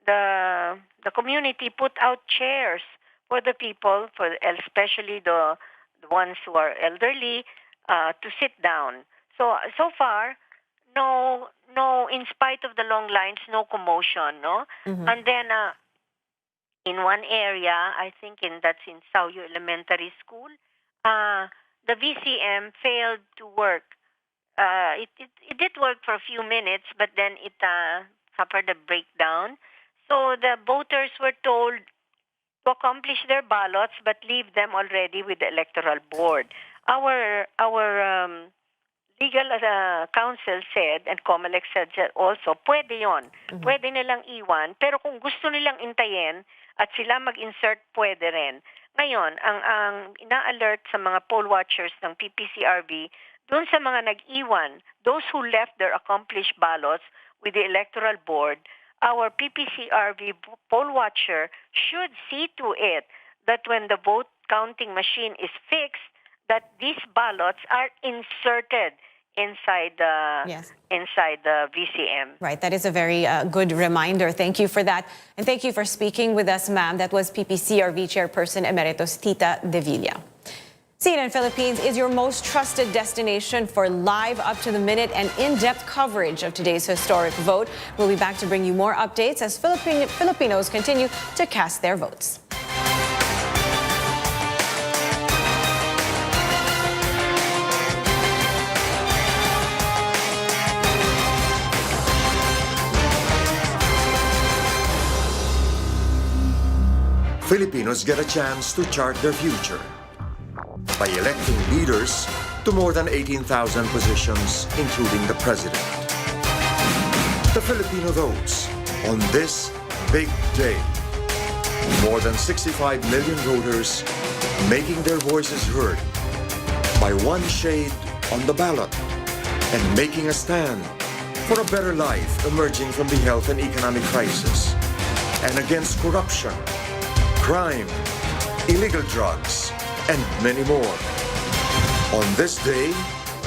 the community put out chairs for the people, for especially the ones who are elderly, to sit down. So far, no, in spite of the long lines, no commotion, no. And then in one area, I think that's in Sauyo Elementary School, the VCM failed to work. It did work for a few minutes, but then it suffered a breakdown. So the voters were told to accomplish their ballots, but leave them already with the electoral board. Our legal counsel said, and COMELEC said also, pwede yon, pwede nilang iwan, pero kung gusto nilang intayin at sila mag-insert, pwede rin. Ngayon, ang ina-alert sa mga poll watchers ng PPCRV, doon sa mga nag-iwan, those who left their accomplished ballots with the electoral board, our PPCRV poll watcher should see to it that when the vote counting machine is fixed, that these ballots are inserted inside the VCM. Right, that is a very good reminder. Thank you for that. And thank you for speaking with us, ma'am. That was PPCRV Chairperson Emeritus Tita De Villa. CNN Philippines is your most trusted destination for live, up-to-the-minute and in-depth coverage of today's historic vote. We'll be back to bring you more updates as Filipinos continue to cast their votes. Filipinos get a chance to chart their future by electing leaders to more than 18,000 positions, including the president. The Filipino Votes on this big day. More than 65 million voters making their voices heard by one shade on the ballot and making a stand for a better life emerging from the health and economic crisis and against corruption, crime, illegal drugs, and many more. On this day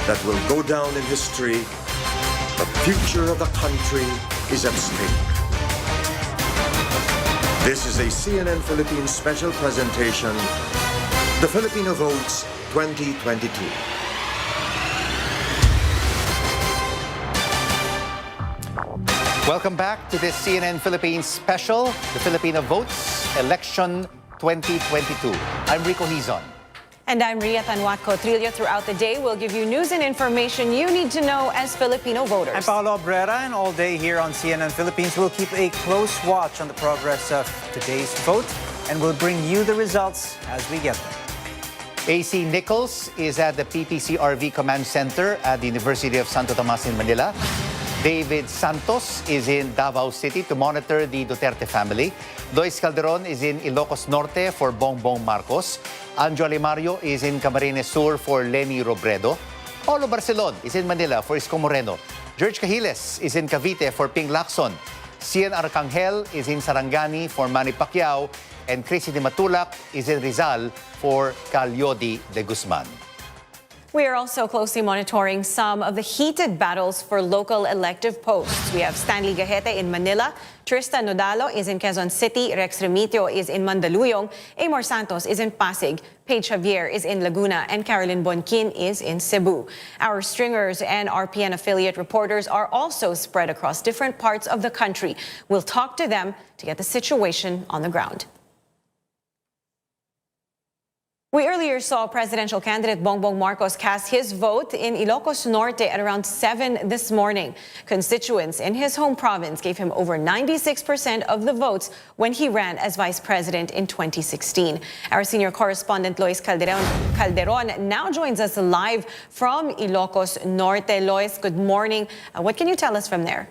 that will go down in history, the future of the country is at stake. This is a CNN Philippines special presentation, The Filipino Votes 2022. Welcome back to this CNN Philippines special, The Filipino Votes Election 2022. I'm Rico Hizon. And I'm Tanjuatco-Trillo. Throughout the day, we'll give you news and information you need to know as Filipino voters. I'm Paolo Abrera, and all day here on CNN Philippines, we'll keep a close watch on the progress of today's vote, and we'll bring you the results as we get them. AC Nichols is at the PPCRV Command Center at the University of Santo Tomas in Manila. David Santos is in Davao City to monitor the Duterte family. Lois Calderon is in Ilocos Norte for Bongbong Marcos. Anjo Alimario is in Camarines Sur for Leni Robredo. Paolo Barcelon is in Manila for Isko Moreno. George Cahiles is in Cavite for Ping Lacson. Cian Arcangel is in Sarangani for Manny Pacquiao. And Chrissy de Matulac is in Rizal for Calyodi de Guzman. We are also closely monitoring some of the heated battles for local elective posts. We have Stanley Gahete in Manila, Tristan Nodalo is in Quezon City, Rex Remitio is in Mandaluyong, Amor Santos is in Pasig, Paige Javier is in Laguna, and Carolyn Bonquin is in Cebu. Our stringers and RPN affiliate reporters are also spread across different parts of the country. We'll talk to them to get the situation on the ground. We earlier saw presidential candidate Bongbong Marcos cast his vote in Ilocos Norte at around 7 this morning. Constituents in his home province gave him over 96% of the votes when he ran as vice president in 2016. Our senior correspondent Lois Calderon now joins us live from Ilocos Norte. Lois, good morning. What can you tell us from there?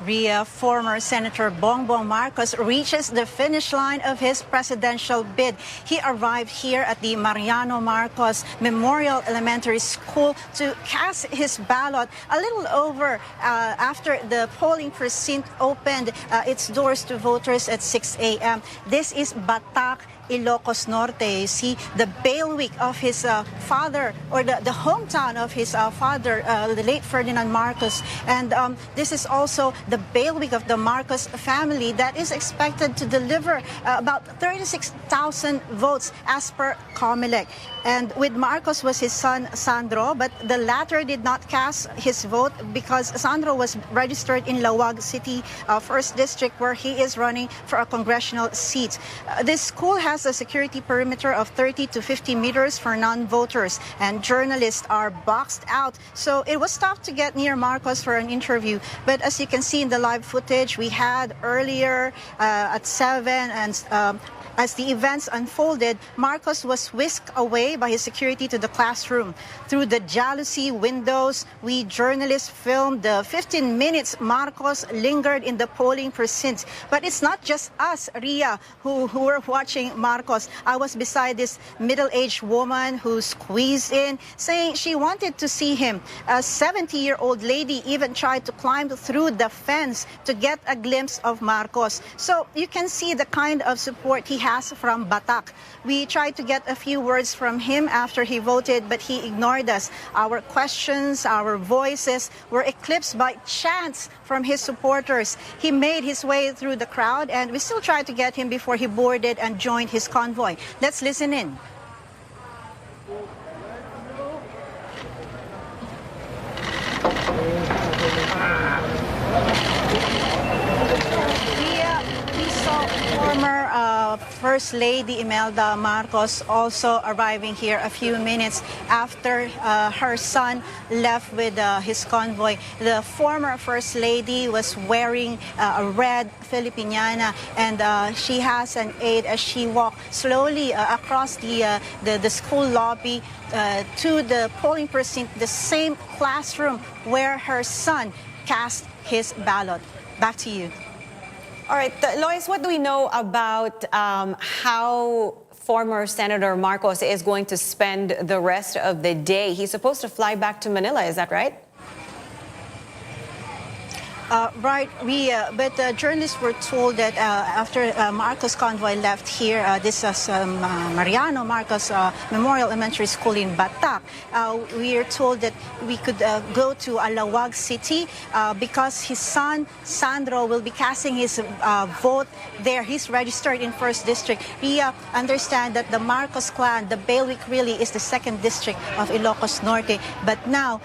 Ria, former Senator Bongbong Marcos reaches the finish line of his presidential bid. He arrived here at the Mariano Marcos Memorial Elementary School to cast his ballot a little over after the polling precinct opened its doors to voters at 6 a.m. This is Batak Ilocos Norte. You see the bailiwick of his father, or the hometown of his father, the late Ferdinand Marcos. And this is also the bailiwick of the Marcos family that is expected to deliver about 36,000 votes as per COMELEC. And with Marcos was his son Sandro, but the latter did not cast his vote because Sandro was registered in Laoag City, 1st District, where he is running for a congressional seat. This school has a security perimeter of 30 to 50 meters for non-voters, and journalists are boxed out. So it was tough to get near Marcos for an interview. But as you can see in the live footage we had earlier at 7, and as the events unfolded, Marcos was whisked away by his security to the classroom. Through the jalousie windows, we journalists filmed the 15 minutes Marcos lingered in the polling precinct. But it's not just us, Ria, who were watching Marcos. I was beside this middle-aged woman who squeezed in, saying she wanted to see him. A 70-year-old lady even tried to climb through the fence to get a glimpse of Marcos. So you can see the kind of support he has from Batak. We tried to get a few words from him after he voted, but he ignored us. Our questions, our voices were eclipsed by chants from his supporters. He made his way through the crowd, and we still tried to get him before he boarded and joined his convoy. Let's listen in. We saw former First Lady Imelda Marcos also arriving here a few minutes after her son left with his convoy. The former First Lady was wearing a red Filipiniana, and she has an aide as she walked slowly across the school lobby to the polling precinct, the same classroom where her son cast his ballot. Back to you. All right, Lois, what do we know about how former Senator Marcos is going to spend the rest of the day? He's supposed to fly back to Manila, is that right? Right, Ria, but journalists were told that after Marcos convoy left here, this is Mariano Marcos Memorial Elementary School in Batak, we are told that we could go to Laoag City because his son Sandro will be casting his vote there. He's registered in 1st District. Ria, understand that the Marcos clan, the bailiwick, really is the 2nd District of Ilocos Norte, but now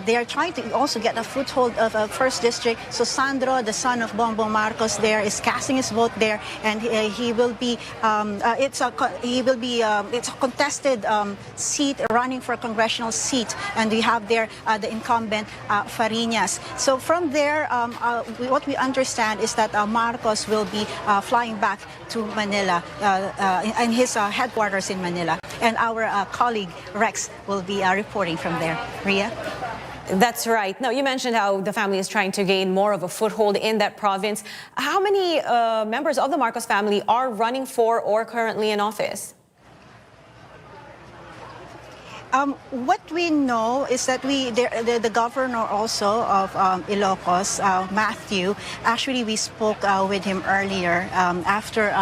they are trying to also get a foothold of 1st District. So Sandro, the son of Bongbong Marcos, there is casting his vote there, and he will be it's a contested seat, running for a congressional seat, and we have there the incumbent Fariñas. So from there, what we understand is that Marcos will be flying back to Manila and his headquarters in Manila, and our colleague Rex will be reporting from there. Ria? That's right. Now, you mentioned how the family is trying to gain more of a foothold in that province. How many members of the Marcos family are running for or currently in office? What we know is that the governor also of Ilocos, Matthew, actually we spoke with him earlier after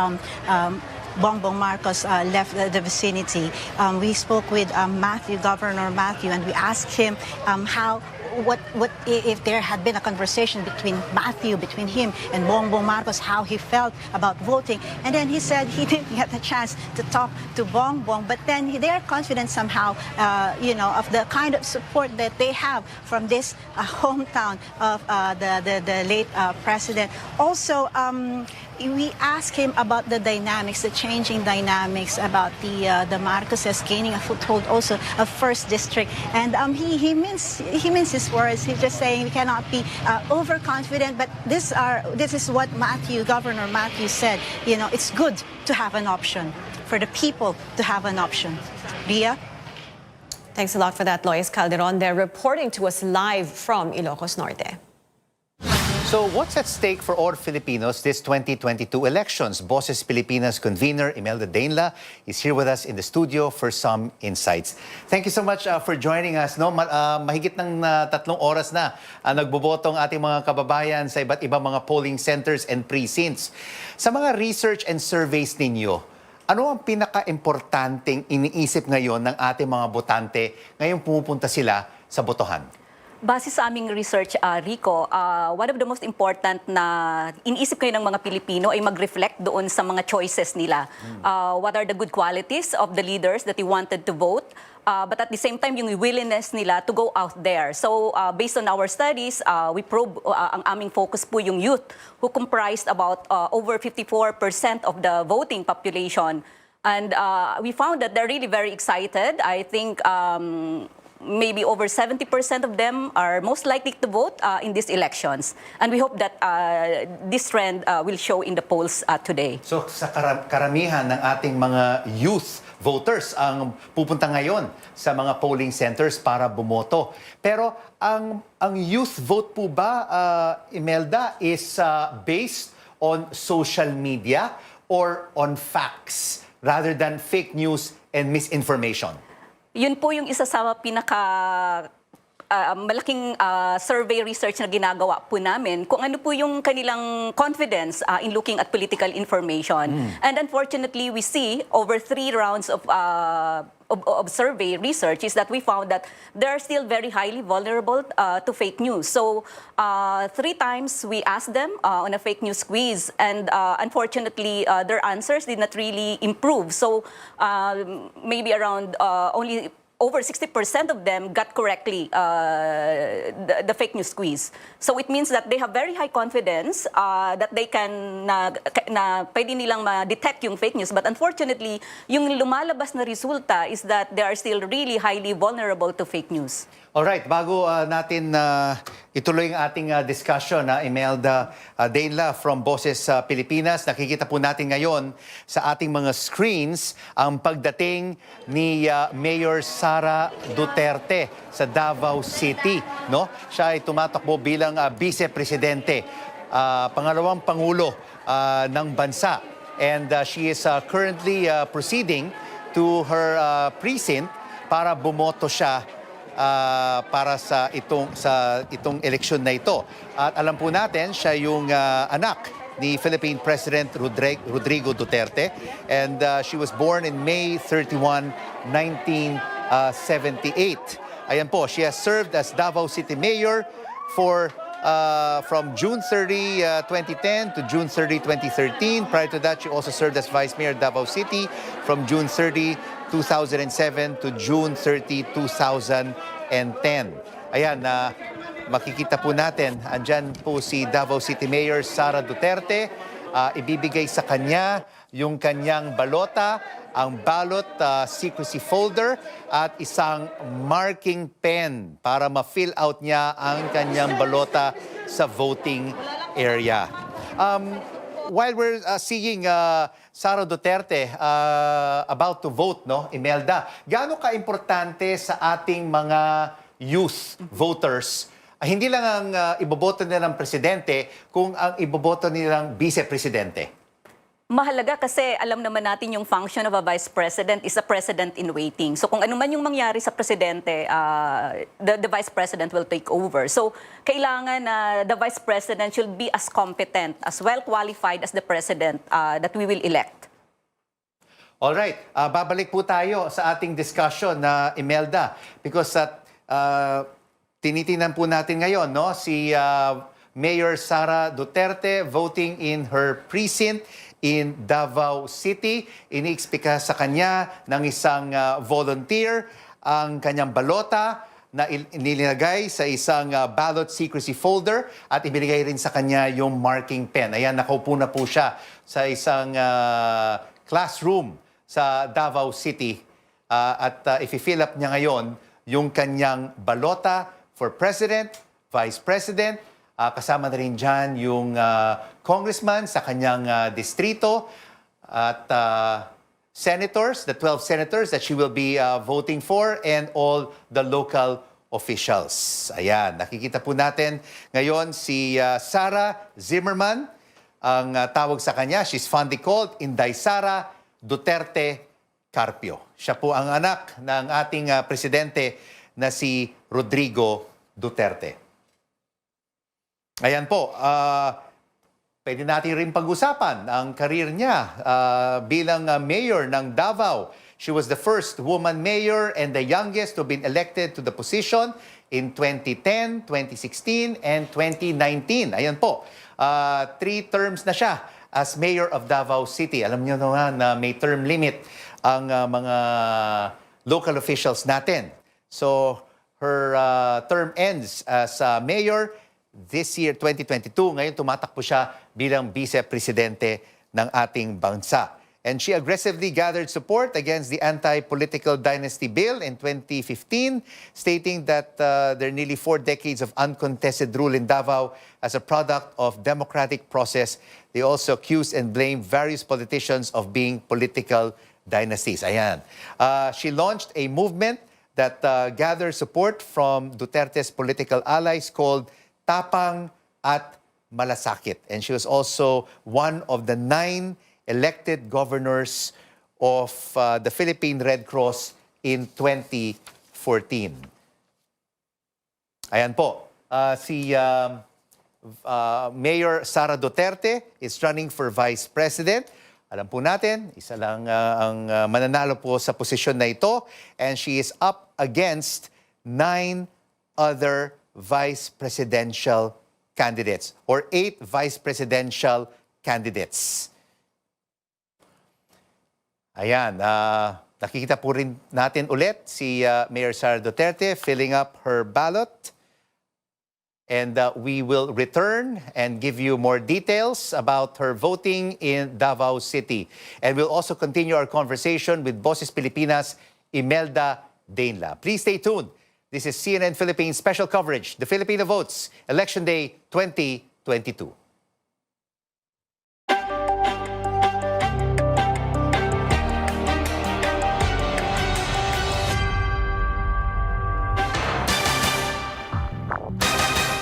Bongbong Marcos left the vicinity. We spoke with Governor Matthew, and we asked him what if there had been a conversation between him and Bongbong Marcos, how he felt about voting. And then he said he didn't get the chance to talk to Bongbong, but then they are confident somehow, of the kind of support that they have from this hometown of the late president. Also, we asked him about the dynamics, the changing dynamics, about the Marcoses gaining a foothold also of 1st District, and he means his words. He's just saying we cannot be overconfident, but this is what Governor Matthew said. It's good to have an option, for the people to have an option. Ria? Thanks a lot for that, Lois Calderon. They're reporting to us live from Ilocos Norte. So what's at stake for all Filipinos this 2022 elections? Boses Pilipinas convener Imelda Dainla is here with us in the studio for some insights. Thank you so much for joining us. Mahigit ng 3 oras na nagboboto ang ating mga kababayan sa iba't ibang mga polling centers and precincts. Sa mga research and surveys ninyo, Ano ang pinaka-importanting iniisip ngayon ng ating mga botante ngayong pumupunta sila sa botohan? Base sa aming research, Rico, one of the most important na iniisip kayo ng mga Pilipino ay mag-reflect doon sa mga choices nila. What are the good qualities of the leaders that they wanted to vote? But at the same time, yung willingness nila to go out there. So, based on our studies, we probe, ang aming focus po yung youth, who comprised about over 54% of the voting population. And we found that they're really very excited. I think maybe over 70% of them are most likely to vote in these elections. And we hope that this trend will show in the polls today. So sa karamihan ng ating mga youth voters ang pupunta ngayon sa mga polling centers para bumoto. Pero ang youth vote po ba, Imelda, is based on social media or on facts rather than fake news and misinformation? Yun po yung isa sa malaking survey research na ginagawa po namin kung ano po yung kanilang confidence in looking at political information. And unfortunately, we see over 3 rounds of survey research is that we found that they are still very highly vulnerable to fake news. So 3 times we asked them on a fake news quiz, and unfortunately their answers did not really improve. So maybe around only over 60% of them got correctly the fake news quiz. So it means that they have very high confidence that they can na pwede nilang ma-detect yung fake news. But unfortunately, yung lumalabas na resulta is that they are still really highly vulnerable to fake news. Alright, bago natin ituloy ang ating discussion, Imelda Dainla from Boses Pilipinas, nakikita po natin ngayon sa ating mga screens ang pagdating ni Mayor Sara Duterte sa Davao City. No? Siya ay tumatakbo bilang vice-presidente, pangalawang pangulo ng bansa. And she is currently proceeding to her precinct para bumoto siya para sa itong eleksyon na ito. At alam po natin, siya yung anak ni Philippine President Rodrigo Duterte, and she was born in May 31, 1978. Ayan po, she has served as Davao City Mayor from June 30, 2010 to June 30, 2013. Prior to that, she also served as Vice Mayor Davao City from June 30, 2007 to June 30, 2010. Ayan, makikita po natin, andyan po si Davao City Mayor Sara Duterte. Ibibigay sa kanya yung kanyang balota, ang ballot secrecy folder at isang marking pen para ma-fill out niya ang kanyang balota sa voting area. While we're seeing Sara Duterte about to vote, no, Imelda, gaano ka-importante sa ating mga youth voters, hindi lang ang iboboto nilang presidente, kung ang iboboto nilang vice-presidente? Mahalaga kasi alam naman natin yung function of a vice president is a president in waiting. So kung ano man yung mangyari sa presidente, the vice president will take over. So kailangan na the vice president should be as competent, as well qualified as the president that we will elect. Alright, babalik po tayo sa ating discussion na Imelda, because tinitingnan po natin ngayon, no, si Mayor Sara Duterte voting in her precinct in Davao City. Iniexplika sa kanya ng isang volunteer ang kanyang balota na nilagay sa isang ballot secrecy folder at ibinigay rin sa kanya yung marking pen. Ayan, nakaupo na po siya sa isang classroom sa Davao City at i-fill up niya ngayon yung kanyang balota for President, Vice President. Kasama na rin dyan yung congressman sa kanyang distrito at senators, the 12 senators that she will be voting for, and all the local officials. Ayan, nakikita po natin ngayon si Sara Zimmerman, ang tawag sa kanya. She's fondly called Inday Sara Duterte Carpio. Siya po ang anak ng ating presidente na si Rodrigo Duterte. Ayan po. pwede natin rin pag-usapan ang karir niya bilang mayor ng Davao. She was the first woman mayor and the youngest to have been elected to the position in 2010, 2016, and 2019. Ayan po, 3 terms na siya as mayor of Davao City. Alam niyo naman na may term limit ang mga local officials natin. So, her term ends as mayor this year, 2022. Ngayon, tumatakbo siya bilang vice-presidente ng ating bansa. And she aggressively gathered support against the anti-political dynasty bill in 2015, stating that there are nearly 4 decades of uncontested rule in Davao as a product of democratic process. They also accused and blamed various politicians of being political dynasties. Ayan. She launched a movement that gathered support from Duterte's political allies called Tapang at Malasakit. And she was also one of the 9 elected governors of the Philippine Red Cross in 2014. Ayan po, si Mayor Sara Duterte is running for Vice President. Alam po natin, isa lang ang mananalo po sa posisyon na ito, and she is up against 9 other vice presidential candidates or 8 vice presidential candidates. Ayan, nakikita po rin natin ulit si Mayor Sara Duterte filling up her ballot. And we will return and give you more details about her voting in Davao City. And we'll also continue our conversation with Boses Pilipinas, Imelda Dainla. Please stay tuned. This is CNN Philippines special coverage, the Filipino Votes, Election Day 2022.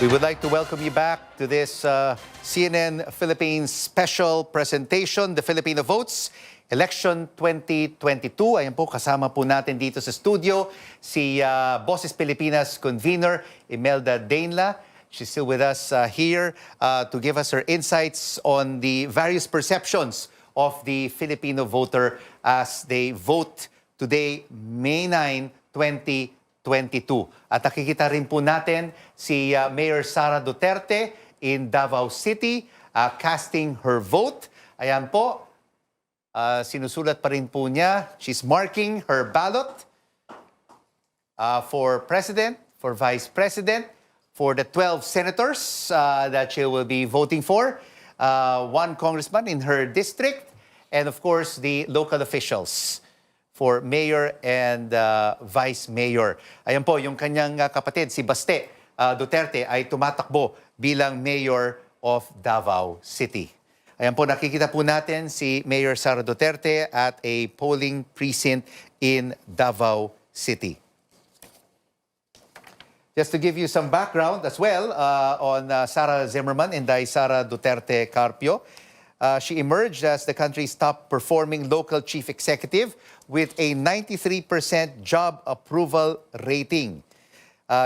We would like to welcome you back to this CNN Philippines special presentation, the Filipino Votes, Election 2022. Ayan po, kasama po natin dito sa studio si Boses Pilipinas convener Imelda Dainla. She's still with us here to give us her insights on the various perceptions of the Filipino voter as they vote today, May 9, 2022. At nakikita rin po natin si Mayor Sara Duterte in Davao City casting her vote. Ayan po, sinusulat pa rin po niya. She's marking her ballot for president, for vice president, for the 12 senators that she will be voting for, 1 congressman in her district, and of course the local officials for mayor and vice mayor. Ayan po, yung kanyang kapatid, si Baste Duterte, ay tumatakbo bilang mayor of Davao City. Ayan po, nakikita po natin si Mayor Sara Duterte at a polling precinct in Davao City. Just to give you some background as well on Sara Zimmerman and Sara Duterte Carpio, she emerged as the country's top-performing local chief executive with a 93% job approval rating.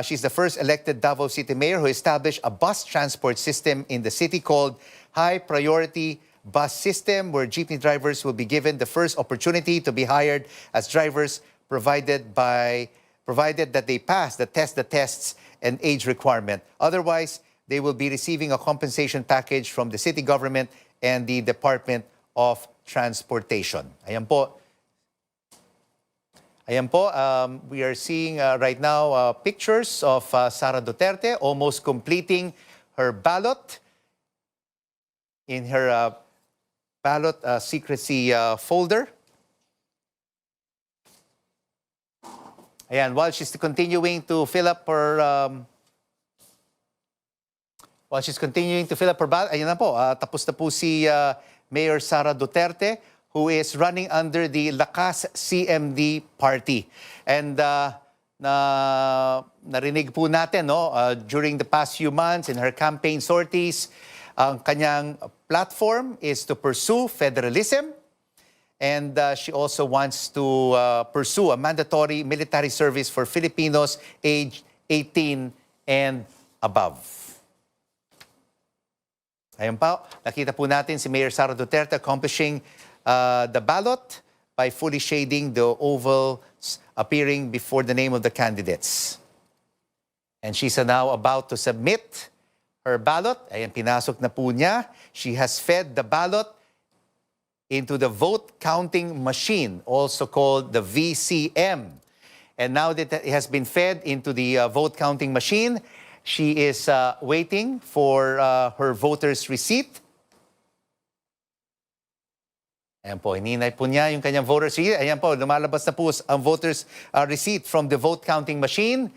She's the first elected Davao City mayor who established a bus transport system in the city called High Priority Bus System, where jeepney drivers will be given the first opportunity to be hired as drivers provided that they pass the tests and age requirement. Otherwise, they will be receiving a compensation package from the city government and the Department of Transportation. Ayan po. Ayan po, we are seeing right now pictures of Sara Duterte almost completing her ballot in her ballot secrecy folder. Ayan, while she's continuing to fill up her ballot, ayan na po, tapos na po si Mayor Sara Duterte, who is running under the Lakas CMD party. And narinig po natin during the past few months in her campaign sorties, ang kanyang platform is to pursue federalism, and she also wants to pursue a mandatory military service for Filipinos aged 18 and above. Ayan pa, nakita po natin si Mayor Sara Duterte accomplishing the ballot by fully shading the ovals appearing before the name of the candidates. And she's now about to submit her ballot. Ayan, pinasok na po niya. She has fed the ballot into the vote counting machine, also called the VCM. And now that it has been fed into the vote counting machine, she is waiting for her voter's receipt. Ayan po, hininay po niya yung kanyang voter's receipt. Ayan po, lumalabas na po ang voter's receipt from the vote counting machine.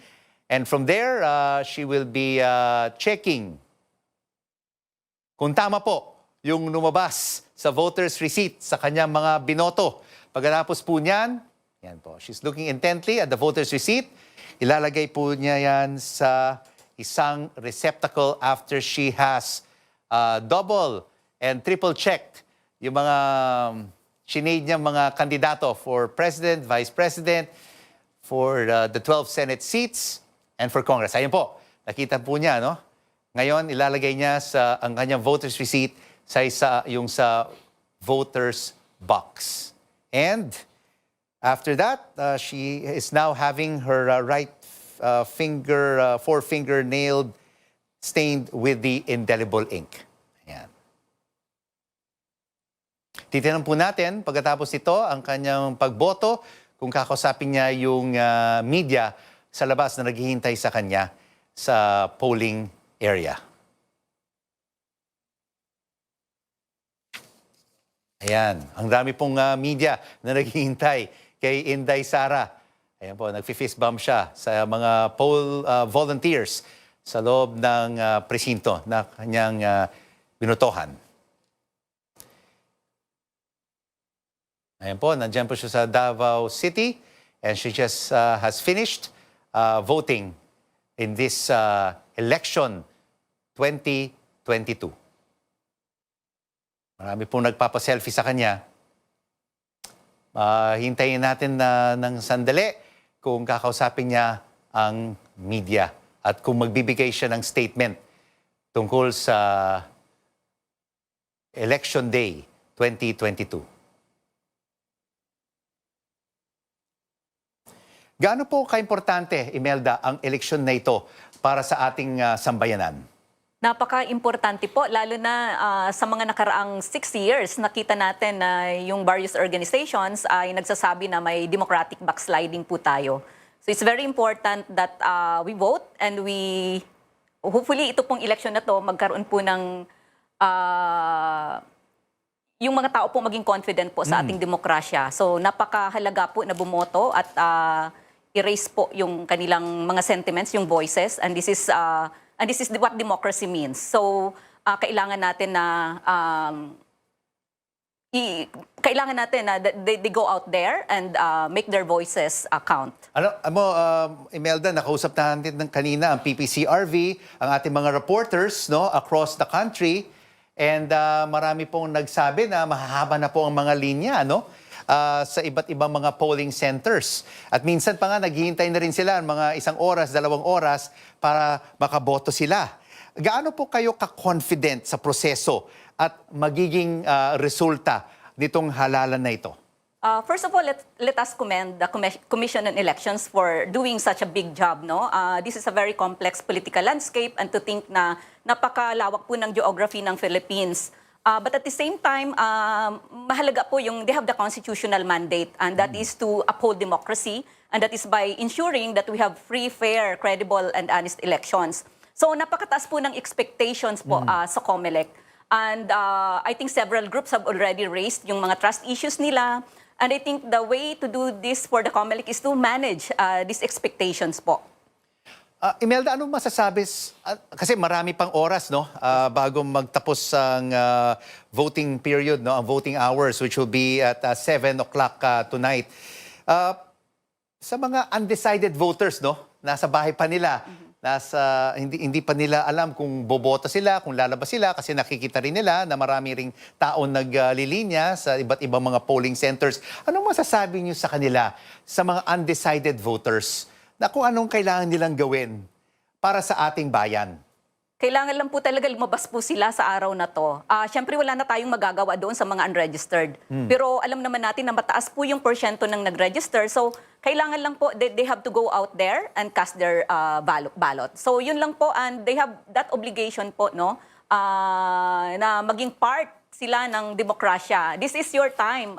And from there, she will be checking kung tama po yung lumabas sa voter's receipt sa kanyang mga binoto. Pagkatapos po niyan, yan po, she's looking intently at the voter's receipt. Ilalagay po niya yan sa isang receptacle after she has double and triple checked yung mga sinade niya mga kandidato for president, vice president, for the 12 Senate seats, and for Congress. Ayun po, nakita po niya, no? Ngayon, ilalagay niya ang kanyang voter's receipt sa voter's box. And after that, she is now having her right forefinger nailed, stained with the indelible ink. Ayan. Titignan po natin, pagkatapos ito, ang kanyang pagboto, kung kakausapin niya yung media sa labas na naghihintay sa kanya sa polling area. Ayan, ang dami pong media na naghihintay kay Inday Sara. Ayan po, nag-fist bump siya sa mga poll volunteers sa loob ng presinto na kanyang binutohan. Ayan po, nandiyan po siya sa Davao City and she just has finished voting in this election 2022. Marami pong nagpapaselfie sa kanya. Hintayin natin ng sandali kung kakausapin niya ang media at kung magbibigay siya ng statement tungkol sa Election Day 2022. Gaano po kaimportante, Imelda, ang eleksyon na ito para sa ating sambayanan? Napaka-importante po, lalo na sa mga nakaraang 6 years, nakita natin na yung various organizations ay nagsasabi na may democratic backsliding po tayo. So it's very important that we vote and hopefully ito pong election na to magkaroon po ng yung mga tao po maging confident po sa ating demokrasya. So napakahalaga po na bumoto at erase po yung kanilang mga sentiments, yung voices, and this is what democracy means. So kailangan natin na they go out there and make their voices count. Imelda, nakausap natin kanina ang PPCRV, ang ating mga reporters, no, across the country, and marami pong nagsabi na mahahaba na po ang mga linya, no? Sa iba't ibang mga polling centers. At minsan pa nga, naghihintay na rin sila mga 1 oras, 2 oras para makaboto sila. Gaano po kayo ka-confident sa proseso at magiging resulta nitong halalan na ito? First of all, let us commend the Commission on Elections for doing such a big job. No? This is a very complex political landscape, and to think na napakalawak po ng geography ng Philippines. But at the same time, mahalaga po they have the constitutional mandate, and that is to uphold democracy, and that is by ensuring that we have free, fair, credible, and honest elections. So napakataas po ng expectations po sa COMELEC. And I think several groups have already raised yung mga trust issues nila. And I think the way to do this for the COMELEC is to manage these expectations po. Imelda, anong masasabi? Kasi marami pang oras, no, bago magtapos ang voting period, no, ang voting hours, which will be at 7 o'clock tonight. Sa mga undecided voters, no, nasa bahay pa nila, hindi pa nila alam kung boboto sila, kung lalabas sila, kasi nakikita rin nila na marami ring taon naglilinya sa iba't ibang mga polling centers. Anong masasabi niyo sa kanila, sa mga undecided voters, na kung anong kailangan nilang gawin para sa ating bayan? Kailangan lang po talaga lumabas po sila sa araw na to. Siyempre wala na tayong magagawa doon sa mga unregistered. Pero alam naman natin na mataas po yung porsyento ng nag-register. So kailangan lang po, they have to go out there and cast their ballot. So yun lang po, and they have that obligation po, no, na maging part sila ng demokrasya. This is your time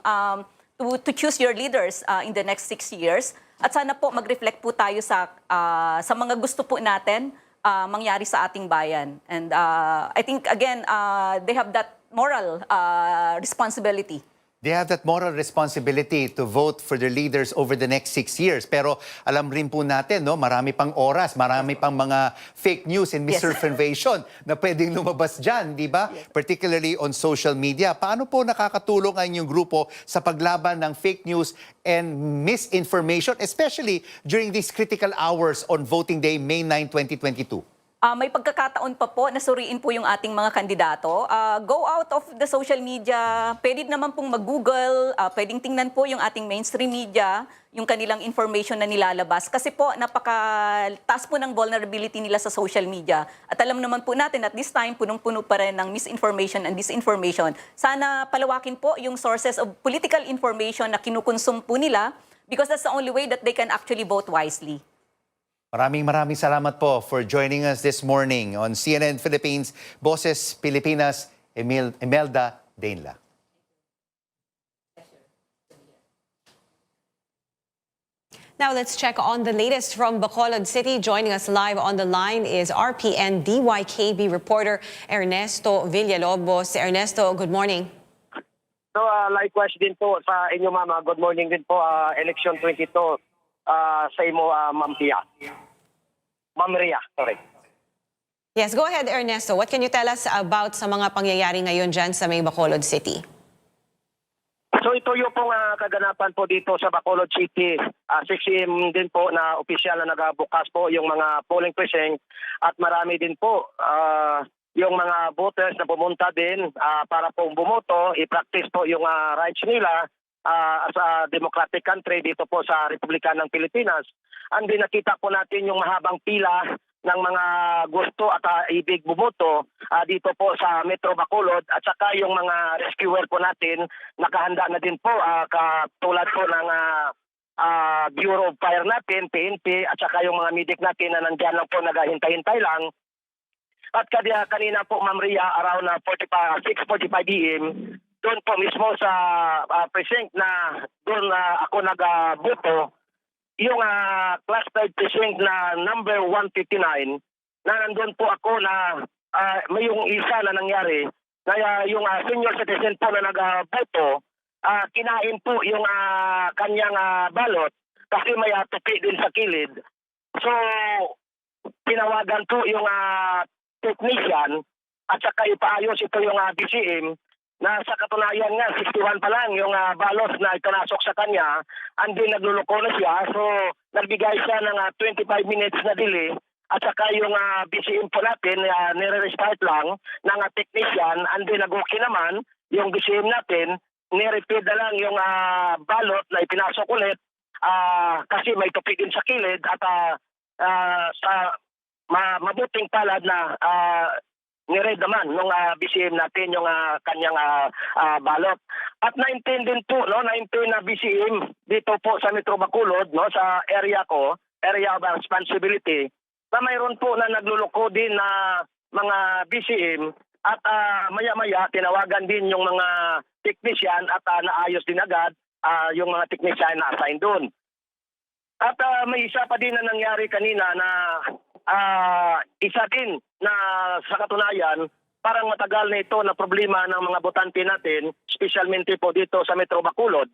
to choose your leaders in the next 6 years. At sana po mag-reflect po tayo sa mga gusto po natin mangyari sa ating bayan. And I think, again, they have that moral responsibility. They have that moral responsibility to vote for their leaders over the next 6 years. Pero alam rin po natin, no, marami pang oras, marami pang mga fake news and misinformation na pwedeng lumabas dyan, di ba? Particularly on social media. Paano po nakakatulong ang inyong grupo sa paglaban ng fake news and misinformation, especially during these critical hours on voting day, May 9, 2022? May pagkakataon pa po na suriin po yung ating mga kandidato. Go out of the social media, pwede naman pong mag-Google, pwedeng tingnan po yung ating mainstream media, yung kanilang information na nilalabas. Kasi po, napakataas po ng vulnerability nila sa social media. At alam naman po natin at this time, punong-puno pa rin ng misinformation and disinformation. Sana palawakin po yung sources of political information na kinukonsum po nila because that's the only way that they can actually vote wisely. Maraming salamat po for joining us this morning on CNN Philippines, Boses Pilipinas, Imelda Dainla. Now let's check on the latest from Bacolod City. Joining us live on the line is RPN DYKB reporter Ernesto Villalobos. Ernesto, good morning. So likewise din po sa inyo, ma'am. Good morning din po. Election 22 sa imo, Ma'am Pia. Ma'am Ria, sorry. Yes, go ahead, Ernesto. What can you tell us about sa mga pangyayari ngayon dyan sa may Bacolod City? So ito yung pong kaganapan po dito sa Bacolod City. 6 AM din po na opisyal na nagabukas po yung mga polling precinct at marami din po yung mga voters na pumunta din para pong bumoto, i-practice po yung rights nila sa democratic country dito po sa Republika ng Pilipinas. And din nakita po natin yung mahabang pila ng mga gusto at ibig bumoto dito po sa Metro Bacolod at saka yung mga rescuer po natin nakahanda na din po katulad po ng Bureau of Fire natin, PNP at saka yung mga medic natin na nandiyan lang po naghahintay-hintay lang. At kanina po, Ma'am Ria, around 6:45 PM, doon po mismo sa precinct na doon ako nagboto, yung clustered precinct na number 159, na nandun po ako na may yung isa na nangyari, na yung senior citizen po na nagboto, kinain po yung kanyang balot kasi may tupi din sa kilid. So, tinawagan po yung technician at saka ipaayos ito yung BCM na sa katunayan nga 61 pa lang yung balos na itanasok sa kanya, and then nagluloko na siya. So nagbigay siya ng 25 minutes na delay at saka yung BCM po natin nire-restart lang ng technician, and then nag-okay naman yung BCM natin, ni-repeat na lang yung balot na ipinasok ulit kasi may tupi din sa kilid at sa mabuting palad na niread naman nung BCM natin yung kanyang balot. At 19 din po, no, 19 na BCM dito po sa Metro Bacolod, no, sa area ko, area of responsibility, na mayroon po na nagluloko din na mga BCM at maya-maya tinawagan din yung mga technician at naayos din agad yung mga technician na assign doon. At may isa pa din na nangyari kanina na isa din na sa katunayan, parang matagal na ito na problema ng mga botante natin, specialmente po dito sa Metro Bacolod.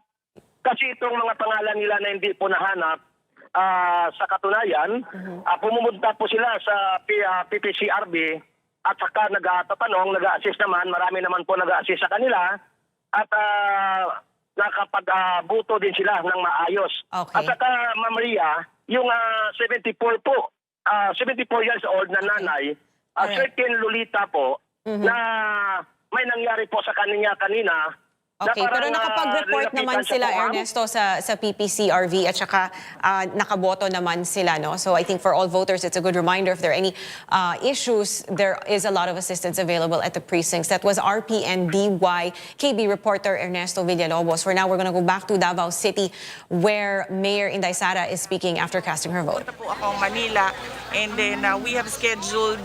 Kasi itong mga pangalan nila na hindi po nahanap, sa katunayan, pumunta po sila sa PPCRB at saka nag-tatanong, nag-assist naman, marami naman po nag-assist sa kanila at nakapag-buto din sila ng maayos. Okay. At saka, Ma'am Ria, yung 74 po, 74 years old na nanay, certain Lolita po, na may nangyari po sa kanya kanina Okay, pero nakapag-report naman sila, Ernesto, sa PPCRV at saka nakaboto naman sila, no? So I think for all voters, it's a good reminder if there are any issues, there is a lot of assistance available at the precincts. That was RPNDY KB reporter Ernesto Villalobos. For now, we're gonna go back to Davao City where Mayor Inday Sara is speaking after casting her vote. Punta po ako Manila, and then we have scheduled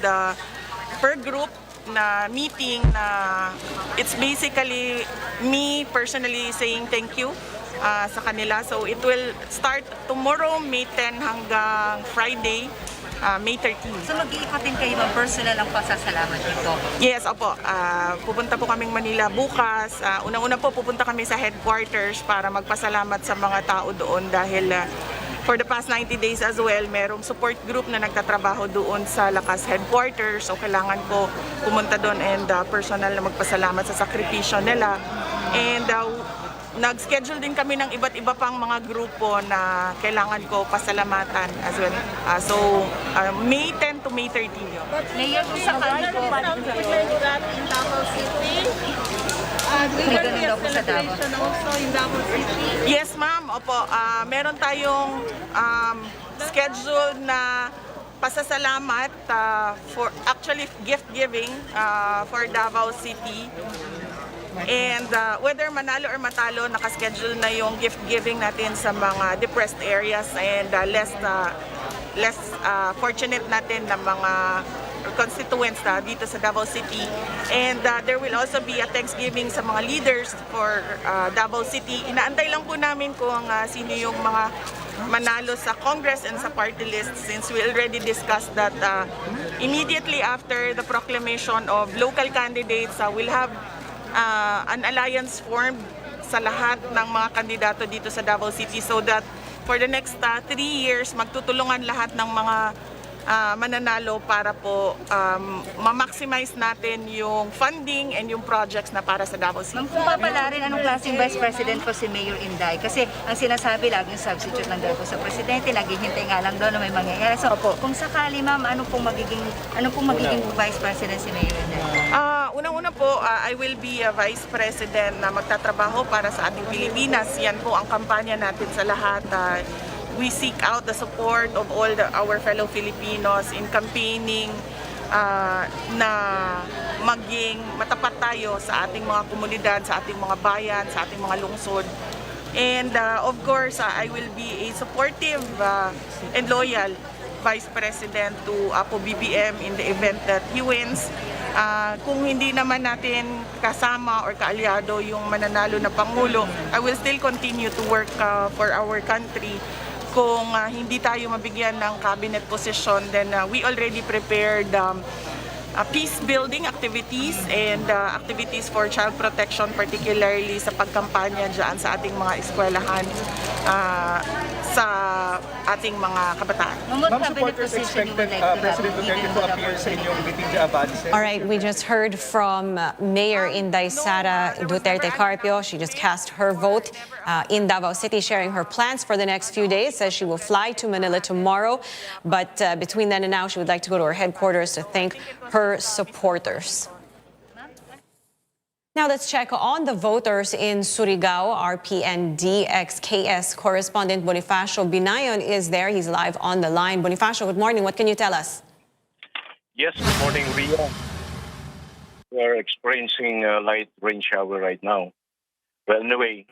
per group na meeting na it's basically me personally saying thank you sa kanila. So it will start tomorrow, May 10 hanggang Friday, May 13. So mag-iikot din kayo ng personal ang pasasalamat nito? Yes, opo. Pupunta po kaming Manila bukas. Unang-una po pupunta kami sa headquarters para magpasalamat sa mga tao doon dahil for the past 90 days as well, merong support group na nagtatrabaho doon sa Lakas headquarters. So kailangan ko pumunta doon and personal na magpasalamat sa sakripisyo nila. And nag-schedule din kami ng iba't iba pang mga grupo na kailangan ko pasalamatan as well. So May 10 to May 13 yun. Mayor, kung sakali po, Yes, ma'am. Opo, meron tayong schedule na pasasalamat for actually gift giving for Davao City. And whether manalo or matalo, nakaschedule na yung gift giving natin sa mga depressed areas and less fortunate natin na mga constituents dito sa Davao City. And there will also be a Thanksgiving sa mga leaders for Davao City. Inaantay lang po namin kung sino yung mga manalo sa Congress and sa party list since we already discussed that immediately after the proclamation of local candidates, we'll have an alliance formed sa lahat ng mga kandidato dito sa Davao City so that for the next 3 years, magtutulungan lahat ng mga mananalo para po ma-maximize natin yung funding and yung projects na para sa Davao City. Ma'am, kung papalarin, anong klaseng Vice President po si Mayor Inday? Kasi ang sinasabi, laging substitute lang daw po sa Presidente, laging hintay nga lang daw na may mangyayari. So, kung sakali, ma'am, ano pong magiging Vice President si Mayor Inday? Unang-una po, I will be a Vice President na magtatrabaho para sa ating Pilipinas. Yan po ang kampanya natin sa lahat. We seek out the support of all our fellow Filipinos in campaigning na maging matapat tayo sa ating mga komunidad, sa ating mga bayan, sa ating mga lungsod. And of course, I will be a supportive and loyal Vice President to Apo BBM in the event that he wins. Kung hindi naman natin kasama or kaalyado yung mananalo na Pangulo, I will still continue to work for our country. Kung hindi tayo mabigyan ng cabinet position, then we already prepared peace-building activities and activities for child protection, particularly sa pagkampanya dyan sa ating mga eskwelahan, sa ating mga kabataan. What supporters expected President Duterte to appear sa inyong meeting the Abadi? All right, we just heard from Mayor Inday Sara Duterte Carpio. She just cast her vote in Davao City, sharing her plans for the next few days. Says she will fly to Manila tomorrow, but between then and now, she would like to go to her headquarters to thank her supporters. Now let's check on the voters in Surigao. RPND XKS correspondent Bonifacio Binayon is there. He's live on the line. Bonifacio, good morning. What can you tell us? Yes, good morning, Ria. We are experiencing a light rain shower right now. Well, anyway,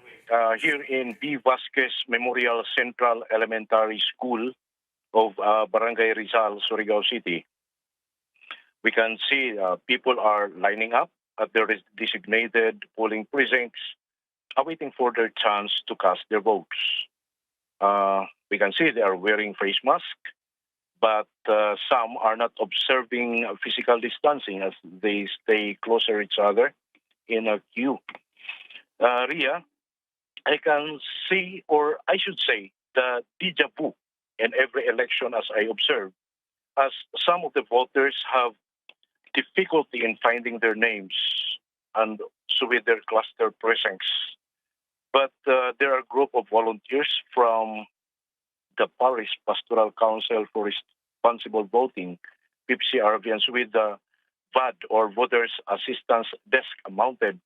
here in B. Vasquez Memorial Central Elementary School of Barangay Rizal, Surigao City, we can see people are lining up at their designated polling precincts, awaiting for their chance to cast their votes. We can see they are wearing face masks, but some are not observing physical distancing as they stay closer each other in a queue. Ria, I can see, or I should say, the déjà vu in every election as I observe, as some of the voters have difficulty in finding their names and so with their cluster precincts. But there are a group of volunteers from the Parish Pastoral Council for Responsible Voting, PPCRV, with the VAD or Voters Assistance Desk mounted.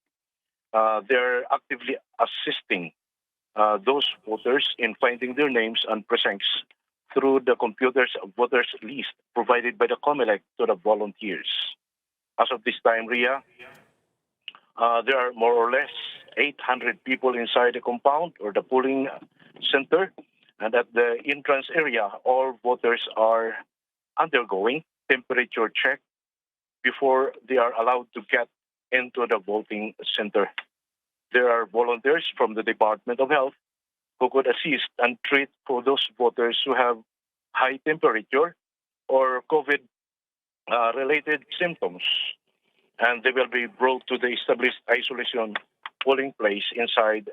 they're actively assisting those voters in finding their names and precincts through the computers voters list provided by the COMELEC to the volunteers. As of this time, Ria, there are more or less 800 people inside the compound or the polling center, and at the entrance area, all voters are undergoing temperature check before they are allowed to get into the voting center. There are volunteers from the Department of Health who could assist and treat for those voters who have high temperature or COVID-related symptoms. And they will be brought to the established isolation polling place inside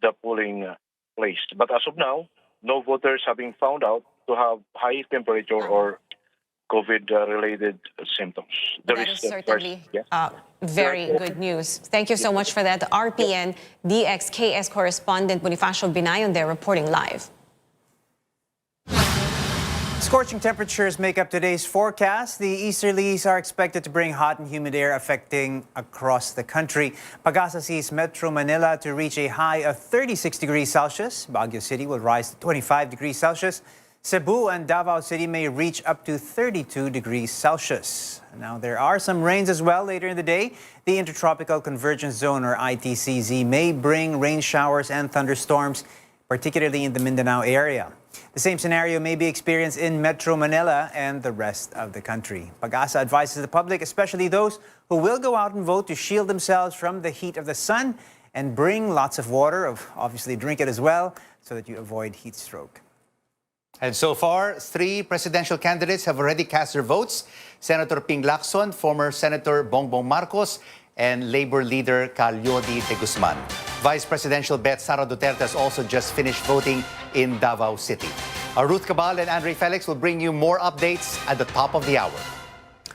the polling place. But as of now, no voters have been found out to have high temperature or COVID-related symptoms. That is certainly very good news. Thank you so much for that. RPN DXKS correspondent Bonifacio Binayon there reporting live. Scorching temperatures make up today's forecast. The easterlies are expected to bring hot and humid air affecting across the country. Pag-asa sees Metro Manila to reach a high of 36 degrees Celsius. Baguio City will rise to 25 degrees Celsius. Cebu and Davao City may reach up to 32 degrees Celsius. Now, there are some rains as well later in the day. The Intertropical Convergence Zone, or ITCZ, may bring rain showers and thunderstorms, particularly in the Mindanao area. The same scenario may be experienced in Metro Manila and the rest of the country. Pag-asa advises the public, especially those who will go out and vote, to shield themselves from the heat of the sun and bring lots of water, obviously drink it as well, so that you avoid heat stroke. And so far, 3 presidential candidates have already cast their votes. Senator Ping Lacson, former Senator Bongbong Marcos, and Labor leader Calyodi de Guzman. Vice Presidential Bet Sara Duterte has also just finished voting in Davao City. Ruth Cabal and Andre Felix will bring you more updates at the top of the hour.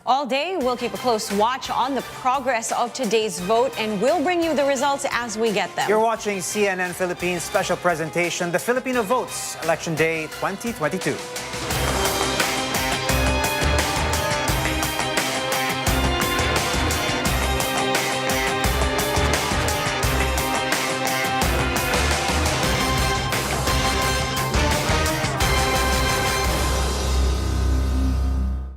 All day, we'll keep a close watch on the progress of today's vote, and we'll bring you the results as we get them. You're watching CNN Philippines special presentation, The Filipino Votes, Election Day 2022.